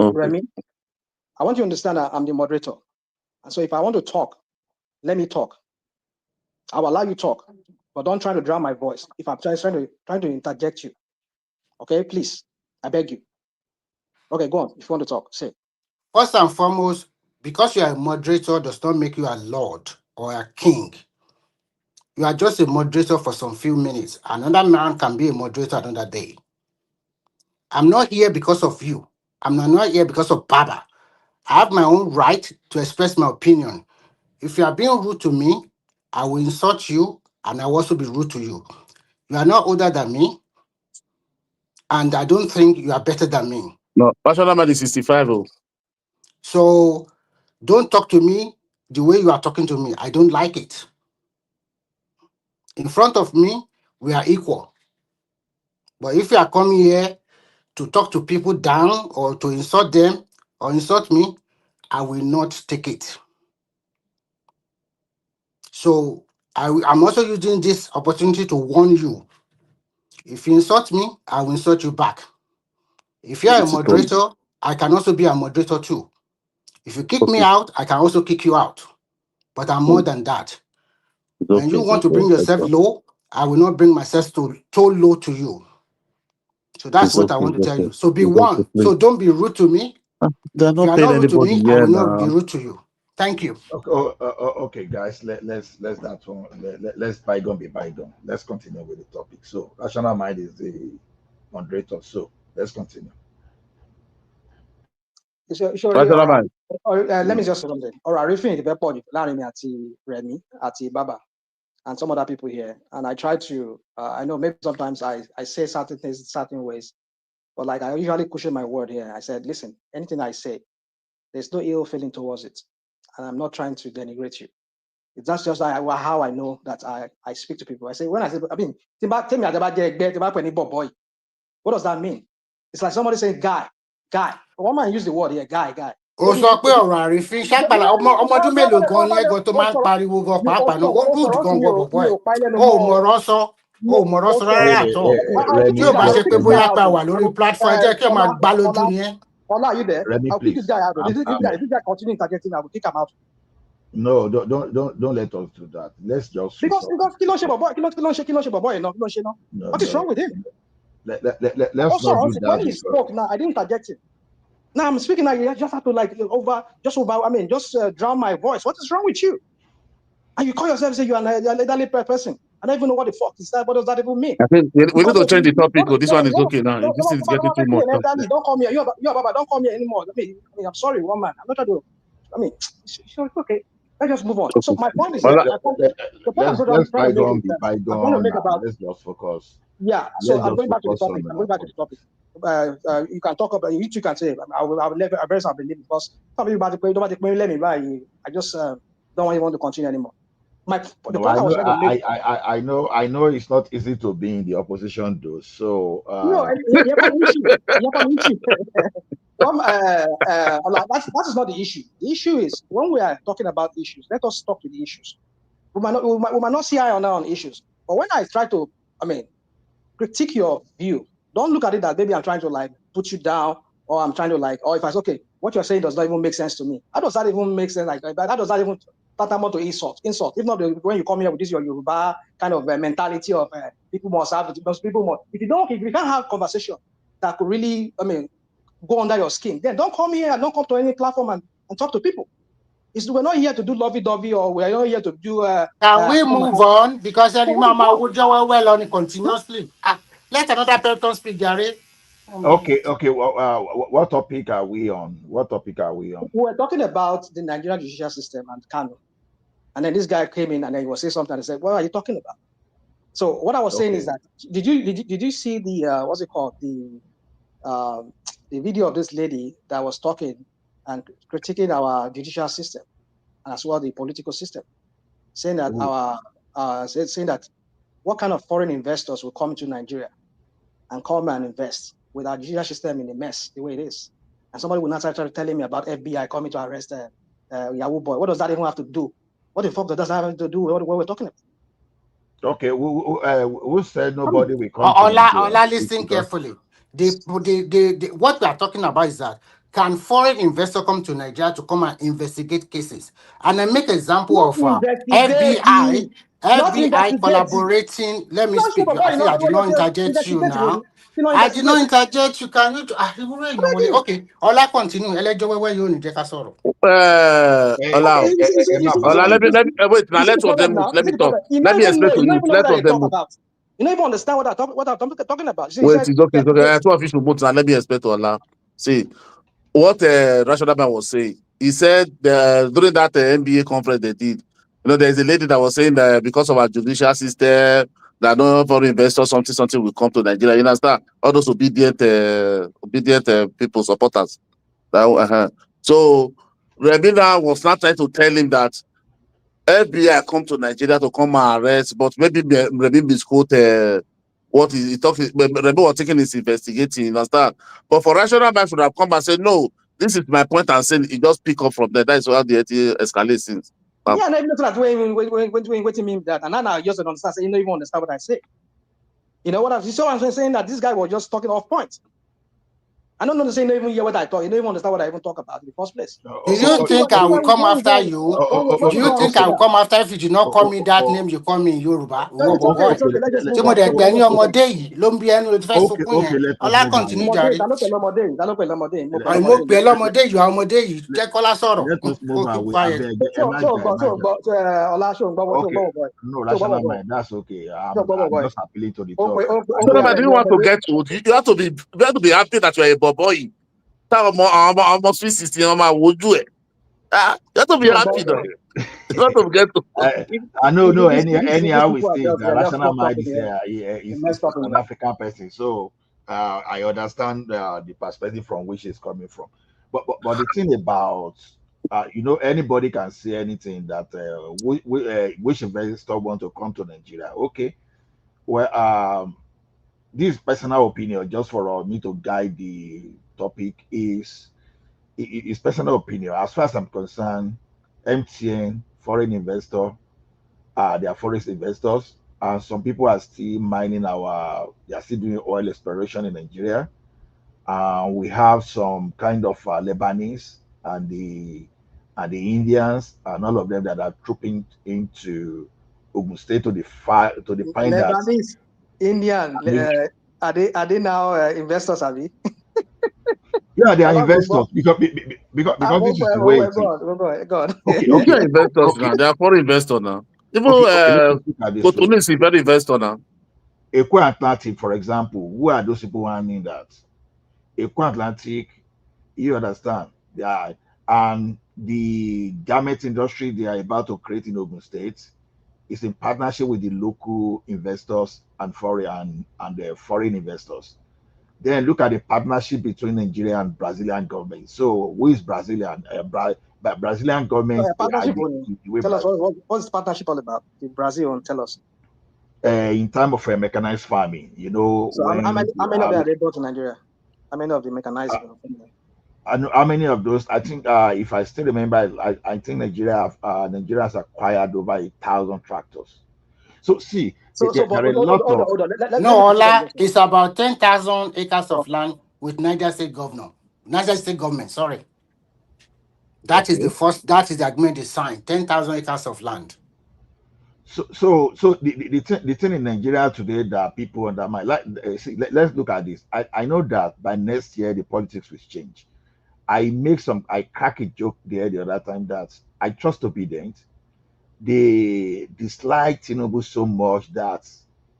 Okay. Remy, I want you to understand that I'm the moderator. And so if I want to talk, let me talk. I will allow you to talk. but don't try to drown my voice. If I'm trying to interject you, okay, please, I beg you. Okay, go on. If you want to talk, say. First and foremost, because you are a moderator does not make you a lord or a king. You are just a moderator for some few minutes. Another man can be a moderator another day. I'm not here because of you. I'm not here because of Baba. I have my own right to express my opinion. If you are being rude to me, I will insult you and I will also be rude to you. You are not older than me, and I don't think you are better than me. No, National Man is 65. Oh. So don't talk to me the way you are talking to me. I don't like it. In front of me, we are equal. But if you are coming here to talk to people down or to insult them or insult me, I will not take it. So I'm also using this opportunity to warn you. If you insult me, I will insult you back. If you're a moderator, I can also be a moderator too. If you kick me out, I can also kick you out. But I'm more than that. When you want to bring yourself low, I will not bring myself so low to you. So that's what I want to tell you. So be one. So don't be rude to me. They're If you not are paying not rude to anybody me, I here will not be now. rude to you. Thank you. Okay, guys. Let's that one. Let's bygone be bygone. Let's continue with the topic. So, Rational Mind is the moderator. So, let's continue. Rational Mind. Let me just say something. All right, Rifin, the best Larry, Remy, Baba, and some other people here. And I try to, I know maybe sometimes I say certain things certain ways, but like I usually cushion my word here. I said, listen, anything I say, there's no ill feeling towards it. And I'm not trying to denigrate you. It's just how I know that I speak to people. I say, when I say, I mean, tell me about boy. What does that mean? It's like somebody saying guy. One man use the word here, guy. Ó sọ pé ọ̀rọ̀ àrífín ṣàgbàlá ọmọdún mélòó gan ni ẹ̀gàn tó máa ń pariwo gan pàápàá náà ó rúdù gan bọ̀bọ̀ ẹ̀ ó mọ̀rọ̀ sọ rárá àtọ̀ tí ò bá ṣe pé bóyá pé a wà lórí platform ẹ jẹ́ kí ẹ máa gbá lójú ni ẹ́. Ola, are you there? Remy, I'll kick please. this guy out. If this guy continue interjecting, I will kick him out. No, don't let us do that. Let's just because kilo ṣe boy no. What is wrong with him? Let's also, not do that. When he spoke, now I didn't interject him. Now I'm speaking now. You just have to just drown my voice. What is wrong with you? And you call yourself say you are an elderly person. I don't even know what the fuck is that. What does that even mean? I think we need to change the topic. This one is okay now. This is getting too much. Don't call me. You're Baba. Don't call me anymore. I mean, I'm sorry, one man. I'm not trying to. I mean, it's okay. Let's just move on. Okay. So my point is that let's bygone be bygone. Let's just focus. Yeah. So I'm going back to the topic. You can talk about you can say I will never address our belief because some people let me buy. I just don't want to continue anymore. I know it's not easy to be in the opposition though. So you have an issue. That is not the issue. The issue is when we are talking about issues, let us talk to the issues. We might not see eye on issues, but when I try to, critique your view, don't look at it that maybe I'm trying to put you down, or I'm trying to or if I say, okay, what you're saying does not even make sense to me. How does that even make sense? That does not even tantamount to insult. If not, when you come here with this your Yoruba kind of mentality of people must have those people must. If you can't have conversation that could really, go under your skin, then don't come here and don't come to any platform and talk to people. We're not here to do lovey-dovey, or we're not here to do. Can we move on? Because Mama would well on it continuously. Let another person speak, Gary. Okay. What topic are we on? We're talking about the Nigerian judicial system and Kano. And then this guy came in and then he was saying something and said, "What are you talking about?" So what I was saying is that did you see the what's it called, the video of this lady that was talking and critiquing our judicial system and as well the political system, saying that saying that what kind of foreign investors will come to Nigeria and come and invest with our judicial system in a mess the way it is? And somebody will not start telling me about FBI coming to arrest Yahoo boy. What does that even have to do? What the fuck does that have to do with what we're talking about? Okay, who said nobody will come? Ola, listen carefully. What we are talking about is that can foreign investor come to Nigeria to come and investigate cases? And I make example of FBI FBI collaborating. Let me speak. I say I did not interject you now. I did not interject. You cannot. Okay. Ola continue. Where you Ola, wait. Now let of them let me talk. Let me explain to you. Let of them. You don't even understand what I'm talking about. Wait, it's okay. It's okay. I told official both. Now let me explain to Ola. See what Rational Man was saying. He said during that NBA conference they did. You know, there's a lady that was saying that because of our judicial system, that no foreign investor something will come to Nigeria. You understand? All those obedient people, supporters. So Rebina was not trying to tell him that FBI come to Nigeria to come and arrest, but maybe Rebin misquote what he talking. Rebin was taking his investigating, you understand? But for Rational Man should have come and said, no, this is my point, and saying he just pick up from there. That is how the escalates things. Yeah, and I know that when mean that, and now I just don't understand. You don't even understand what I say. You know what I'm saying? That this guy was just talking off point. I don't understand even hear what I talk. You don't even understand what I even talk about in the first place. Do you think I will come after you? Do you think I will come after if you do not call me that name you call me in Yoruba? Okay, Ọlá continue jàre. Àìmọ̀ pẹ̀lú ọmọdé yìí, ọmọdé yìí, jẹ́ Kọ́lá sọ̀rọ̀. Let us move away. No, Rational Mind, that's okay. I'm just appealing to the top. Do you want to get old? You have to be happy that you are a boy. I'm 60. You have to be happy though. You have to get I know anyhow we say that Rational Mind is an African person, so I understand the perspective from which he's coming from. But the thing about anybody can say anything that which investor want to come to Nigeria. Okay, well, this personal opinion, just for me to guide the topic, is personal opinion. As far as I'm concerned, MTN foreign investor, they are foreign investors, and some people are still they are still doing oil exploration in Nigeria. We have some kind of Lebanese and the Indians and all of them that are trooping into Ogun State to find that. Lebanese, Indian, are they now investors? Are they? Yeah, they are investors because this is the way it is. Okay, investors now. They are foreign investors now. Even Cotonou is a very investor now. Eco Atlantic, for example, who are those people handling that? Eco Atlantic, you understand? And the garment industry they are about to create in Ogun State is in partnership with the local investors and foreign investors. Then look at the partnership between Nigeria and Brazilian government. So who is Brazilian? Brazilian government. Tell us what's the partnership all about in Brazil? Tell us. In terms of mechanized farming, So how many are they brought to Nigeria? How many of the mechanized? How many of those? I think if I still remember, I think Nigeria has acquired over 1,000 tractors. So see, there are a lot of. No, Ola, it's about 10,000 acres of land with Niger State government. Sorry, that is the agreement they signed. 10,000 acres of land. So the thing in Nigeria today that people undermine. Let's look at this. I know that by next year the politics will change. I crack a joke there the other time that I trust obedient. They dislike Tinubu so much that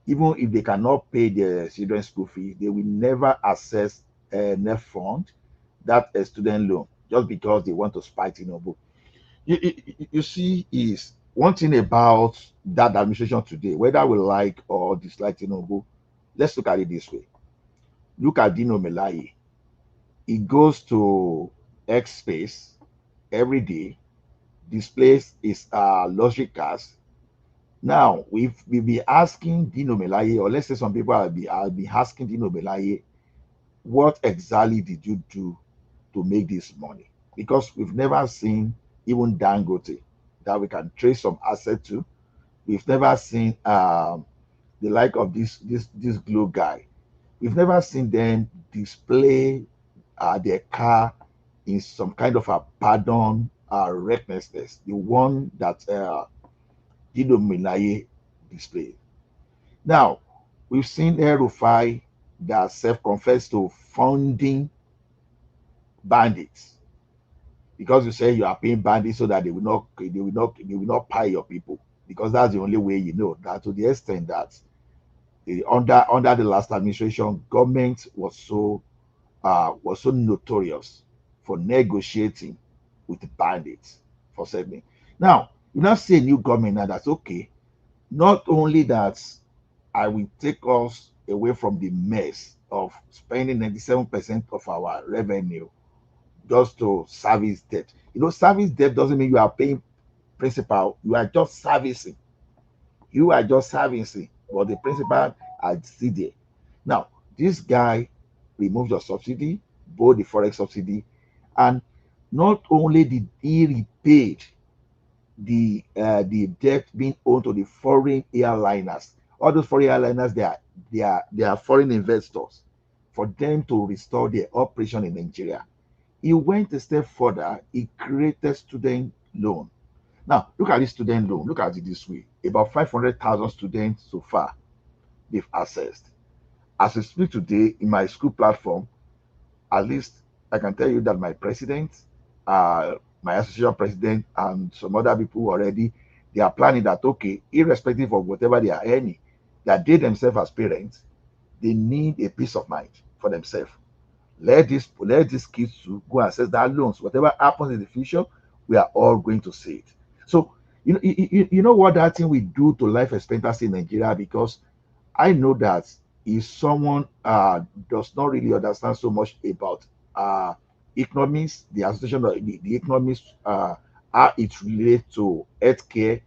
even if they cannot pay their children's school fee, they will never access a net fund, that a student loan, just because they want to spite Tinubu. You see, is one thing about that administration today, whether we like or dislike Tinubu, let's look at it this way. Look at Dino Melaye. He goes to X space every day, displays his luxury cars. Now, we'll be asking Dino Melaye, or let's say some people I'll be asking Dino Melaye, what exactly did you do to make this money? Because we've never seen even Dangote that we can trace some asset to. We've never seen the like of this glue guy. We've never seen them display their car in some kind of a pardon recklessness. The one that Dino Melaye displayed. Now, we've seen El-Rufai that self-confessed to funding bandits, because you say you are paying bandits so that they will not pay your people, because that's the only way, that to the extent that under the last administration, government was so notorious for negotiating with the bandits for settling. Now, you now see a new government now that's okay. Not only that, I will take us away from the mess of spending 97% of our revenue just to service debt. Service debt doesn't mean you are paying principal, you are just servicing. You are just servicing, but the principal are still there. Now, this guy removed your subsidy, both the forex subsidy, and not only did he repay the debt being owed to the foreign airliners. All those foreign airliners, they are foreign investors, for them to restore their operation in Nigeria. He went a step further. He created student loan. Now, look at this student loan. Look at it this way. About 500,000 students so far they've accessed. As we speak today, in my school platform, at least I can tell you that my president, my association president, and some other people already, they are planning that, okay, irrespective of whatever they are earning, that they themselves as parents, they need a peace of mind for themselves. Let these kids to go and access that loans. Whatever happens in the future, we are all going to see it. So, you know what that thing will do to life expectancy in Nigeria, because I know that if someone does not really understand so much about economics, the association of the economics, how it relates to healthcare,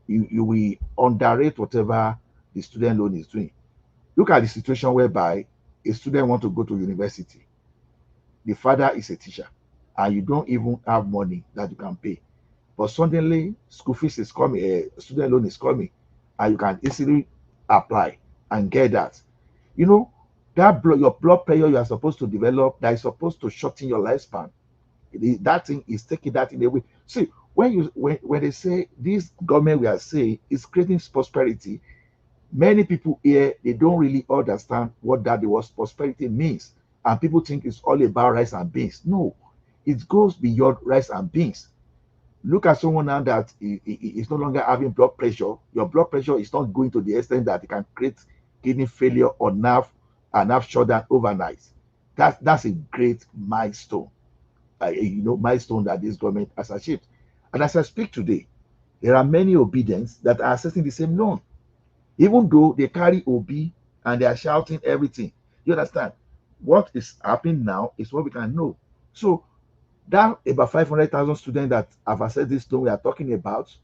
you will underrate whatever the student loan is doing. Look at the situation whereby a student wants to go to university. The father is a teacher, and you don't even have money that you can pay. But suddenly, school fees is coming, student loan is coming, and you can easily apply and get that. Your blood pressure you are supposed to develop, that is supposed to shorten your lifespan. That thing is taking that in away. See, when they say this government we are saying is creating prosperity, many people here, they don't really understand what that was prosperity means, and people think it's all about rice and beans. No, it goes beyond rice and beans. Look at someone now that is no longer having blood pressure. Your blood pressure is not going to the extent that it can create kidney failure or nerve shutdown overnight. That's a great milestone, milestone that this government has achieved. And as I speak today, there are many obedience that are accessing the same loan, even though they carry OB and they are shouting everything. You understand? What is happening now is what we can know. So that about 500,000 students that have accessed this loan we are talking about,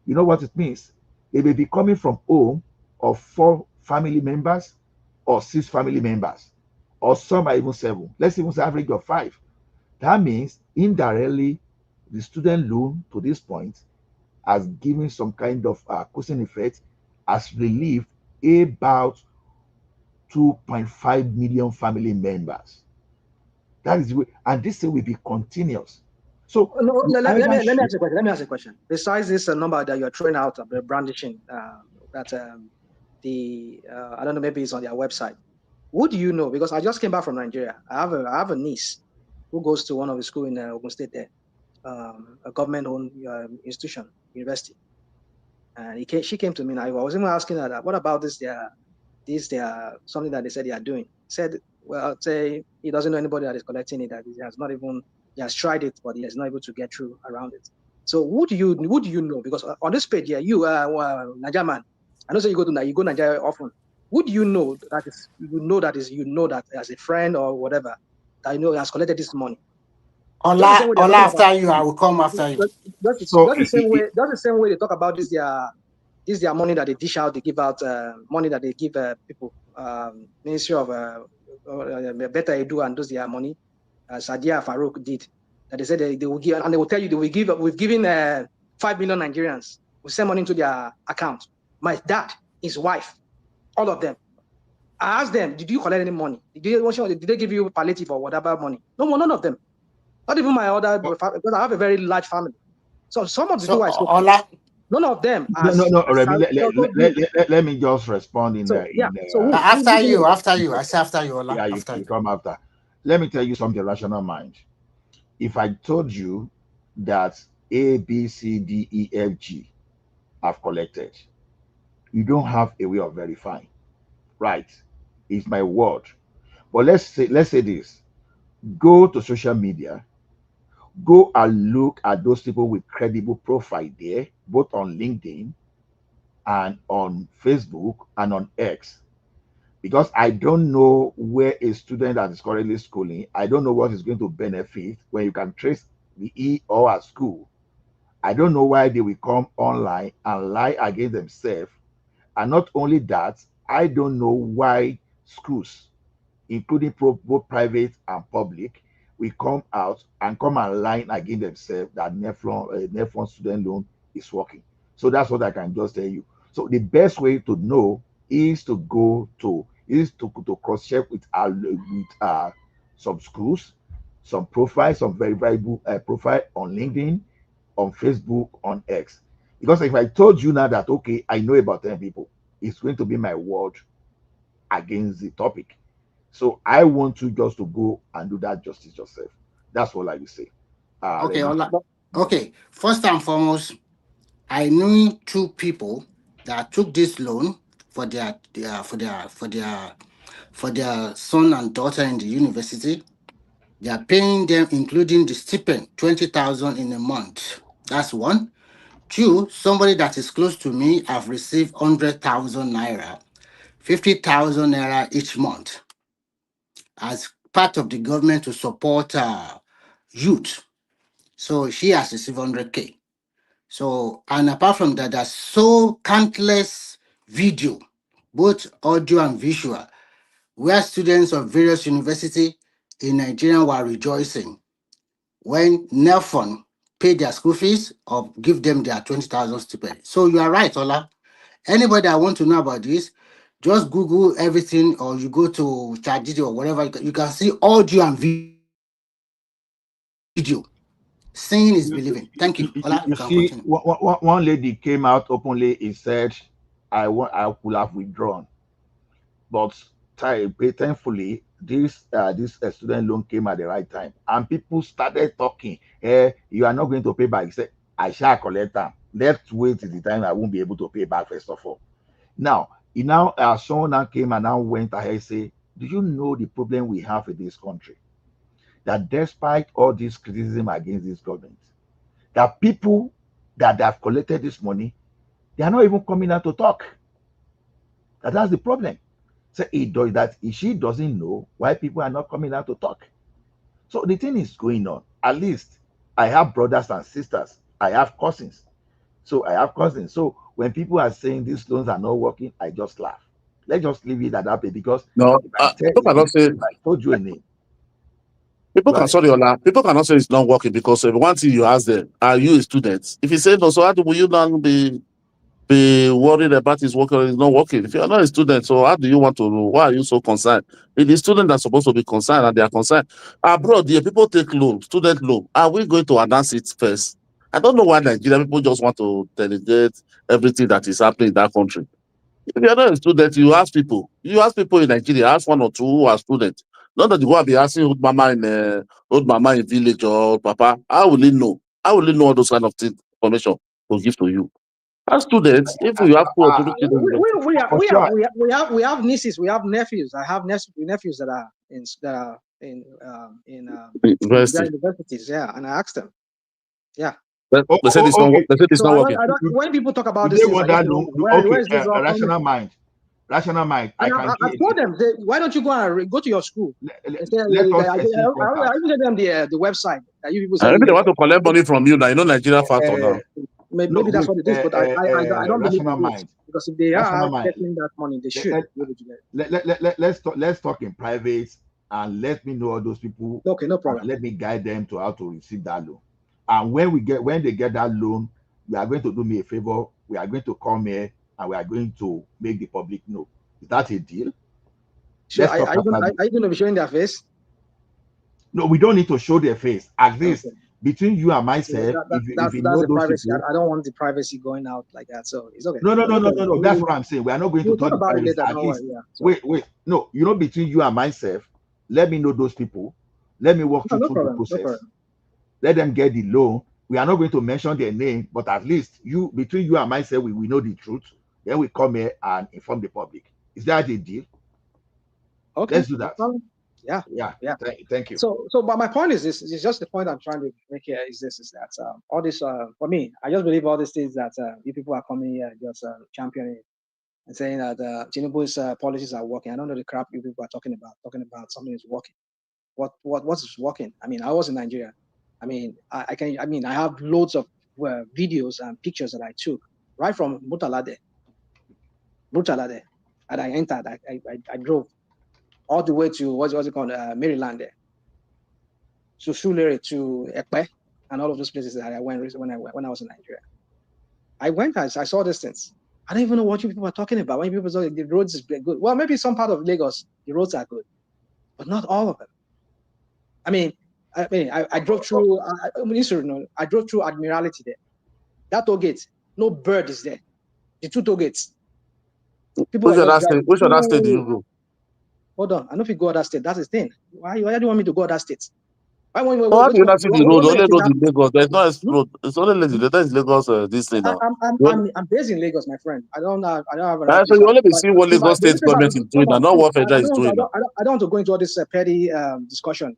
you know what it means? They may be coming from home of 4 family members or 6 family members, or some are even 7. Let's even say average of 5. That means indirectly the student loan to this point has given some kind of cushion effect, has relieved about 2.5 million family members. That is the way, and this thing will be continuous. So no, let me ask you a question. Let me ask a question. Besides this number that you're throwing out, brandishing, that I don't know, maybe it's on their website. Who do you know? Because I just came back from Nigeria. I have a niece who goes to one of the school in Ogun State there, a government-owned institution, university. And she came to me, and I was even asking her that, what about this? Something that they said they are doing. Said, well, say he doesn't know anybody that is collecting it. That he has tried it, but he is not able to get through around it. So who do you know? Because on this page here, you Nigeria man, I know say you go Nigeria often. Who do you know that as a friend or whatever that has collected this money? Ola after you, I will come after you. That's the same way they talk about this their money that they dish out. They give out money that they give people. Ministry of Better Edu and those their money. Sadia Farouk did. That they said they will give, and they will tell you we've given 5 million Nigerians. We send money into their account. My dad, his wife, all of them. I asked them, did you collect any money? Did they give you palliative or whatever money? No, none of them. Not even my other, because I have a very large family. So some of the people I spoke Ola, None of them. No, Remy, let me just respond in so, yeah. So after you, I say after you, Ola. Yeah, After you come after. Let me tell you something, rational mind. If I told you that A, B, C, D, E, F, G have collected, you don't have a way of verifying. Right? It's my word. But let's say this. Go to social media, go and look at those people with credible profile there, both on LinkedIn and on Facebook and on X. Because I don't know where a student that is currently schooling, I don't know what is going to benefit when you can trace the E or at school. I don't know why they will come online and lie against themselves. And not only that, I don't know why schools, including both private and public, will come out and lie against themselves that NEFLON student loan is working. So that's what I can just tell you. So the best way to know is to cross-check with some schools, some profiles, some verifiable profile on LinkedIn, on Facebook, on X. Because if I told you now that, okay, I know about 10 people, it's going to be my word against the topic. So I want you just to go and do that justice yourself. That's all I will say. Okay, Ola. Okay. First and foremost, I knew 2 people that took this loan for their son and daughter in the university. They are paying them, including the stipend, 20,000 in a month. That's one. 2, somebody that is close to me have received 100,000 naira, 50,000 naira each month as part of the government to support youth. So she has received 100K. So, and apart from that, there's so countless video, both audio and visual, where students of various universities in Nigeria were rejoicing when NEFON paid their school fees or give them their 20,000 stipend. So you are right, Ola. Anybody that want to know about this, just Google everything, or you go to ChatGPT or whatever. You can see audio and video. Seeing is believing. Thank you. Ola, you can see, continue. one lady came out openly and said, I could have withdrawn. But thankfully, this student loan came at the right time. And people started talking, you are not going to pay back. He said, I shall collect them. Let's wait till the time I won't be able to pay back, first of all. Now, someone now came and now went ahead and say, do you know the problem we have in this country? That despite all this criticism against this government, that people that have collected this money, they are not even coming out to talk. That's the problem. So she doesn't know why people are not coming out to talk. So the thing is going on. At least I have brothers and sisters. I have cousins. So when people are saying these loans are not working, I just laugh. Let's just leave it at that, because no, if I told you a name, people can people cannot say it's not working, because one thing you ask them, are you a student? If you say no, so how will you not be worried about it's working or it's not working? If you're not a student, so how do you want to know? Why are you so concerned? It is students that are supposed to be concerned, and they are concerned. Abroad, the people take loan, student loan. Are we going to announce it first? I don't know why Nigerian people just want to delegate everything that is happening in that country. If you're not a student, you ask people. You ask people in Nigeria, ask 1 or 2 who are students. Not that you go and be asking old mama in village or papa. How will he know? How will he know all those kind of things, information to give to you? As students, if you have 2 or 3 children, we have nieces, we have nephews. I have nephews that are in universities. Yeah, and I asked them. Yeah. They said it's not. They said it's not working. When people talk about this, where is this all rational mind? Rational mind. I told them, why don't you go to your school? I even gave them the website that you people say. Maybe they want to collect money from you now. You know Nigeria factor now. Maybe that's what it is, but I don't believe it, because if they are getting that money, they should. Let's talk in private, and let me know all those people. Okay, no problem. Let me guide them to how to receive that loan. And when they get that loan, we are going to do me a favor. We are going to come here and we are going to make the public know. Is that a deal? Sure. Are you going to be showing their face? No, we don't need to show their face. At least between you and So myself, if you that's know the those privacy. people. I don't want the privacy going out like that. So it's okay. No. That's what I'm saying. We are not going to We'll touch talk the about it privacy. later. At Don't least, worry. Yeah. So, wait. No, between you and myself, let me know those people. Let me walk no, you no through the problem. No process. problem. Let them get the loan. We are not going to mention their name, but at least between you and myself, we know the truth. Then we come here and inform the public. Is that a deal? Okay. Let's do No that. problem. Yeah. Yeah. Thank you. So, but my point is this: is just the point I'm trying to make here is that all this for me, I just believe all these things that you people are coming here just championing and saying that Tinubu's policies are working. I don't know the crap you people are talking about something is working. What is working? I mean, I was in Nigeria. I mean, I have loads of videos and pictures that I took right from Butalade, and I entered. I drove all the way to what's it called, Maryland there, to Sulere, to Ekpe, and all of those places that I went when I was in Nigeria. I went, I saw these things. I don't even know what you people are talking about. When people say the roads is good, well, maybe some part of Lagos the roads are good, but not all of them. I mean, I drove through. I drove through Admiralty there. That toll gate, no bird is there. The two toll gates. People Which are just other state? driving. Which other state do you go? Hold on, I know if you go other state. That's the thing. Why do you want me to go other states? Why How do you not see the road? Only road in Lagos. There's no road. It's only Lagos. There is Lagos. This thing now. I'm based in Lagos, my friend. I don't have a right So to. you only be seeing what Lagos state government is doing, and not what federal is doing. I don't want to go into all this petty discussion.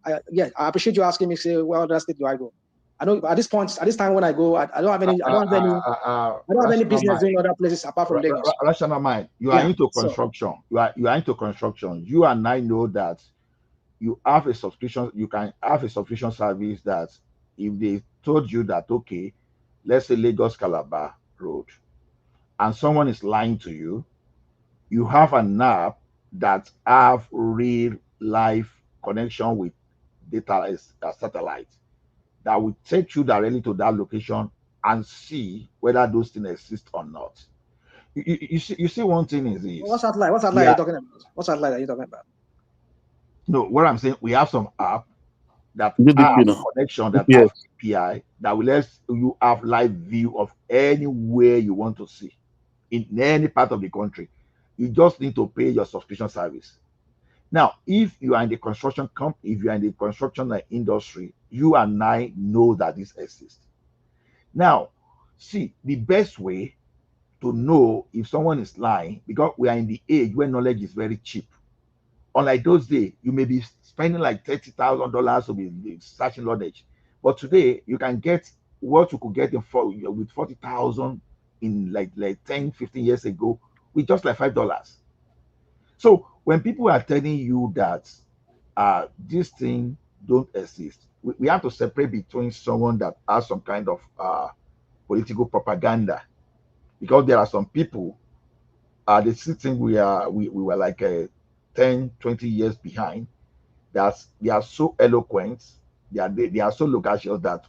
I appreciate you asking me. Say, well, other state do I go? I know at this time when I go, I don't have any. I don't have any business doing other places apart from Lagos. Rational mind. You are into construction. You are into construction. You and I know that you have a subscription. You can have a subscription service that if they told you that, okay, let's say Lagos Calabar Road, and someone is lying to you, you have an app that have real life connection with data as satellite that will take you directly to that location and see whether those things exist or not. You see one thing is this. What satellite? What satellite are you talking about? What satellite are you talking about? No, what I'm saying, we have some app that have connection, that have API that will let you have live view of anywhere you want to see in any part of the country. You just need to pay your subscription service. Now, if you are in the construction company, if you are in the construction industry, you and I know that this exists. Now, see, the best way to know if someone is lying, because we are in the age where knowledge is very cheap. Unlike those days, you may be spending like $30,000 to be searching knowledge. But today, you can get what you could get with 40,000 in like 10, 15 years ago with just like $5. So when people are telling you that this thing don't exist, we have to separate between someone that has some kind of political propaganda, because there are some people they still think we were like 10, 20 years behind, that they are so eloquent, they are so loquacious that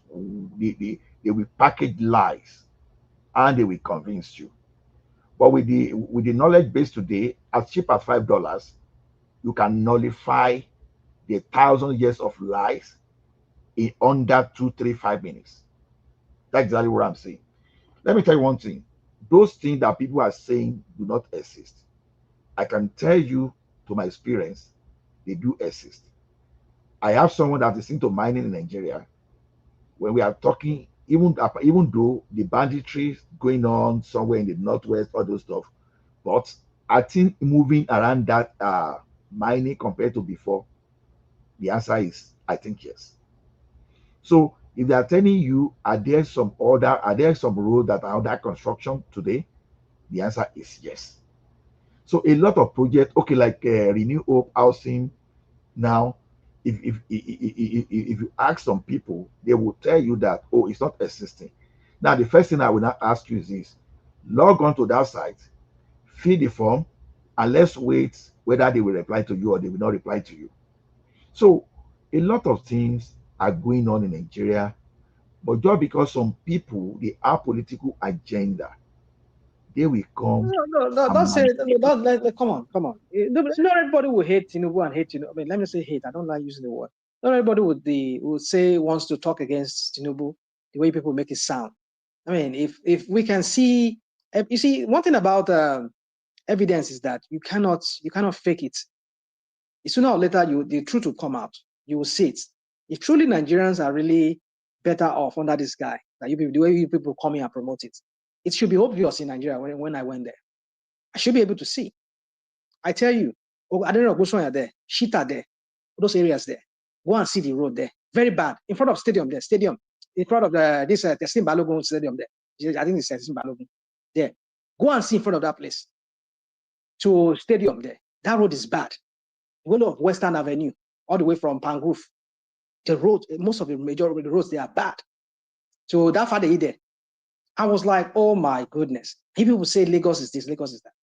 they will package lies and they will convince you. But with the knowledge base today, as cheap as $5, you can nullify the 1,000 years of lies in under 2, 3, 5 minutes. That's exactly what I'm saying. Let me tell you one thing. Those things that people are saying do not exist, I can tell you to my experience, they do exist. I have someone that is into mining in Nigeria. When we are talking, even though the banditry going on somewhere in the northwest, all those stuff, but I think moving around that mining compared to before, the answer is I think yes. So if they are telling you, are there some roads that are under construction today? The answer is yes. So a lot of projects, okay, like Renew Hope Housing now, if you ask some people, they will tell you that, oh, it's not existing. Now, the first thing I will now ask you is this: log on to that site, fill the form, and let's wait whether they will reply to you or they will not reply to you. So a lot of things are going on in Nigeria, but just because some people, they have political agenda, they will come. No, don't say come on. Not everybody will hate Tinubu and hate Tinubu. I mean, let me say hate. I don't like using the word. Not everybody would say wants to talk against Tinubu the way people make it sound. I mean, if we can see, you see, one thing about evidence is that you cannot fake it. Sooner or later, the truth will come out. You will see it. If truly Nigerians are really better off under this guy, that the way you people come in and promote it, it should be obvious in Nigeria when I went there. I should be able to see. I tell you, I don't know, Goswanya there, Shita there, those areas there. Go and see the road there. Very bad. In front of stadium there, in front of this Teslim Balogun stadium there. I think it's Teslim Balogun there. Go and see in front of that place. To stadium there. That road is bad. Go to Western Avenue, all the way from Pangrove. The road, most of the major roads, they are bad. So that far they there. I was like, oh my goodness. People will say Lagos is this, Lagos is that.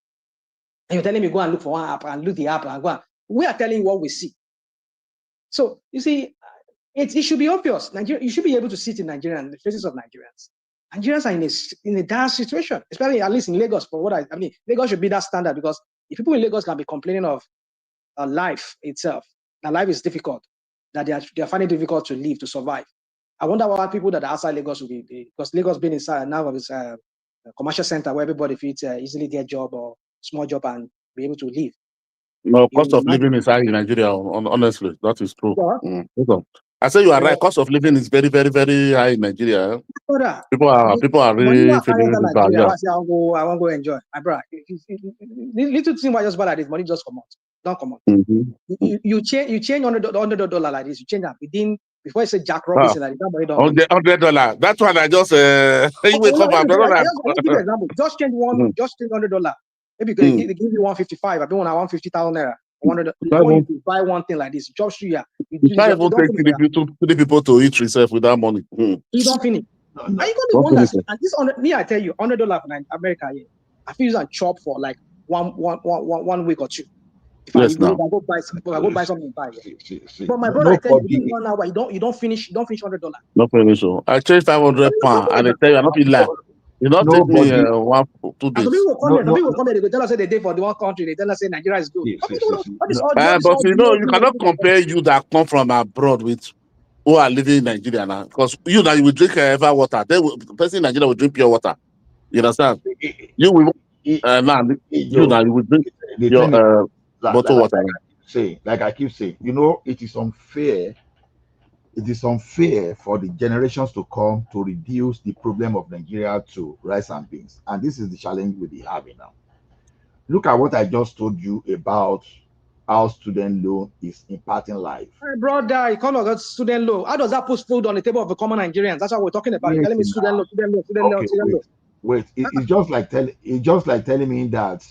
And you're telling me go and look for one app and look the app and go on. We are telling you what we see. So you see, it should be obvious. Nigeria, you should be able to see it in Nigeria and the faces of Nigerians. Nigerians are in a dire situation, especially at least in Lagos. For what I mean, Lagos should be that standard, because if people in Lagos can be complaining of life itself, that life is difficult, that they are finding it difficult to live, to survive. I wonder what people that are outside Lagos will be, because Lagos being inside now of its commercial center where everybody fits easily get job or small job and be able to live. No, cost of living is high in Nigeria. Honestly, that is true. I say you are right. Cost of living is very, very, very high in Nigeria. People are really feeling it bad. Yeah. I want to go enjoy. My brother, little thing just bad like this, money just come out. Don't come out. You change $100 like this. You change that within before you say Jack Robinson like that money don't $100. That's why I just you wake up and give you an example. Just change $100. Maybe they give you 155. I don't want 150,000 naira. 100. Before you buy one thing like this, just you can't even take three people to eat yourself with that money. You don't finish. Are you going to wonder? And this me, I tell you, $100 for America here. I feel use and chop for like one week or two. If I go buy something, buy. But my brother, I tell you, within 1 hour, you don't finish $100. Not finish. I changed 500 pounds, and I tell you, I'm not lying. You not take me 2 days. Some people come here, they tell us they did for the one country. They tell us say Nigeria is good. But you know, you cannot compare you that come from abroad with who are living in Nigeria now. Because you now you will drink ever water. The person in Nigeria will drink pure water. You understand? You will you now you will drink your bottled water. Like I keep saying, you know, it is unfair. It is unfair for the generations to come to reduce the problem of Nigeria to rice and beans. And this is the challenge we'll be having now. Look at what I just told you about how student loan is impacting life. Hey, brother, you call it student loan. How does that put food on the table of the common Nigerians? That's what we're talking about. You're telling me student loan. Wait. It's just like telling me that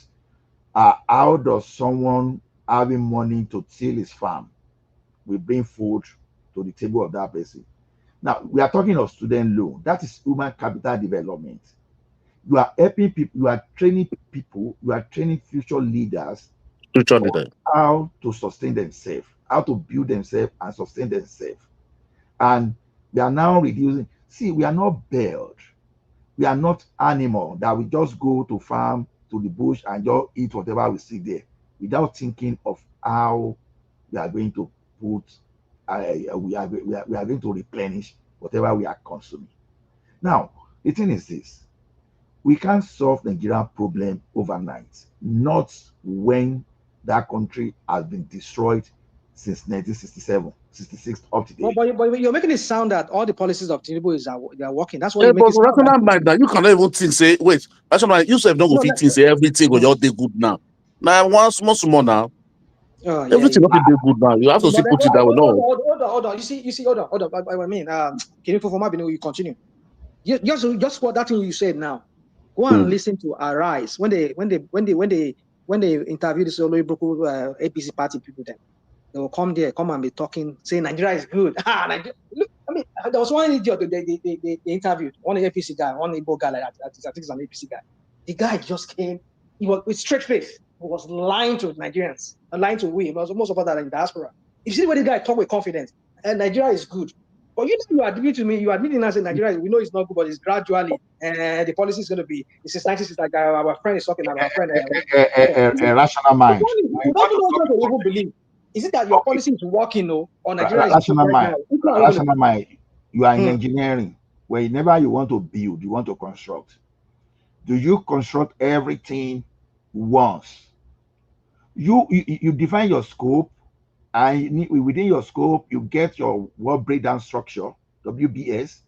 how does someone having money to till his farm will bring food to the table of that person? Now we are talking of student loan. That is human capital development. You are helping people, you are training people, you are training future leaders how to sustain themselves, how to build themselves and sustain themselves. And they are now reducing. See, we are not bird. We are not animal that we just go to farm, to the bush and just eat whatever we see there without thinking of how we are going to put, we are going to replenish whatever we are consuming. Now, the thing is this. We can't solve the Nigerian problem overnight, not when that country has been destroyed since 1967, 66 up to date. But you're making it sound that all the policies of Tinubu they are working. That's what you make it sound like. Mind that you cannot even think, say, wait, that's why you said don't go fit say everything will just be good now. Now, one small now. Everything will be good now. You have to see put it that way. No. Hold on. You see, hold on. I mean, you continue. Just what that thing you said now. Go and listen to Arise when they interview the Olóyìnbó APC party people. Then they will come and be talking, saying Nigeria is good. Look, I mean, there was one idiot they interviewed, one APC guy, one Igbo guy like that. I think it's an APC guy. The guy just came. He was with straight face. He was lying to Nigerians, lying to we. Most of us are in diaspora. You see what the guy talk with confidence, and Nigeria is good. But you admit to me, you admitting us in Nigeria, we know it's not good, but it's gradually, and the policy is going to be, it's just 96, like our friend is talking about, our friend. A rational mind. We don't know what to even believe. Is it that your policy is working, or Nigeria is Rational right mind, now? rational mind. You are in engineering, whenever you want to build, you want to construct. Do you construct everything once? You define your scope, and within your scope, you get your work breakdown structure, WBS,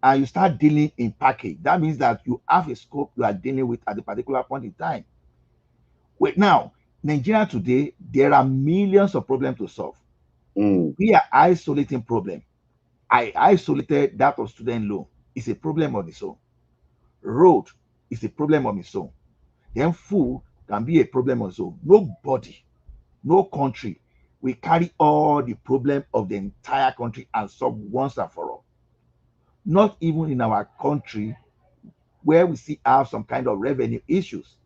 and you start dealing in package. That means that you have a scope you are dealing with at a particular point in time. Wait, now, Nigeria today, there are millions of problems to solve. We are isolating problem. I isolated that of student loan. It's a problem on its own. Road is a problem on its own. Then food can be a problem on its own. Nobody, no country will carry all the problem of the entire country and solve once and for all. Not even in our country, where we still have some kind of revenue issues.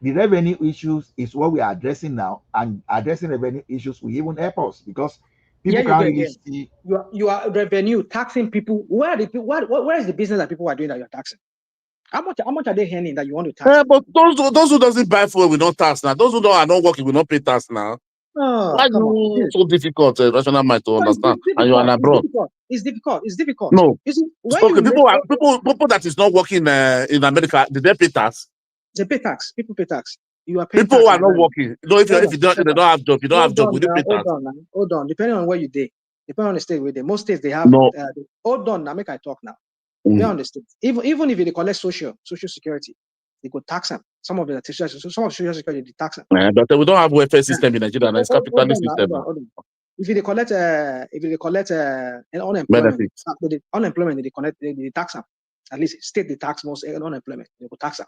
The revenue issues is what we are addressing now, and addressing revenue issues will even help us, because people can't really see. You are revenue taxing people. Where is the business that people are doing that you're taxing? How much are they earning that you want to tax? But those who doesn't buy fuel will not tax now. Those who are not working will not pay tax now. Why you so difficult, rational mind, to understand? And you are abroad. It's difficult. No. You see, People that is not working in America, did they pay tax? They pay tax. People pay tax. You are paying people tax who are not working. No, if they don't have job, you don't have job, will you pay tax? Hold on. Depending on where you day, depending on the state where they. Most states they have. No. Hold on. Now make I talk now. Depending on the state. Even if they collect social security, they could tax them. Some of the social security they tax them. But we don't have welfare system in Nigeria. It's capitalist system. Hold on. If they collect unemployment, they tax them. At least state they tax most unemployment. They could tax them.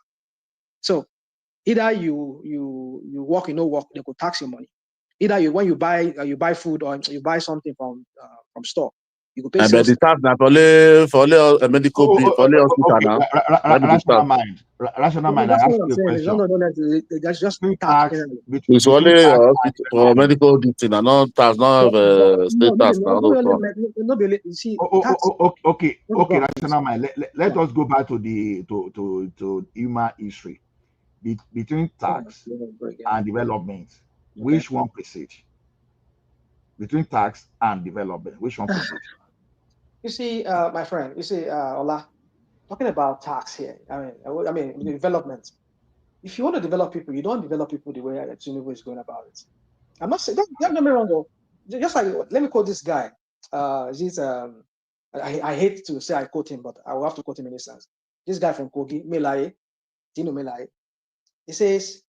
So either you work, you no work, they could tax your money. Either when you buy food or you buy something from store, you could pay. But the tax now for all medical bill, for all hospital now. Rational mind. I ask you a question. That's just tax. It's only for medical duty, and not tax, not state tax. Okay. Rational mind. Let us go back to the to human history. Between tax and development, which one precedes? Between tax and development, which one precedes? You see, my friend, Ola, talking about tax here. I mean, development. If you want to develop people, you don't develop people the way Tinubu is going about it. I'm not saying, don't get me wrong, though. Just like, let me quote this guy. I hate to say I quote him, but I will have to quote him in this sense. This guy from Kogi, Tino Melaye, he says,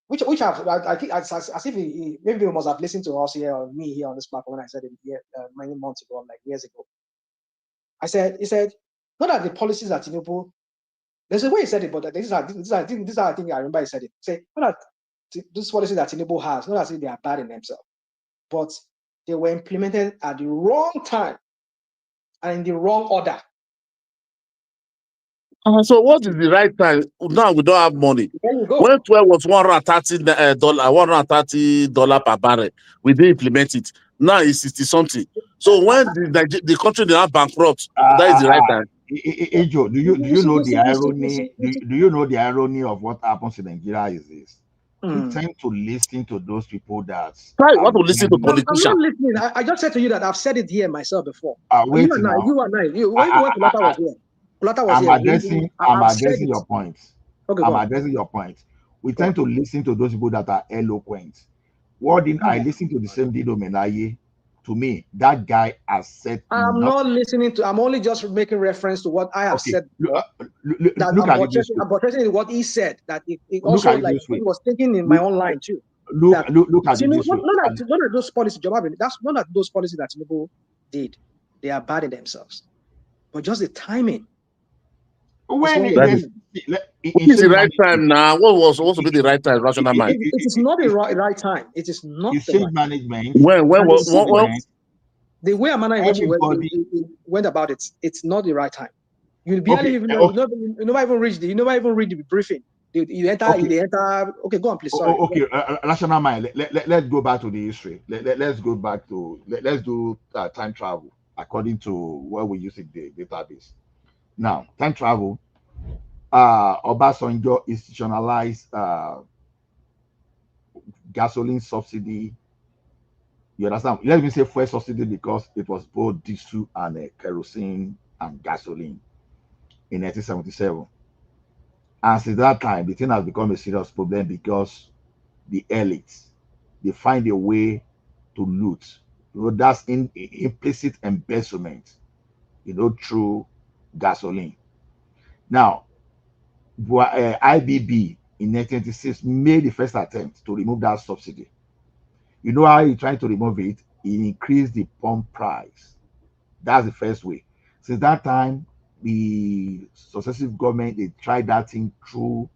which I think as if he maybe he must have listened to us here or me here on this platform when I said it here many months ago, like years ago. He said, not that the policies that Tinubu, there's a way he said it, but this is I think I remember he said it. Say, not that this policy that Tinubu has, not as if they are bad in themselves, but they were implemented at the wrong time and in the wrong order. So what is the right time? Now we don't have money. When fuel was $130 per barrel, we didn't implement it. Now it's 60 something. So when the country did not bankrupt, that is the right time. Ejo, do you know the irony? Do you know the irony of what happens in Nigeria is this? We tend to listen to those people that. Want to listen to politicians? I'm not listening. I just said to you that I've said it here myself before. Wait you and I. Was here. I'm addressing your point. I'm addressing your point. We tend to listen to those people that are eloquent. I listen to the same Dido Menaye. To me, that guy has said. I'm not listening to. I'm only just making reference to what I have said. Look at it this way. I'm portraying what he said. That it also like he was thinking in my own line too. Look at it this way. None of those policies, that's none of those policies that Tinubu did. They are bad in themselves, but just the timing. When what is the right time now? What was supposed to be the right time? Rational mind. It is not the right time. It is not. You change management. When the way Amana went about it, it's not the right time. You never even reach the briefing. You enter. Okay, go on, please. Sorry. Okay, rational mind. Let's go back to the history. Let's go back to let's do time travel according to what we use in the database. Now, time travel. Obasanjo institutionalized gasoline subsidy You understand? Let me say fuel subsidy because it was both diesel and kerosene and gasoline in 1977. And since that time, the thing has become a serious problem because the elites, they find a way to loot. That's implicit embezzlement, through gasoline. Now, IBB in 1986 made the first attempt to remove that subsidy. You know how he tried to remove it? He increased the pump price. That's the first way. Since that time, the successive government, they tried that thing through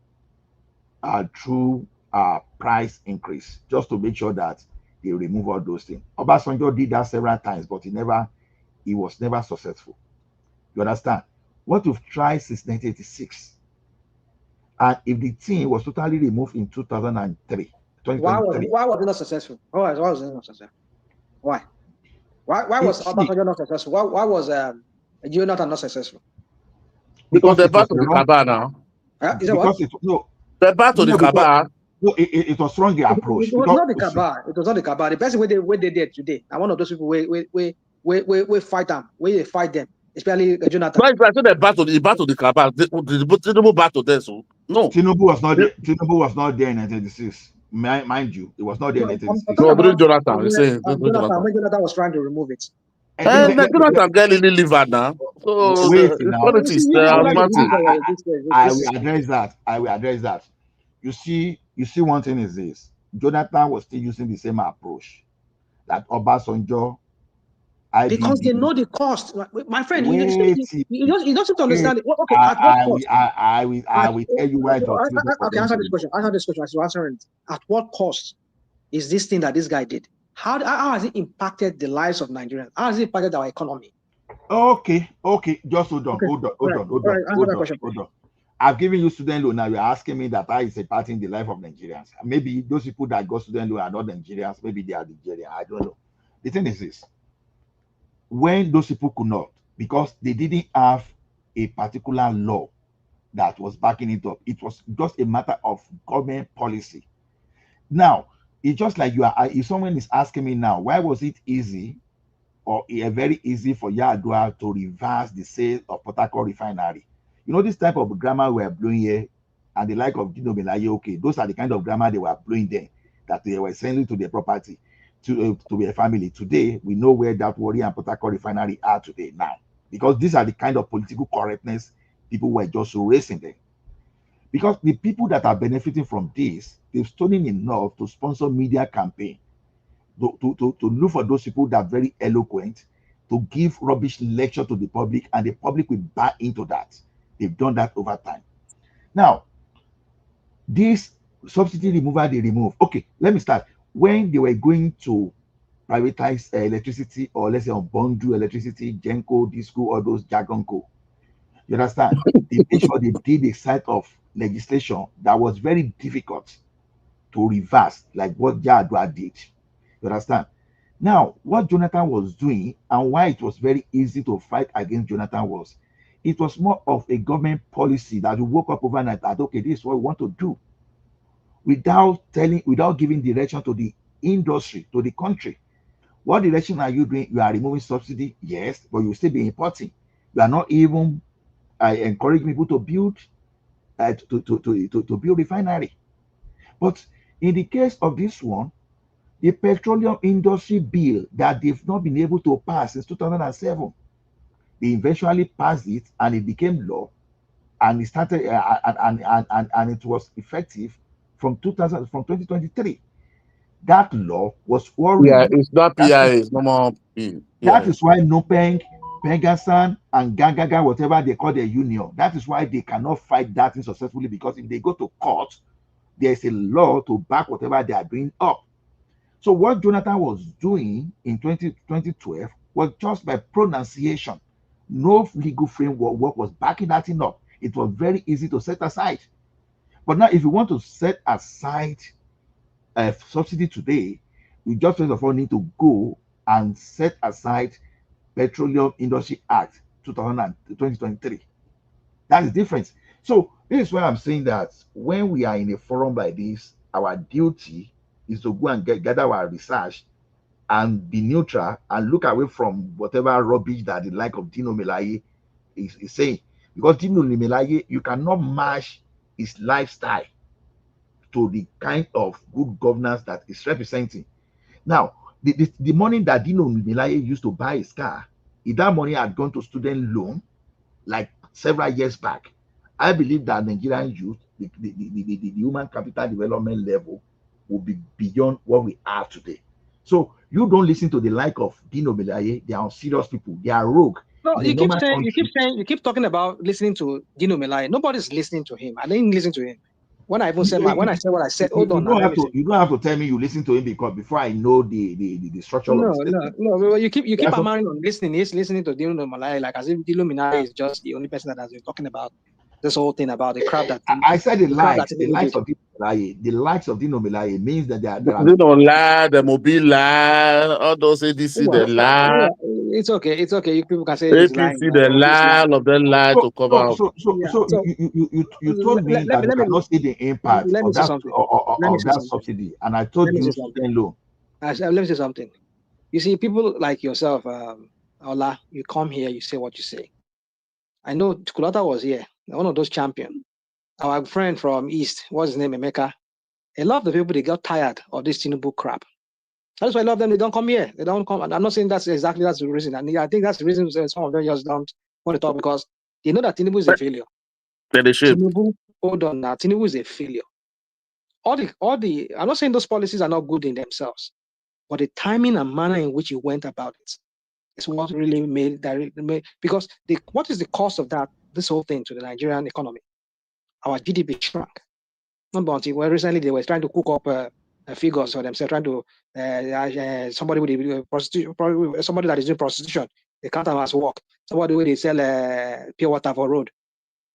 price increase, just to make sure that they remove all those things. Obasanjo did that several times, but he was never successful. You understand? What we've tried since 1986, and if the thing was totally removed in 2003, why was it not successful? Why was it not successful? Why was Obasanjo not successful? Why was Jonathan not successful? Because they're back to the cabal now. Is that what? They're back to the cabal. No, it was wrongly approached. It was not the cabal. It was not the cabal. The person where they did today, and one of those people we fight them, we fight them, especially Jonathan. No, I said they're back to the cabal. Tinubu back to them. So no, Tinubu was not there. Tinubu was not there in 1986. Mind you, it was not there in 1986. No, during Jonathan, we say when Jonathan was trying to remove it. And Jonathan can really leave her now. So wait now. politics, I will address that. I will address that. You see, one thing is this: Jonathan was still using the same approach that Obasanjo. Because they know the cost, my friend. You don't understand it. Okay, at what cost? I will tell you why. Okay, answer this question. Answer this question. As you answer it, at what cost is this thing that this guy did? How has it impacted the lives of Nigerians? How has it impacted our economy? Okay. Just hold on. I've given you student loan. Now you're asking me that is a part in the life of Nigerians. Maybe those people that got student loan are not Nigerians. Maybe they are Nigerian. I don't know. The thing is this: when those people could not, because they didn't have a particular law that was backing it up, it was just a matter of government policy. Now, it's just like if someone is asking me now, why was it easy or very easy for Yar'Adua to reverse the sale of Port Harcourt refinery? This type of grammar we're blowing here, and the like of Gino Belaye, okay, those are the kind of grammar they were blowing then, that they were sending to their property, to their family. Today, we know where that Warri and Port Harcourt refinery are today now, because these are the kind of political correctness people were just raising them. Because the people that are benefiting from this, they've stolen enough to sponsor media campaign, to look for those people that are very eloquent, to give rubbish lecture to the public, and the public will buy into that. They've done that over time. Now, this subsidy removal they remove. Okay, let me start. When they were going to privatize electricity, or let's say unbundle electricity, Genco, Disco, all those jargon co, you understand? They made sure they did a set of legislation that was very difficult to reverse, like what Yar'Adua did. You understand? Now, what Jonathan was doing, and why it was very easy to fight against Jonathan, was it was more of a government policy that we woke up overnight that, okay, this is what we want to do, without giving direction to the industry, to the country. What direction are you doing? You are removing subsidy, yes, but you still be importing. You are not even encouraging people to build to build refinery. But in the case of this one, the petroleum industry bill that they've not been able to pass since 2007, they eventually passed it, and it became law, and it started and it was effective from 2023. That law was worrying. Yeah, it's not PIA, it's no more PIA. That is why Nopeng, Pegasan, and Gagaga, whatever they call their union, that is why they cannot fight that thing successfully, because if they go to court, there is a law to back whatever they are bringing up. So what Jonathan was doing in 2012 was just by pronunciation. No legal framework was backing that thing up. It was very easy to set aside. But now, if you want to set aside a subsidy today, we just first of all need to go and set aside Petroleum Industry Act 2023. That's the difference. So this is why I'm saying that when we are in a forum like this, our duty is to go and gather our research and be neutral and look away from whatever rubbish that the like of Dino Melaye is saying. Because Dino Melaye, you cannot match his lifestyle to the kind of good governance that is representing. Now, the money that Dino Melaye used to buy his car, if that money had gone to student loan, like several years back, I believe that Nigerian youth, the human capital development level will be beyond what we are today. So you don't listen to the like of Dino Melaye. They are serious people. They are rogue. No, you keep talking about listening to Dino Melaye. Nobody's listening to him. I didn't listen to him. When I even said what I said, hold on. You don't have to tell me you listen to him because before I know the structure of the statement. No. You keep hammering on listening. He's listening to Dino Melaye like as if Dino Melaye is just the only person that has been talking about this whole thing about the crap that I said the likes of Dino Melaye. The likes of Dino Melaye means that they don't lie, the mobile lie, all those ADC they lie. It's okay. You people can say it's lying. The lie, all of them lie to come out. So you told me that you cannot see the impact of that subsidy, and I told you student loan. Let me say something. You see, people like yourself, Ola, you come here, you say what you say. I know Kulata was here, one of those champions. Our friend from East, what's his name, Emeka? A lot of the people, they got tired of this Tinubu crap. That's why a lot of them, they don't come here. They don't come. And I'm not saying that's the reason. And I think that's the reason some of them just don't want to talk because they know that Tinubu is a failure. Tinubu, hold on now. Tinubu is a failure. All the. I'm not saying those policies are not good in themselves, but the timing and manner in which he went about it is what really made because what is the cost of this whole thing to the Nigerian economy? Our GDP shrunk. Well, recently they were trying to cook up figures for themselves, trying to somebody with prostitution, probably somebody that is doing prostitution, they count them as work. Somebody where they sell pure water for road.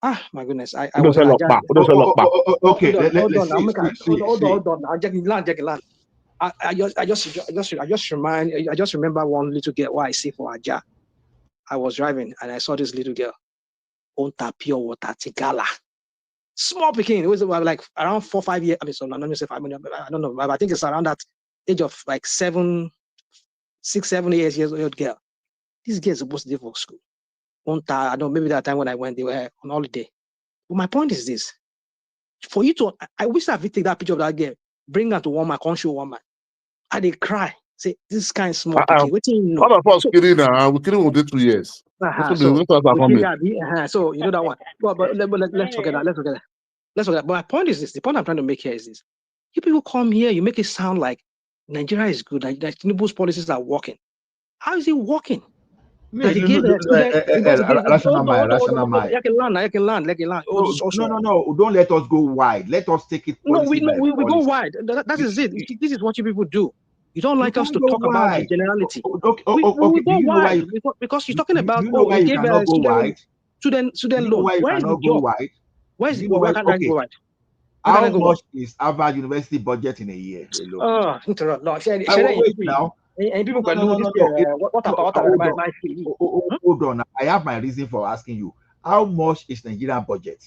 Ah, my goodness! I was in okay. Hold on. I just remember one little girl. What I see for Aja. I was driving and I saw this little girl on pure water Tigala. Small picking. It was like around 4 or 5 years. I mean, so I'm not going to say 5 million. I don't know, but I think it's around that age of like 6, 7, 8 years old girl. This girl is supposed to be for school. I don't know, maybe that time when I went, they were on holiday. But my point is this: for you to, I wish I could take that picture of that girl, bring her to one man, can't show one man, and they cry. Say this kind of small picking. What do you know? All of us kidding now. We're kidding within 2 years. So you know that one. But let's forget that. Let's forget that. But my point is this: the point I'm trying to make here is this: you people come here, you make it sound like Nigeria is good, that Tinubu's policies are working. How is it working? No, don't let us go wide. Let us take it. No, we go wide. That is it. This is what you people do. You don't like us to talk about the generality. We go wide because you're talking about we gave student loan. Where is the job? Where is the why can't I go wide? How much is Harvard University budget in a year? Wait now. And people can do this. What about my fee? Hold on. I have my reason for asking you. How much is Nigerian budget?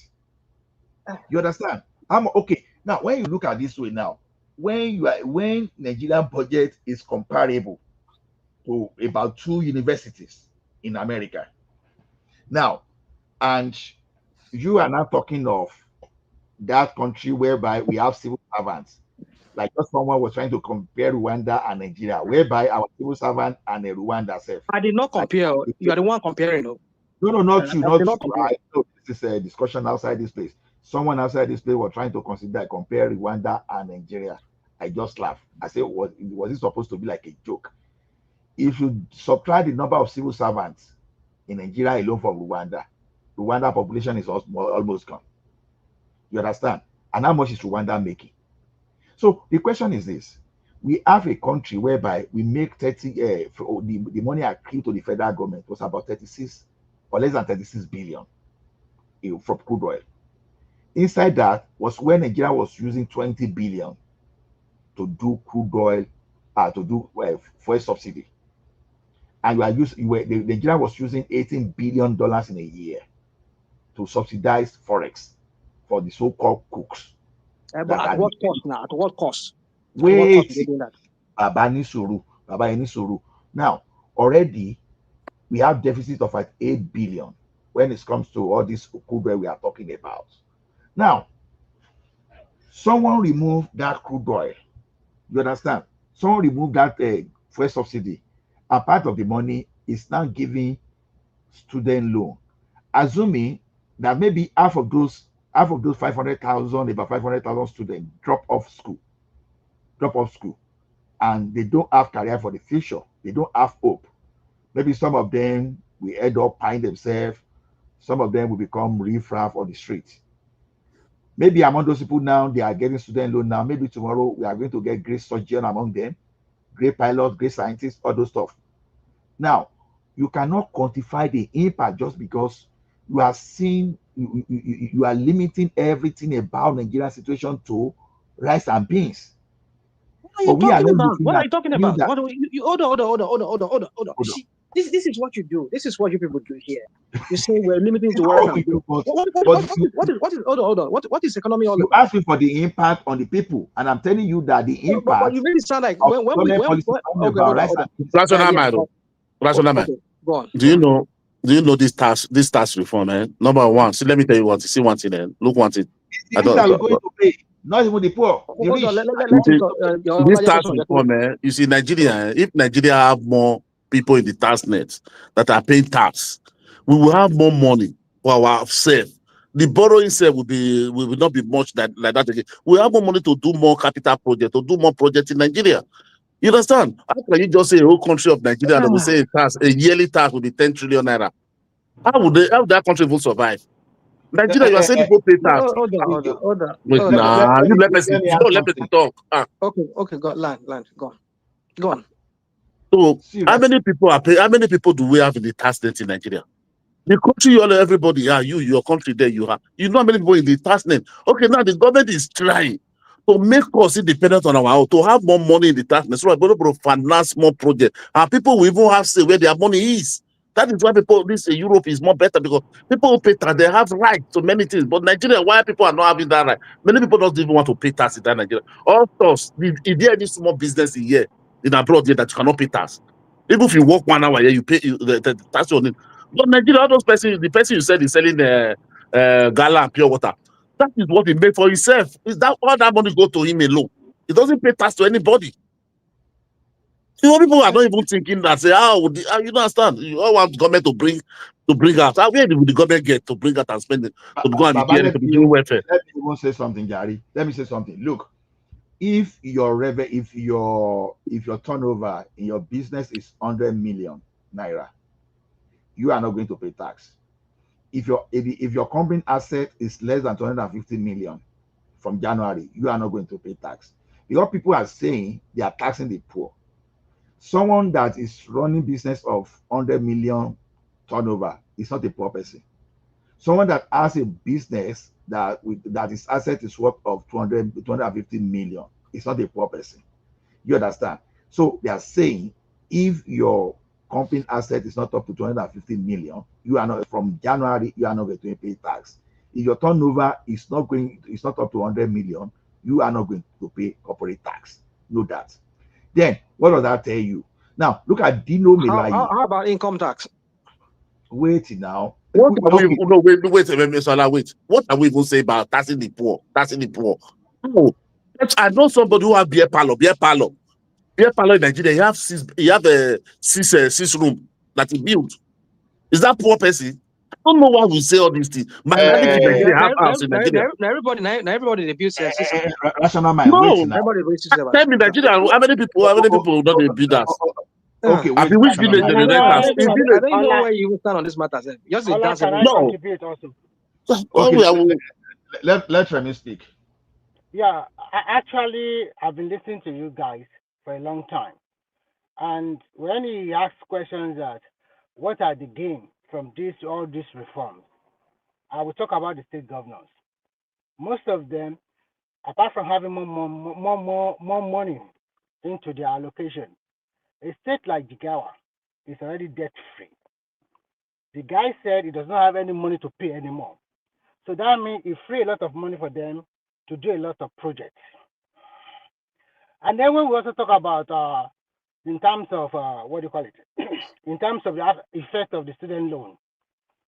You understand? Okay. Now, when you look at this way now, when Nigerian budget is comparable to about 2 universities in America, now, and you are not talking of that country whereby we have civil servants. Like just someone was trying to compare Rwanda and Nigeria, whereby our civil servant and Rwanda self. I did not compare. You are the one comparing. No, not you. Not you. I know this is a discussion outside this place. Someone outside this place was trying to compare Rwanda and Nigeria. I just laughed. I said, was it supposed to be like a joke? If you subtract the number of civil servants in Nigeria alone from Rwanda population is almost gone. You understand? And how much is Rwanda making? So the question is this: we have a country whereby we make 30. The money accrued to the federal government was about 36 or less than 36 billion from crude oil. Inside that was when Nigeria was using 20 billion to do crude oil, to do fuel subsidy, and Nigeria was using $18 billion in a year to subsidize forex for the so-called cooks. But at what cost now? At what cost? Wait, Abani Suru. Baba Enisuru. Now, already we have deficit of like 8 billion when it comes to all this crude oil we are talking about. Now, someone remove that crude oil. You understand? Someone remove that fuel subsidy. A part of the money is now giving student loan, assuming that maybe half of those 500,000, about 500,000 students drop off school, and they don't have career for the future. They don't have hope. Maybe some of them will end up buying themselves. Some of them will become riffraff on the street. Maybe among those people now, they are getting student loan now. Maybe tomorrow we are going to get great surgeon among them, great pilots, great scientists, all those stuff. Now, you cannot quantify the impact just because you are seeing, you are limiting everything about Nigerian situation to rice and beans. What are you talking about? What are you talking about? Hold on. See, this is what you do. This is what you people do here. You say we're limiting to rice and beans. What is economy all about? You ask me for the impact on the people, and I'm telling you that the impact. But you really sound like when we Rational go on. Do you know this tax reform, man? Number one, see, let me tell you what. See one thing, then look one thing. I don't going to pay. Not even the poor. The rich. This tax reform, man. You see, Nigeria. If Nigeria have more people in the tax net that are paying tax, we will have more money for ourselves. The borrowing self will not be much like that again. We have more money to do more capital projects, to do more projects in Nigeria. You understand? How can you just say a whole country of Nigeria and we say a yearly tax will be 10 trillion naira? How would that country will survive? Nigeria, you are saying people pay tax. Hold on. Wait, you let me talk. Okay, go land. Go on. So how many people do we have in the tax net in Nigeria? The country, everybody, your country there, you have. You know how many people in the tax net? Okay, now the government is trying to make us independent on our own, to have more money in the tax net, so we're going to finance more projects. And people will even have say where their money is. That is why Europe is more better, because people who pay tax, they have right to many things. But Nigeria, why people are not having that right? Many people don't even want to pay tax in Nigeria. Of course, if there is small business in abroad here that you cannot pay tax. Even if you work 1 hour here, you pay the tax on it. But Nigeria, all those the person you said is selling gala and pure water. That is what he made for himself. Is that all that money go to him alone? He doesn't pay tax to anybody. People are not even thinking that say, you don't understand. You all want the government to bring out. Where will the government get to bring out and spend it to go and be doing welfare? Let me even say something, Gary. Let me say something. Look, if your turnover in your business is 100 million naira, you are not going to pay tax. If your company asset is less than 250 million from January, you are not going to pay tax. Because people are saying they are taxing the poor. Someone that is running business of 100 million turnover is not a poor person. Someone that has a business that his asset is worth of 250 million is not a poor person. You understand? So they are saying if your company asset is not up to 250 million, you are not, from January, you are not going to pay tax. If your turnover is not up to 100 million, you are not going to pay corporate tax. Know that. Then what does that tell you? Now look at Dino Melaye. How about income tax? Wait now. Wait. What are we even saying about taxing the poor? No. I know somebody who have beer parlor in Nigeria. You have a six room that he built. Is that poor person? I don't know why we say all these things. My relative in Nigeria have house in Nigeria. Everybody abuse rational mind. No, wait now. Tell me, Nigeria, how many people don't they build us? Okay, wait. I which village they rent us? I don't know where you stand on this matter. Just a dance. No. Okay, let Remy speak. Yeah, I've been listening to you guys for a long time. And when he asks questions that what are the gain from all these reforms, I will talk about the state governors. Most of them, apart from having more money into their allocation, a state like Jigawa is already debt free. The guy said he does not have any money to pay anymore. So that means it free a lot of money for them to do a lot of projects. And then when we also talk about in terms of what do you call it? In terms of the effect of the student loan,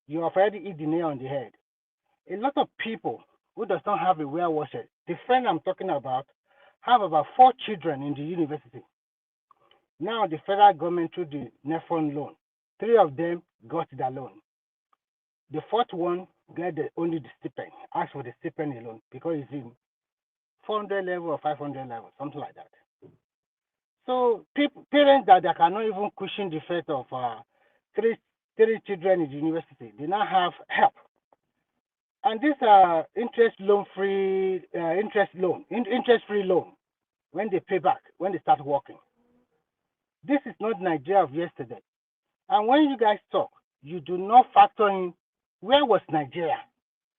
you have already hit the nail on the head. A lot of people who does not have a well-washer, the friend I'm talking about, have about 4 children in the university. Now the federal government through the NEFON loan, 3 of them got the loan. The 4th one get only the stipend, ask for the stipend alone because it's in 400 level or 500 level, something like that. So parents that cannot even cushion the fate of 3 children in the university, they now have help. And these are interest-free loan when they pay back, when they start working. This is not Nigeria of yesterday. And when you guys talk, you do not factor in where was Nigeria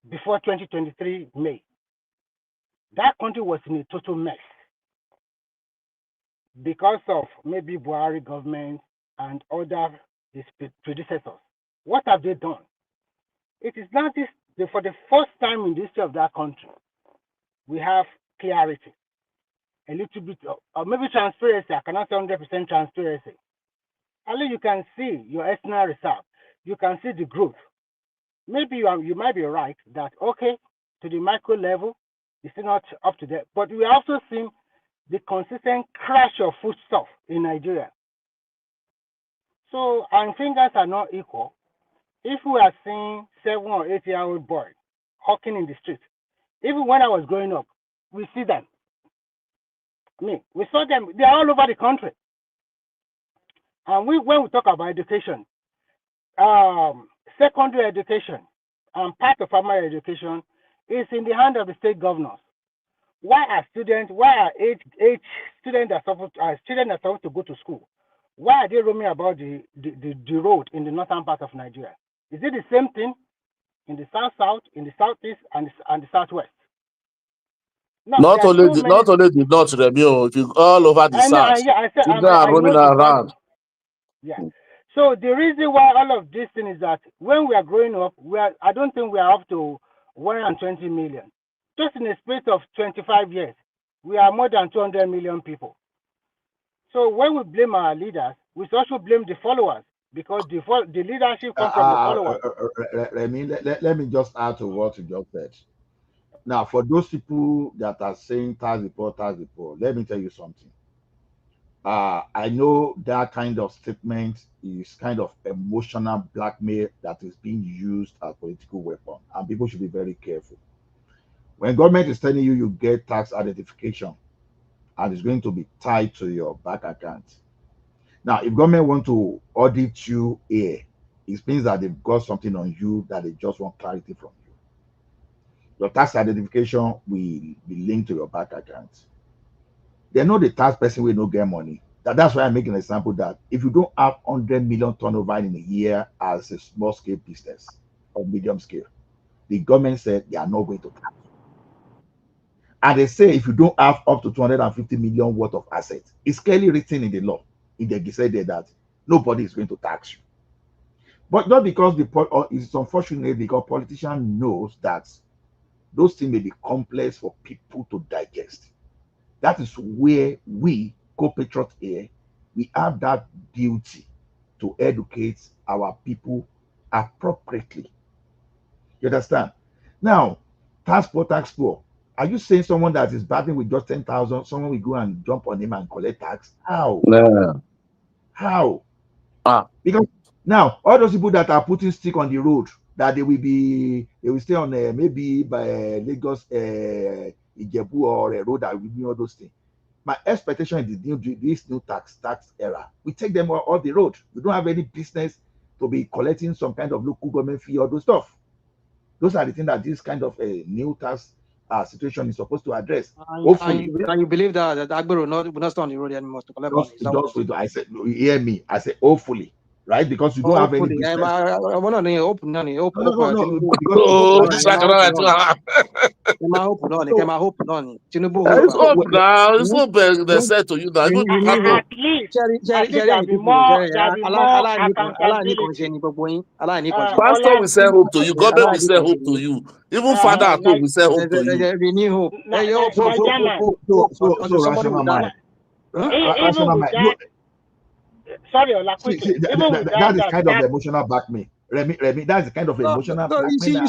before 2023 May. That country was in a total mess because of maybe Buhari government and other predecessors. What have they done? It is not this, for the first time in the history of that country, we have clarity, a little bit, or maybe transparency. I cannot say 100% transparency. At least you can see your external reserve. You can see the growth. Maybe you might be right that, okay, to the micro level, it's still not up to that. But we also seen the consistent crash of foodstuff in Nigeria. So, and fingers are not equal. If we are seeing 7 or 8-year-old boys hawking in the street, even when I was growing up, we see them. We saw them. They are all over the country. And when we talk about education, secondary education and part of primary education is in the hand of the state governors. Why are students that are supposed to go to school? Why are they roaming about the road in the northern part of Nigeria? Is it the same thing in the south, in the southeast, and the southwest? No, not only the north, Remio, if you all over the south, children are roaming around. Yeah. So the reason why all of this thing is that when we are growing up, I don't think we are up to 120 million. Just in a space of 25 years, we are more than 200 million people. So when we blame our leaders, we also blame the followers because the leadership comes from the followers. Let me just add to what you just said. Now, for those people that are saying tax report, let me tell you something. I know that kind of statement is kind of emotional blackmail that is being used as political weapon, and people should be very careful. When government is telling you you get tax identification and it's going to be tied to your bank account. Now, if government want to audit you here, it means that they've got something on you that they just want clarity from you. Your tax identification will be linked to your bank account. They know the tax person will not get money. That's why I'm making an example that if you don't have 100 million turnover in a year as a small scale business or medium scale, the government said they are not going to tax. And they say if you don't have up to 250 million worth of assets, it's clearly written in the law, in the Gazette that nobody is going to tax you. But not because it's unfortunate because politician knows that those things may be complex for people to digest. That is where we, co-patriots here, we have that duty to educate our people appropriately. You understand? Now, tax poor. Are you saying someone that is battling with just 10,000, someone will go and jump on him and collect tax? How? Yeah. How? Because now all those people that are putting stick on the road, that they will stay on maybe by Lagos, Ijebu or a road that will be all those things. My expectation is this new tax era, we take them off the road. We don't have any business to be collecting some kind of local government fee or those stuff. Those are the things that this kind of a new tax situation is supposed to address. Hopefully, and you believe that Agbero will not stay on the road anymore to collect money. I said, you hear me? I said, hopefully, right? Because you don't have any business. It's hope now. It's hope they said to you that at least there be more accountability. Pastor will send hope to you. Government will send hope to you. Even father at home will send hope to you. Renew hope. So rational mind. Rational mind. sorry, Ola, quickly. Even with that is kind of that emotional blackmail. Remy, that's the kind of emotional You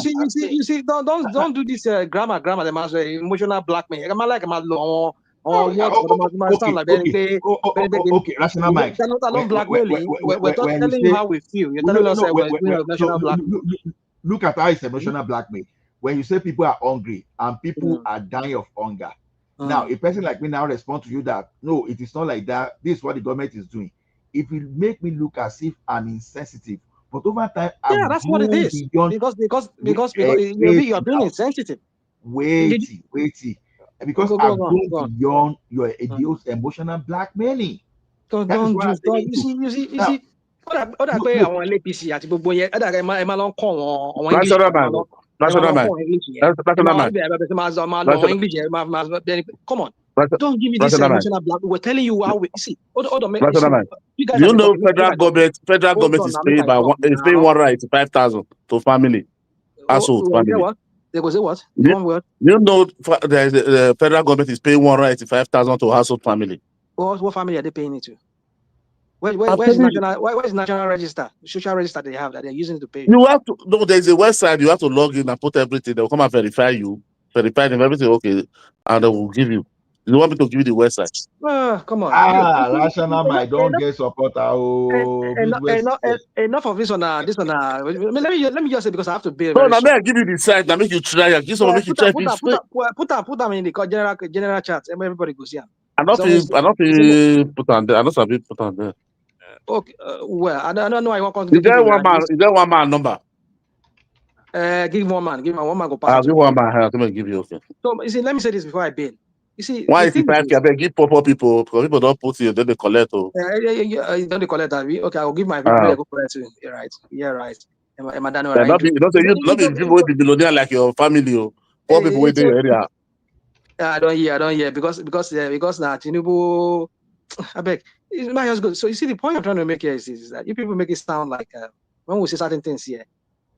see, blackmail. don't do this grammar. They must emotional blackmail. I'm like what sound like okay, rational mind. Don't blackmailing. We're not telling you how we feel. You're telling us we're doing emotional blackmail. Look at how it's emotional blackmail. When you say people are hungry and people are dying of hunger. Now, a person like me now respond to you that no, it is not like that. This is what the government is doing. It will make me look as if I'm insensitive. But over time, that's what it is. Beyond, because you're being insensitive. Wait. Because I've gone beyond your emotional blackmailing. You see. Other pé àwọn LAPC àti gbogbo yẹn ẹ máa lọ kọ́ àwọn English come on, don't give me this emotional black. We're telling you how we see. You know, federal government is paying one right 5,000 to family. Household family. What? They go say what? You know, the federal government is paying one right 5,000 to household family. What family are they paying it to? Where's national register? Social register they have that they're using to pay. You have to no. There's a website. You have to log in and put everything. They will come and verify them, everything okay, and they will give you. You want me to give you the website? Come on. Rational mind don't get support. Enough of this one. Let me just say because I have to be. No, now I give you the site. Now make you try. Give someone make you try. Put them in the general chat. Everybody goes here. I don't put on there. I don't sabi put on there. Okay. Well, I don't know. I want to. Is there one man number? Give one man. Give one man. Go pass. I'll give one man. I'm going to give you. Okay. So you see, let me say this before I bail. You see, why is it 5K? I beg give poor people because people don't put it, then they collect. Don't they collect that? Okay, I'll give my people. Go collect too. You're right. Yeah, right. Not be people with the billionaire like your family. Poor people with the area. I don't hear because now Tinubu. I beg. It's not just good. So you see, the point I'm trying to make here is that you people make it sound like when we say certain things here,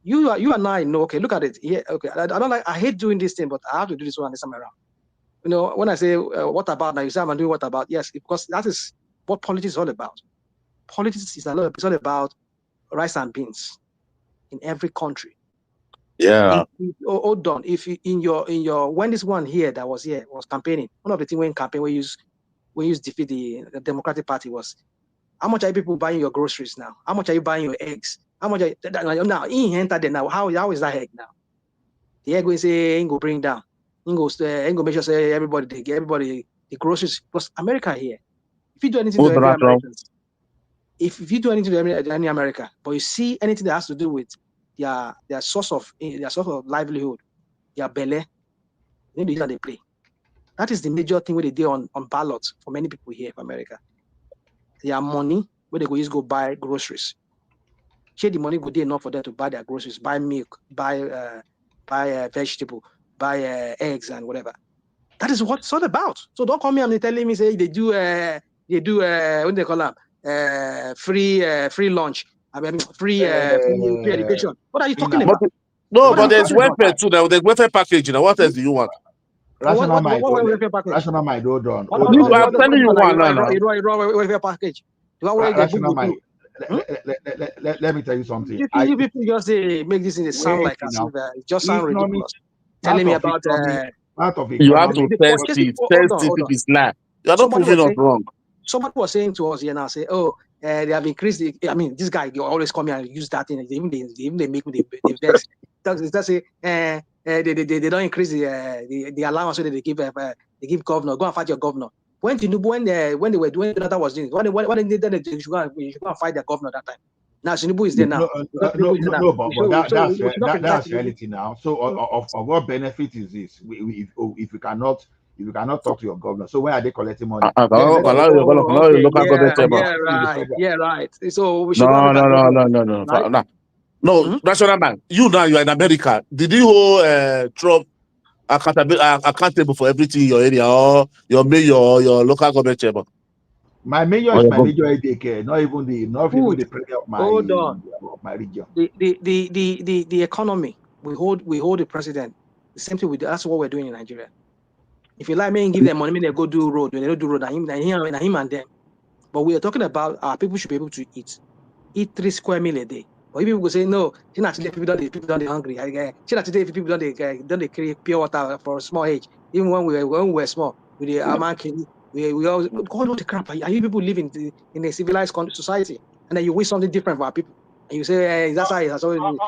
you and I know. Okay, look at it. Yeah, okay. I hate doing this thing, but I have to do this one this time around. You know, when I say what about now, you say I'm doing what about? Yes, because that is what politics is all about. Politics is all about rice and beans in every country. Yeah. Hold on. If you, in your when this one here that was here was campaigning, one of the things when campaign we use defeat the Democratic Party was how much are people buying your groceries now? How much are you buying your eggs? How much are now he entered there now? How is that egg now? The egg will say ain't go bring down. Ain't go make sure say everybody the groceries plus America here. If you do anything to every Americans, if you do anything to any America, but you see anything that has to do with their source of livelihood, their belly, then they play. That is the major thing where they do on ballots for many people here in America. Their money where they go use go buy groceries. Share the money go there enough for them to buy their groceries, buy milk, buy vegetable, buy eggs and whatever. That is what it's all about. So don't come here and telling me say they do what do they call them? Free lunch. I mean free education. What are you talking about? No, but there's welfare too. There's welfare package. You know, what else do you want? Rational mind, hold on. I'm telling you one now. Welfare package. Rational mind. Let me tell you something. You people just make this in sound like as if it just sound ridiculous. Telling me about you have to test it if it's not. You are not proving us wrong. Somebody was saying to us here now, say, oh, they have increased I mean, this guy always come here and use that thing. Even they make me the best. That's say they don't increase the allowance that they give governor. Go and fight your governor. When Tinubu when they were doing that was doing when they did that you should go and fight their governor that time. Now Tinubu is there now. But that's reality now. So of what benefit is this? If you cannot talk to your governor, so where are they collecting money? Yeah, right. So we should No, national man. You now you are in America. Did you hold Trump accountable for everything in your area or your mayor or your local government chairman? My mayor is my major ADK, not even the president of my region. The economy we hold the president. The same thing that's what we're doing in Nigeria. If you like me and give them money, they go do road. When they don't do road, him and them. But we are talking about people should be able to eat 3 square meal a day. But if people will say no, people don't hungry. Today people don't carry pure water for a small age. Even when we were small, with the Aman we always call all the crap. Are you people live in a civilized society? And then you wish something different for our people. And you say, hey, that's how it has always been.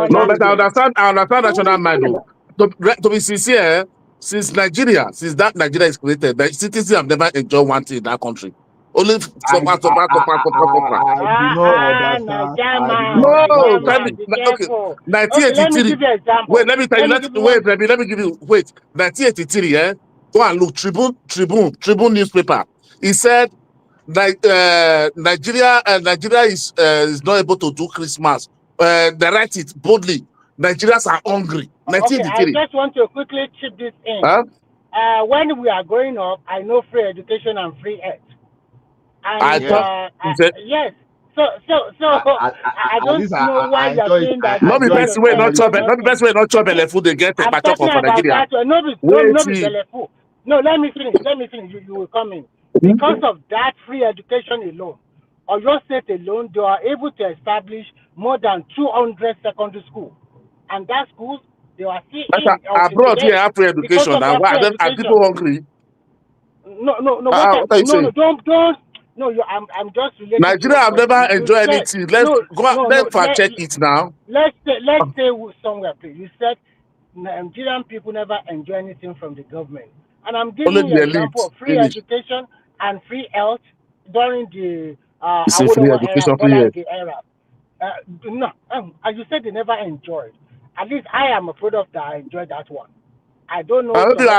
No, but I understand national mind. To be sincere, since Nigeria is created, the citizens have never enjoyed one thing in that country. Only I suffer. do not understand. No, okay. Okay, let me 1983. give you an example. Wait, let me tell you. Let me give you. Wait, 1983. Go and look. Tribune newspaper. He said, Nigeria is not able to do Christmas. They write it boldly. Nigerians are hungry. Okay, I 1983. just want to quickly chip this in. Huh? When we are growing up, I know free education and free health. And I thought yes. So I don't know why you are saying that. Not the best way not chop. Not the best way not chop food. They get I'm a talking for about Nigeria. that. No be belleful. No, let me finish. You will come in. Because of that free education alone, or your state alone, they are able to establish more than 200 secondary schools. And that schools, they are still abroad here have free education. Now why are people hungry? No, What are you saying? don't. No, I'm just relating. Nigeria have never enjoyed anything. Let's fact check it now. Let's stay somewhere, please. You said Nigerian people never enjoy anything from the government, and I'm giving you an example of free education and free health during the Awolowo era, Bolange era. No, as you said, they never enjoyed. At least I am a product that I enjoyed that one. I don't know.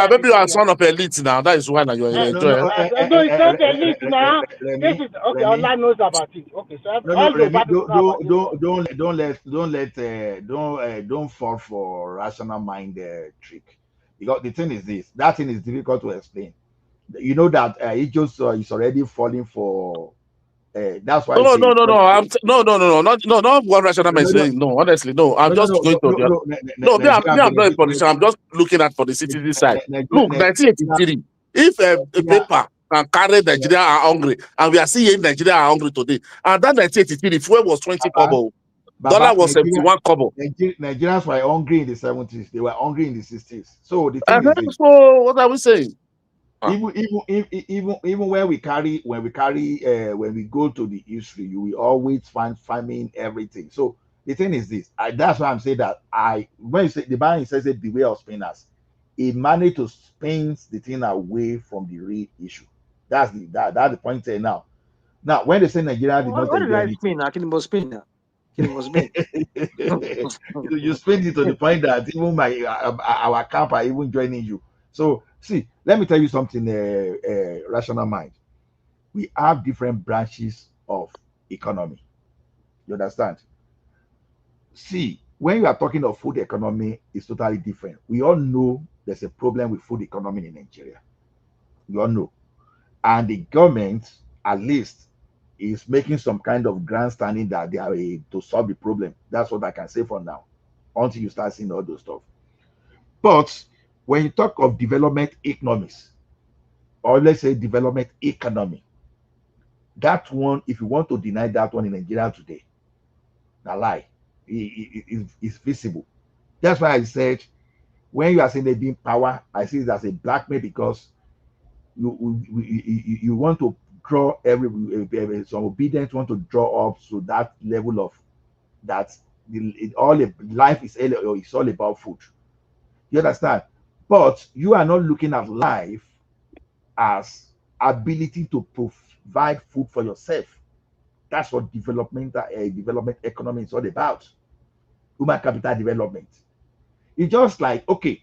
Maybe you are son of elite now. That is why now you enjoy. No, it's not elite now. This is okay. Allah knows about it. Okay, so don't fall for rational mind trick, because the thing is this. That thing is difficult to explain. You know that it just is already falling for. That's why. No. Not what rational mind is saying. No, honestly, no. I'm just going to. I'm not a politician. I'm just looking at for the citizen side. Look, 1983. If a paper can carry Nigeria are hungry, and we are seeing Nigeria are hungry today, and that 1983, the fuel was 20 kobo, dollar was 71 kobo. Nigerians were hungry in the 70s. They were hungry in the 60s. So the thing is, so what are we saying? Even when we go to the history, you will always find famine, everything. So the thing is this. That's why I'm saying that when you say the Bible says it, beware of spinners, it managed to spin the thing away from the real issue. That's the point there now. Now, when they say Nigeria did not enjoy anything, you spin it to the point that even our camp are even joining you. So see, let me tell you something, rational mind. We have different branches of economy. You understand? See, when you are talking of food economy, it's totally different. We all know there's a problem with food economy in Nigeria. You all know. And the government, at least, is making some kind of grandstanding that they are to solve the problem. That's what I can say for now, until you start seeing all those stuff. But when you talk of development economics, or let's say development economy, that one, if you want to deny that one in Nigeria today, a lie, it's visible. That's why I said, when you are saying they being power, I see it as a blackmail, because you want to draw some obedience, want to draw up to that level of that life is all about food. You understand? But you are not looking at life as ability to provide food for yourself. That's what development economy is all about. Human capital development. It's just like, okay,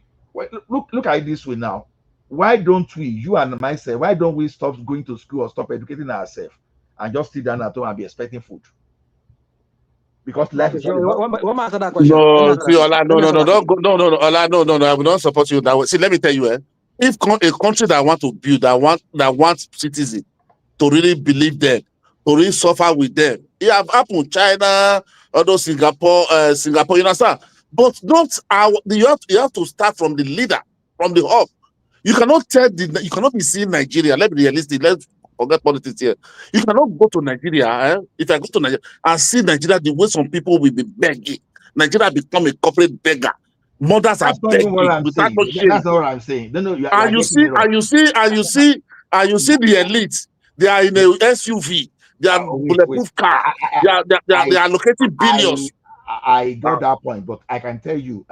look at it this way now. Why don't we, you and myself, why don't we stop going to school or stop educating ourselves and just sit down at home and be expecting food? Because life is all about. One answer that question. No, see, Ola, no, Ola, no, I will not support you that way. See, let me tell you, if a country that want to build, that wants citizens to really believe them, to really suffer with them, it have happened, China, although Singapore, you understand? But you have to start from the leader, from the hub. You cannot be seeing Nigeria. Let's be realistic. Let's forget politics here. You cannot go to Nigeria, if I go to Nigeria and see Nigeria the way some people will be begging. Nigeria become a corporate beggar. Mothers are That's not even what begging I'm without saying. no shame. That's not what I'm saying. No, you are And you getting see, me wrong. and you see the elite. They are in a SUV. They are Wait. bulletproof car. They are allocating billions. I got that point, but I can tell you,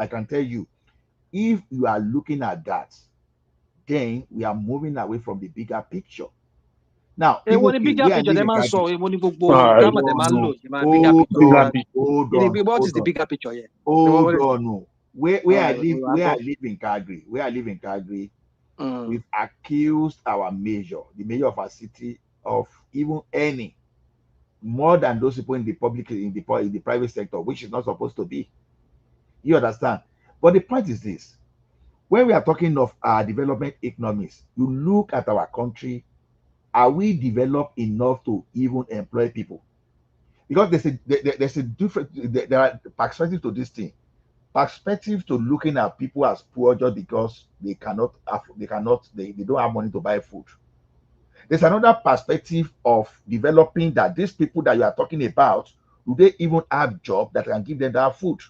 if you are looking at that, then we are moving away from the bigger picture. Now, Hey, what the okay, bigger we are picture? Them living man country. saw. What is the bigger picture? Yeah. Hold on. Where I live in Calgary, we've accused the mayor of our city, of even earning more than those people in the private sector, which is not supposed to be. You understand? But the point is this: when we are talking of our development economies, you look at our country. Are we developed enough to even employ people? Because there's a different, there are perspectives to this thing. Perspective to looking at people as poor just because they don't have money to buy food. There's another perspective of developing that these people that you are talking about, do they even have job that can give them that food?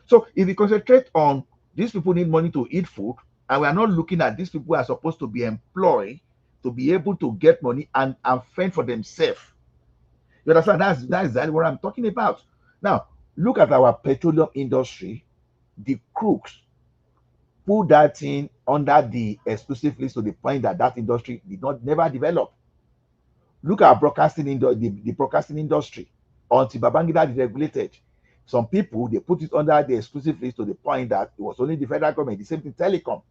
So if we concentrate on these people need money to eat food, and we are not looking at these people who are supposed to be employed to be able to get money and fend for themselves. You understand? That's exactly what I'm talking about. Now, look at our petroleum industry. The crooks put that thing under the exclusive list to the point that industry never develop. Look at the broadcasting industry. Until Babangida is regulated, some people they put it under the exclusive list to the point that it was only the federal government. The same thing telecom.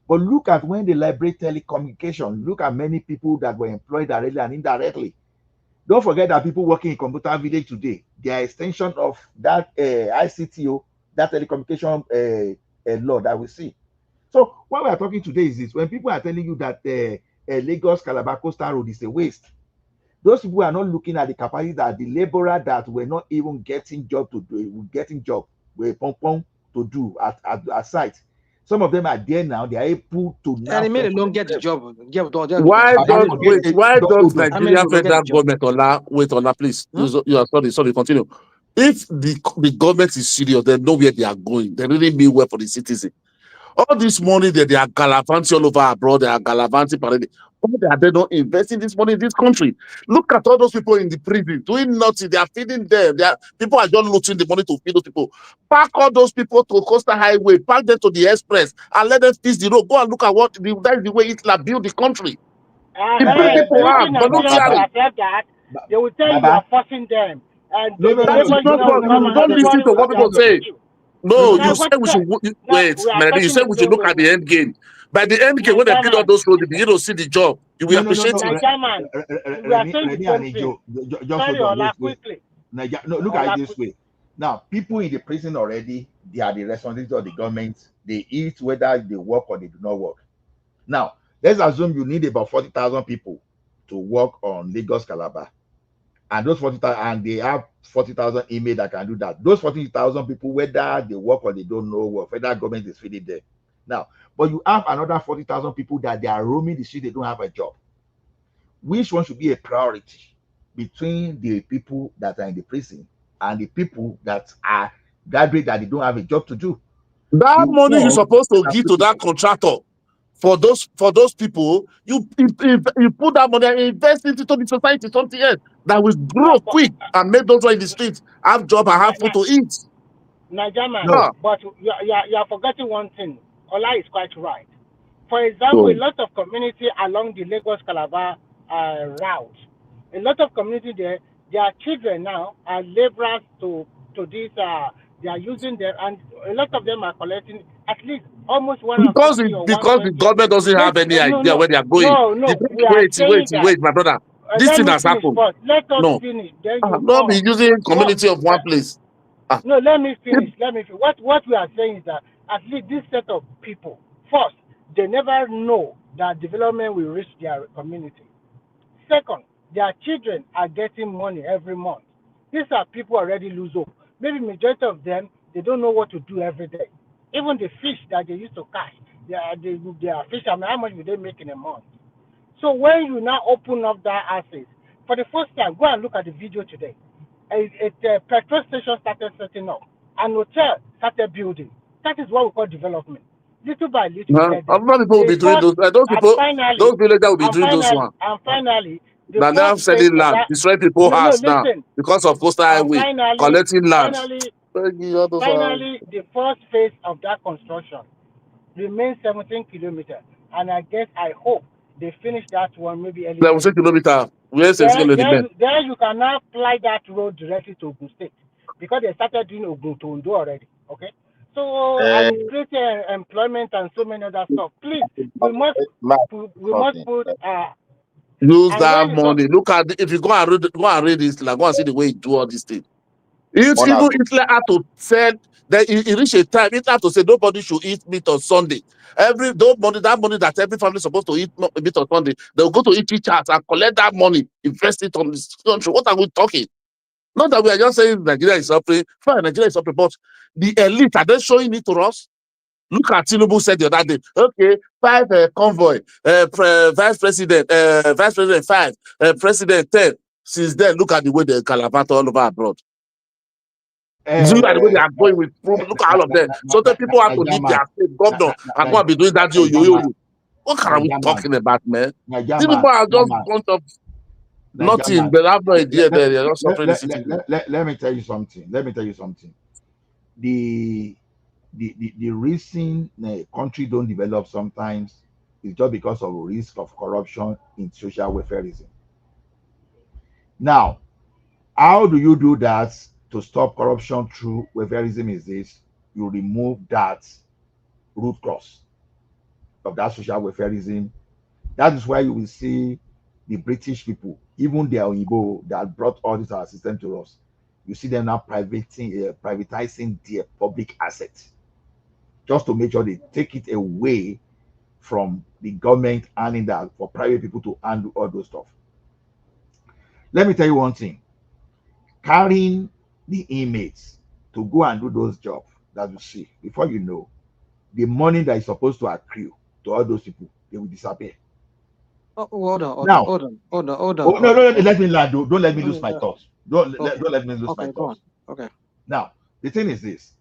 But look at when they liberate telecommunication. Look at many people that were employed directly and indirectly. Don't forget that people working in Computer Village today, they are extension of that ICTO, that telecommunication law that we see. So what we are talking today is this: when people are telling you that Lagos Calabar Coastal Road is a waste, those people are not looking at the capacity that the laborer that were not even getting job were to do at site. Some of them are there now. They are able to now. And they don't get the job. Why does Nigeria federal government, please? You are sorry, continue. If the government is serious, they know where they are going. They really mean well for the citizen. All this money that they are gallivanting all over abroad, they are gallivanting parade. Why are they not investing this money in this country? Look at all those people in the prison doing nothing. They are feeding them. People are just looting the money to feed those people. Pack all those people to Coastal Highway, pack them to the express, and let them fix the road. Go and look at that is the way Hitler built the country. He bring people out voluntarily. They will tell you are forcing them. And don't listen to what people say. No, you said we should wait, Melody. You said we should look at the end game. By the end game, when they build all those roads, you don't see the job. You will appreciate it. Look at it this way. Now, people in the prison already, they are the responsibility of the government. They eat whether they work or they do not work. Now, let's assume you need about 40,000 people to work on Lagos Calabar. And those 40,000, and they have 40,000 email that can do that. Those 40,000 people, whether they work or they don't know what, federal government is feeding them. Now, but you have another 40,000 people that they are roaming the street, they don't have a job. Which one should be a priority between the people that are in the prison and the people that are graduate that they don't have a job to do? That money you're supposed to give to that contractor for those people, you put that money and invest into the society, something else that will grow quick and make those in the streets have job and have food to eat. Nigeria, but you are forgetting one thing. Ola is quite right. For example, a lot of community along the Lagos Calabar route, a lot of community there, their children now are laborers to this. They are using them, and a lot of them are collecting at least almost 150 or 120. Because the government doesn't have any idea where they are going. Wait, my brother. This thing has happened. Let us finish. Then you not be using community of one place. No, let me finish. What we are saying is that at least this set of people, first, they never know that development will reach their community. Second, their children are getting money every month. These are people already lose hope. Maybe majority of them, they don't know what to do every day. Even the fish that they used to catch, they are fish. I mean, how much will they make in a month? So when you now open up that access, for the first time, go and look at the video today. A petrol station started setting up, an hotel started building. That is what we call development. Little by little, Huh? get there. Other people will The be doing first, those. Those and people, finally, those villagers will be doing those one. the Now they first have phase selling of land, that. destroy people's No, house now listen. because of coastal And highway, collecting land. finally, the first phase of that construction remains 17 kilometers. And I hope they finish that one maybe early There was next a year. kilometer. Where is it going to remain? Then you can now fly that road directly to Ogun State because they started doing Ogun to Ondo already. Okay, so and it's creating employment and so many other stuff. Please, we must put Use and that when you talk. money. Look at if you go and read this, like go and see the way you do all these things. It's even Hitler had to say that it reached a time. Hitler had to say nobody should eat meat on Sunday. That money that every family is supposed to eat meat on Sunday, they'll go to each house and collect that money, invest it on this country. What are we talking? Not that we are just saying Nigeria is suffering. Fine, Nigeria is suffering, but the elite are they showing it to us? Look at Tinubu said the other day. Okay, 5 convoy, vice president 5, president 10. Since then, look at the way they calabat all over abroad. Look at the way they are going with proof. Look at all of them. So the people have to leave their state governor and go and be doing that. What are we talking about, man? These people are just bunch of nothing. They have no idea. They're just suffering the city. Let me tell you something. The reason the country don't develop sometimes is just because of risk of corruption in social welfareism. Now, how do you do that to stop corruption through welfareism? Is this you remove that root cause of that social welfareism. That is why you will see the British people, even the Oyibo that brought all this our system to us, you see them now privatizing their public assets just to make sure they take it away from the government handling that for private people to handle all those stuff. Let me tell you one thing. Carrying the inmates to go and do those jobs that you see, before you know, the money that is supposed to accrue to all those people, they will disappear. Oh, hold on. No, let me land. Don't let me lose my thoughts. Don't let me lose my thoughts. Okay. Now, the thing is this.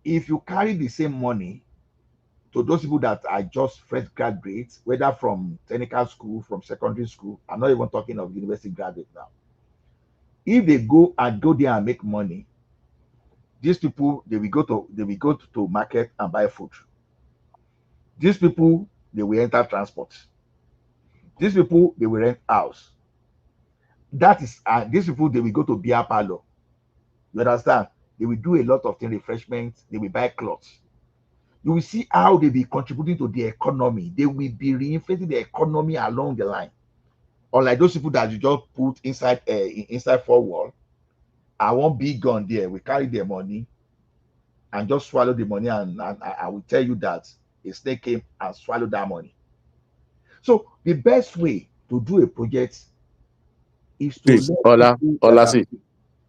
If you carry the same money to those people that are just fresh graduates, whether from technical school, from secondary school, I'm not even talking of university graduates now. If they go there and make money, these people they will go to market and buy food. These people they will enter transport. These people they will rent house. That is these people they will go to beer parlor. You understand? They will do a lot of things, refreshments. They will buy clothes. You will see how they be contributing to the economy. They will be reinflating the economy along the line. Unlike those people that you just put inside 4 wall, I want big gun there. We carry their money and just swallow the money, and I will tell you that a snake came and swallowed that money. So the best way to do a project is to let people that are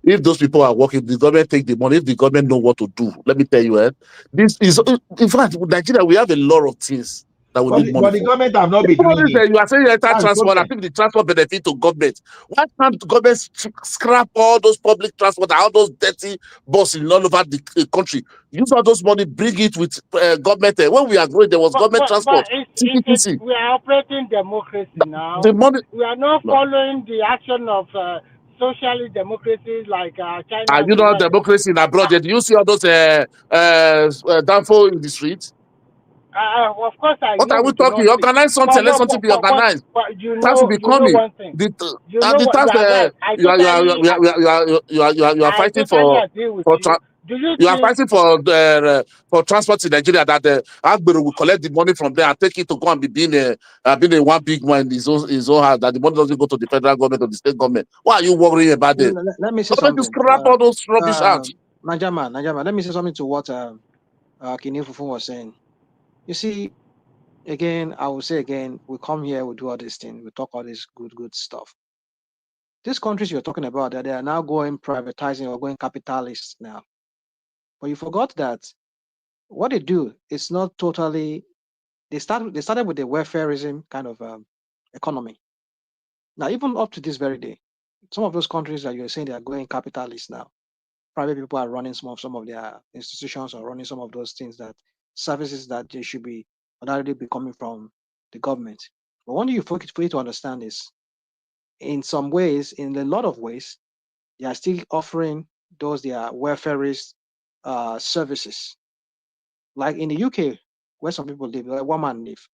if those people are working, the government take the money. If the government know what to do, let me tell you, this is in fact, Nigeria we have a lot of things that we need money but the for. government have not been doing it. You are saying enter transport. I think the transport benefit to government. Why can't the government scrap all those public transport, all those dirty buses all over the country? Use all those money, bring it with government. When we are growing, there was government transport. We are operating democracy now. The money. We are not following the action of socialist democracies like China. Are you not democracy in abroad? Did you see all those downfall in the streets? Of course, what are we talking? Organize something. Let something be organized. Tax will be coming. You are fighting for transport in Nigeria. That Agbero will collect the money from there and take it to go and be being a one big one in his own house. That the money doesn't go to the federal government or the state government. Why are you worrying about them? Let me say something. Scrap all those rubbish out. Najama, let me say something to what Kini Fufu was saying. You see, again, I will say again, we come here, we do all these things, we talk all this good stuff. These countries you're talking about, that they are now going privatizing or going capitalist now. But you forgot that what they do is not totally. They started with the welfareism kind of economy. Now, even up to this very day, some of those countries that you're saying they are going capitalist now, private people are running some of their institutions or running some of those things, that services that they should be already be coming from the government. But one thing for you to understand is, in some ways, in a lot of ways, they are still offering those their welfareist services. Like in the UK, where some people live, like one man live,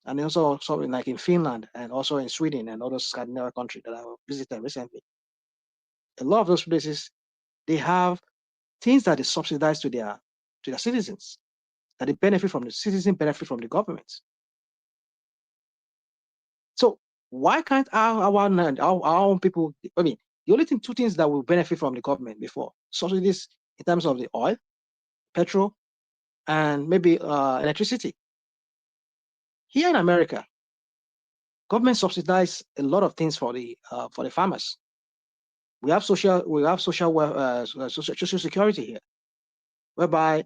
and also like in Finland and also in Sweden and other Scandinavian countries that I visited recently. A lot of those places, they have things that they subsidize to their citizens, that they benefit from, the citizen benefit from the government. So why can't our own people? I mean, the only two things that will benefit from the government before subsidies in terms of the oil, petrol, and maybe electricity. Here in America, government subsidize a lot of things for the farmers. We have social security here, whereby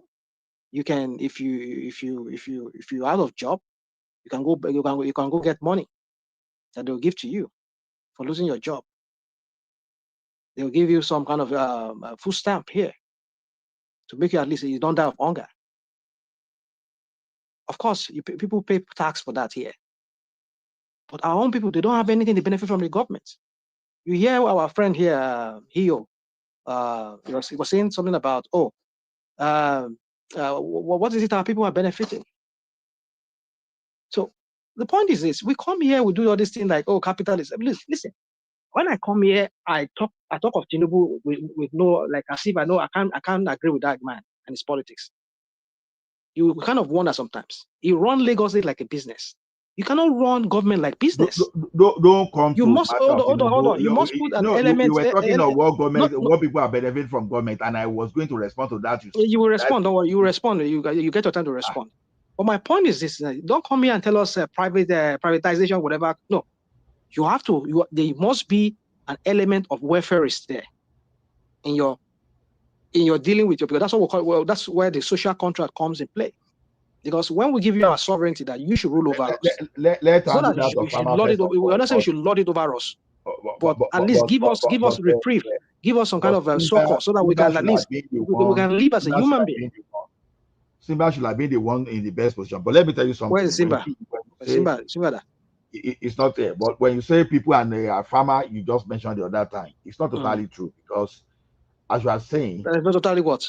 you can, if you're out of job, you can go get money that they'll give to you for losing your job. They'll give you some kind of food stamp here to make you, at least you don't die of hunger. Of course, people pay tax for that here, but our own people, they don't have anything to benefit from the government. You hear our friend here, Hio, he was saying something about, what is it our people are benefiting? So the point is this: we come here, we do all this thing like, capitalism. Listen, when I come here, I talk of Tinubu with no, like, as if I know I can't agree with that man and his politics. You kind of wonder sometimes. He run Lagos like a business. You cannot run government like business. Don't come you to must hold on. You must put an element. You were talking of what government, what people are benefiting from government, and I was going to respond to that. You will respond. Don't worry. You will respond. You get your time to respond. But my point is this: don't come here and tell us privatization, whatever. No, you have to. There must be an element of welfare is there in your dealing with your people. That's what we call. Well, that's where the social contract comes in play. Because when we give you our sovereignty, that you should rule over us. Let so that you should lord it. We're not saying you should lord it over us, but at least give us reprieve, give us some kind of succor, so that we can at least we can live as a human being. Simba should have been the one in the best position. But let me tell you something. Where is Simba? Simba. It's not there. But when you say people and a farmer, you just mentioned the other time, it's not totally true, because as you are saying, it's not totally what?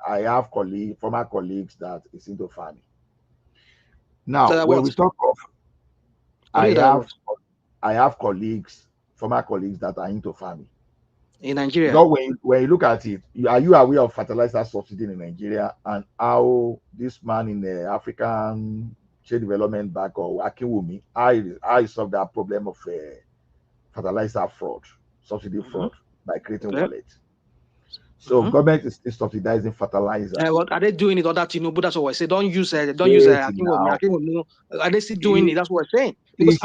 I have former colleagues that is into farming. Now, when we talk of, I have former colleagues that are into farming in Nigeria. Now, when you look at it, are you aware of fertilizer subsidy in Nigeria and how this man in the African Trade Development Bank, or Akiwumi, I solved that problem of fertilizer fraud, subsidy fraud, by creating wallets. So government is subsidizing fertilizer. What are they doing it? Or that Tinubu? That's what I say. Don't use Akiwumi. Are they still doing it? That's what we're saying. Because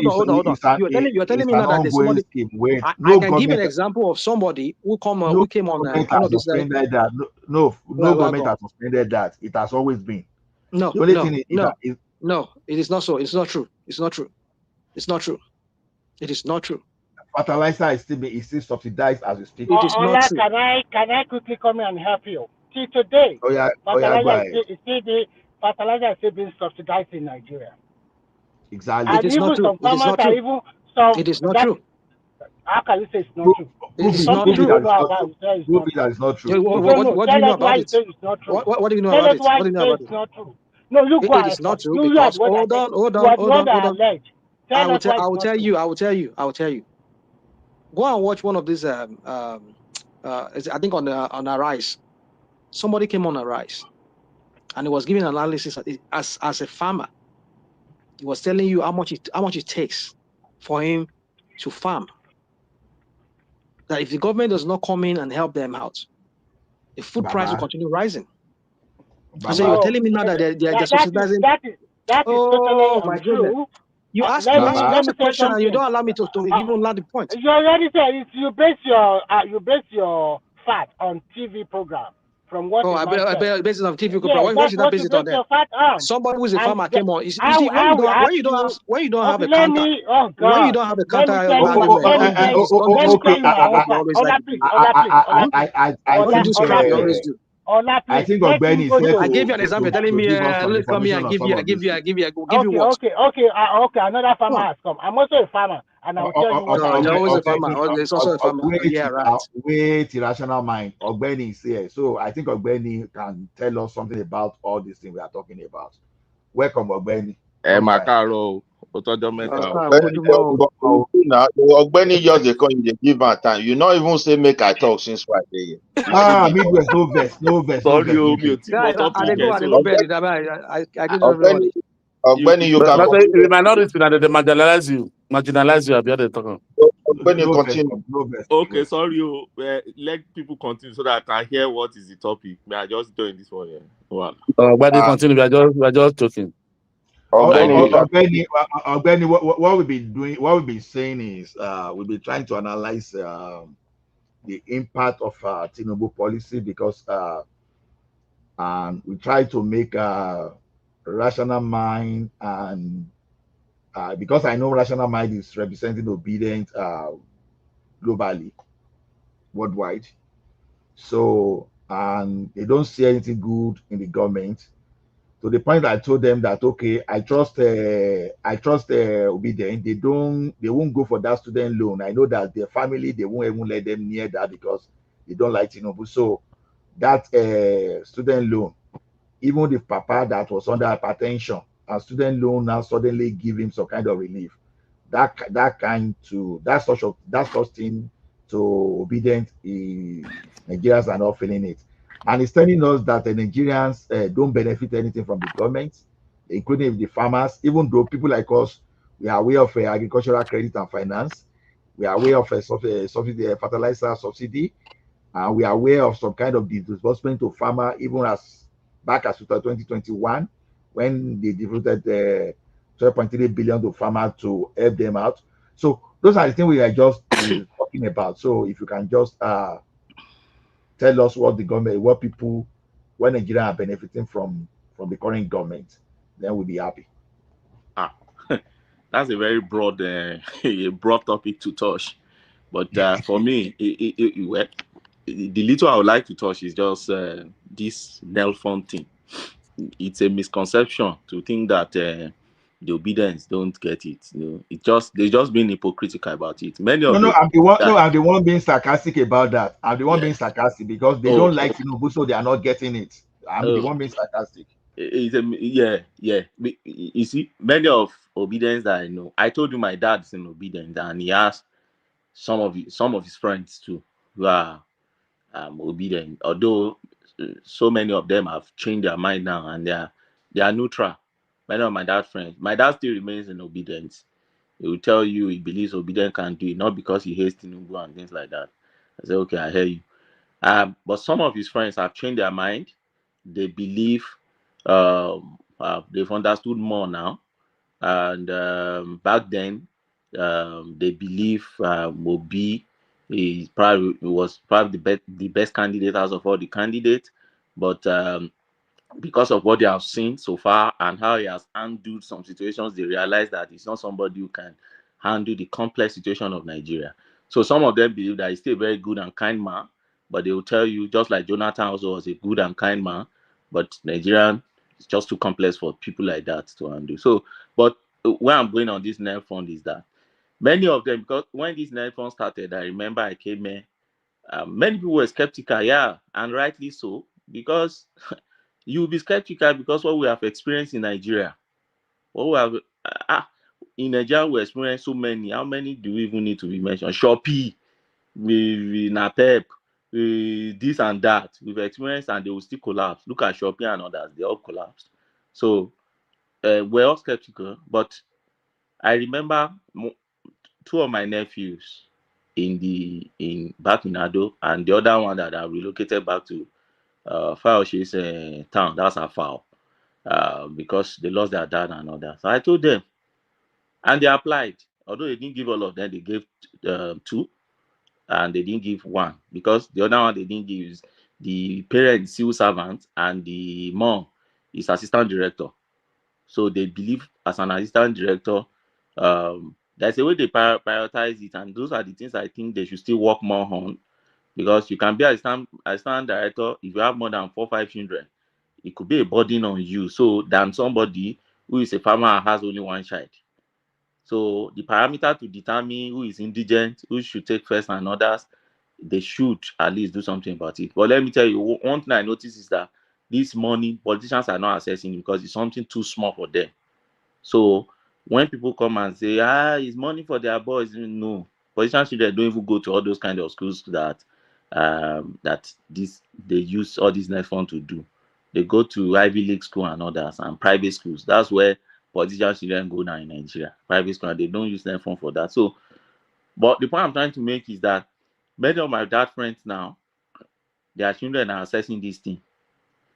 hold on. You're telling me now that there's somebody. I can give an example of somebody who came on one of these. No government has suspended that. It has always been. No, it is not so. It's not true. It's not true. It is not true. Fertilizer is still subsidized as we speak. It is not true. Can I quickly come in and help you? See, today, fertilizer is still being subsidized in Nigeria. Exactly. And it is not true. It is not true. How can you say it's not true? It is not true. Prove it that it's not true. What do you know about it? What do you know about it? What do you know about it? Not true. No, you go ahead. It is not true because hold on. I will tell you. Go and watch one of these. I think on Arise, somebody came on Arise, and he was giving analysis as a farmer. He was telling you how much it takes for him to farm. That if the government does not come in and help them out, the food price will continue rising. So you're telling me now that they're subsidizing. That is totally untrue. You ask me a question and you don't allow me to even land the point. You already said you base your fat on TV program from what Oh, the man said. basis of TV. Yeah, Why that's should I what base you it on base that? your fact on. Somebody who's a And farmer came on. You see, I will ask when you don't have okay, a counter, oh when you God, don't have a let counter me tell you, argument, let me tell you, let me tell you my own fact. Ola, please, Ola, please. I Don't you think do scrap? You always do. Ola, I please. think Let him Ogbeni is go here I gave you an to example. You're telling me, give us some look, come here, information I on give some you, I of give these you, I things. give you, I give you what? Okay. Another farmer has come. I'm also a farmer, and I will tell you what I You're know. always a farmer. There's also a farmer. Yeah, right. Wait, irrational mind. Ogbeni is here, so I think Ogbeni can tell us something about all these things we are talking about. Welcome, Ogbeni. Macaro, Otojo Meta. Ogbeni just dey come, you dey give am time. You not even say make I talk since Friday. Midwest, no verse. Sorry, Guys, I go bed. I give everybody. Ogbeni, you can. The minority that they marginalize you. I be the talk. Ogbeni, continue. Okay, sorry. Let people continue so that I can hear what is the topic. May I just join this one? Wow. Ogbeni, continue. We are just talking. Ogbeni, what we've been doing, what we've been saying is, we've been trying to analyze the impact of Tinubu policy because and we try to make a rational mind, and because I know rational mind is representing obedient globally, worldwide. So, and they don't see anything good in the government. To the point I told them that okay, I trust obedient. They won't go for that student loan. I know that their family, they won't even let them near that because they don't like Tinubu. So that student loan, even the papa that was under hypertension, a student loan now suddenly give him some kind of relief. That such thing to obedient, Nigerians are not feeling it. And it's telling us that the Nigerians don't benefit anything from the government, including the farmers, even though people like us, we are aware of agricultural credit and finance, we are aware of a subsidy, fertilizer subsidy, and we are aware of some kind of disbursement to farmer, even as back as 2021, when they devoted 12.3 billion to farmers to help them out. So those are the things we are just talking about. So if you can just tell us what the government, what Nigeria are benefiting from the current government, then we'll be happy. That's a very broad, a broad topic to touch. But for me, the little I would like to touch is just this Nelfon thing. It's a misconception to think that the obedience don't get it. They're just being hypocritical about it. Many of I'm the one being sarcastic about that. I'm the one being sarcastic because they don't like Tinubu, so they are not getting it. I'm the one being sarcastic. Yeah. You see, many of obedience that I know. I told you my dad's in obedience, and he has some of his friends too who are obedient. Although so many of them have changed their mind now and they are neutral. Many of my dad's friends, my dad still remains in obedience. He will tell you he believes obedience can do it, not because he hates Tinubu and things like that. I say, okay, I hear you. But some of his friends have changed their mind. They believe they've understood more now. And back then, they believe Mobi was probably the best candidate out of all the candidates. But because of what they have seen so far and how he has handled some situations, they realize that he's not somebody who can handle the complex situation of Nigeria. So some of them believe that he's still a very good and kind man, but they will tell you, just like Jonathan also was a good and kind man, but Nigerian is just too complex for people like that to handle. So, but where I'm going on this NEL fund is that many of them, because when this NEL fund started, I remember I came in, many people were skeptical, yeah, and rightly so, because you will be skeptical because what we have experienced in Nigeria, what we have in Nigeria, we experienced so many. How many do we even need to be mentioned? Shopee, Napep, this and that. We've experienced, and they will still collapse. Look at Shopee and others; they all collapsed. So we're all skeptical. But I remember two of my nephews back in Ado, and the other one that I relocated back to Fayoshe's town. That's a foul. Because they lost their dad and all that. So I told them, and they applied. Although they didn't give all of them, they gave two, and they didn't give one because the other one they didn't give the parent civil servant and the mom is assistant director. So they believe as an assistant director, there's a way they prioritize it, and those are the things I think they should still work more on, because you can be assistant director if you have more than 4 or 5 children. It could be a burden on you, so than somebody who is a farmer and has only one child. So the parameter to determine who is indigent, who should take first and others, they should at least do something about it. But let me tell you, one thing I noticed is that this money, politicians are not accessing it because it's something too small for them. So when people come and say, it's money for their boys, no. Politicians children don't even go to all those kind of schools that they use all these net fund to do. They go to Ivy League school and others and private schools. That's where politicians children go now in Nigeria. Private school, and they don't use net fund for that. So, but the point I'm trying to make is that many of my dad friends now, their children are assessing this thing.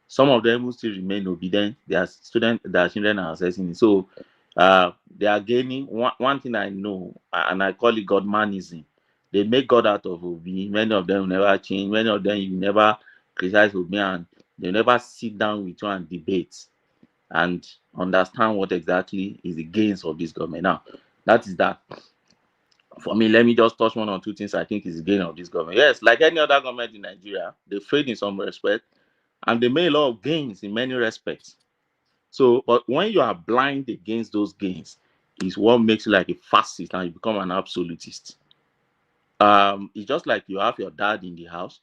Some of them will still remain obedient. Their children are assessing it. So they are gaining. One thing I know, and I call it Godmanism. They make God out of Obi. Many of them will never change. Many of them you never criticize Obi, and they never sit down with you and debate and understand what exactly is the gains of this government. Now, that is that. For me, let me just touch one or two things I think is the gain of this government. Yes, like any other government in Nigeria, they failed in some respect, and they made a lot of gains in many respects. So, but when you are blind against those gains, is what makes you like a fascist and you become an absolutist. It's just like you have your dad in the house,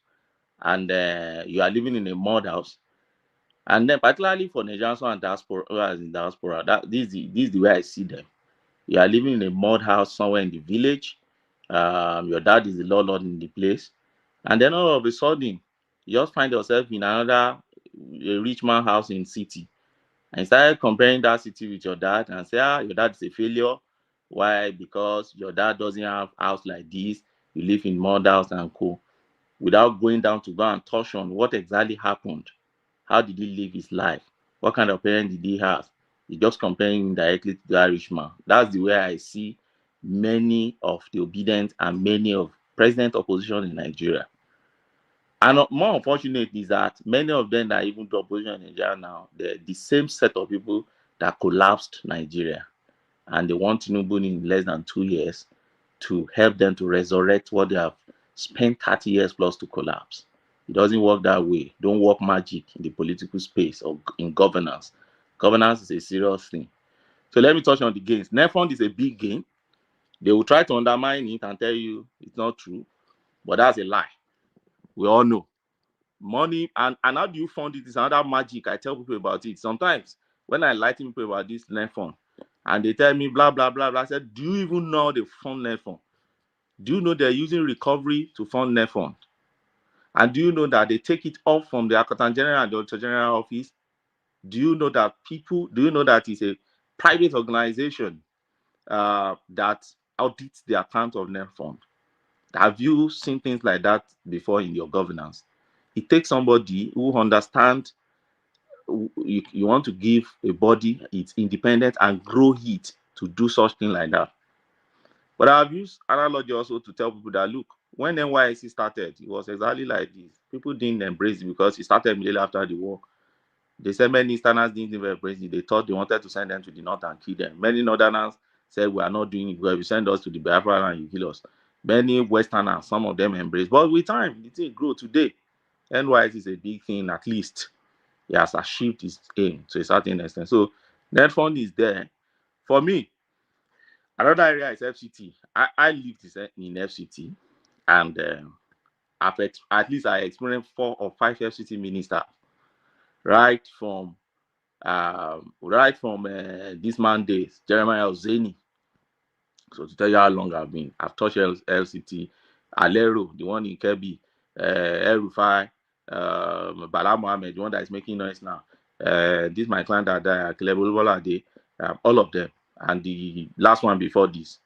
and you are living in a mud house, and then particularly for Nigerians and diaspora, this is the way I see them. You are living in a mud house somewhere in the village. Your dad is the lord in the place, and then all of a sudden, you just find yourself in a rich man house in city, and you started comparing that city with your dad and say, your dad is a failure. Why? Because your dad doesn't have house like this. You live in mud house and co. Without going down to go and touch on what exactly happened. How did he live his life? What kind of parent did he have? You're just comparing directly to the Irish man. That's the way I see many of the obedient and many of president opposition in Nigeria. And more unfortunate is that many of them that even the opposition in Nigeria now, they're the same set of people that collapsed Nigeria. And they want Tinubu in less than 2 years to help them to resurrect what they have spent 30 years plus to collapse. It doesn't work that way. Don't work magic in the political space or in governance. Governance is a serious thing. So let me touch on the gains. Net fund is a big gain. They will try to undermine it and tell you it's not true, but that's a lie. We all know. Money and how do you fund it is another magic. I tell people about it. Sometimes when I enlighten people about this net fund and they tell me blah blah blah blah, I said, do you even know the fund net fund? Do you know they're using recovery to fund net fund? And do you know that they take it off from the Accountant General and the Auditor General office? Do you know that it's a private organization that audits the account of net fund? Have you seen things like that before in your governance? It takes somebody who understands you want to give a body its independence and grow it to do such thing like that. But I've used analogy also to tell people that, look, when NYSC started, it was exactly like this. People didn't embrace it because it started immediately after the war. They said many Easterners didn't even embrace it. They thought they wanted to send them to the north and kill them. Many Northerners said, we are not doing it because if you send us to the Biafra and you kill us. Many Westerners, some of them embraced. But with time, the thing grew today. NYSC is a big thing, at least. It has achieved its aim to a certain extent. So net fund is there. For me, another area is FCT. I lived in FCT, and at least I experienced 4 or 5 FCT ministers, right from this man days, Jeremiah Ozeni. So to tell you how long I've touched LCT, Alero, the one in Kebbi, El-Rufai, Bala Mohammed, the one that is making noise now. This my client that died, all of them, and the last one before this.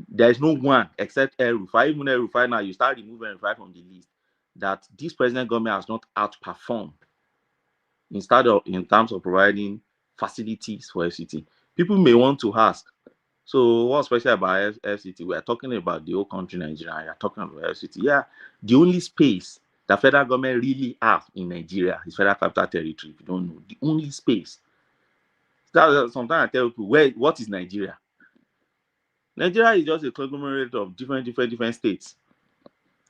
There is no one except El-Rufai. Even El-Rufai now, you start removing El-Rufai from the list, that this present government has not outperformed in terms of providing facilities for FCT. People may want to ask, so what's special about FCT? We are talking about the whole country, Nigeria. You are talking about FCT. Yeah, the only space the federal government really have in Nigeria is Federal Capital Territory. If you don't know, the only space. Sometimes I tell people, what is Nigeria? Nigeria is just a conglomerate of different states.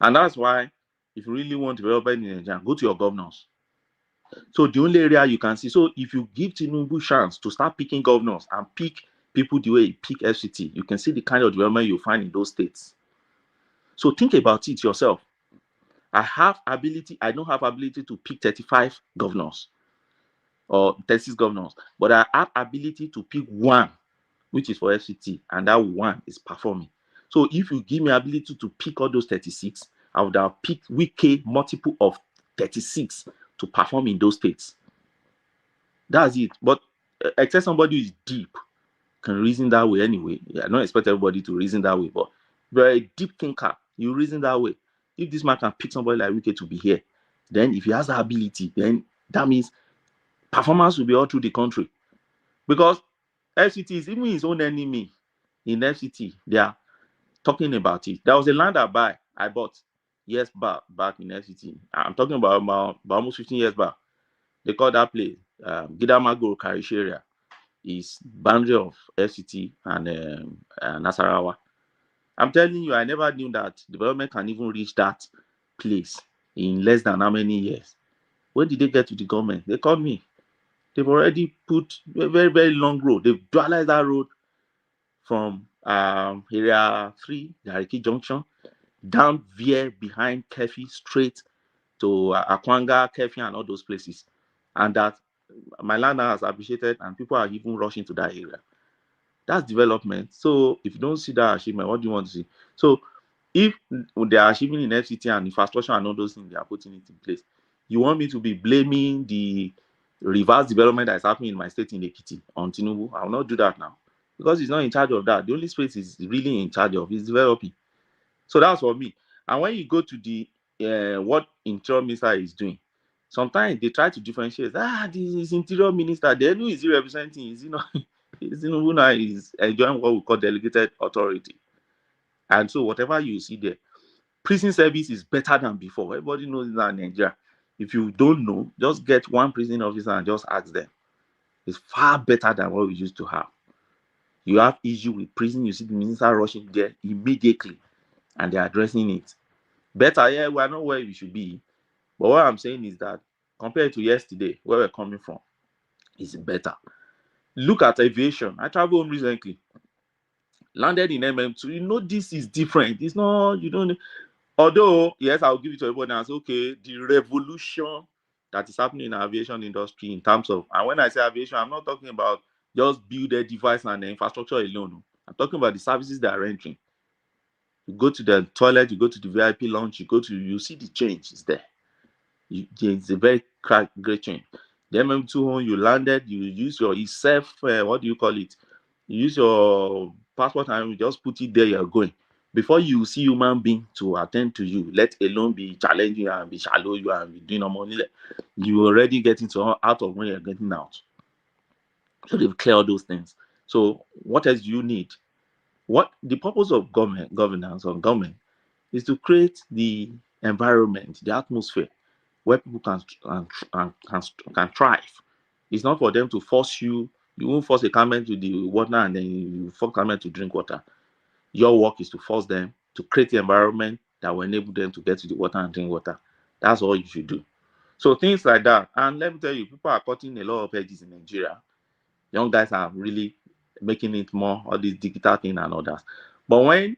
And that's why, if you really want development in Nigeria, go to your governors. So the only area you can see, so if you give Tinubu chance to start picking governors and pick people the way he pick FCT, you can see the kind of development you find in those states. So think about it yourself. I don't have ability to pick 35 governors or 36 governors, but I have ability to pick one, which is for FCT, and that one is performing. So if you give me ability to pick all those 36, I would have picked Wike multiple of 36 to perform in those states. That's it. But except somebody who is deep can reason that way anyway. Yeah, I don't expect everybody to reason that way, but if you're a deep thinker, you reason that way. If this man can pick somebody like Wike to be here, then if he has the ability, then that means performance will be all through the country. Because FCT is even his own enemy in FCT. They are talking about it. There was a land I bought years back in FCT. I'm talking about almost 15 years back. They call that place Gidamagoro Karish area. Is boundary of FCT and Nasarawa. I'm telling you, I never knew that development can even reach that place in less than how many years. When did they get to the government? They called me. They've already put a very, very long road. They've dualized that road from area 3, Gariki Junction, down via behind Kefi, straight to Akwanga, Kefi, and all those places. And that my land has appreciated, and people are even rushing to that area. That's development. So if you don't see that achievement, what do you want to see? So if they are achieving in FCT and infrastructure and all those things, they are putting it in place, you want me to be blaming the reverse development that is happening in my state in Ekiti on Tinubu? I will not do that now, because he's not in charge of that. The only space he's really in charge of is developing. So that's for me. And when you go to the what interior minister is doing, sometimes they try to differentiate. This is interior minister. Then who is he representing? Is he not? Tinubu now is enjoying what we call delegated authority. And so whatever you see there, prison service is better than before. Everybody knows that in Nigeria. If you don't know, just get one prison officer and just ask them. It's far better than what we used to have. You have issue with prison, you see the minister rushing there immediately and they're addressing it. Better, yeah, we're not where we should be. But what I'm saying is that compared to yesterday, where we're coming from, it's better. Look at aviation. I traveled home recently. Landed in MM2. You know, this is different. It's not, you don't, although, yes, I'll give it to everybody and say, okay, the revolution that is happening in the aviation industry in terms of, and when I say aviation, I'm not talking about just build a device and the infrastructure alone. I'm talking about the services that are entering. You go to the toilet, you go to the VIP lounge, you see the change is there. It's a very great change. The MM2 home, you landed, you use your self, what do you call it? You use your passport and you just put it there, you're going. Before you see human being to attend to you, let alone be challenging you and be shallow you and be doing normal, you already get into out of when you're getting out. So they've cleared all those things. So what else do you need? What the purpose of governance or government is to create the environment, the atmosphere where people can thrive. It's not for them to force you. You won't force a camel to the water and then you force camel to drink water. Your work is to force them to create the environment that will enable them to get to the water and drink water. That's all you should do. So things like that. And let me tell you, people are cutting a lot of edges in Nigeria. Young guys are really making it more all this digital thing and others. But when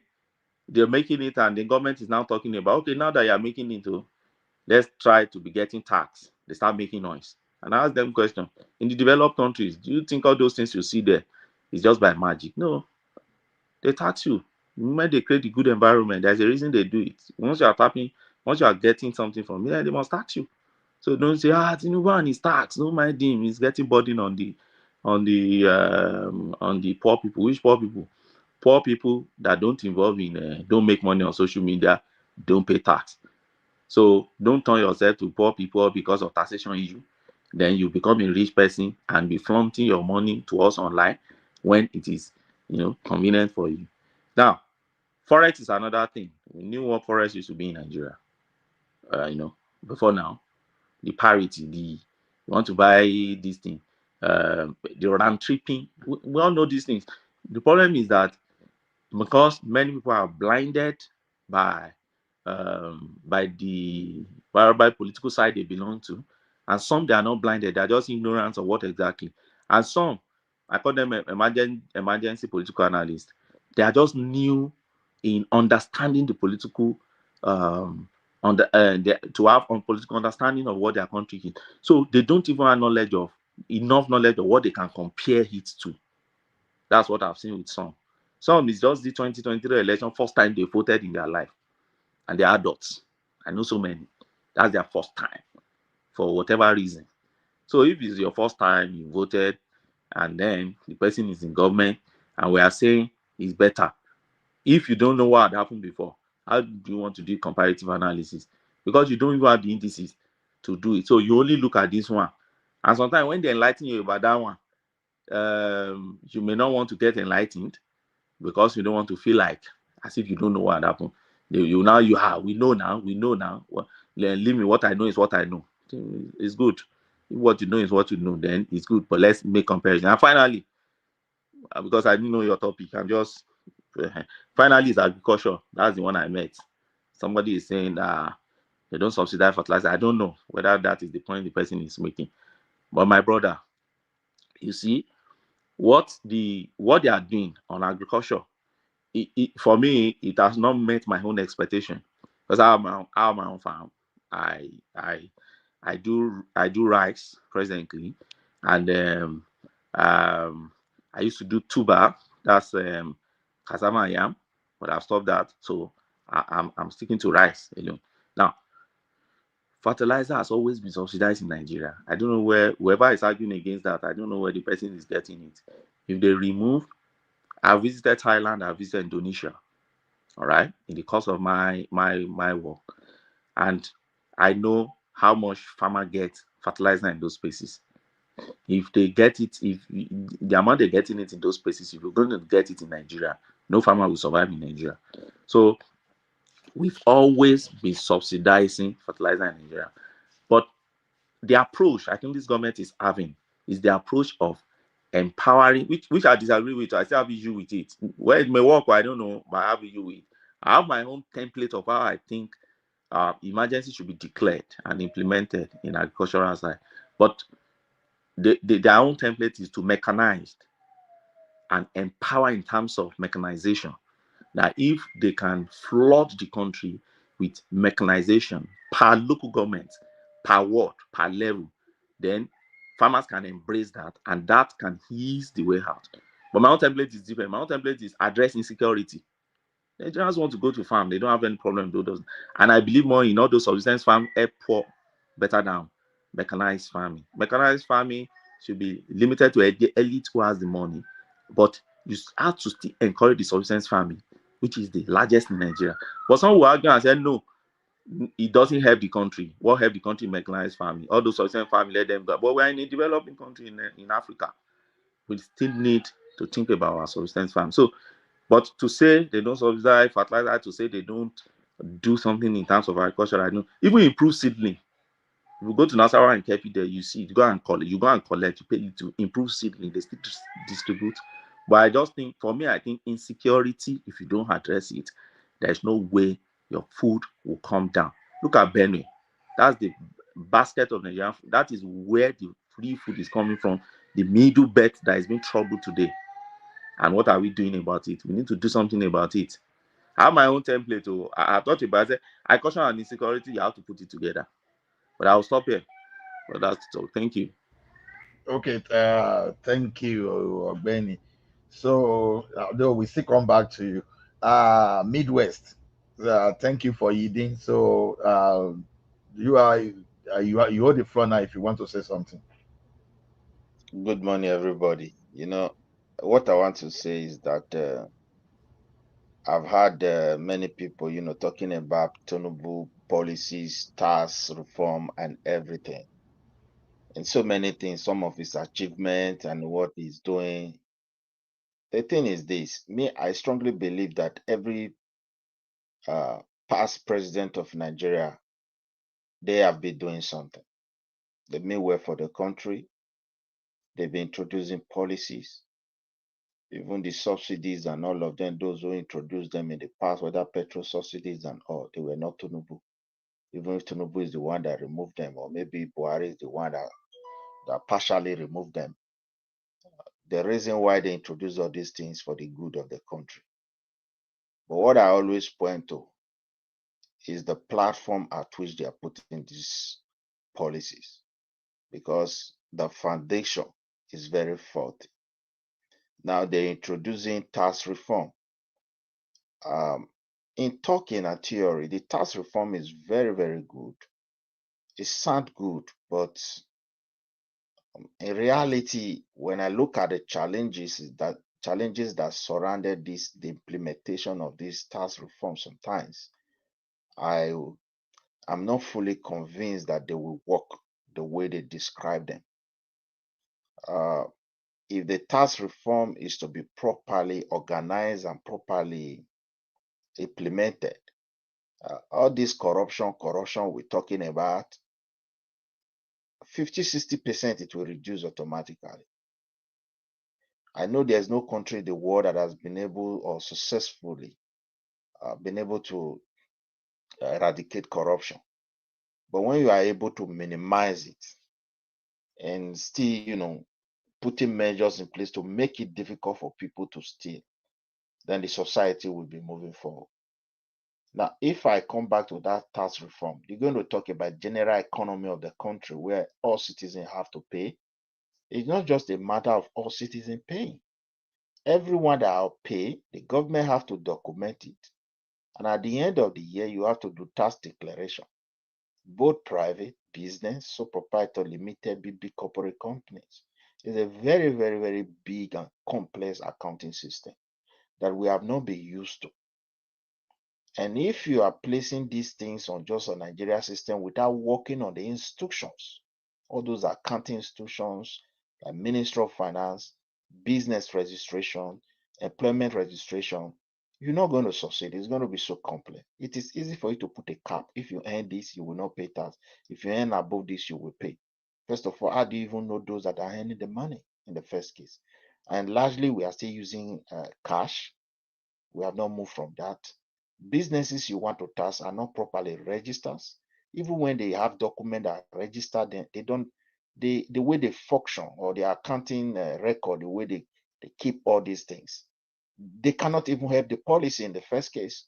they're making it and the government is now talking about, okay, now that you're making it, let's try to be getting tax. They start making noise. And I ask them question. In the developed countries, do you think all those things you see there is just by magic? No. They tax you. The moment they create a good environment, there's a reason they do it. Once you are getting something from here, they must tax you. So don't say, Tinubu and his tax. Don't mind him. He's getting burden on the poor people. Which poor people? Poor people that don't make money on social media, don't pay tax. So don't turn yourself to poor people because of taxation issue. Then you become a rich person and be flaunting your money to us online when it is, convenient for you. Now, forex is another thing. We knew what forex used to be in Nigeria. before now. The parity, you want to buy this thing, the round tripping. We all know these things. The problem is that because many people are blinded by the by political side they belong to, and some they are not blinded, they are just ignorant of what exactly. And some, I call them emergency political analysts, they are just new in understanding the political to have political understanding of what their country is. So they don't even have enough knowledge of what they can compare it to. That's what I've seen with some. Some is just the 2023 election, first time they voted in their life, and they're adults. I know so many. That's their first time for whatever reason. So if it's your first time you voted, and then the person is in government, and we are saying it's better. If you don't know what had happened before, how do you want to do comparative analysis? Because you don't even have the indices to do it. So you only look at this one. And sometimes when they enlighten you about that one, you may not want to get enlightened because you don't want to feel like as if you don't know what happened. We know now. Well, leave me. What I know is what I know. It's good. If what you know is what you know, then it's good. But let's make comparison. And finally, because I didn't know your topic, I'm just finally, it's agriculture. That's the one I met. Somebody is saying that they don't subsidize fertilizer. I don't know whether that is the point the person is making. But my brother, you see what they are doing on agriculture. For me, it has not met my own expectation because I have my own farm. I I I do rice presently, and I used to do tuber. That's cassava and yam, but I've stopped that. So I'm sticking to rice alone. Now, fertilizer has always been subsidized in Nigeria. I don't know where whoever is arguing against that. I don't know where the person is getting it. If they remove, I visited Thailand. I visited Indonesia. All right, in the course of my work, and I know how much farmer get fertilizer in those places. If they get it, if the amount they're getting it in those places, if you're going to get it in Nigeria, no farmer will survive in Nigeria. So we've always been subsidizing fertilizer in Nigeria. But the approach I think this government is having is the approach of empowering, which I disagree with. I still have issue with it. Where it may work, I don't know, but I have issue with it. I have my own template of how I think emergency should be declared and implemented in agricultural side. But their own template is to mechanize and empower in terms of mechanization. That if they can flood the country with mechanization per local government, per ward, per level, then farmers can embrace that and that can ease the way out. But my own template is different. My own template is address insecurity. Nigerians want to go to farm. They don't have any problem with those. And I believe more in all those subsistence farm help poor better than mechanized farming. Mechanized farming should be limited to the elite who has the money. But you have to still encourage the subsistence farming, which is the largest in Nigeria. But some will argue and say, no, it doesn't help the country. What help the country? Mechanized farming. All those subsistence farming, let them go. But we're in a developing country in Africa. We still need to think about our subsistence farm. So, but to say they don't subsidize fertilizer, to say they don't do something in terms of agriculture, I know. Even improve seedling. If you go to Nasarawa and Kepi there, you see, you go and collect, you pay it to improve seedling, they still distribute. But I just think, for me, I think insecurity, if you don't address it, there's no way your food will come down. Look at Benue. That's the basket of Nigerian food. That is where the free food is coming from, the middle belt that is being troubled today. And what are we doing about it? We need to do something about it. I have my own template. I thought about it. I caution on insecurity, you have to put it together. But I'll stop here. But that's all. Thank you. Okay, thank you, Benny. So, though we still come back to you, Midwest. Thank you for leading. So, you hold the floor now if you want to say something. Good morning, everybody. What I want to say is that I've had many people, talking about Tinubu policies, tax reform, and everything, and so many things. Some of his achievements and what he's doing. The thing is this: me, I strongly believe that every past president of Nigeria they have been doing something. They mean well for the country. They've been introducing policies, even the subsidies and all of them, those who introduced them in the past, whether petrol subsidies and all, they were not Tinubu. Even if Tinubu is the one that removed them, or maybe Buhari is the one that partially removed them. The reason why they introduce all these things for the good of the country. But what I always point to is the platform at which they are putting these policies, because the foundation is very faulty. Now they're introducing tax reform. In talking and theory, the tax reform is very, very good. It sounds good, but in reality, when I look at the challenges that surrounded the implementation of this tax reform, sometimes I'm not fully convinced that they will work the way they describe them. If the tax reform is to be properly organized and properly implemented, all this corruption we're talking about, 50-60% it will reduce automatically. I know there's no country in the world that has been able or successfully been able to eradicate corruption. But when you are able to minimize it and still, putting measures in place to make it difficult for people to steal, then the society will be moving forward. Now, if I come back to that tax reform, you're going to talk about general economy of the country where all citizens have to pay. It's not just a matter of all citizens paying. Everyone that will pay, the government have to document it. And at the end of the year, you have to do tax declaration. Both private, business, sole proprietor, limited, big corporate companies. It's a very, very, very big and complex accounting system that we have not been used to. And if you are placing these things on just a Nigeria system without working on the institutions, all those accounting institutions, like Ministry of Finance, business registration, employment registration, you're not going to succeed. It's going to be so complex. It is easy for you to put a cap. If you earn this, you will not pay tax. If you earn above this, you will pay. First of all, how do you even know those that are earning the money in the first case? And largely, we are still using cash. We have not moved from that. Businesses you want to tax are not properly registered. Even when they have documents that are registered, they don't, the way they function or the accounting record, the way they keep all these things, they cannot even help the policy in the first case,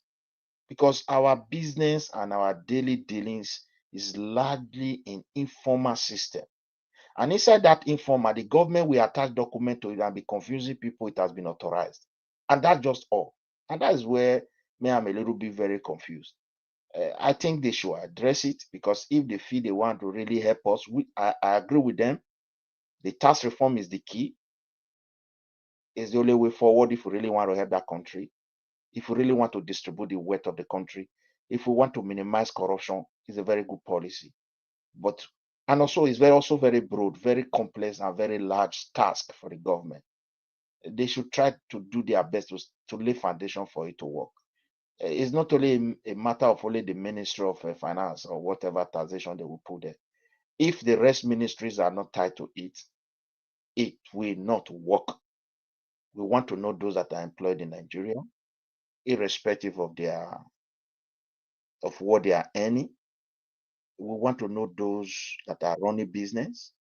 because our business and our daily dealings is largely in informal system. And inside that informal, the government will attach document to it and be confusing people. It has been authorized. And that's just all. And that is where I'm a little bit very confused. I think they should address it, because if they feel they want to really help us, I agree with them. The tax reform is the key. It's the only way forward if we really want to help that country. If we really want to distribute the wealth of the country, if we want to minimize corruption, it's a very good policy. But and also it's also very broad, very complex, and very large task for the government. They should try to do their best to lay foundation for it to work. It's not only a matter of only the Ministry of Finance or whatever taxation they will put there. If the rest ministries are not tied to it, it will not work. We want to know those that are employed in Nigeria, irrespective of what they are earning. We want to know those that are running business.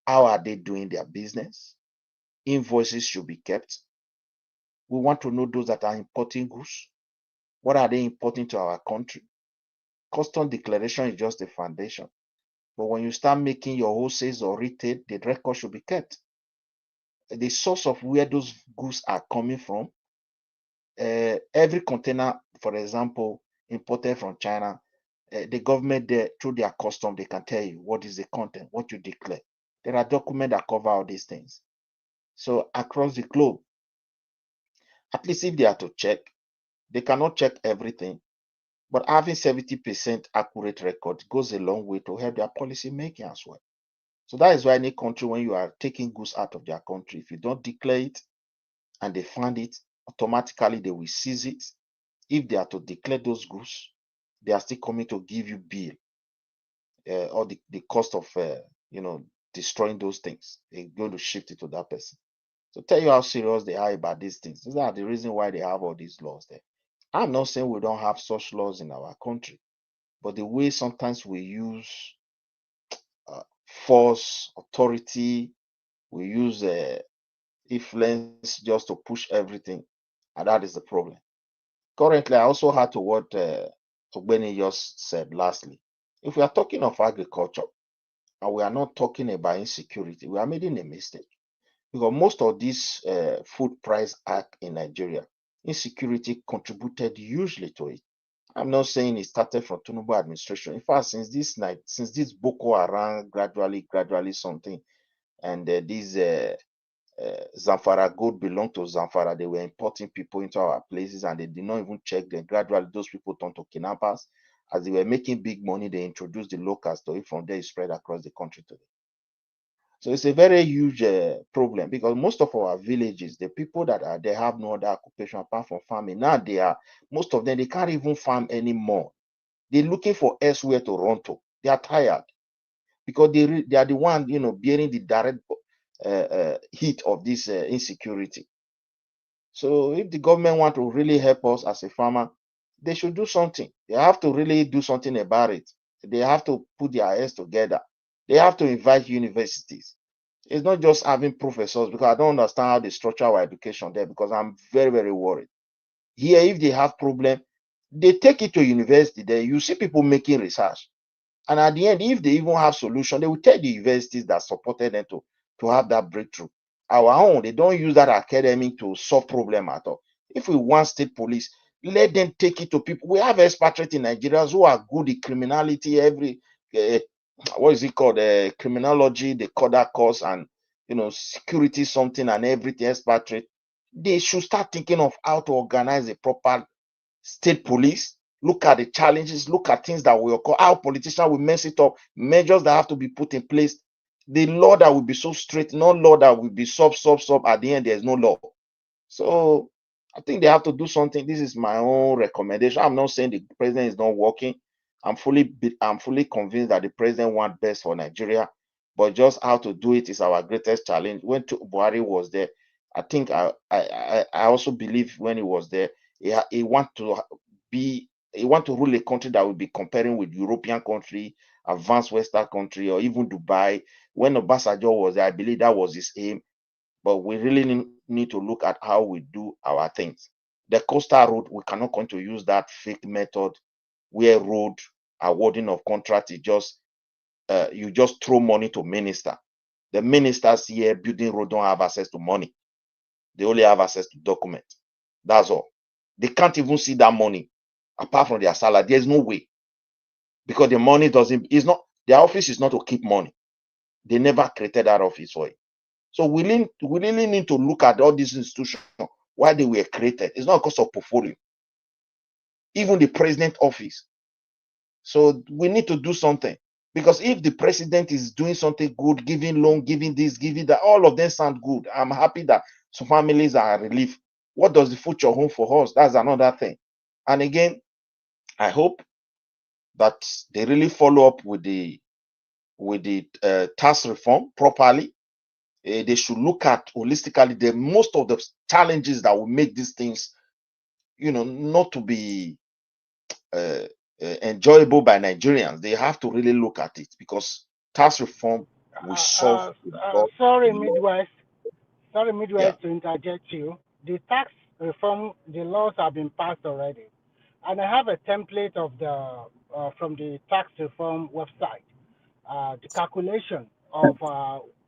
How are they doing their business? Invoices should be kept. We want to know those that are importing goods. What are they importing to our country? Custom declaration is just a foundation. But when you start making your wholesales or retail, the record should be kept. The source of where those goods are coming from, every container, for example, imported from China, the government there, through their custom, they can tell you what is the content, what you declare. There are documents that cover all these things. So across the globe, at least if they are to check, they cannot check everything, but having 70% accurate record goes a long way to help their policy making as well. So that is why any country, when you are taking goods out of their country, if you don't declare it and they find it, automatically they will seize it. If they are to declare those goods, they are still coming to give you bill or the cost of destroying those things. They're going to shift it to that person. So tell you how serious they are about these things. These are the reason why they have all these laws there. I'm not saying we don't have such laws in our country, but the way sometimes we use force, authority, we use influence just to push everything, and that is the problem. Currently, I also had to what Ogbeni just said lastly. If we are talking of agriculture and we are not talking about insecurity, we are making a mistake. Because most of this food price act in Nigeria, insecurity contributed hugely to it. I'm not saying it started from Tinubu administration. In fact, since this Boko Haram gradually something, and these Zamfara gold belong to Zamfara, they were importing people into our places, and they did not even check them. Gradually, those people turned to kidnappers. As they were making big money, they introduced the locals to it. From there, it spread across the country today. So it's a very huge problem, because most of our villages, the people that are there have no other occupation apart from farming. Now most of them, they can't even farm anymore. They're looking for elsewhere to run to. They are tired because they are the one, bearing the direct heat of this insecurity. So if the government want to really help us as a farmer, they should do something. They have to really do something about it. They have to put their heads together. They have to invite universities. It's not just having professors, because I don't understand how they structure our education there, because I'm very, very worried. Here, if they have problem, they take it to university. There you see people making research. And at the end, if they even have solution, they will tell the universities that supported them to have that breakthrough. Our own, they don't use that academy to solve problem at all. If we want state police, let them take it to people. We have expatriates in Nigeria who are good in criminality, what is it called? Criminology, they call that course, and security something and everything, expatriate. They should start thinking of how to organize a proper state police. Look at the challenges, look at things that will occur, how politicians will mess it up, measures that have to be put in place. The law that will be so strict, no law that will be sub. At the end, there's no law. So I think they have to do something. This is my own recommendation. I'm not saying the president is not working. I'm fully convinced that the president wants best for Nigeria, but just how to do it is our greatest challenge. When Buhari was there, I think I also believe when he was there, he want to rule a country that will be comparing with European country, advanced Western country, or even Dubai. When Obasanjo was there, I believe that was his aim. But we really need to look at how we do our things. The coastal road, we cannot going to use that fake method where road awarding of contract is just you just throw money to minister. The ministers here building road don't have access to money. They only have access to documents. That's all. They can't even see that money apart from their salary. There's no way, because the money is not, their office is not to keep money. They never created that office for it. So we really need to look at all these institutions, why they were created. It's not because of portfolio. Even the president office. So we need to do something, because if the president is doing something good, giving loan, giving this, giving that, all of them sound good. I'm happy that some families are relieved. What does the future hold for us? That's another thing. And again, I hope that they really follow up with the tax reform properly. They should look at holistically most of the challenges that will make these things, not to be enjoyable by Nigerians. They have to really look at it, because tax reform will solve Sorry, Midwest. Sorry, yeah. Midwest, to interject you. The tax reform, the laws have been passed already, and I have a template of the from the tax reform website. The calculation of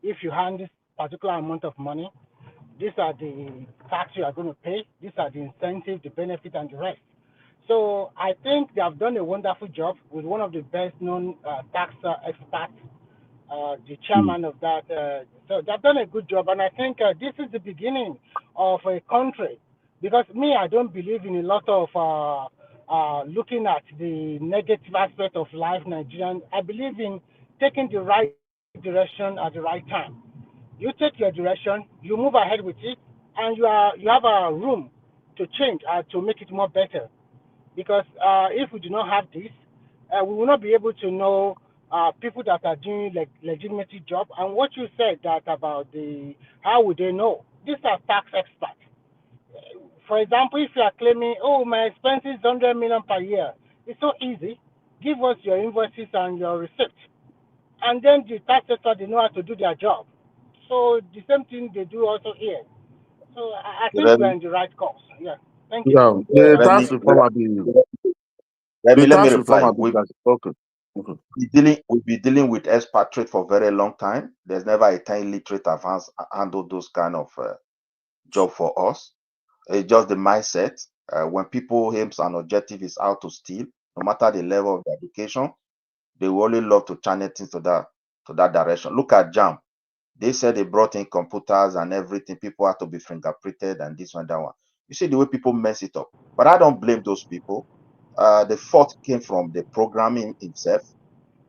if you hand this particular amount of money, these are the tax you are going to pay. These are the incentive, the benefit, and the rest. So I think they have done a wonderful job with one of the best-known tax experts, the chairman of that. So they've done a good job, and I think this is the beginning of a country. Because me, I don't believe in a lot of looking at the negative aspect of life, Nigerian. I believe in taking the right direction at the right time. You take your direction, you move ahead with it, and you have a room to change to make it more better. Because if we do not have this, we will not be able to know people that are doing like legitimate job. And what you said that about the how would they know? These are tax experts. For example, if you are claiming, oh, my expenses 100 million per year, it's so easy. Give us your invoices and your receipt, and then the tax expert they know how to do their job. So the same thing they do also here. So I think Let we're me, in the right course. Yeah. Thank you. Yeah, the let me tax reform have been the let me tax reform reply. have been okay. Okay. We've been dealing with expatriate for a very long time. There's never a time illiterate have handled those kind of job for us. It's just the mindset. When people aims and objective is how to steal, no matter the level of the education, they will only love to channel things to that direction. Look at Jam. They said they brought in computers and everything. People had to be fingerprinted and this one, that one. You see the way people mess it up. But I don't blame those people. The fault came from the programming itself,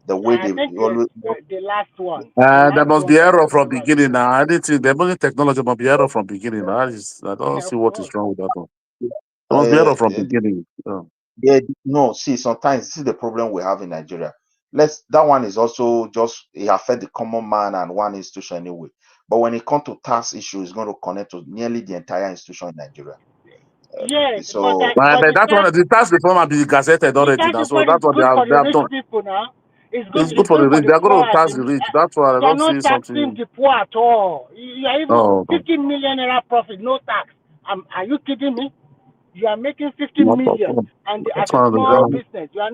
the way I they think always. the last one. The There last must one be that error you're from right. beginning now. Anything, the only technology must be error from beginning. I don't Yeah, see of what is course. wrong with that one. There must be error from beginning. Yeah. Yeah, no, see, sometimes this is the problem we have in Nigeria. That one is also just it affect the common man and one institution anyway. But when it comes to tax issue, it's going to connect to nearly the entire institution in Nigeria. Yes, So But but that's one. The tax reform have been gazetted the already tax now, so reform is that's what good for they the have rich done. people now. It's good It's for the good for rich. the They are poor. going to tax the rich. That's why I You are don't not see taxing something. the poor at all. You are even Oh, no. 50 million naira profit, no tax. Are you kidding me? You are making 50 Not that million, one. and as That's a one of small the. business, you are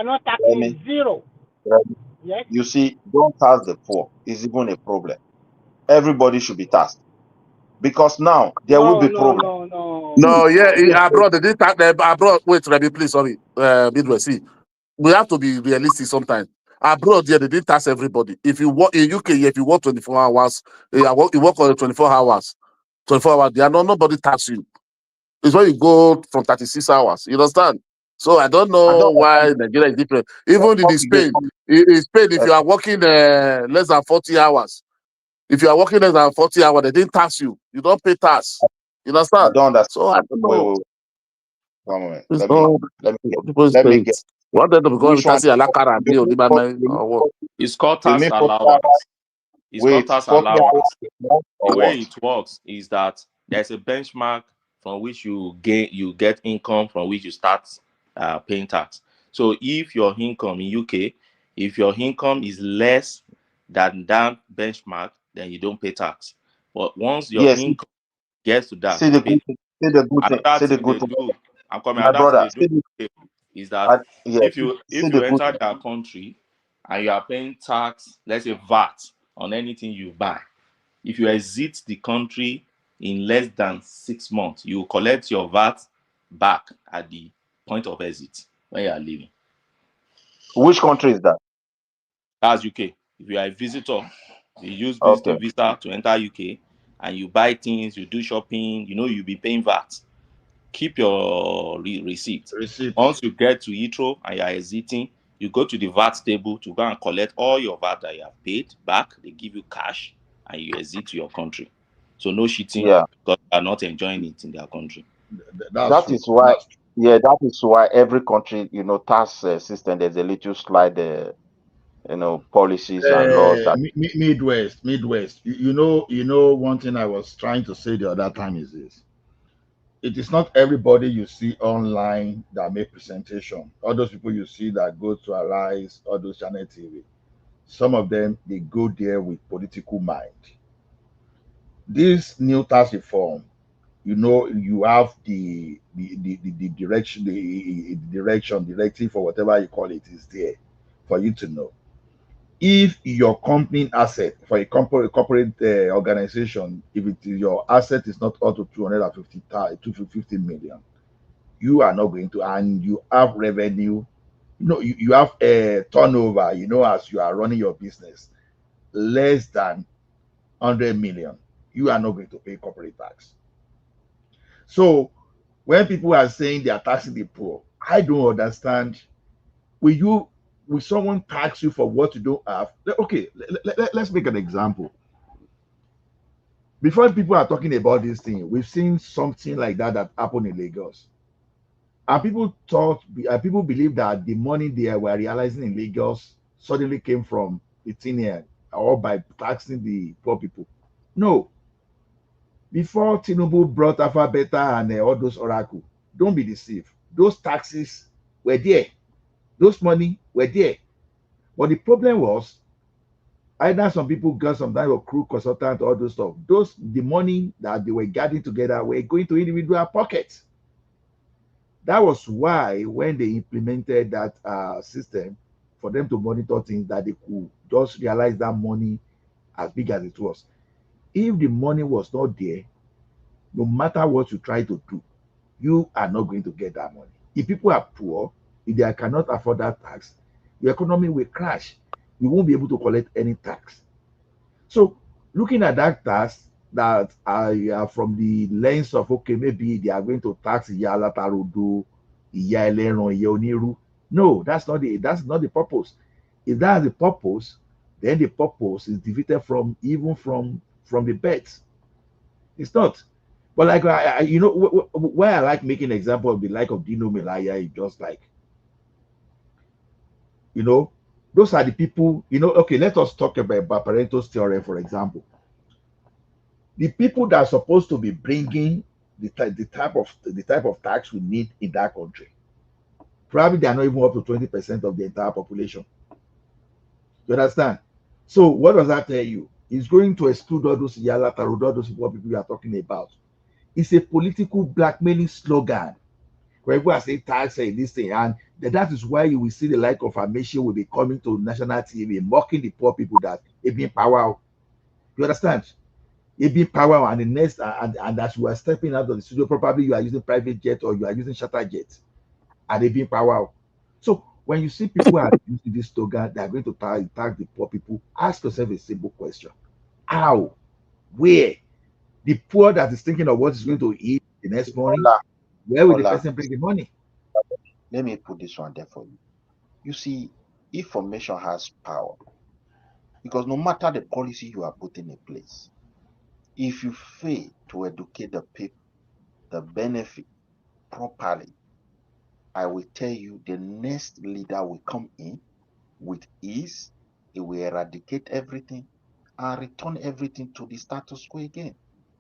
not let taxing me, zero. let me- Yes. you see, don't tax the poor is even a problem. Everybody should be taxed because now there will No, be no, problem. no, no, No, yeah, no. abroad they did tax. Abroad, wait, let me please, sorry, Midwest. See, we have to be realistic sometimes. Abroad, yeah, they did tax everybody. If you work in UK, yeah, if you work 24 hours, you work on 24 hours, 24 hours, they are not nobody tax you. It's when you go from 36 hours. You understand? So I don't I know don't why Nigeria is different. Even in Spain, if you are working less than 40 hours, if you are working less than 40 hours, they didn't tax you. You don't pay tax. You I understand? don't understand. So I don't Wait, know. wait, wait. One moment. It's all Let me get people's let me get states. What they become which with one. taxi a la cara You deal, mean or what? It's called you tax mean 40 hours? allowance. It's called Wait, tax 40 hours allowance. a month The or way what? it works is that there's a benchmark from which you get income from which you start paying tax. So if your income in UK, if your income is less than that benchmark, then you don't pay tax. But once your Yes. income gets to that, See you the pay. good thing. See the good thing. Another See the thing good they thing. do, I'm coming. My Another thing brother. they do is that Yeah. See if the you good enter thing. their country and you are paying tax, let's say VAT on anything you buy, if you exit the country in less than 6 months, you collect your VAT back at the point of exit when you are leaving. Which country is that? That's UK. If you are a visitor, you use Okay. visiting visa to enter UK and you buy things, you do shopping, you'll be paying VAT. Keep your receipt. Receipt. Once you get to Heathrow and you are exiting, you go to the VAT table to go and collect all your VAT that you have paid back. They give you cash and you exit to your country. So no cheating Yeah. because they are not enjoying it in their country. That's That true. is why. That's true. Yeah, that is why every country, tax system, there's a little slide, policies and laws that. Midwest. You know, one thing I was trying to say the other time is this: it is not everybody you see online that make presentation. All those people you see that go to Arise, all those channel TV. Some of them they go there with political mind. This new tax reform, you have the direction, the direction, directive, or whatever you call it, is there for you to know. If your company asset for a corporate organization, if your asset is not up to 250 million, you are not going to, and you have revenue, you have a turnover, as you are running your business less than 100 million, you are not going to pay corporate tax. So when people are saying they are taxing the poor, I don't understand. Will someone tax you for what you don't have? Okay, let's make an example. Before people are talking about this thing, we've seen something like that happened in Lagos. And people believe that the money they were realizing in Lagos suddenly came from the thin air or by taxing the poor people. No. Before Tinubu brought Alpha Beta and all those Oracle, don't be deceived. Those taxes were there. Those money were there. But the problem was either some people got some type of crew consultant, all those stuff. The money that they were gathering together were going to individual pockets. That was why when they implemented that system for them to monitor things, that they could just realize that money as big as it was. If the money was not there, no matter what you try to do, you are not going to get that money. If people are poor, if they cannot afford that tax, the economy will crash. You won't be able to collect any tax. So, looking at that tax, that are from the lens of, okay, maybe they are going to tax Iya Alatarodo, Iya Eleron, Iya Oniru. No, that's not the purpose. If that's the purpose, then the purpose is defeated from the birth. It's not. But like why I like making an example of the like of Dino Melaya is just like, those are the people, okay, let us talk about Pareto's theorem, for example. The people that are supposed to be bringing the type of tax we need in that country, probably they are not even up to 20% of the entire population. You understand? So what does that tell you? It's going to exclude all those Yala Tarudo, all those poor people you are talking about. It's a political blackmailing slogan where people are saying tax and this thing, and that is why you will see the like of Amechi will be coming to national TV mocking the poor people that it being power. You understand? It being power, and the next and as you are stepping out of the studio, probably you are using private jet or you are using charter jet, and they being power. So when you see people are using this slogan, they are going to tag the poor people. Ask yourself a simple question: how, where, the poor that is thinking of what is going to eat the next morning, where will the person bring the money? Let me put this one there for you. You see, information has power, because no matter the policy you are putting in place, if you fail to educate the people, the benefit properly, I will tell you the next leader will come in with ease. He will eradicate everything and return everything to the status quo again.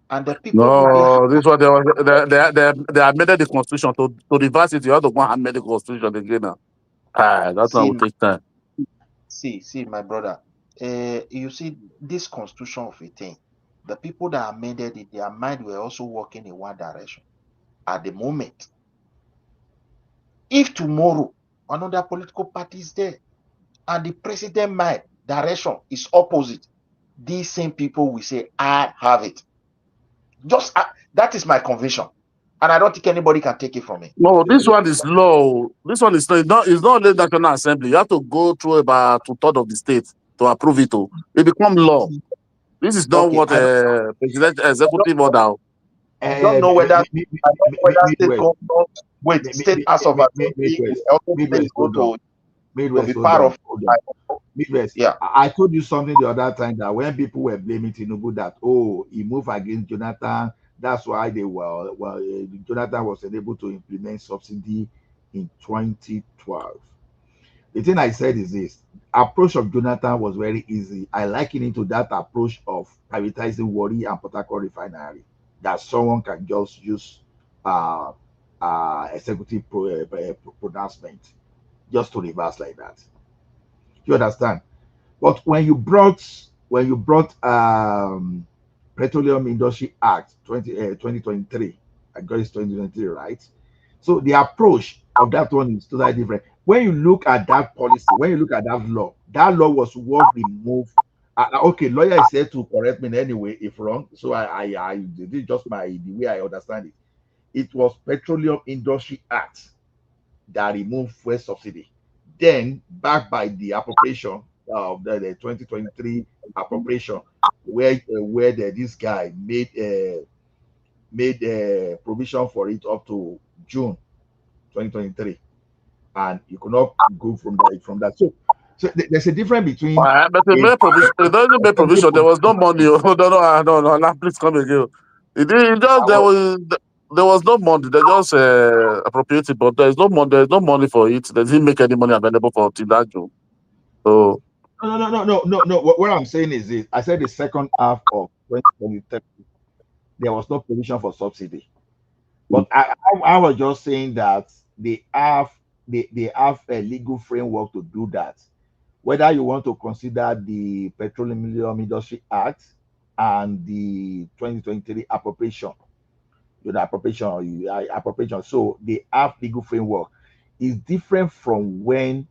And the people will be No, happy. this one they amended the constitution to reverse it. You have to go and amend the constitution again now. That one will take time. See, my brother. You see, this constitution of a thing, the people that amended it, their mind were also working in one direction. At the moment, if tomorrow another political party is there and the president mind direction is opposite, these same people will say, I have it. Just that is my conviction, and I don't think anybody can take it from me. No, this one is law. This one is not. It's not only National Assembly. You have to go through about 2/3 of the state to approve it. It become law. This is not what president executive order. I don't know whether state government, state House of Assembly also Midwest, be part of. Midwest. Yeah. I told you something the other time that when people were blaming Tinubu that he moved against Jonathan, that's why Jonathan was unable to implement subsidy in 2012. The thing I said is this: approach of Jonathan was very easy. I liken it to that approach of privatizing Warri and Port Harcourt refinery, that someone can just use executive pronouncement just to reverse like that. You understand? But when you brought Petroleum Industry Act 2023, I got it's 2023, right? So the approach of that one is totally different. When you look at that policy, when you look at that law was what removed. Okay, lawyer is here to correct me anyway if wrong. So I this is just the way I understand it. It was Petroleum Industry Act that removed fuel subsidy. Then backed by the appropriation of the 2023 appropriation, where this guy made provision for it up to June 2023, and you could not go from that. So there's a difference between. But they made provision. They don't make provision. There was no money. No. Now please come again. There was no money. They just appropriated, but there's no money. There's no money for it. They didn't make any money available for till that June. Oh, No. What I'm saying is this. I said the second half of 2023, there was no provision for subsidy. But I was just saying that they have a legal framework to do that. Whether you want to consider the Petroleum Industry Act and the 2023 appropriation, appropriation. So they have legal framework. It's different from when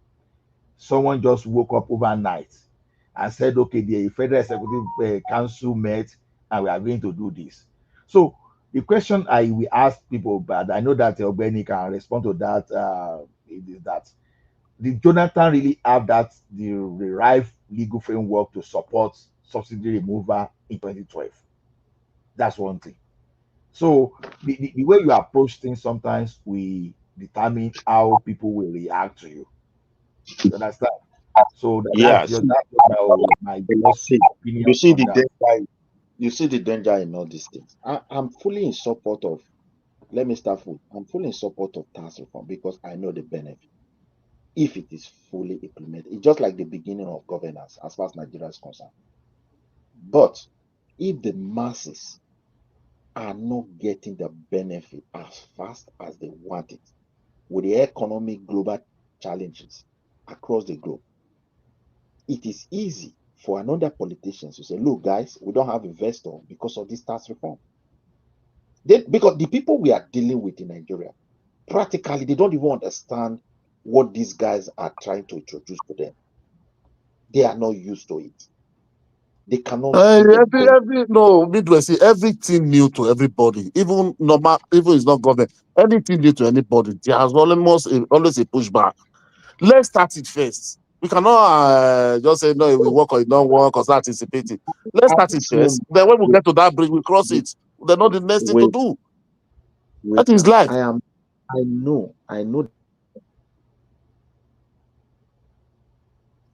someone just woke up overnight and said, okay, the Federal Executive Council met and we are going to do this. So the question I will ask people, but I know that Benny can respond to that, is that did Jonathan really have the right legal framework to support subsidy removal in 2012? That's one thing. So the way you approach things sometimes we determine how people will react to you. You understand? So Yeah, that's see, my just see, opinion you see on the that. danger. You see the danger in all these things. I'm fully in support of. Let me start with. I'm fully in support of tax reform because I know the benefit if it is fully implemented. It's just like the beginning of governance as far as Nigeria is concerned. But if the masses are not getting the benefit as fast as they want it, with the economic global challenges across the globe, it is easy for another politicians to say, look, guys, we don't have investor because of this tax reform. Because the people we are dealing with in Nigeria, practically, they don't even understand what these guys are trying to introduce to them. They are not used to it. They cannot see the every no midway. See, everything new to everybody, even normal, even it's not government. Anything new to anybody, there has always a pushback. Let's start it first. We cannot just say no, it will work or it don't work or start anticipating. Let's start it first. Then when we get to that bridge, we cross it. They know the next thing to do. That is life. I know.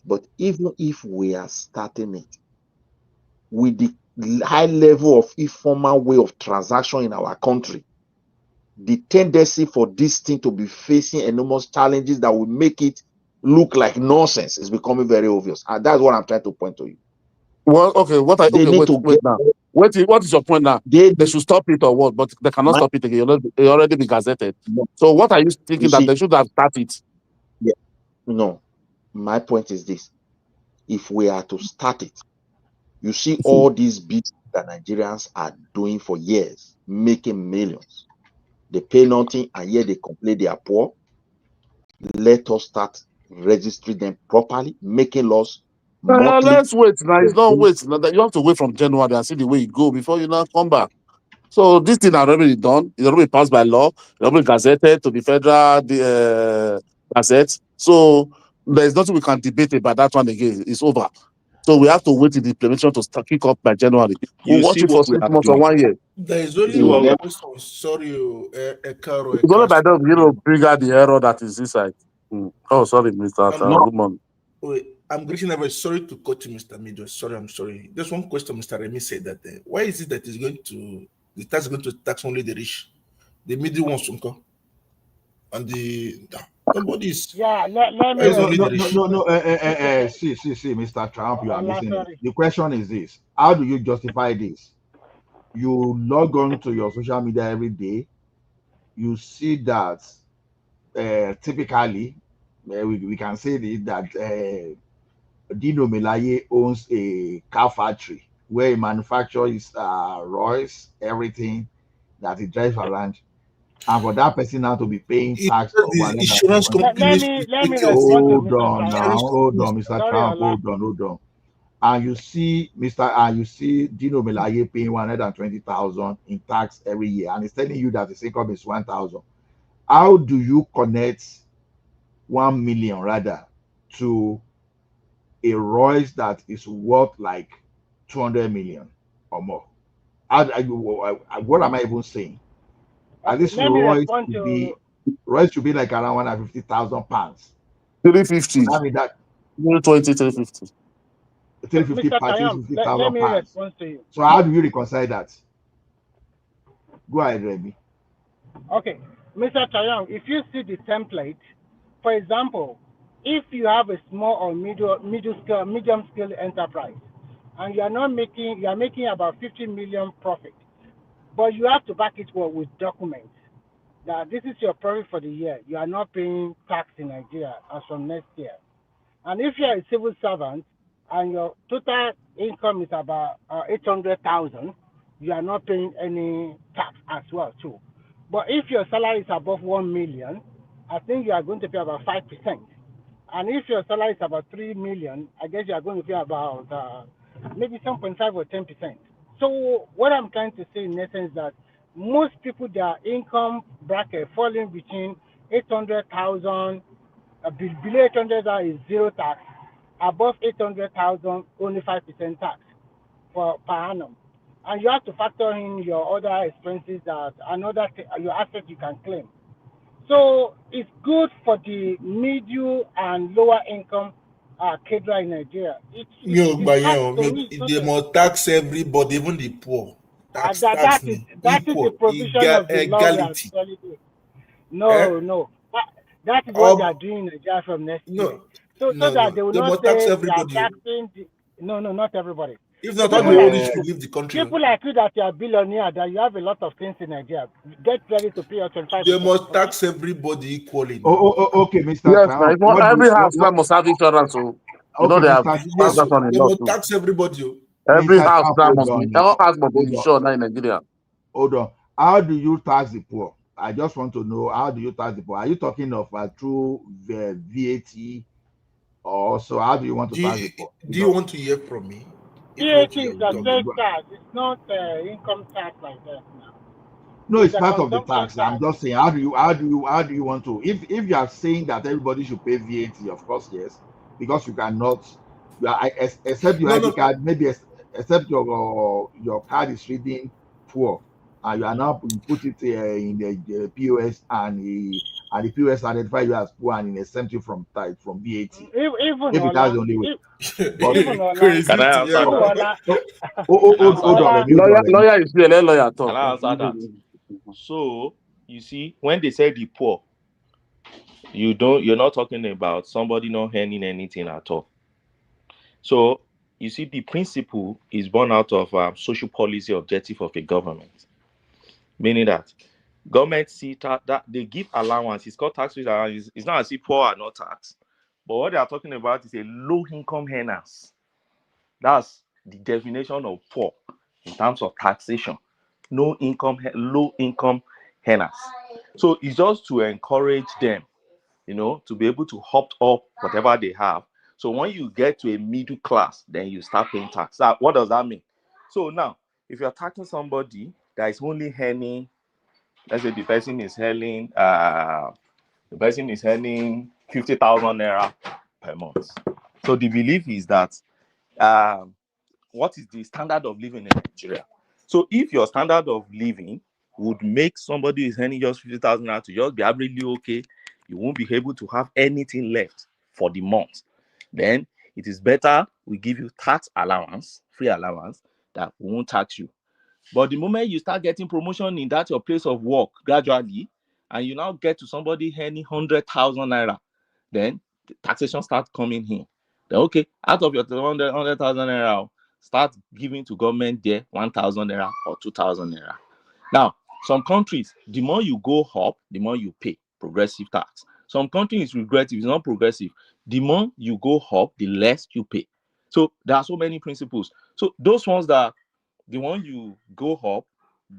But even if we are starting it with the high level of informal way of transaction in our country, the tendency for this thing to be facing enormous challenges that will make it look like nonsense is becoming very obvious. And that's what I'm trying to point to you. Well, okay, wait now. What is your point now? They should stop it or what? But they cannot stop it again. It already been gazetted. So what are you thinking that they should have started? Yeah. No. My point is this. If we are to start it, you see all these bits that Nigerians are doing for years, making millions. They pay nothing and yet they complain they are poor. Let us start registering them properly, making laws monthly. Let's wait now. It's not wait. You have to wait from January and see the way you go before you now come back. So this thing already done. It's already passed by law. It's already gazetted to the federal gazette. So there's nothing we can debate about that one again. It's over. So we have to wait till the implementation to start kick off by January. We'll watch it for 6 months or 1 year. There is only one question. Sorry, Ekaro. It's only by them, bring out the error that is inside. Oh, sorry, Mr. Good morning. Wait, I'm greeting everybody. Sorry to cut you, Mr. Mido. Sorry, I'm sorry. Just one question, Mr. Remy said that why is it that the tax is going to tax only the rich? The middle ones won't come. And nobody's. Yeah, let me See, Mr. Trump, you are missing it. The question is this: how do you justify this? You log on to your social media every day. You see that typically, we can say that Dino Melaye owns a car factory where he manufactures Royce, everything that he drives around. And for that person now to be paying tax of insurance companies. Let me respond to Mr. Hold on, Mr. Trump, hold on. And you see Dino Melaye paying 120,000 in tax every year, and he's telling you that his income is 1,000. How do you connect 1 million rather to a Royce that is worth like 200 million or more? What am I even saying? At least Royce should be like around 150,000 pounds. 350. I mean that 320, 350. 350,000 pounds. So how do you reconcile that? Go ahead, Remy. Okay, Mr. Chayong, if you see the template, for example, if you have a small or medium scale enterprise, and you are making about 50 million profit, but you have to back it well with documents that this is your profit for the year. You are not paying tax in Nigeria as from next year. And if you are a civil servant and your total income is about 800,000, you are not paying any tax as well too. But if your salary is above 1 million, I think you are going to pay about 5%. And if your salary is about 3 million, I guess you are going to pay about maybe 7.5 or 10%. So what I'm trying to say in essence is that most people, their income bracket falling between 800,000, below 800,000 is zero tax, above 800,000 only 5% tax per annum. And you have to factor in your other expenses that your assets you can claim. So it's good for the middle and lower income caterer in Nigeria. They must tax everybody, even the poor. That is the provision of the law we are telling you. No. That is what they are doing in Nigeria from next year. So that they will not say they are taxing. No, not everybody. If not, all the rich should leave the country. People like you that you are billionaire, that you have a lot of things in Nigeria, get ready to pay your 25%. They must tax everybody equally. Okay, Mr. Yes, every house now must have insurance. So you know they have they must tax everybody. Every house now must be insured now in Nigeria. Hold on. How do you tax the poor? I just want to know, how do you tax the poor? Are you talking of through the VAT, or so how do you want to tax the poor? Do you want to hear from me? VAT is a sales tax. It's not income tax like that now. No, it's part of the tax. I'm just saying, how do you want to? If you are saying that everybody should pay VAT, of course, yes, because you cannot. Except your ID card, maybe except your card is reading poor, and you are now put it in the POS, and the POS identify you as poor and exempt you from VAT. Even if that's the only way. Can I answer that? Hold on. Lawyer is here. Let lawyer talk. Can I answer that? So you see, when they say the poor, you're not talking about somebody not earning anything at all. So you see, the principle is born out of social policy objective of a government, meaning that government see that they give allowance. It's called tax allowance. It's not as if poor are not taxed, but what they are talking about is a low income earners. That's the definition of poor in terms of taxation. Low income earners. So it's just to encourage them, to be able to opt up whatever they have. So when you get to a middle class, then you start paying tax. What does that mean? So now, if you're taxing somebody that is only earning, let's say the person is earning 50,000 naira per month. So the belief is that what is the standard of living in Nigeria? So if your standard of living would make somebody who is earning just 50,000 naira to just be averagely okay, you won't be able to have anything left for the month. Then it is better we give you tax allowance, free allowance, that won't tax you. But the moment you start getting promotion in that your place of work gradually, and you now get to somebody earning 100,000 naira, then the taxation starts coming in. Then okay, out of your 100,000 naira, start giving to government there 1,000 naira or 2,000 naira. Now, some countries, the more you go up, the more you pay progressive tax. Some countries is regressive, it's not progressive. The more you go up, the less you pay. So there are so many principles. So those ones that the one you go up,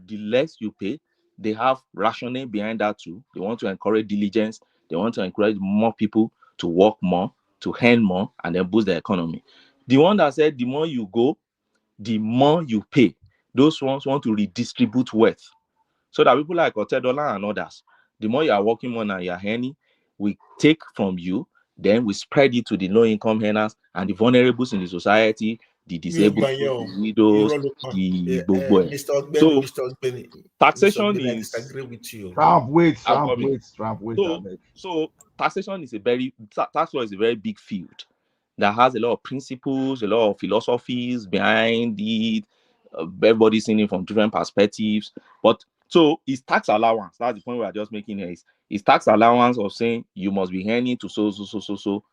the less you pay, they have rationale behind that too. They want to encourage diligence. They want to encourage more people to work more, to earn more, and then boost the economy. The one that said the more you go, the more you pay. Those ones want to redistribute wealth. So that people like Otedola and others, the more you are working more and you are earning, we take from you, then we spread it to the low-income earners and the vulnerables in the society, the disabled, the widows, the Mr. Ogbeni, taxation is. I disagree with you. Trump, wait. So taxation is tax law is a very big field that has a lot of principles, a lot of philosophies behind it. Everybody's seeing it from different perspectives. But So it's tax allowance. That's the point we are just making here. Is tax allowance of saying you must be earning to so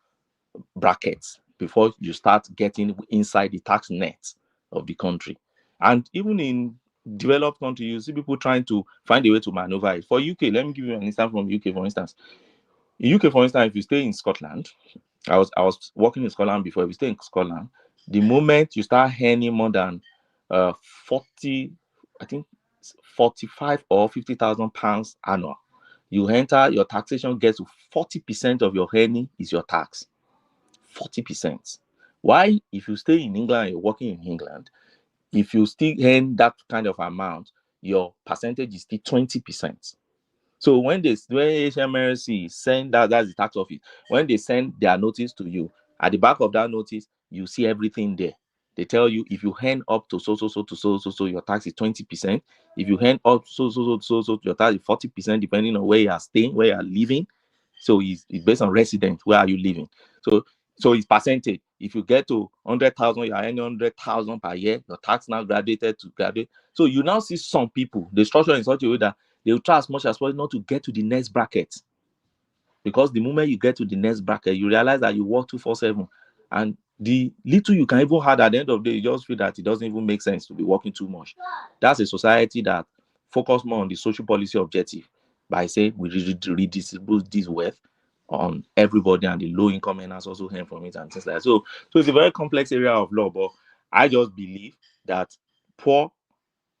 brackets before you start getting inside the tax net of the country. And even in developed countries, you see people trying to find a way to maneuver it. For UK, let me give you an example from UK, for instance. In UK, for instance, if you stay in Scotland, I was working in Scotland before. If you stay in Scotland, the moment you start earning more than 40, I think 45 or 50,000 pounds annual, you enter, your taxation gets to 40% of your earning is your tax. 40%. Why? If you stay in England, you're working in England, if you still earn that kind of amount, your percentage is still 20%. So when HMRC send that's the tax office, when they send their notice to you, at the back of that notice, you see everything there. They tell you if you earn up to so, your tax is 20%. If you earn up so, your tax is 40%, depending on where you are staying, where you are living. So it's based on resident, where are you living? So it's percentage. If you get to 100,000, you are earning 100,000 per year. Your tax now graduated to graduate. So you now see some people, the structure in such a way that they will try as much as possible not to get to the next bracket. Because the moment you get to the next bracket, you realize that you work 247. And the little you can even have at the end of the day, you just feel that it doesn't even make sense to be working too much. That's a society that focuses more on the social policy objective by saying we redistribute this wealth on everybody, and the low income earners also earn from it and things like that. So it's a very complex area of law, but I just believe that poor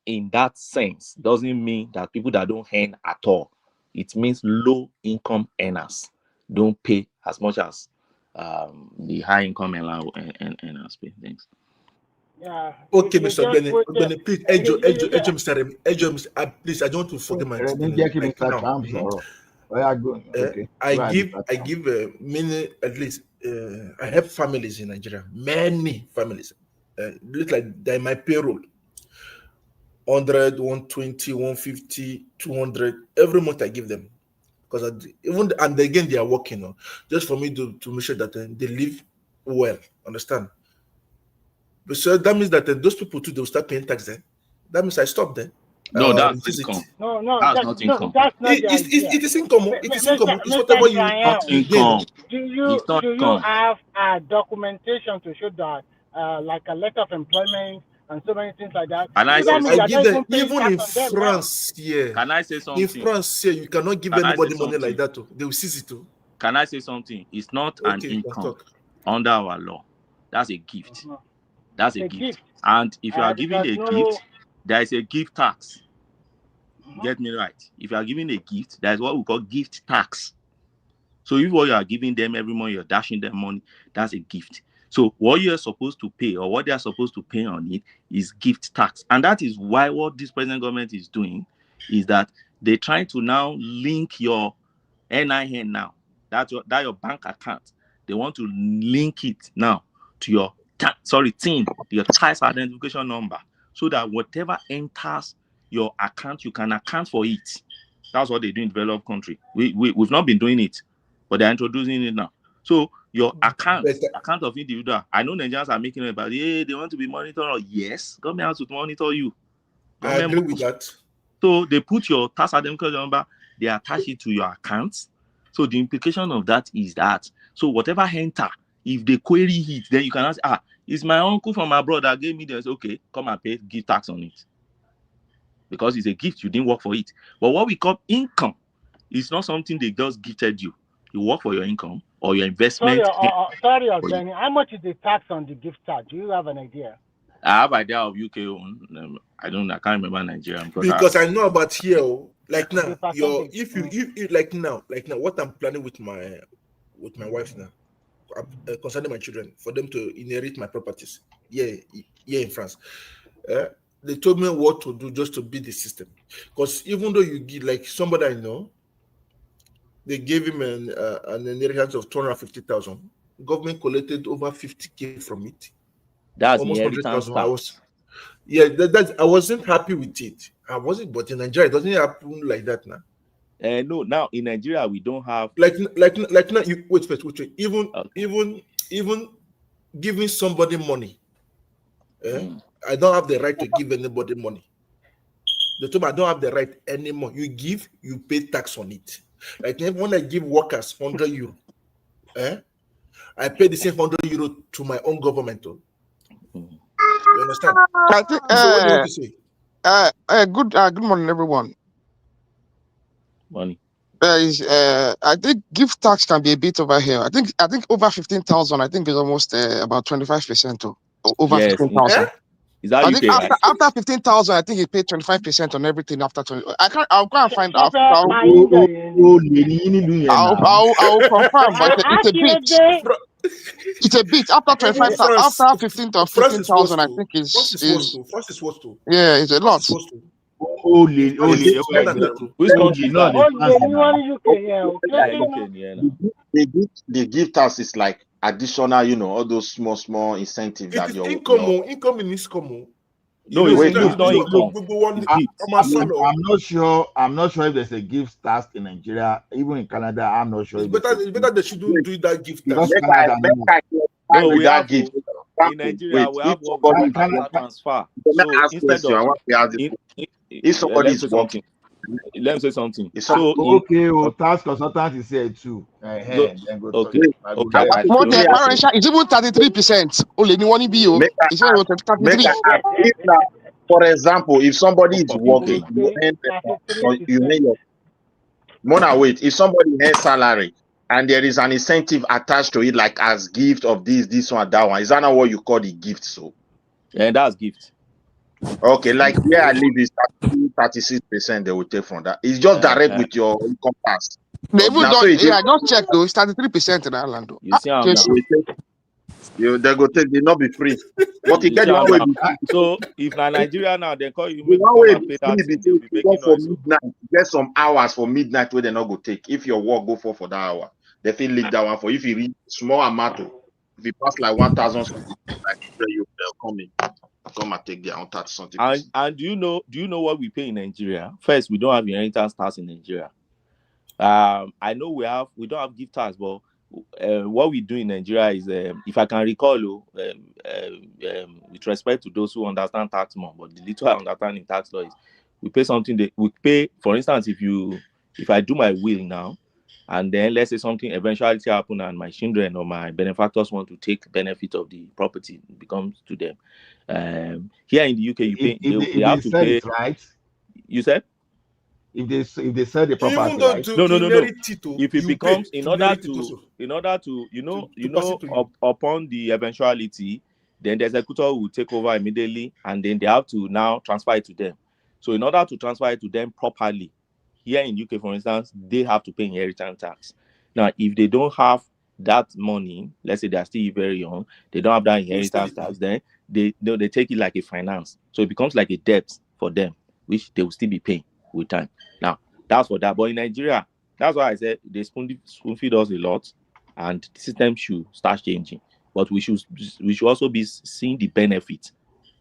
in that sense doesn't mean that people that don't earn at all. It means low income earners don't pay as much as the high income earners pay. Thanks. Yeah. Okay, You Mr. just Benny, put the, please, please, I don't want to forget my Remy, thing. Mr. Now, Trump, where are you going? Okay. I Go ahead, give Mr. I Trump. give many, at least I have families in Nigeria, many families. Look like they're my payroll. 100, 120, 150, 200 every month I give them, because even and again they are working just for me to make sure that they live well. Understand? But so that means that those people too, they'll start paying tax then. That means I stop then. No, that's Reduce it. income. No, That's not income. that's not the idea. It is income. It is income. It's Mr. whatever you Not Triumph, income. do It's not you income. have documentation to show that, like a letter of employment and so many things like that? Can I So say that means I you're something? give not them even paying even tax in on them now. France here. Can I say In something? France here, you cannot give Can I say anybody money like something? that. They will seize it too. Can I say something? It's not an Okay, you can income talk. under our law. That's a gift. That's a gift. Gift. And if you are giving Because a gift, there is a gift tax. Get me right. If you are giving a gift, that is what we call gift tax. So if what you are giving them every month, you're dashing them money, that's a gift. So what you're supposed to pay, or what they are supposed to pay on it, is gift tax. And that is why what this present government is doing is that they're trying to now link your NIN now. That your bank account. They want to link it now to your TIN, your tax identification number, so that whatever enters your account, you can account for it. That's what they do in developed country. We've not been doing it, but they're introducing it now. So your account of individual. I know Nigerians are making it about, they want to be monitored. Yes, government has to monitor you. I agree with that. So they put your tax identification number, they attach it to your account. So the implication of that is that, so whatever enter, if they query it, then you can ask, it's my uncle from abroad that gave me this. Okay, come and pay, give tax on it. Because it's a gift, you didn't work for it. But what we call income is not something they just gifted you. You work for your income or your investment. Sorry, Benny. How much is the tax on the gift tax? Do you have an idea? I have idea of UK own. I can't remember Nigeria because I know about here. Like now, if you like now, what I'm planning with my wife now, concerning my children, for them to inherit my properties. Here in France. They told me what to do just to beat the system. Because even though you give, like somebody I know, they gave him an inheritance of 250,000. Government collected over 50K from it. That's almost inheritance 100,000. I wasn't happy with it. I wasn't, but in Nigeria, it doesn't happen like that now. No, now in Nigeria we don't have like now. You wait. Even giving somebody money. I don't have the right to give anybody money. They told me I don't have the right anymore. You give, you pay tax on it. Like when I give workers 100 euro, I pay the same 100 euro to my own government. You understand? I think. So what do you want to say? Good morning, everyone. Money. I think gift tax can be a bit over here. I think over 15,000. I think is almost about 25%. Over 15,000. Is that I UK, think right? after 15,000, I think you pay 25% on everything after 20. I'll go and find out. I'll confirm, but it's a bit. It's a bit after 25,000. After 15 to 15,000, I think is yeah, it's a lot. Which country is that? The gift tax is like additional, you know, all those small incentive that you're income in this common. No, it's not income. I'm not sure if there's a gift tax in Nigeria, even in Canada. I'm not sure. It's better they shouldn't do that gift tax. No, we have gift in Nigeria. We have what we call transfer. So instead of if somebody is working, let me say something. So tax consultant is here too. Okay. It's even 33%. Only one BO. It's even 33. For example, if somebody is working, if somebody has salary and there is an incentive attached to it, like as gift of this one, that one, is that not what you call the gift? So yeah, that's gift. Okay, like where I live is 36% they will take from that. It's just direct with your income tax. They even don't, I just checked though, it's 33% in Ireland. You see how now? They go take, they not be free. But you get one way. So if na Nigeria now, they call you maybe come and pay that thing, they'll be making for midnight. Get some hours for midnight where they not go take. If your work go for that hour, they feel leave that one for. If you reach small amount, if you pass like 1,000 something, like they'll come in. Come and take their own tax something. And do you know what we pay in Nigeria? First, we don't have inheritance tax in Nigeria. I know we don't have gift tax, but what we do in Nigeria is, if I can recall, with respect to those who understand tax more, but the little I understand in tax law is we pay something that we pay. For instance, if I do my will now, and then let's say something eventuality happen and my children or my benefactors want to take benefit of the property, it becomes to them. Here in the UK, you pay. They have to pay. Right? You said if they sell the property, even though right? No. If it becomes in order to upon the eventuality, then the executor will take over immediately, and then they have to now transfer it to them. So in order to transfer it to them properly, here in UK, for instance, they have to pay inheritance tax. Now, if they don't have that money, let's say they are still very young, they don't have that inheritance tax, then they take it like a finance. So it becomes like a debt for them, which they will still be paying with time. Now, that's for that. But in Nigeria, that's why I said they spoon feed us a lot, and the system should start changing. But we should also be seeing the benefit,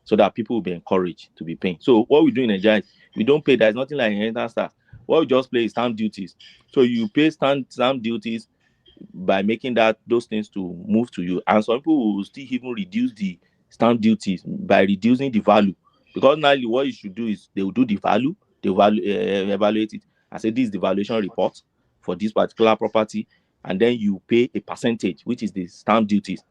so that people will be encouraged to be paying. So what we do in Nigeria, we don't pay. There's nothing like inheritance tax. What we just pay is stamp duties. So you pay stamp duties by making those things to move to you. And some people will still even reduce the stamp duties by reducing the value. Because now what you should do is they will do the value, they will evaluate it, and say this is the valuation report for this particular property, and then you pay a percentage, which is the stamp duties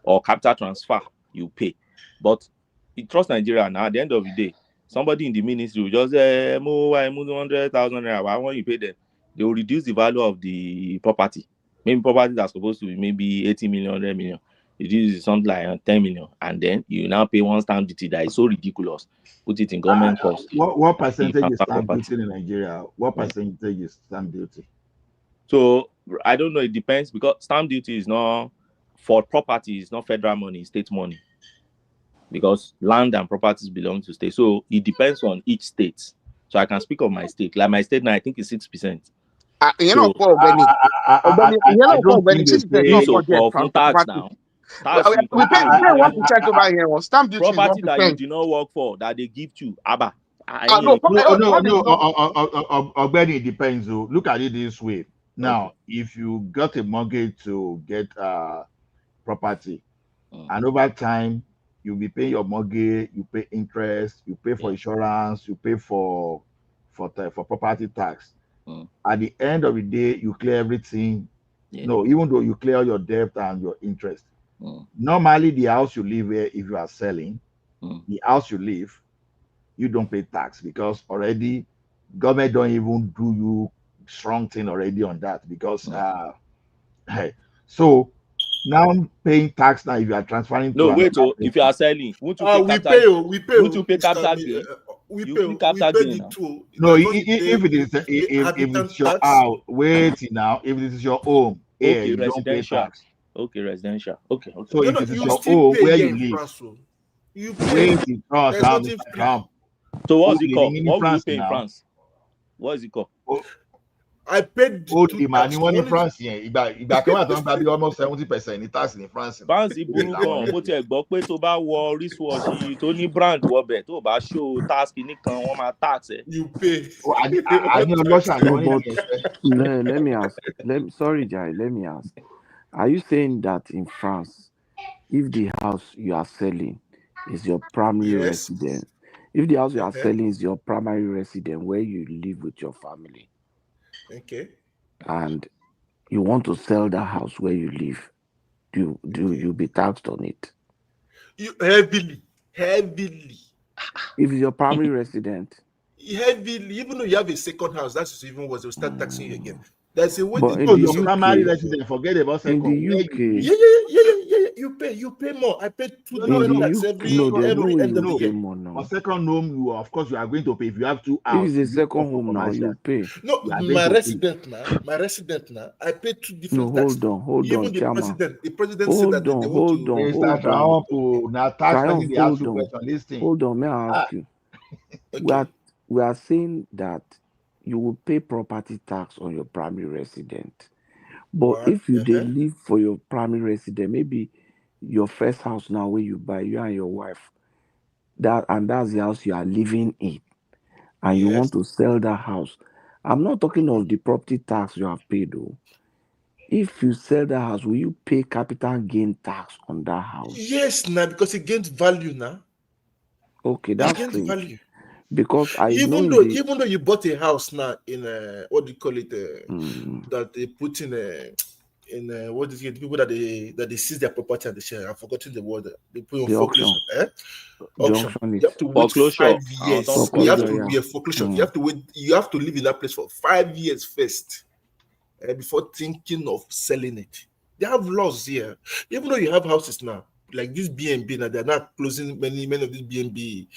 or capital transfer you pay. But in Trust Nigeria now, at the end of the day, somebody in the ministry will just say, 100,000 naira. Why won't you pay them? They will reduce the value of the property. Maybe property that's supposed to be maybe 80 million, 100 million. It is something like 10 million. And then you now pay one stamp duty that is so ridiculous. Put it in government cost. What percentage is stamp duty in Nigeria? What percentage is stamp duty? So I don't know. It depends, because stamp duty is not for property. It's not federal money, it's state money. Because land and properties belong to state. So it depends on each state. So I can speak of my state. Like my state now, I think it's 6%. You know, for tax now. We pay 1% over here on stamp duty. Property that you do not work for, that they give to Abba. No, Ogbeni, it depends. Look at it this way. Now, if you got a mortgage to get property, and over time you'll be paying your mortgage, you pay interest, you pay for insurance, you pay for property tax. At the end of the day, you clear everything. No, even though you clear your debt and your interest. Normally, the house you live here, if you are selling, the house you live, you don't pay tax because already government don't even do you strong thing already on that because so now paying tax now if you are transferring to wait, another if you are selling, won't you pay capital? Won't you pay capital gain? You pay capital gain now. No, if it is if it's your house, wait now. If it is your home, Okay, you don't pay residential. tax. Okay, residential. Okay. So if it is your home where you live, wait in France, Mr. Trump. So what's it Living called? in What will you France pay in now. France? What is it called? I paid the money one in France yẹn ìgbà kan wà tó ń gba bí almost 70% ní tax ní France. France burú gan mo tiẹ̀ gbọ́ pé tó bá wọ wristwatch tó ní brand wọbẹ̀ tó bá show tax kìíní kan wọ́n máa tax ẹ̀. You pay. Let me ask. Sorry, Jai. Let me ask. Are you saying that in France, if the house you are selling is your primary residence, if the house you are selling is your primary residence where you live with your family, and you want to sell that house where you live, do you be taxed on it? You heavily. If it's your primary residence. Heavily, even though you have a second house, that's even worse. They'll start taxing you again. There's a way to do your primary residence. Forget about second. In the UK, you pay more. I pay $2 every end of the year. For second home, you are going to pay if you have two houses. If it's a second home now, you pay. No, my resident now, I pay two different taxes. Hold even on, the Chairman. president said that they want to. Mr. Trump, now tax person they ask you question. Listen. Hold on, may I ask you? We are saying that you will pay property tax on your primary residence. But if you live for your primary residence, maybe your first house now where you buy, you and your wife, that's the house you are living in, and you want to sell that house. I'm not talking of the property tax you have paid though. If you sell that house, will you pay capital gain tax on that house? Yes, now because it gains value now. Okay, that's gains value. Because even though you bought a house now in what do you call it that they put in what is it, people that they seize their property and they share. I've forgotten the word. They put on foreclosure. Auction. You have to wait 5 years. You have to be a foreclosure. You have to wait. You have to live in that place for 5 years first before thinking of selling it. They have laws here. Even though you have houses now, like this BNB now, they're not closing many of these BNB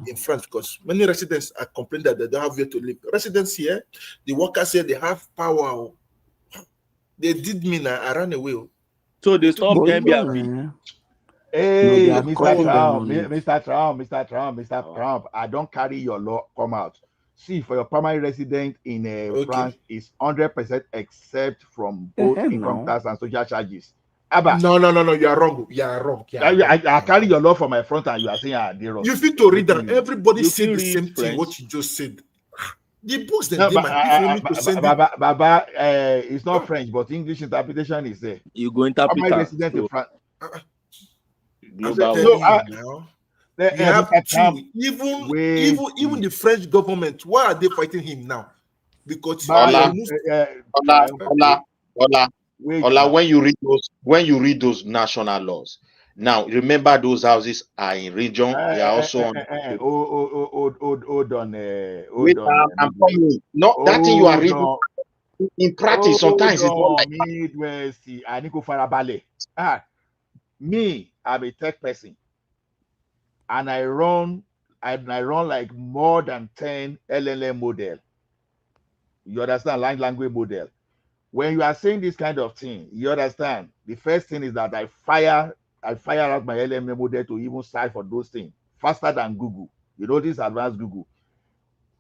in France because many residents are complaining that they don't have where to live. Residents here, the workers here, they have power. They did me now. I ran away. So they stopped BNB. Hey, Mr. Trump, I don't carry your law come out. See, for your primary resident in France, is 100% except from both income tax and social charges. Abba. No, you are wrong. I carry your law for my front and you are saying they're wrong. You fit to read that. Everybody said the same thing, what you just said. The books that Baba, it's not French, but English interpretation is there. You go interpret that. Resident in France. Global. You have to, even the French government, why are they fighting him now? Because when you read those national laws, now remember those houses are in region. They are also on. Hold on. I'm coming. No, that thing you are reading in practice sometimes it's not like Midwest. Me, I'm a tech person, and I run like more than 10 LLM model. You understand, language model. When you are saying this kind of thing, you understand. The first thing is that I fire out my LLM model to even search for those things faster than Google. You know this advanced Google.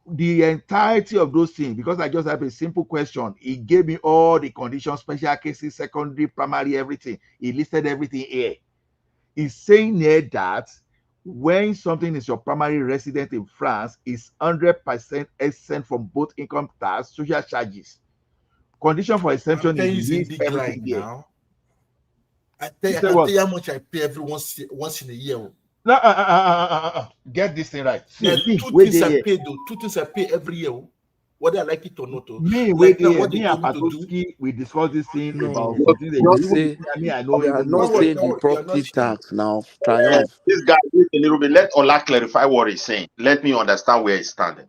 The entirety of those things, because I just have a simple question, it gave me all the conditions, special cases, secondary, primary, everything. It listed everything here. It's saying here that when something is your primary resident in France, it's 100% exempt from both income tax, social charges. Condition for exemption is everything here. I tell you how much I pay every once in a year. No, get this thing right. There are See, two things I pay though. Two things I pay every year, whether I like it or not. Me, Like now, me what they and told me to do. Patoski, we discussed this thing about No, something they we do. Even say me, I know we are even not though saying the property tax now. Triumph. This guy, wait a little bit. Let Ola clarify what he's saying. Let me understand where he's standing.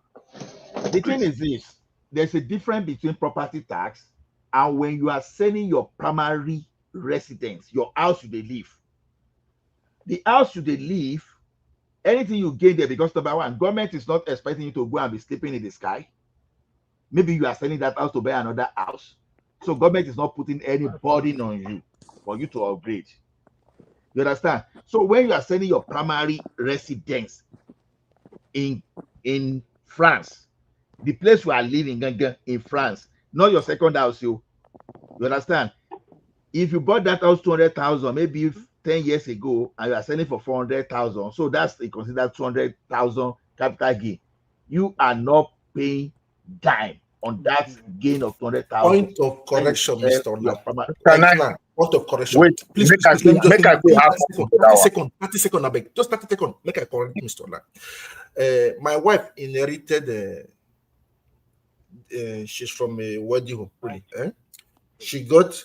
the thing is this: there's a difference between property tax and when you are selling your primary residence, your house you they live. The house you they live, anything you gain there, because number one, government is not expecting you to go and be sleeping in the sky. Maybe you are selling that house to buy another house. So government is not putting any burden on you for you to upgrade. You understand? So when you are selling your primary residence in France, the place you are living in France, not your second house, you understand? If you bought that house 200,000, maybe 10 years ago, and you are selling for 400,000, so that's considered 200,000 capital gain. You are not paying dime on that gain of 200,000. Point of correction, Mr. Ola. Point of correction. Wait, please, let me just 30 seconds, I beg. Just 30 seconds. Make I correct Mr. Ola. My wife inherited. She's from a wedding home, really. She got.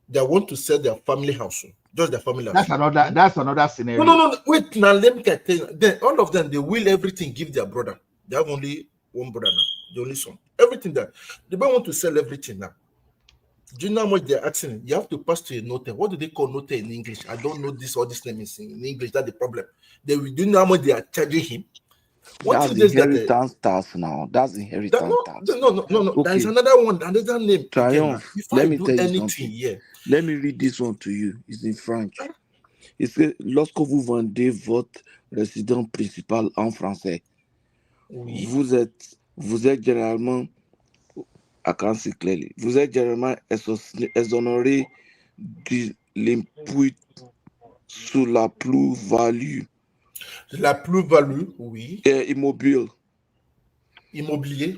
They want to sell their family house, just their family house. That's another scenario. No. Wait, now let me tell you. Then all of them, they will everything give their brother. They have only one brother now, the only son. Everything that they don't want to sell everything now. Do you know how much they're asking? You have to pass to a note. What do they call note in English? I don't know this or this name is in English. That's the problem. They will do you know how much they are charging him. That's inheritance tax now. That's inheritance tax. No. Okay. There is another one, another name. Triumph. Let me tell you something. Yeah. Let me read this one to you. It's in French. Il dit, lorsque vous vendez votre résident principal en français, oui. vous êtes généralement, vous êtes généralement exonéré de l'impôt sur la plus-value. La plus-value, oui. Immobilier,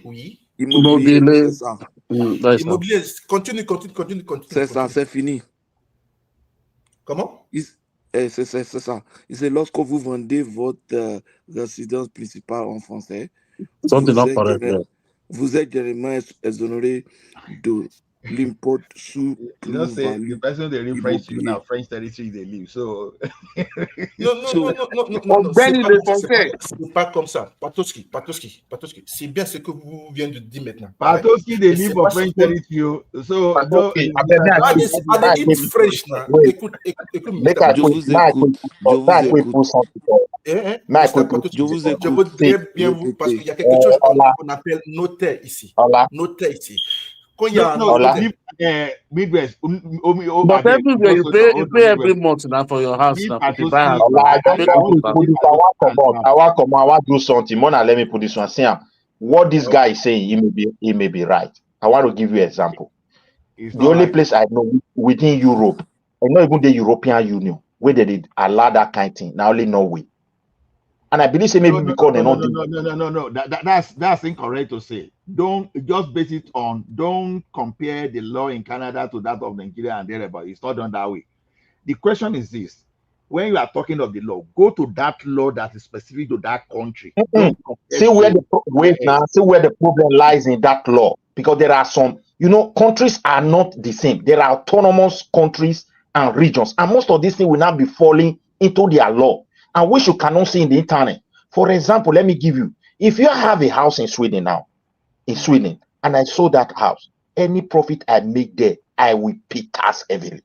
oui. Immobilier, c'est ça. Immobilier, continue. C'est ça, c'est fini. Comment? C'est ça. C'est lorsque vous vendez votre résidence principale en français, vous êtes généralement exonéré de l'impôt sur plus-value. The person they read French to now, French territory they live. So non. C'est pas comme ça. Patoski. C'est bien ce que vous venez de dire maintenant. Patoski they live for French territory. So it's French now. Écoute. Je vous écoute. Je vous écoute. Très bien vous parce qu'il y a quelque chose qu'on appelle notaire ici. Notaire ici. Quand il y a Midwest, but everywhere you pay every month now for your house. Now, I want to do something. Mona, let me put this one. See, what this guy is saying, he may be right. I want to give you an example. The only place I know within Europe, and not even the European Union, where they did allow that kind of thing, now only Norway. And I believe maybe because they not. No. That's incorrect to say. Don't just base it on. Don't compare the law in Canada to that of Nigeria and there, but it's not done that way. The question is this: when you are talking of the law, go to that law that is specific to that country. See where the problem lies in that law, because there are some. Countries are not the same. There are autonomous countries and regions, and most of these things will not be falling into their law, and which you cannot see in the internet. For example, let me give you: if you have a house in Sweden now, and I sold that house, any profit I make there, I will pay tax heavily.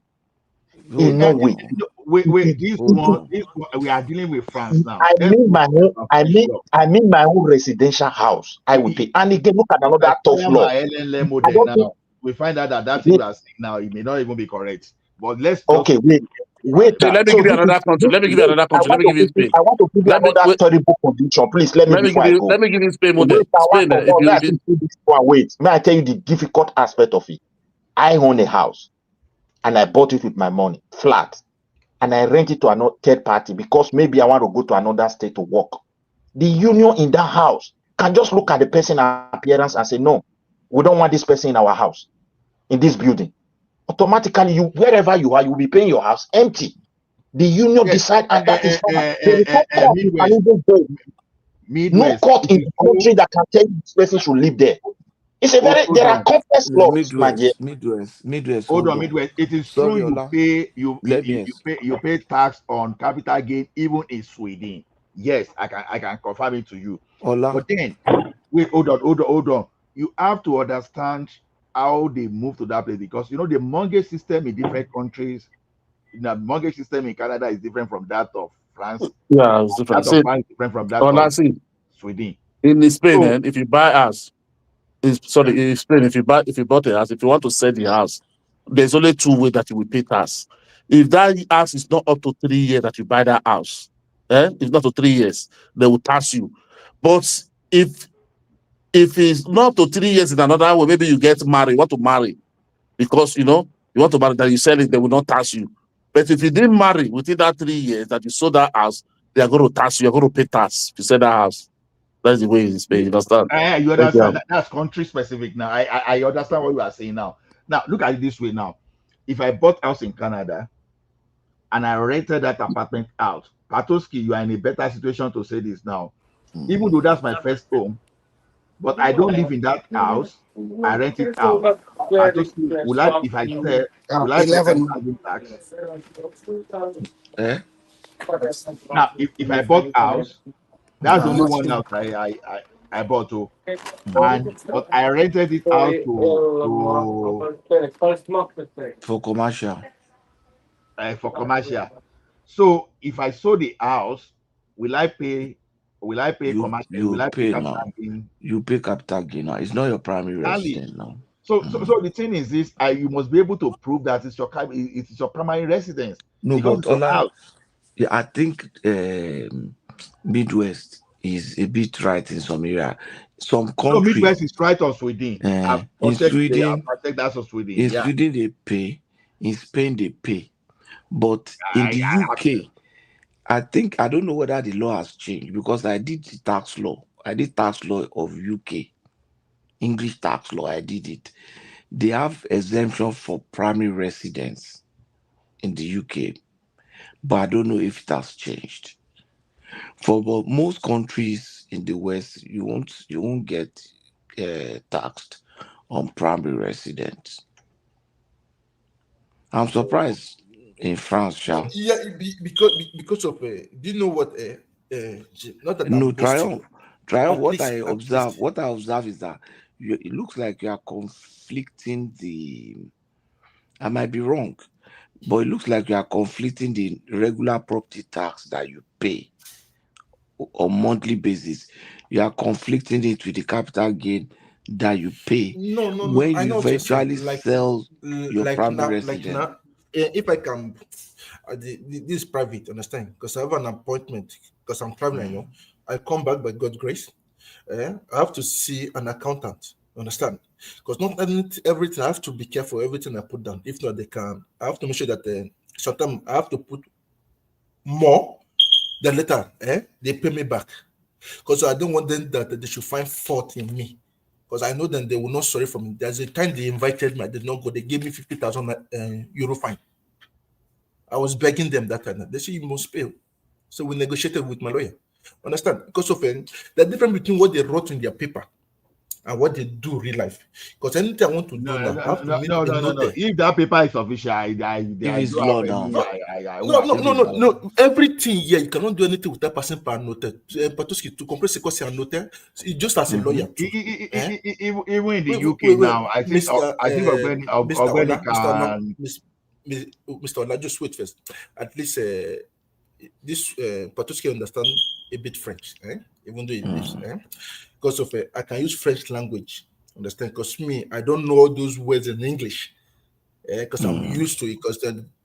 In no way. This one, we are dealing with France now. I mean my own residential house. I will pay. And again, look at another tough law. We find out that thing we are saying now, it may not even be correct. But let's wait. So let me give you another country. Let me give you another country. Let me give you Spain. I want to give you another terrible condition. Please let me give you Spain model. Wait. May I tell you the difficult aspect of it? I own a house and I bought it with my money, flat, and I rent it to another third party because maybe I want to go to another state to work. The union in that house can just look at the person's appearance and say, no, we don't want this person in our house, in this building. automatically you wherever you are, you'll be paying your house empty. The union Yes, decide, and that is fine. There is no court you can Midwest. even go. No court It in is the country that can tell you this person should live there. It's a very hold there are on. complex laws, my dear. Midwest, Hold hold on, on. Midwest. It is true Sorry, you Ola. pay Let me you pay tax on capital gain even in Sweden. Yes, I can confirm it to you. Ola. But then wait, hold on. You have to understand how they move to that place, because you know the mortgage system in different countries. The mortgage system in Canada is different from that of France. Yeah, it's different. That of See, France is different from that of honestly, Sweden. in Spain, So if you buy a house, in Spain, if you bought a house, if you want to sell the house, there's only two ways that you will pay tax. If that house is not up to 3 years that you buy that house, if not to 3 years, they will tax you. But if it's not to 3 years in another way, maybe you get married, want to marry, because you want to marry, that you sell it, they will not tax you. But if you didn't marry within that 3 years that you sold that house, they are going to tax you. You're going to pay tax if you sell that house. That's the way it's paid. You understand? you understand that's country specific now. I understand what you are saying now. Now look at it this way now. If I bought house in Canada and I rented that apartment out, Patoski, you are in a better situation to say this now. Even though that's my first home, but I don't live in that house, I rent it out. Patoski, will I, if I sell, will I pay 11. capital tax? Eh? Now, if I bought house, that's only one house I bought. Oh, but I rented it out For commercial. For commercial. So if I sold the house, will I pay commercial? Will You I pay pay capital now. gain? You pay capital gain now. It's not your primary Exactly. resident now. So the thing is this: you must be able to prove that it's your primary residence, No, because but it's your Ola, house. yeah, I think Midwest is a bit right in some area. Some No, country, Midwest is right on Sweden. I've in checked Sweden, that's on Sweden. Yeah. they pay. In Spain, they pay. But in the UK, I don't know whether the law has changed, because I did the tax law. I did tax law of UK, English tax law. I did it. They have exemption for primary residence in the UK, but I don't know if it has changed. But most countries in the West, you won't get taxed on primary residence. I'm surprised in France, Sha. Yeah, because of do you know what? Not that I'm No, boasting, Triumph. at least What I observe is that it looks like you are conflicting the. I might be wrong, but it looks like you are conflicting the regular property tax that you pay on monthly basis. You are conflicting it with the capital gain that you pay no. when I you know what you're saying. eventually sell your primary Like residence. now, if I can, this is private, understand? Because I have an appointment. Because I'm traveling, I come back by God's grace. I have to see an accountant. Understand? Because not everything I have to be careful. Everything I put down. If not, they can. I have to make sure that sometimes I have to put more than later. They pay me back. Because I don't want them that they should find fault in me. Because I know then they will not sorry for me. There's a time they invited me, I did not go. They gave me 50,000 euro fine. I was begging them that time. They said you must pay. So we negotiated with my lawyer. Understand? Because of the difference between what they wrote in their paper and what they do real life. Because anything I want to do now, I have to meet a note No. there. If that paper is official, I If it's don't have law now, any. No. Everything here, you cannot do anything without passing par notaire. Patoski, to comprendre c'est quoi c'est un notaire, it's just as a lawyer too. Even in the UK Wait, now, I think Mr. Mr. Ogbeni Ola, can. Mr. Ola, just wait first. At least this Patoski understand a bit French, even though he lives. Because of I can use French language, understand? Because me, I don't know all those words in English, because I'm used to it. Because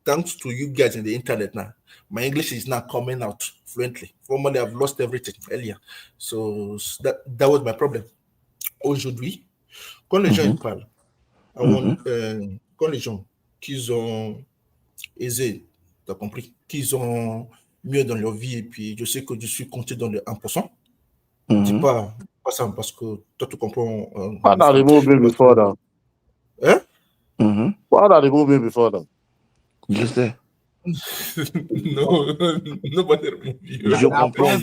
thanks to you guys in the internet now, my English is now coming out fluently. Formerly, I've lost everything earlier, so that was my problem. Aujourd'hui, quand les gens ils parlent, quand les gens qu'ils ont aisé, t'as compris, qu'ils ont mieux dans leur vie, et puis je sais que je suis compté dans le 1%. Dis pas ça parce que toi tu comprends. What are removing before that? Hein? How did they move me before them? Just there. No, nobody remove you. Je comprends.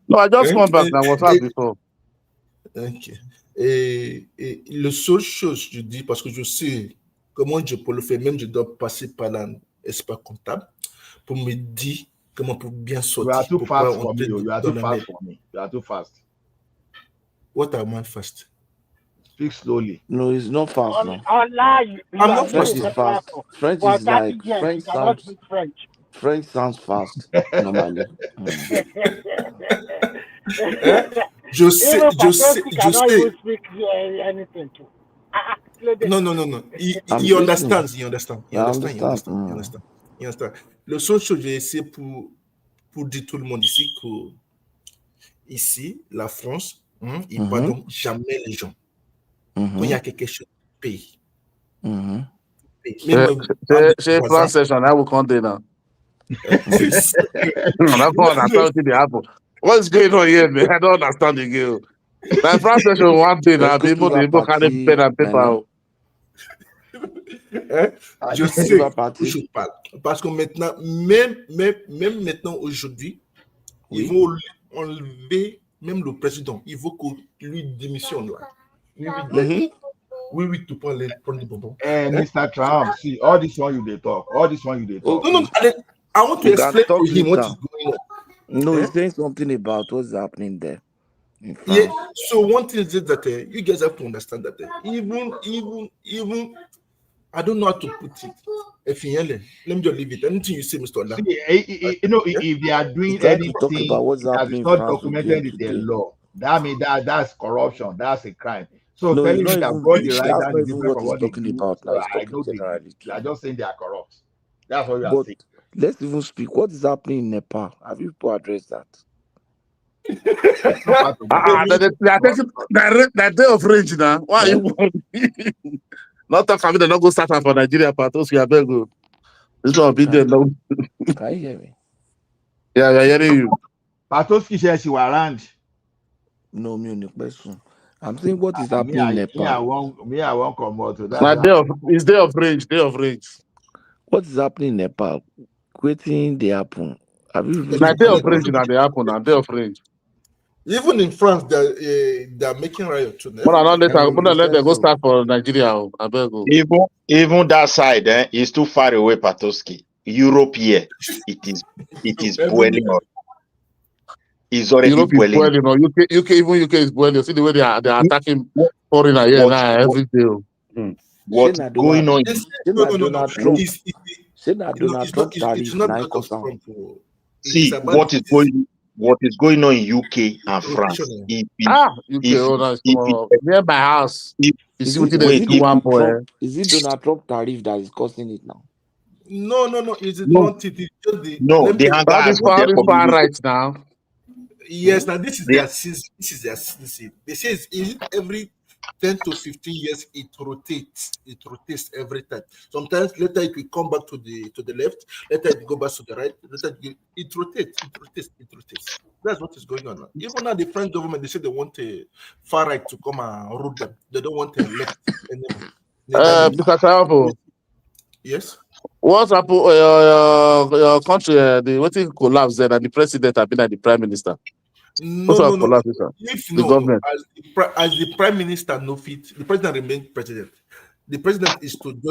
No, I just come back now. What's up before? Ok. Et le seule chose, je dis, parce que je sais comment je peux le faire, même je dois passer par l'espace comptable pour me dire comment pour bien sortir. You are too pour fast pas for me. entrer You are dans too la fast merde. for me. You are too fast. What am I fast? Speak slowly. No, it's not fast now. Allah, you I'm are not French fast. is very fast. fast. French For is 30 like years, French you cannot sounds. speak French. French sounds fast normally. Je sais, Even je sais, Patosky je cannot sais. even speak anything too. No. He I'm he listening. understands. He understands. He I understands. He understand. understands. He understands. He understands. Le seul chose que j'ai essayé pour dire tout le monde ici que ici, la France, ils ne pardonnent jamais les gens. Quand il y a quelque chose de pays. Say France session, I will come there now. That's what I thought it happen. What's going on here, man? I don't understand the game. My France session one day now, people carry pen and paper. Je sais où je parle. Parce que maintenant, même maintenant, aujourd'hui, ils vont enlever même le président. Il faut que lui démissionne là. Oui, tu prends les bonbons. Mr. Trump, see, all this one you they talk. All this one you they talk. No, I want to explain to him what is going on. No, he's saying something about what's happening there. Yeah, so one thing is that you guys have to understand that even I don't know how to put it. If you let me just leave it. Anything you say, Mr. Allah. See, you know, if they are doing anything that is not documented in the law, that means that's corruption. That's a crime. So no, telling me that what they write down is different from what they do. So I know they are just saying they are corrupt. That's what you are saying. Let's even speak. What is happening in Nepal? Have you people addressed that? They are taking that day of range now. Why are you not talk about they not go start for Nigeria partos? We are very good. This one be there now. Can you hear me? Yeah, we are hearing you. Patoski says you are around. No, me only person. I'm saying what is happening in Nepal. I won't come out to that. It's day of range. What is happening in Nepal? Quitting the happen. Have you Day of range now they happen now. Day of range. Even in France, they're making riot too. But I don't let them go start for Nigeria. I beg you. Even that side is too far away, Patoski. Europe here, it is boiling up. It's already Europe boiling. is boiling. UK is boiling. See the way they are attacking foreigner here now every day. What's going on? Donald Trump. Donald Trump tariff. See what is going on in UK and France. Near my house. Is it Donald Trump tariff that is causing it now? No. Is it not? It is just the they hang out far right now. Yes, now this is their season. They say is it every 10 to 15 years it rotates every time. Sometimes later it will come back to the left, later it go back to the right, later it rotates. That's what is going on now. Even now the French government, they say they want a far right to come and rule them. They don't want a left anymore. Mr. Trump. Yes. What's happened? Your country, what thing collapse then, and the president have been at the prime minister. No. As the prime minister no fit, the president remains president. The president is to just